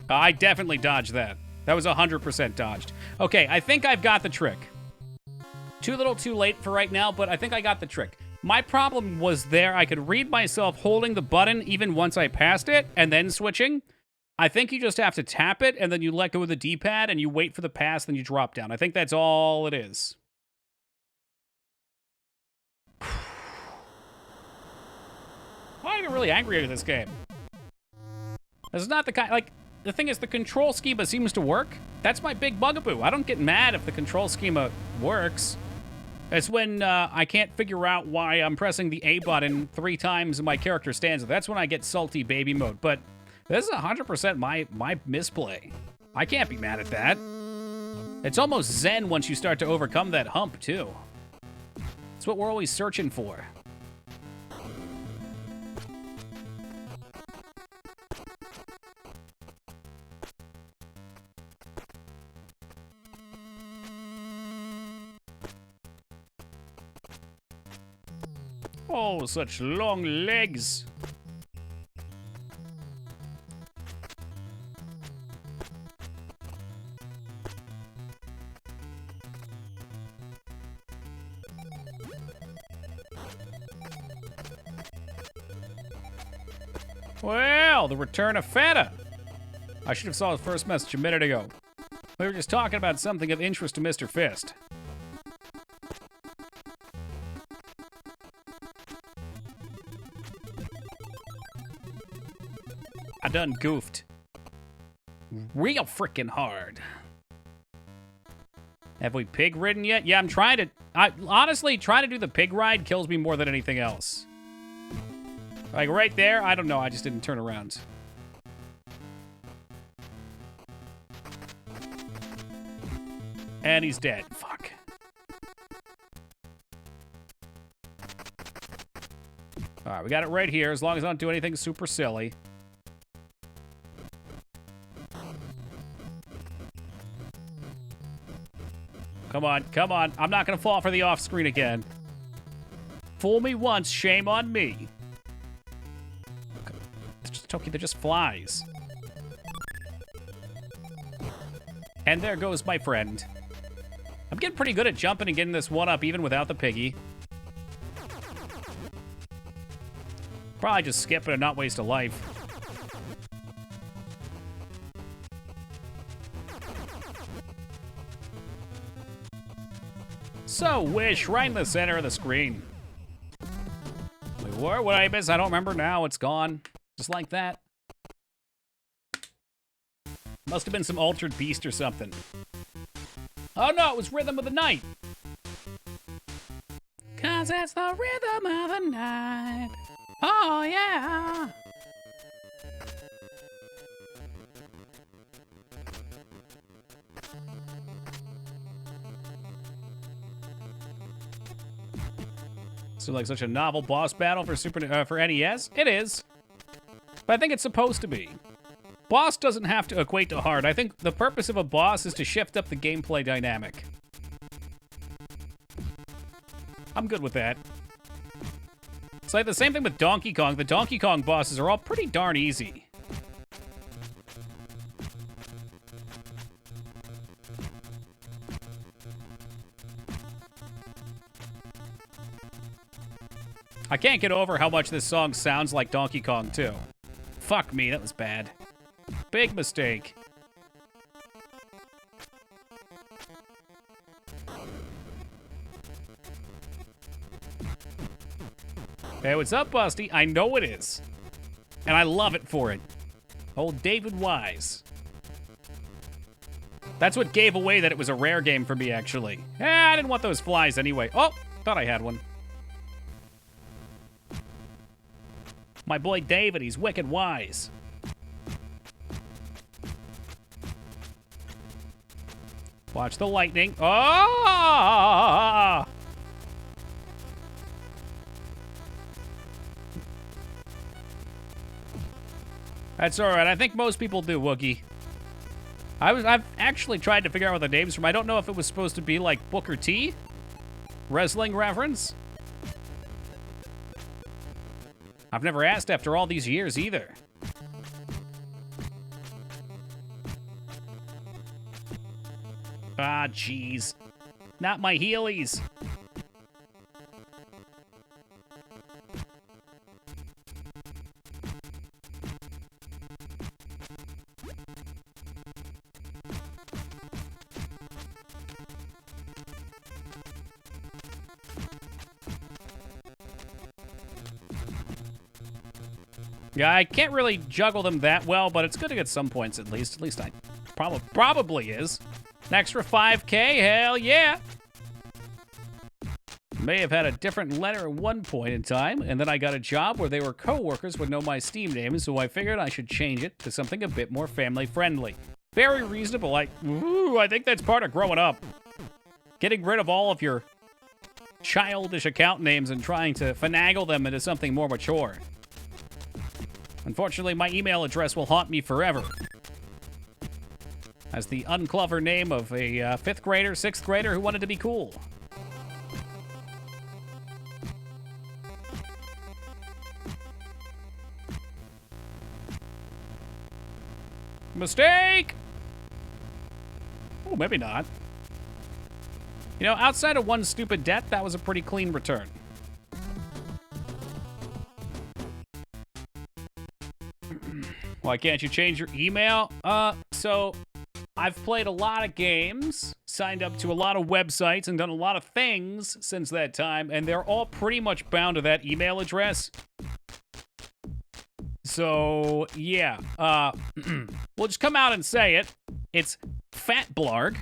[SPEAKER 1] I definitely dodged that. That was 100% dodged. Okay, I think I've got the trick. Too little too late for right now, but I think I got the trick. My problem was there. I could read myself holding the button even once I passed it and then switching. I think you just have to tap it and then you let go of the D-pad and you wait for the pass, then you drop down. I think that's all it is. I get really angry at this game. This is not the kind, like, the thing is, the control schema seems to work. That's my big bugaboo. I don't get mad if the control schema works. It's when I can't figure out why I'm pressing the A button 3 times and my character stands. That's when I get salty baby mode. But this is 100% my misplay. I can't be mad at that. It's almost zen once you start to overcome that hump, too. It's what we're always searching for. Oh, such long legs. Well, the return of Feta. I should have saw his first message a minute ago. We were just talking about something of interest to Mr. Fist. I done goofed. Real freaking hard. Have we pig ridden yet? Yeah, I'm trying to... honestly, trying to do the pig ride kills me more than anything else. Like, right there, I don't know, I just didn't turn around. And he's dead. Fuck. Alright, we got it right here, as long as I don't do anything super silly. Come on, come on. I'm not gonna fall for the off-screen again. Fool me once, shame on me. Toki, they're just flies. And there goes my friend. I'm getting pretty good at jumping and getting this one up even without the piggy. Probably just skip it and not waste a life. So, Wish, right in the center of the screen. Wait, what did I miss? I don't remember now. It's gone. Just like that. Must have been some altered beast or something. Oh no, it was Rhythm of the Night. 'Cause it's the rhythm of the night. Oh yeah. So like such a novel boss battle for for NES? It is. But I think it's supposed to be. Boss doesn't have to equate to hard. I think the purpose of a boss is to shift up the gameplay dynamic. I'm good with that. It's like the same thing with Donkey Kong. The Donkey Kong bosses are all pretty darn easy. I can't get over how much this song sounds like Donkey Kong, too. Fuck me, that was bad. Big mistake. Hey, what's up, Busty? I know it is. And I love it for it. Old David Wise. That's what gave away that it was a rare game for me, actually. I didn't want those flies anyway. Oh, thought I had one. My boy David, he's wicked wise. Watch the lightning. Oh! That's all right. I think most people do, Wookie. I've actually tried to figure out what the name's from. I don't know if it was supposed to be like Booker T, wrestling reference. I've never asked after all these years either. Ah, jeez. Not my heelys. Yeah, I can't really juggle them that well, but it's good to get some points at least. At least I probably is. An extra 5K, hell yeah! May have had a different letter at one point in time, and then I got a job where they were co-workers would know my Steam name, so I figured I should change it to something a bit more family-friendly. Very reasonable. I think that's part of growing up. Getting rid of all of your childish account names and trying to finagle them into something more mature. Unfortunately, my email address will haunt me forever. As the unclever name of a 5th grader, 6th grader who wanted to be cool. Mistake! Oh, maybe not. You know, outside of one stupid debt, that was a pretty clean return. Why can't you change your email? So I've played a lot of games, signed up to a lot of websites, and done a lot of things since that time, and they're all pretty much bound to that email address. So, yeah. We'll just come out and say it. It's fatblarg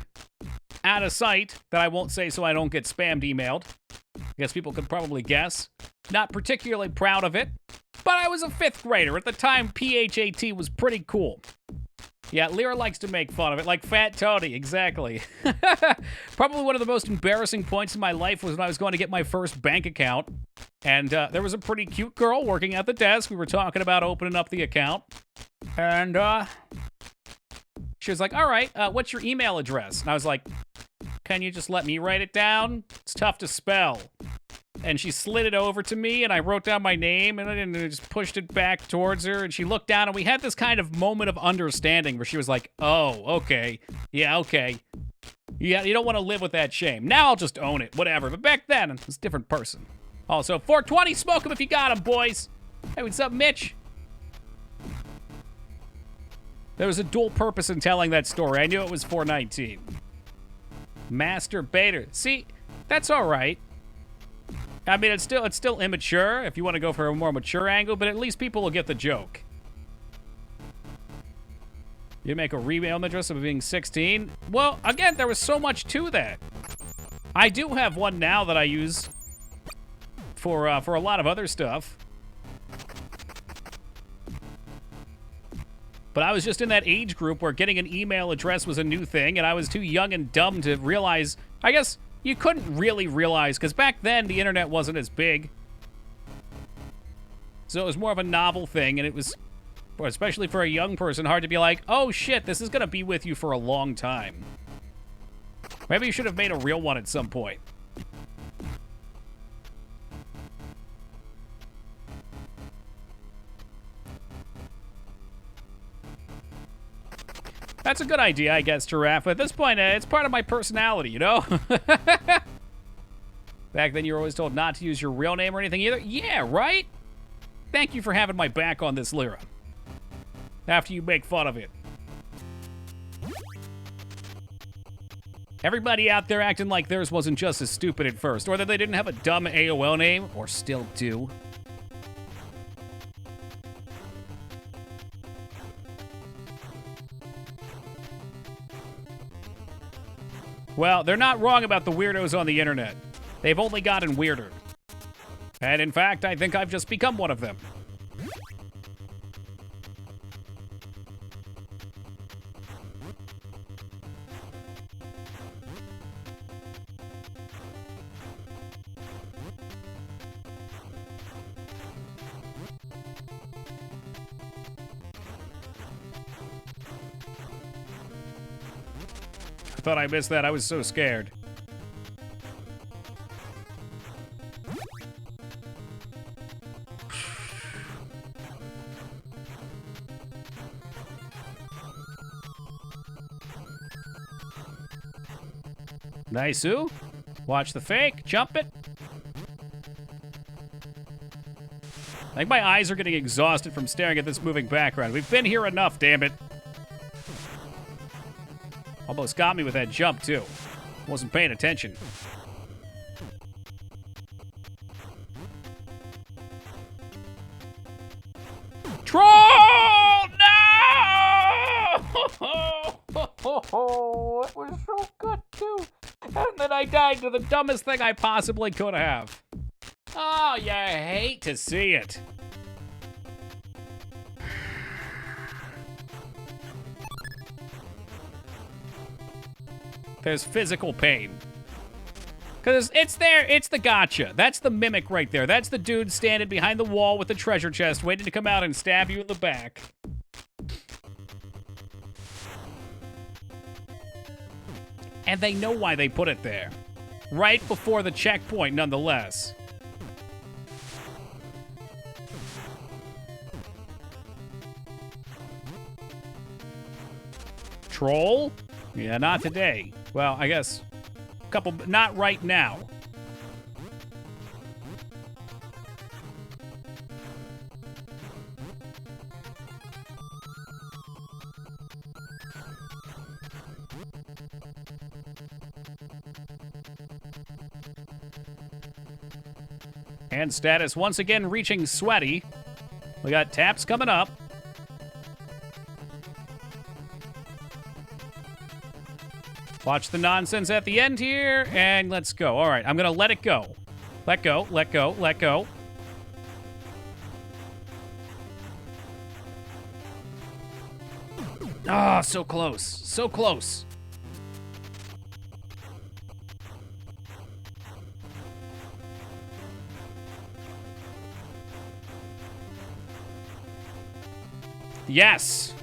[SPEAKER 1] at a site that I won't say so I don't get spammed emailed. I guess people could probably guess. Not particularly proud of it, but I was a 5th grader. At the time, PHAT was pretty cool. Yeah, Lyra likes to make fun of it, like Fat Tony, exactly. Probably one of the most embarrassing points in my life was when I was going to get my first bank account. And there was a pretty cute girl working at the desk. We were talking about opening up the account. And she was like, all right, what's your email address? And I was like, can you just let me write it down? It's tough to spell. And she slid it over to me, and I wrote down my name, and I just pushed it back towards her, and she looked down, and we had this kind of moment of understanding where she was like, oh, okay, yeah, okay. Yeah, you don't want to live with that shame. Now I'll just own it, whatever. But back then, it was a different person. Also, 420, smoke them if you got them, boys. Hey, what's up, Mitch? There was a dual purpose in telling that story. I knew it was 419. Masturbator. See, that's all right. I mean, it's still immature if you want to go for a more mature angle, but at least people will get the joke. You make a email address of being 16? Well, again, there was so much to that. I do have one now that I use for a lot of other stuff. But I was just in that age group where getting an email address was a new thing, and I was too young and dumb to realize, I guess you couldn't really realize, because back then the internet wasn't as big. So it was more of a novel thing, and it was, especially for a young person, hard to be like, oh shit, this is going to be with you for a long time. Maybe you should have made a real one at some point. That's a good idea, I guess, Giraffe. At this point, it's part of my personality, you know? Back then, you were always told not to use your real name or anything either. Yeah, right? Thank you for having my back on this, Lyra. After you make fun of it. Everybody out there acting like theirs wasn't just as stupid at first, or that they didn't have a dumb AOL name, or still do. Well, they're not wrong about the weirdos on the internet. They've only gotten weirder. And in fact, I think I've just become one of them. thought I missed that. I was so scared. Nice-oo. Watch the fake. Jump it. I think my eyes are getting exhausted from staring at this moving background. We've been here enough, damn it. Almost got me with that jump, too. Wasn't paying attention. Troll! No! It was so good, too. And then I died to the dumbest thing I possibly could have. Oh, you hate to see it. There's physical pain. Because it's there, it's the gotcha. That's the mimic right there. That's the dude standing behind the wall with the treasure chest waiting to come out and stab you in the back. And they know why they put it there. Right before the checkpoint, nonetheless. Troll? Yeah, not today. Well, I guess a couple, not right now. And status once again reaching sweaty. We got taps coming up. Watch the nonsense at the end here, and let's go. All right, I'm gonna let it go. Let go, let go, let go. Ah, so close, so close. Yes,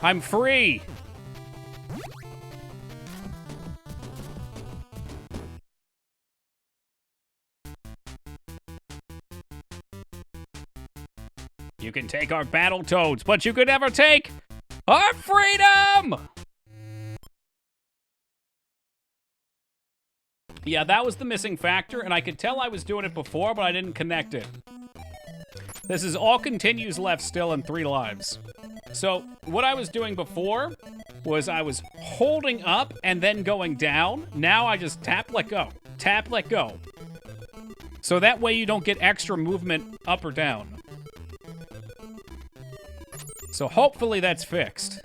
[SPEAKER 1] I'm free. You can take our Battletoads, but you could never take our freedom! Yeah, that was the missing factor, and I could tell I was doing it before, but I didn't connect it. This is all continues left still and 3 lives. So, what I was doing before was I was holding up and then going down. Now I just tap, let go. Tap, let go. So that way you don't get extra movement up or down. So hopefully that's fixed.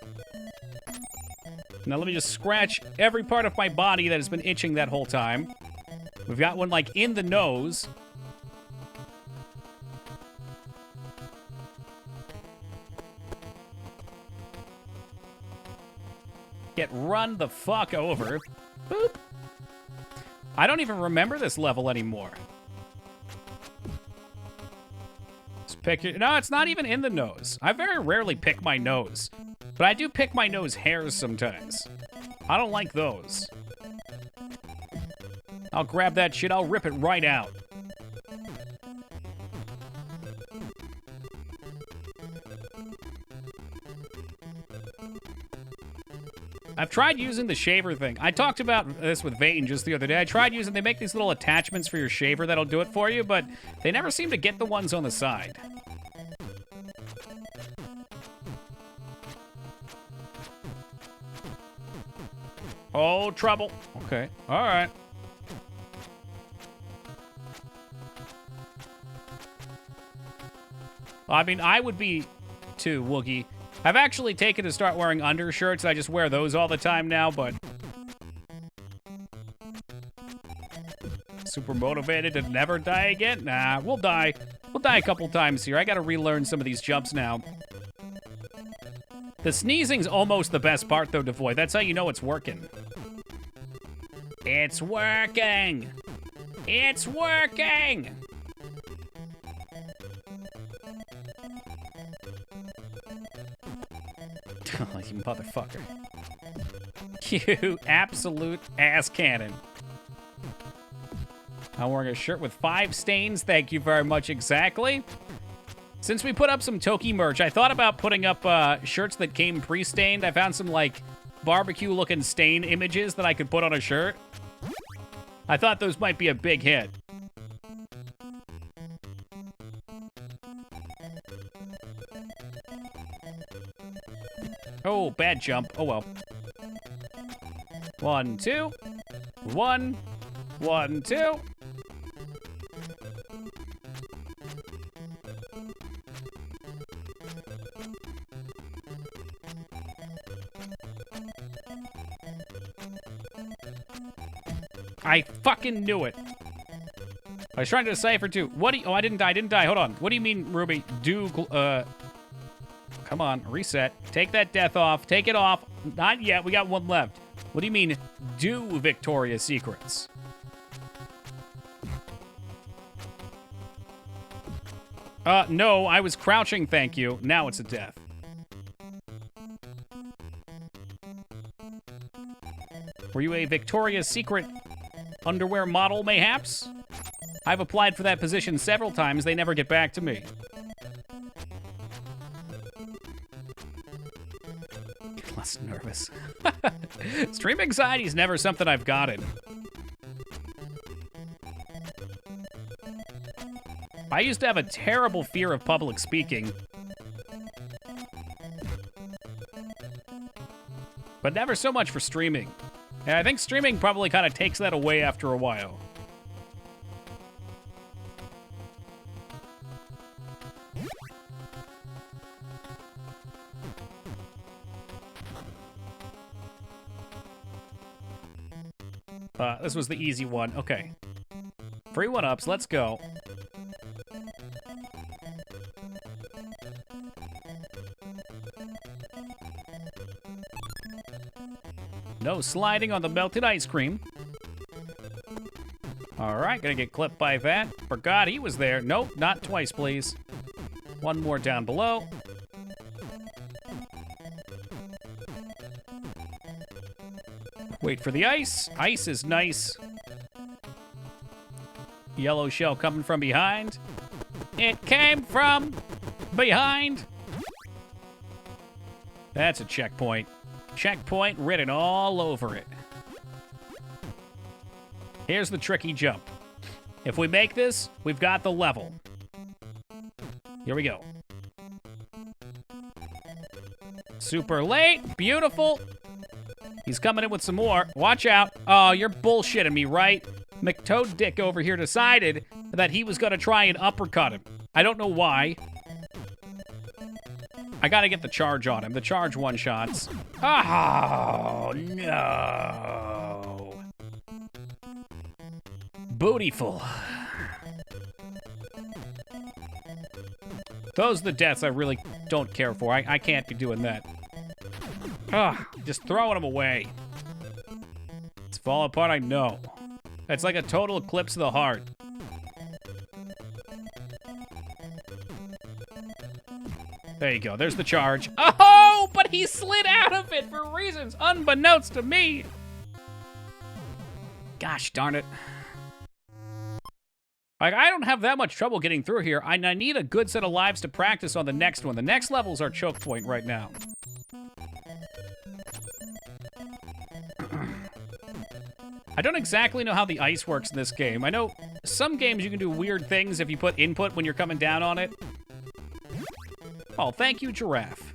[SPEAKER 1] Now let me just scratch every part of my body that has been itching that whole time. We've got one like in the nose. Get run the fuck over. Boop. I don't even remember this level anymore. Pick your, no, it's not even in the nose. I very rarely pick my nose, but I do pick my nose hairs sometimes. I don't like those. I'll grab that shit, I'll rip it right out. I've tried using the shaver thing. I talked about this with Vayne just the other day. I tried using, they make these little attachments for your shaver that'll do it for you, but they never seem to get the ones on the side. Oh, trouble. Okay, all right. I mean, I would be too, Woogie. I've actually taken to start wearing undershirts. I just wear those all the time now, but... Super motivated to never die again? Nah, we'll die. We'll die a couple times here. I gotta relearn some of these jumps now. The sneezing's almost the best part, though, Devoid. That's how you know it's working. It's working! It's working! Oh, you motherfucker. You absolute ass cannon. I'm wearing a shirt with 5 stains. Thank you very much, exactly. Since we put up some Toki merch, I thought about putting up shirts that came pre-stained. I found some, like, barbecue-looking stain images that I could put on a shirt. I thought those might be a big hit. Oh, bad jump. Oh, well. 1, 2. 1. 1, 2. I fucking knew it. I was trying to decipher too. What do you... Oh, I didn't die. Hold on. What do you mean, Ruby? Come on, reset. Take that death off. Take it off. Not yet. We got one left. What do you mean, do Victoria's Secrets? No, I was crouching, thank you. Now it's a death. Were you a Victoria's Secret underwear model, mayhaps? I've applied for that position several times. They never get back to me. Less nervous. Stream anxiety is never something I've gotten. I used to have a terrible fear of public speaking. But never so much for streaming. And I think streaming probably kind of takes that away after a while. This was the easy one. Okay. Free one-ups. Let's go. No sliding on the melted ice cream. All right, gonna get clipped by that. Forgot he was there. Nope, not twice, please. One more down below. Wait for the ice. Ice is nice. Yellow shell coming from behind. It came from behind. That's a checkpoint. Checkpoint written all over it. Here's the tricky jump. If we make this, we've got the level. Here we go. Super late. Beautiful. He's coming in with some more. Watch out. Oh, you're bullshitting me, right? McToad Dick over here decided that he was going to try and uppercut him. I don't know why. I got to get the charge on him. The charge one-shots. Oh, no. Bootyful. Those are the deaths I really don't care for. I can't be doing that. Ugh, just throwing them away. It's falling apart, I know. It's like a total eclipse of the heart. There you go, there's the charge. Oh, but he slid out of it for reasons unbeknownst to me. Gosh darn it. Like, I don't have that much trouble getting through here. I need a good set of lives to practice on the next one. The next level's our choke point right now. I don't exactly know how the ice works in this game. I know some games you can do weird things if you put input when you're coming down on it. Oh, thank you, Giraffe.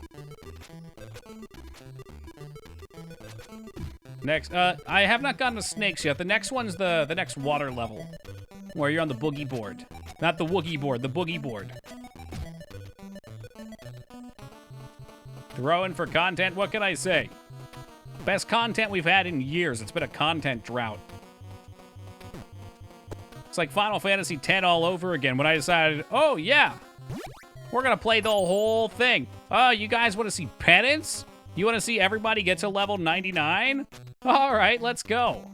[SPEAKER 1] Next, I have not gotten to snakes yet. The next one's the next water level, where you're on the boogie board. Not the woogie board, the boogie board. Throwing for content, what can I say? Best content we've had in years. It's been a content drought. It's like Final Fantasy X all over again when I decided, oh yeah, we're gonna play the whole thing. Oh, you guys wanna see penance? You wanna see everybody get to level 99? All right, let's go.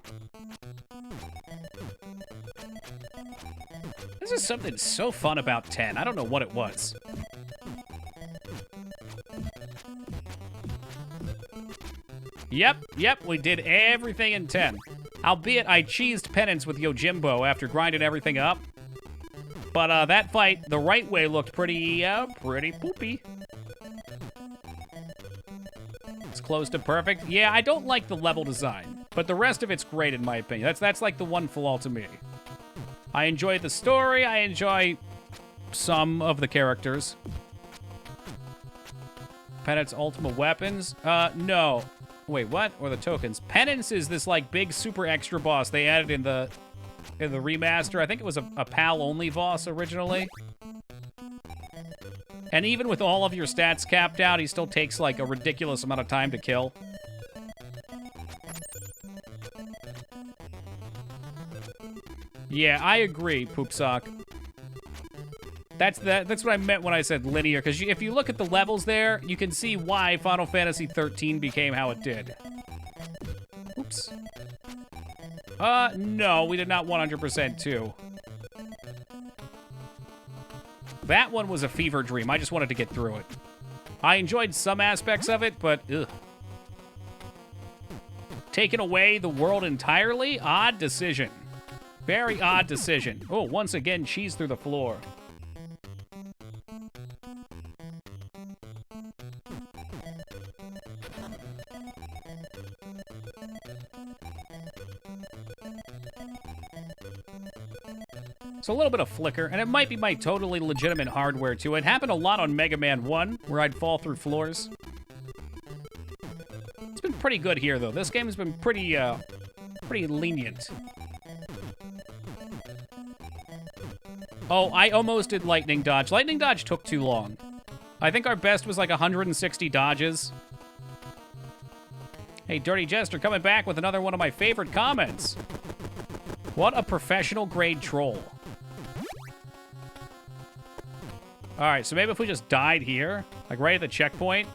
[SPEAKER 1] This is something so fun about 10. I don't know what it was. Yep, we did everything in 10. Albeit I cheesed penance with Yojimbo after grinding everything up. But that fight, the right way, looked pretty poopy. It's close to perfect. Yeah, I don't like the level design, but the rest of it's great in my opinion. That's like the one flaw to me. I enjoy the story. I enjoy some of the characters. Penance ultimate weapons? No. Wait, what? Or the tokens? Penance is this like big super extra boss they added in the remaster. I think it was a PAL only boss originally. And even with all of your stats capped out, he still takes like a ridiculous amount of time to kill. Yeah, I agree, Poopsock. That's what I meant when I said linear, because if you look at the levels there, you can see why Final Fantasy XIII became how it did. Oops. No, we did not 100% too. That one was a fever dream. I just wanted to get through it. I enjoyed some aspects of it, but ugh. Taking away the world entirely? Odd decision. Very odd decision. Oh, once again, cheese through the floor. So a little bit of flicker, and it might be my totally legitimate hardware too. It happened a lot on Mega Man 1, where I'd fall through floors. It's been pretty good here, though. This game has been pretty lenient. Oh, I almost did Lightning Dodge. Lightning Dodge took too long. I think our best was like 160 dodges. Hey, Dirty Jester coming back with another one of my favorite comments. What a professional grade troll. All right, so maybe if we just died here, like right at the checkpoint.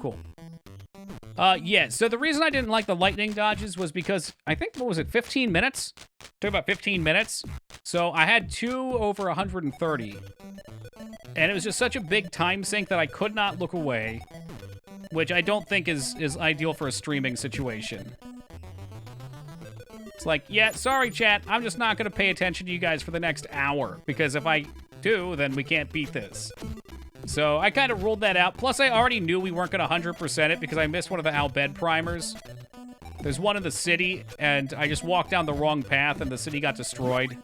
[SPEAKER 1] Cool. Yeah, so the reason I didn't like the lightning dodges was because I think, what was it, 15 minutes? Took about 15 minutes. So I had 2 over 130. And it was just such a big time sink that I could not look away, which I don't think is ideal for a streaming situation. It's like, yeah, sorry, chat. I'm just not going to pay attention to you guys for the next hour, because if I do, then we can't beat this. So I kind of ruled that out. Plus, I already knew we weren't going to 100% it because I missed one of the Al Bhed primers. There's one in the city, and I just walked down the wrong path, and the city got destroyed.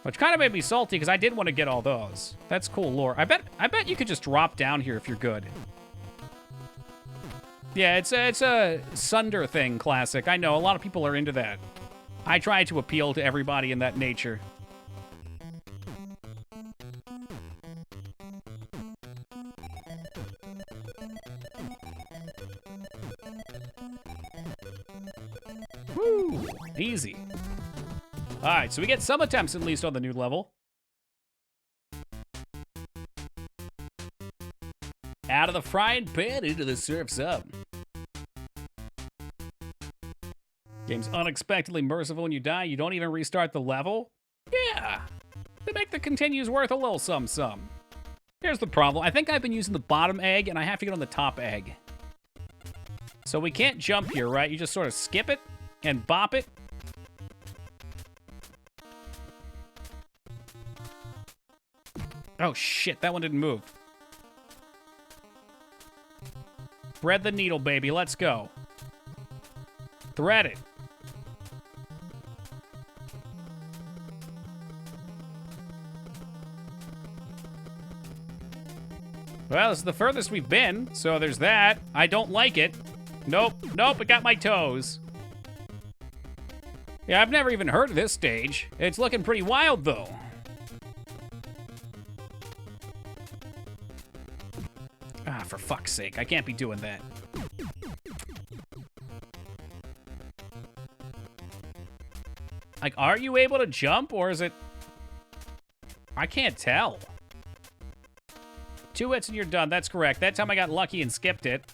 [SPEAKER 1] Which kind of made me salty, because I did want to get all those. That's cool lore. I bet you could just drop down here if you're good. Yeah, it's a Sunder thing classic. I know, a lot of people are into that. I try to appeal to everybody in that nature. Woo! Easy. Alright, so we get some attempts at least on the new level. Out of the frying pan into the surf's up. Game's unexpectedly merciful when you die. You don't even restart the level? Yeah. They make the continues worth a little some. Here's the problem. I think I've been using the bottom egg, and I have to get on the top egg. So we can't jump here, right? You just sort of skip it and bop it. Oh, shit. That one didn't move. Thread the needle, baby. Let's go. Thread it. Well, this is the furthest we've been, so there's that. I don't like it. Nope, it got my toes. Yeah, I've never even heard of this stage. It's looking pretty wild, though. Ah, for fuck's sake, I can't be doing that. Like, are you able to jump, or is it... I can't tell. 2 hits and you're done. That's correct. That time I got lucky and skipped it.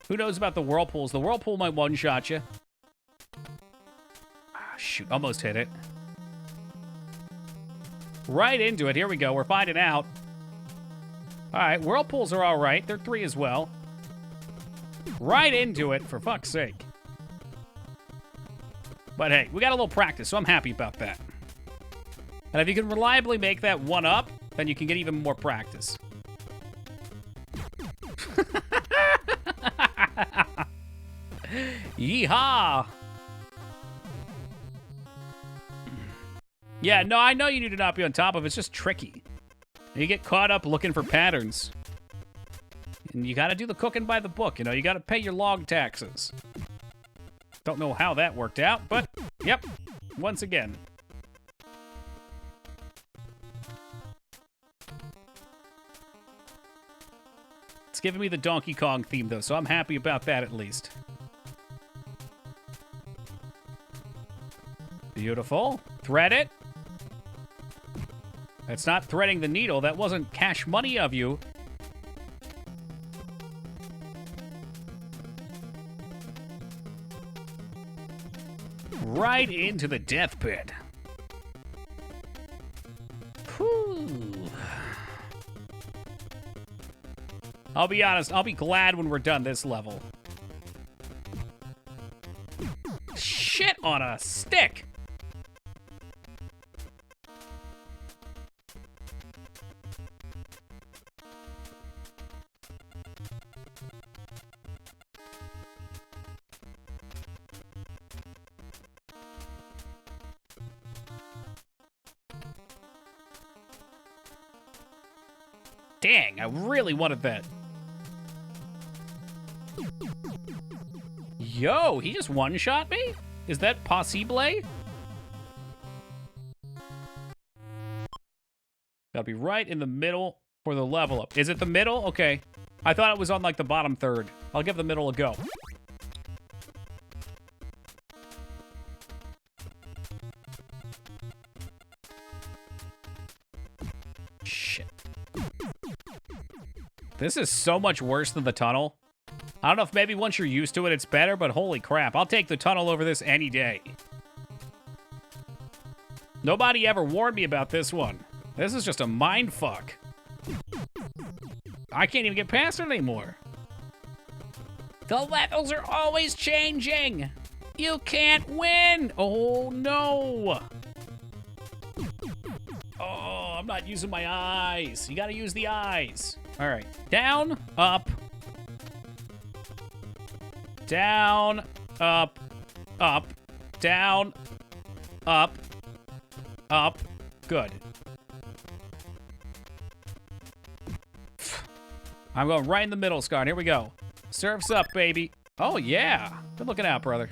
[SPEAKER 1] Who knows about the whirlpools? The whirlpool might one-shot you. Ah, shoot. Almost hit it. Right into it. Here we go. We're finding out. All right, whirlpools are all right. They're 3 as well. Right into it, for fuck's sake. But hey, we got a little practice, so I'm happy about that. And if you can reliably make that one up, then you can get even more practice. Yeehaw! Yeah, no, I know you need to not be on top of it. It's just tricky. You get caught up looking for patterns. And you gotta do the cooking by the book, you know? You gotta pay your log taxes. Don't know how that worked out, but, yep, once again. It's giving me the Donkey Kong theme, though, so I'm happy about that at least. Beautiful. Thread it. That's not threading the needle. That wasn't cash money of you. Right into the death pit. Whew. I'll be honest, I'll be glad when we're done this level. Shit on a stick! Dang, I really wanted that. Yo, he just one-shot me? Is that possible? Gotta be right in the middle for the level up. Is it the middle? Okay. I thought it was on, like, the bottom third. I'll give the middle a go. Shit. This is so much worse than the tunnel. I don't know if maybe once you're used to it, it's better, but holy crap. I'll take the tunnel over this any day. Nobody ever warned me about this one. This is just a mind fuck. I can't even get past it anymore. The levels are always changing. You can't win. Oh, no. Oh, I'm not using my eyes. You gotta use the eyes. All right. Down, up. Down, up, up, down, up, up. Good. I'm going right in the middle, Scar. Here we go. Surf's up, baby. Oh, yeah. Good looking out, brother.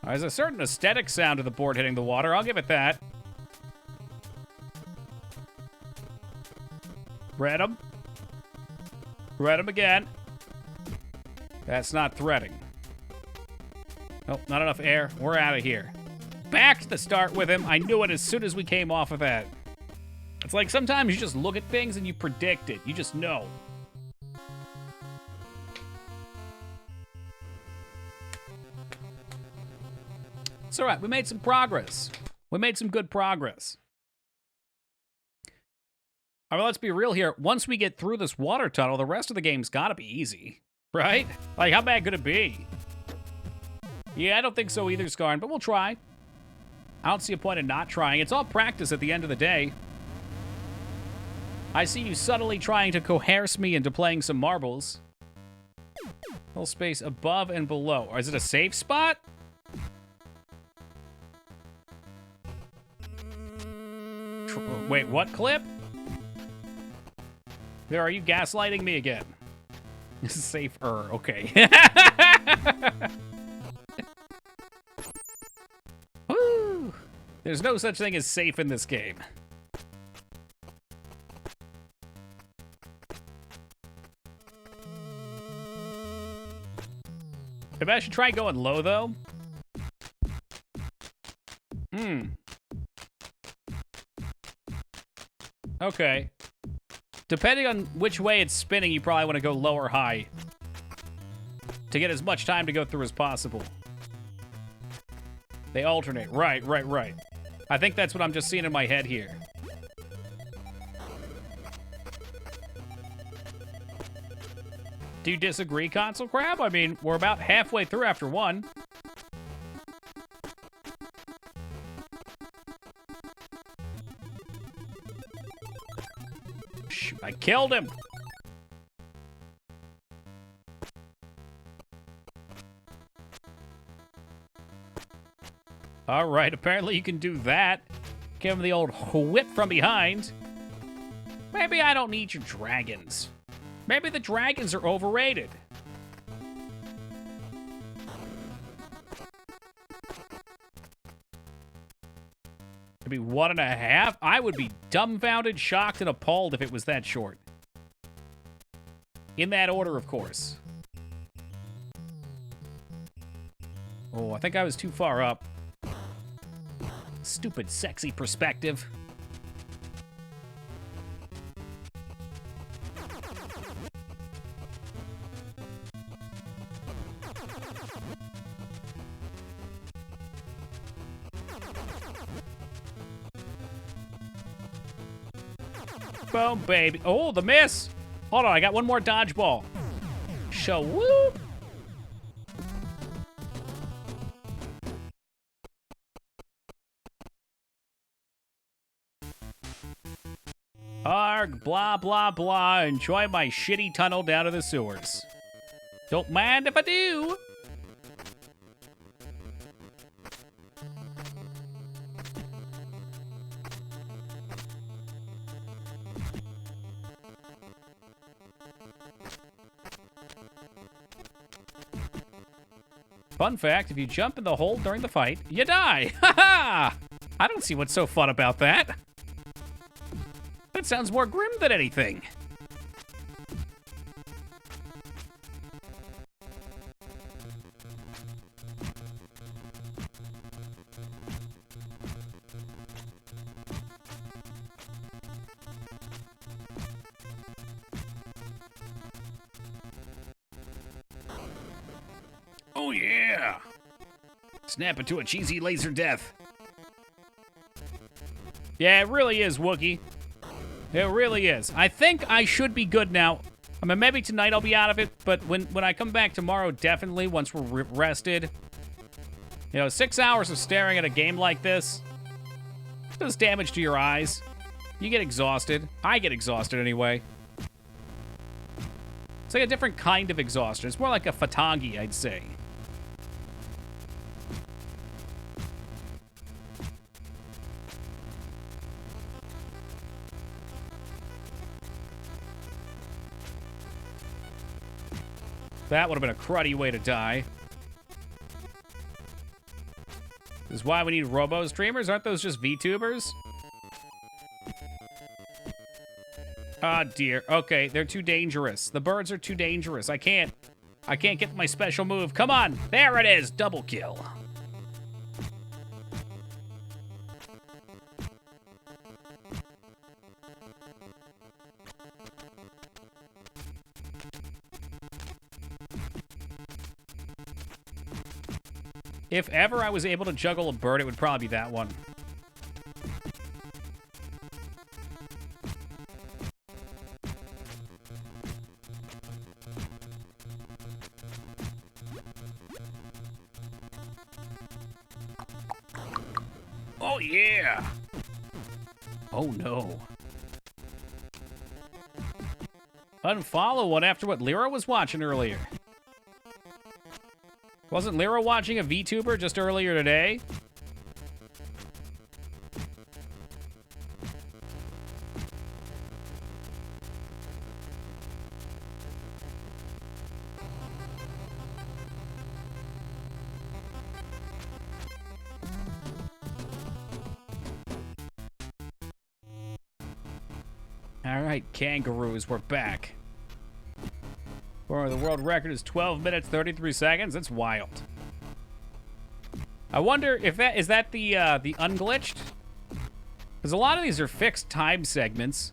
[SPEAKER 1] There's a certain aesthetic sound to the board hitting the water. I'll give it that. Thread him. Thread him again. That's not threading. Nope, not enough air. We're out of here. Back to the start with him. I knew it as soon as we came off of that. It's like sometimes you just look at things and you predict it. You just know. It's all right. We made some progress. We made some good progress. I mean, let's be real here. Once we get through this water tunnel, the rest of the game's got to be easy, right? Like, how bad could it be? Yeah, I don't think so either, Scarn, but we'll try. I don't see a point in not trying. It's all practice at the end of the day. I see you subtly trying to coerce me into playing some marbles. Little space above and below. Or is it a safe spot? Wait, what clip? There, are you gaslighting me again? This is safer. Okay. Woo! There's no such thing as safe in this game. Maybe I should try going low, though. Okay. Depending on which way it's spinning, you probably want to go low or high to get as much time to go through as possible. They alternate. Right. I think that's what I'm just seeing in my head here. Do you disagree, Console Crab? I mean, we're about halfway through after one. Shoot, I killed him! Alright, apparently you can do that. Give him the old whip from behind. Maybe I don't need your dragons. Maybe the dragons are overrated. Maybe 1.5? I would be dumbfounded, shocked, and appalled if it was that short. In that order, of course. Oh, I think I was too far up. Stupid, sexy perspective. Boom, baby. Oh, the miss. Hold on, I got one more dodgeball. Show whoop. Arg, blah, blah, blah. Enjoy my shitty tunnel down to the sewers. Don't mind if I do. Fun fact, if you jump in the hole during the fight, you die. Ha ha! I don't see what's so fun about that. That sounds more grim than anything. Oh yeah! Snap into a cheesy laser death. Yeah, it really is, Wookie. It really is. I think I should be good now. I mean, maybe tonight I'll be out of it, but when I come back tomorrow, definitely, once we're rested. You know, 6 hours of staring at a game like this does damage to your eyes. You get exhausted. I get exhausted anyway. It's like a different kind of exhaustion. It's more like a fatangi, I'd say. That would have been a cruddy way to die. This is why we need robo streamers. Aren't those just VTubers? Ah, dear. Okay, they're too dangerous. The birds are too dangerous. I can't get my special move. Come on. There it is. Double kill. If ever I was able to juggle a bird, it would probably be that one. Oh, yeah! Oh, no. Unfollow one after what Lyra was watching earlier. Wasn't Lyra watching a VTuber just earlier today? All right, kangaroos, we're back. Or the world record is 12 minutes 33 seconds. That's wild. I wonder if that is the unglitched. Because a lot of these are fixed time segments.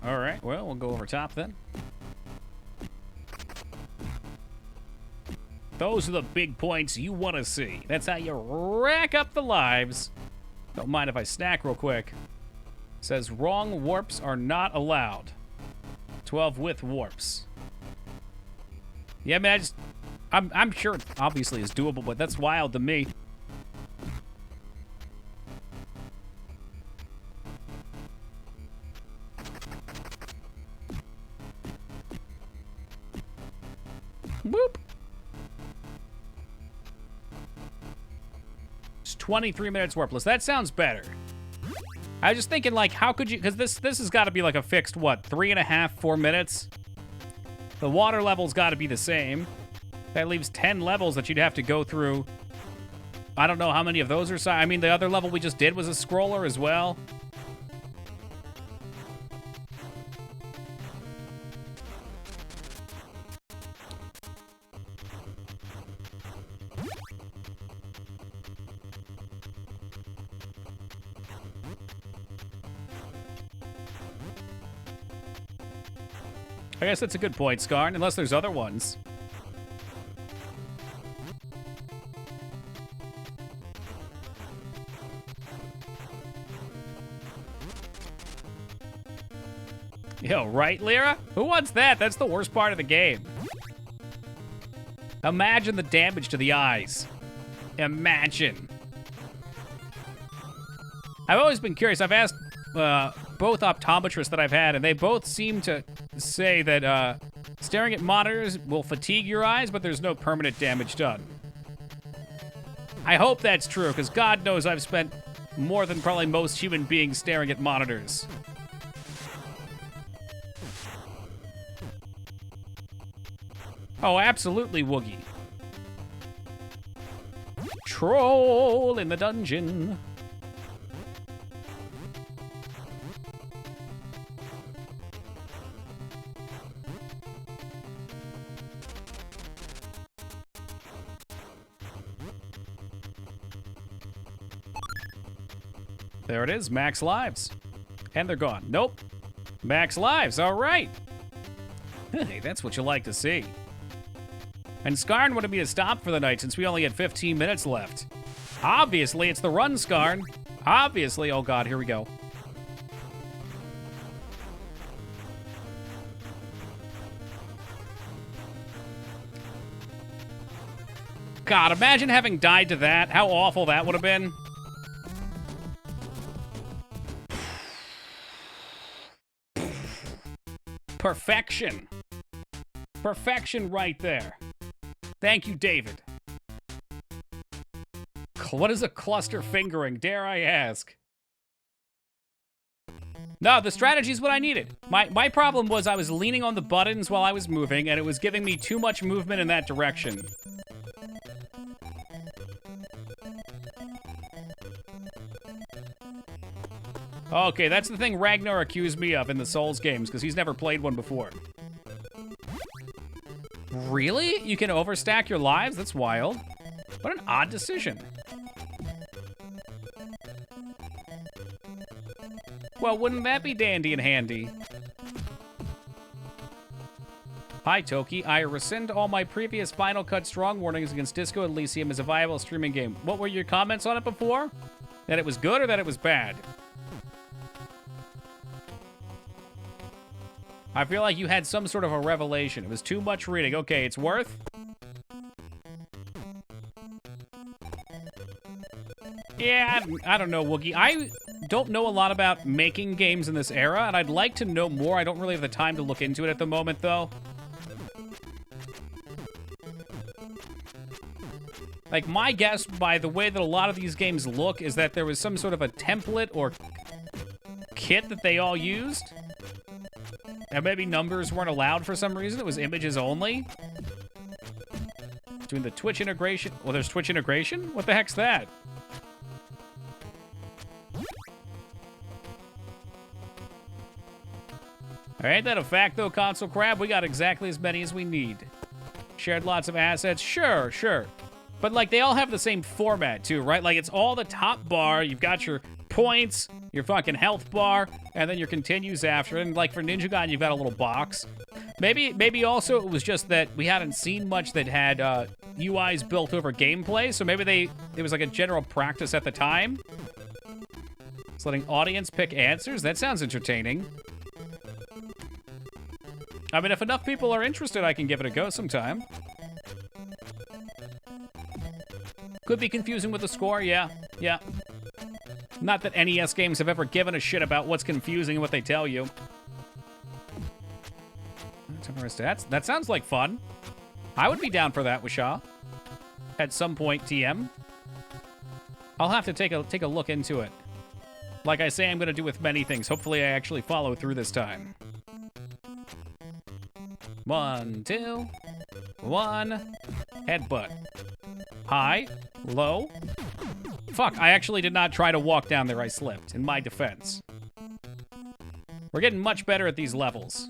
[SPEAKER 1] All right, well, we'll go over top then. Those are the big points you want to see. That's how you rack up the lives. Don't mind if I snack real quick. Says wrong warps are not allowed. 12 with warps. Yeah, man, I'm sure it obviously is doable, but that's wild to me. Whoop. It's 23 minutes warpless. That sounds better. I was just thinking, like, how could you... Because this has got to be, like, a fixed, what, 3.5, 4 minutes? The water level's got to be the same. That leaves 10 levels that you'd have to go through. I don't know how many of those are... I mean, the other level we just did was a scroller as well. I guess that's a good point, Skarn, unless there's other ones. Yo, right, Lyra? Who wants that? That's the worst part of the game. Imagine the damage to the eyes. Imagine. I've always been curious. I've asked both optometrists that I've had, and they both seem to say that staring at monitors will fatigue your eyes, but there's no permanent damage done. I hope that's true, because God knows I've spent more than probably most human beings staring at monitors. Oh, absolutely, Woogie. Troll in the dungeon. There it is, max lives. And they're gone. Nope. Max lives, all right. Hey, that's what you like to see. And Skarn wanted me to stop for the night since we only had 15 minutes left. Obviously, it's the run, Skarn. Obviously, oh God, here we go. God, imagine having died to that. How awful that would have been. Perfection. Perfection right there. Thank you, David. What is a cluster fingering, dare I ask? No, the strategy is what I needed. My problem was I was leaning on the buttons while I was moving, and it was giving me too much movement in that direction. Okay, that's the thing Ragnar accused me of in the Souls games, because he's never played one before. Really? You can overstack your lives? That's wild. What an odd decision. Well, wouldn't that be dandy and handy? Hi, Toki. I rescind all my previous Final Cut strong warnings against Disco Elysium as a viable streaming game. What were your comments on it before? That it was good or that it was bad? I feel like you had some sort of a revelation. It was too much reading. Okay, it's worth? Yeah, I don't know, Woogie. I don't know a lot about making games in this era, and I'd like to know more. I don't really have the time to look into it at the moment, though. Like, my guess, by the way that a lot of these games look, is that there was some sort of a template or kit that they all used. And maybe numbers weren't allowed for some reason. It was images only. Doing the Twitch integration. Well, there's Twitch integration? What the heck's that? Ain't that a fact, though, Console Crab? We got exactly as many as we need. Shared lots of assets? Sure, sure. But, like, they all have the same format, too, right? Like, it's all the top bar. You've got your points, your fucking health bar, and then your continues after. And, like, for Ninja Gaiden, you've got a little box. Maybe also it was just that we hadn't seen much that had UIs built over gameplay, so maybe it was, like, a general practice at the time. It's letting audience pick answers? That sounds entertaining. I mean, if enough people are interested, I can give it a go sometime. Could be confusing with the score, yeah. Not that NES games have ever given a shit about what's confusing and what they tell you. That sounds like fun. I would be down for that, Wishaw. At some point, TM. I'll have to take a look into it. Like I say I'm going to do with many things. Hopefully I actually follow through this time. 1, 2, 1. Headbutt. High. Low. Fuck, I actually did not try to walk down there. I slipped, in my defense. We're getting much better at these levels.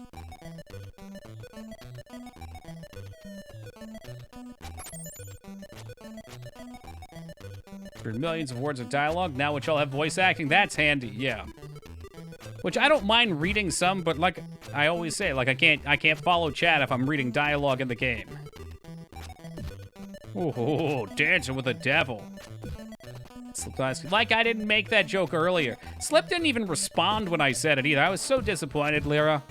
[SPEAKER 1] Through millions of words of dialogue, now which all have voice acting. That's handy, yeah. Which I don't mind reading some, but like I always say, like I can't follow chat if I'm reading dialogue in the game. Ooh, dancing with the devil. Like I didn't make that joke earlier. Slip didn't even respond when I said it either. I was so disappointed, Lyra.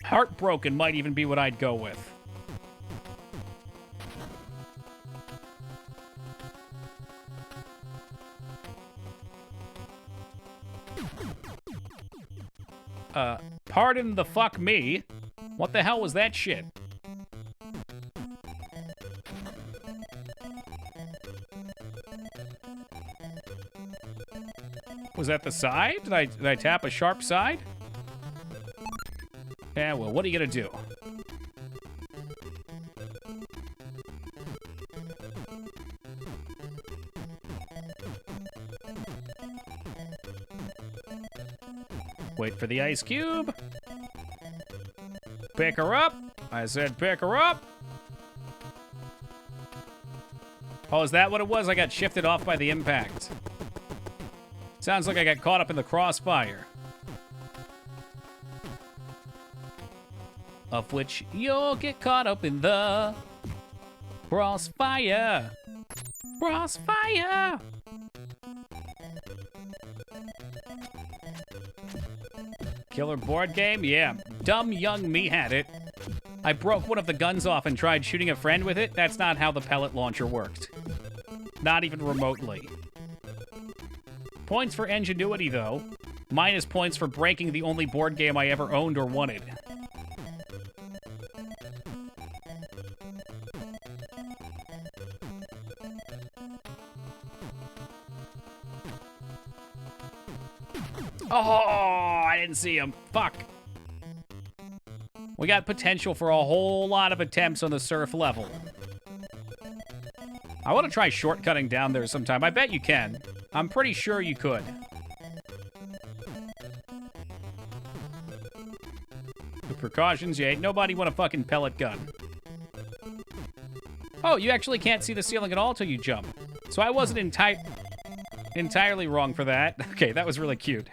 [SPEAKER 1] Heartbroken might even be what I'd go with. Pardon the fuck me. What the hell was that shit? Was that the side? Did I tap a sharp side? Yeah, well, what are you gonna do? Wait for the ice cube. Pick her up. I said pick her up. Oh, is that what it was? I got shifted off by the impact. Sounds like I got caught up in the crossfire. Of which you'll get caught up in the crossfire. Crossfire! Killer board game? Yeah. Dumb young me had it. I broke one of the guns off and tried shooting a friend with it. That's not how the pellet launcher worked. Not even remotely. Points for ingenuity, though. Minus points for breaking the only board game I ever owned or wanted. Oh, I didn't see him. Fuck. We got potential for a whole lot of attempts on the surf level. I want to try shortcutting down there sometime. I bet you can. I'm pretty sure you could. The precautions, yeah, ain't nobody want a fucking pellet gun. Oh, you actually can't see the ceiling at all till you jump. So I wasn't entirely wrong for that. Okay, that was really cute.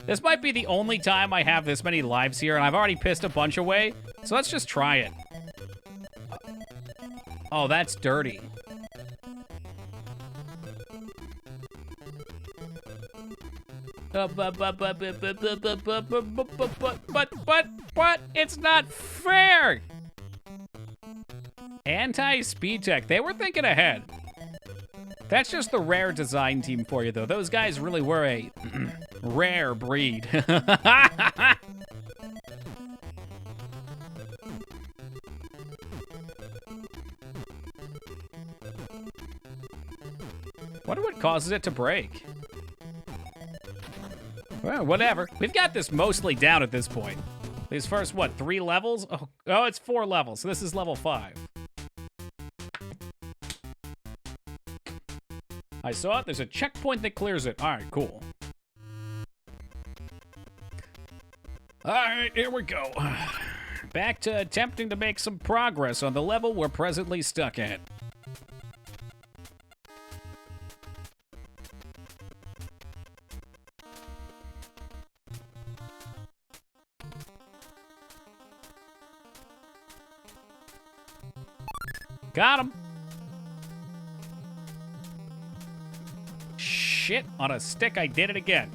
[SPEAKER 1] This might be the only time I have this many lives here, and I've already pissed a bunch away, so let's just try it. Oh, that's dirty. But, it's not fair! Anti-speed tech, they were thinking ahead. That's just the Rare design team for you, though. Those guys really were a rare breed. Wonder what causes it to break. Well, whatever. We've got this mostly down at this point. These first, what, 3 levels? Oh, it's 4 levels. So this is level 5. I saw it. There's a checkpoint that clears it. All right, cool. All right, here we go. Back to attempting to make some progress on the level we're presently stuck at. Got him. Shit, on a stick, I did it again.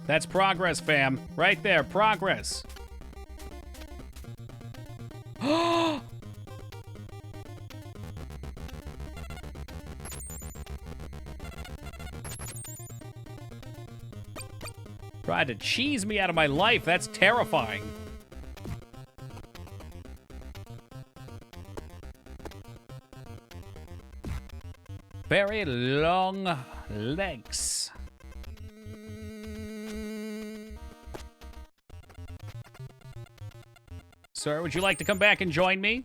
[SPEAKER 1] That's progress, fam. Right there, progress. Tried to cheese me out of my life. That's terrifying. Very long legs. Sir, would you like to come back and join me?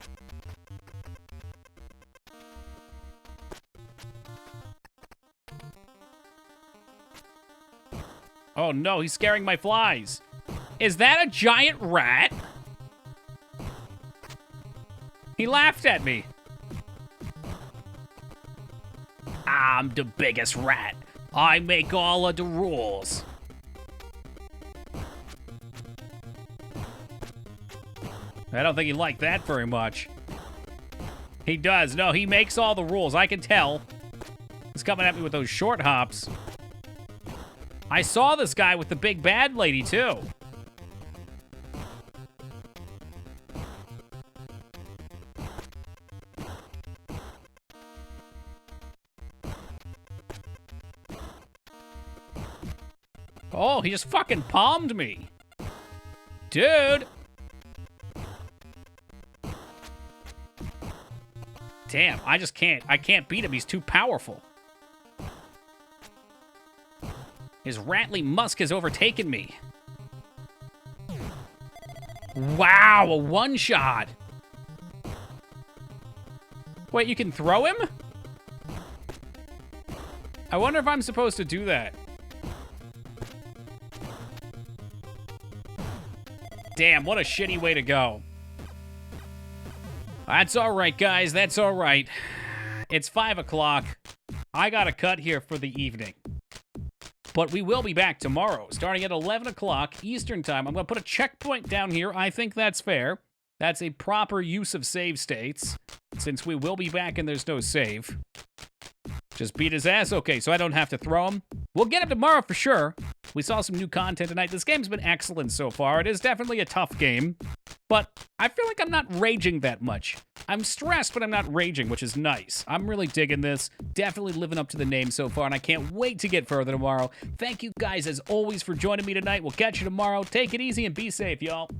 [SPEAKER 1] Oh no, he's scaring my flies. Is that a giant rat? He laughed at me. I'm the biggest rat. I make all of the rules. I don't think he liked that very much. He does. No, he makes all the rules. I can tell. He's coming at me with those short hops. I saw this guy with the big bad lady, too. Oh, he just fucking palmed me. Dude. Damn, I just can't. I can't beat him. He's too powerful. His ratly musk has overtaken me. Wow, a one-shot. Wait, you can throw him? I wonder if I'm supposed to do that. Damn, what a shitty way to go. That's all right, guys. That's all right. It's 5 o'clock. I got a cut here for the evening. But we will be back tomorrow, starting at 11 o'clock Eastern Time. I'm going to put a checkpoint down here. I think that's fair. That's a proper use of save states, since we will be back and there's no save. Just beat his ass? Okay, so I don't have to throw him. We'll get him tomorrow for sure. We saw some new content tonight. This game's been excellent so far. It is definitely a tough game, but I feel like I'm not raging that much. I'm stressed, but I'm not raging, which is nice. I'm really digging this. Definitely living up to the name so far, and I can't wait to get further tomorrow. Thank you guys, as always, for joining me tonight. We'll catch you tomorrow. Take it easy and be safe, y'all.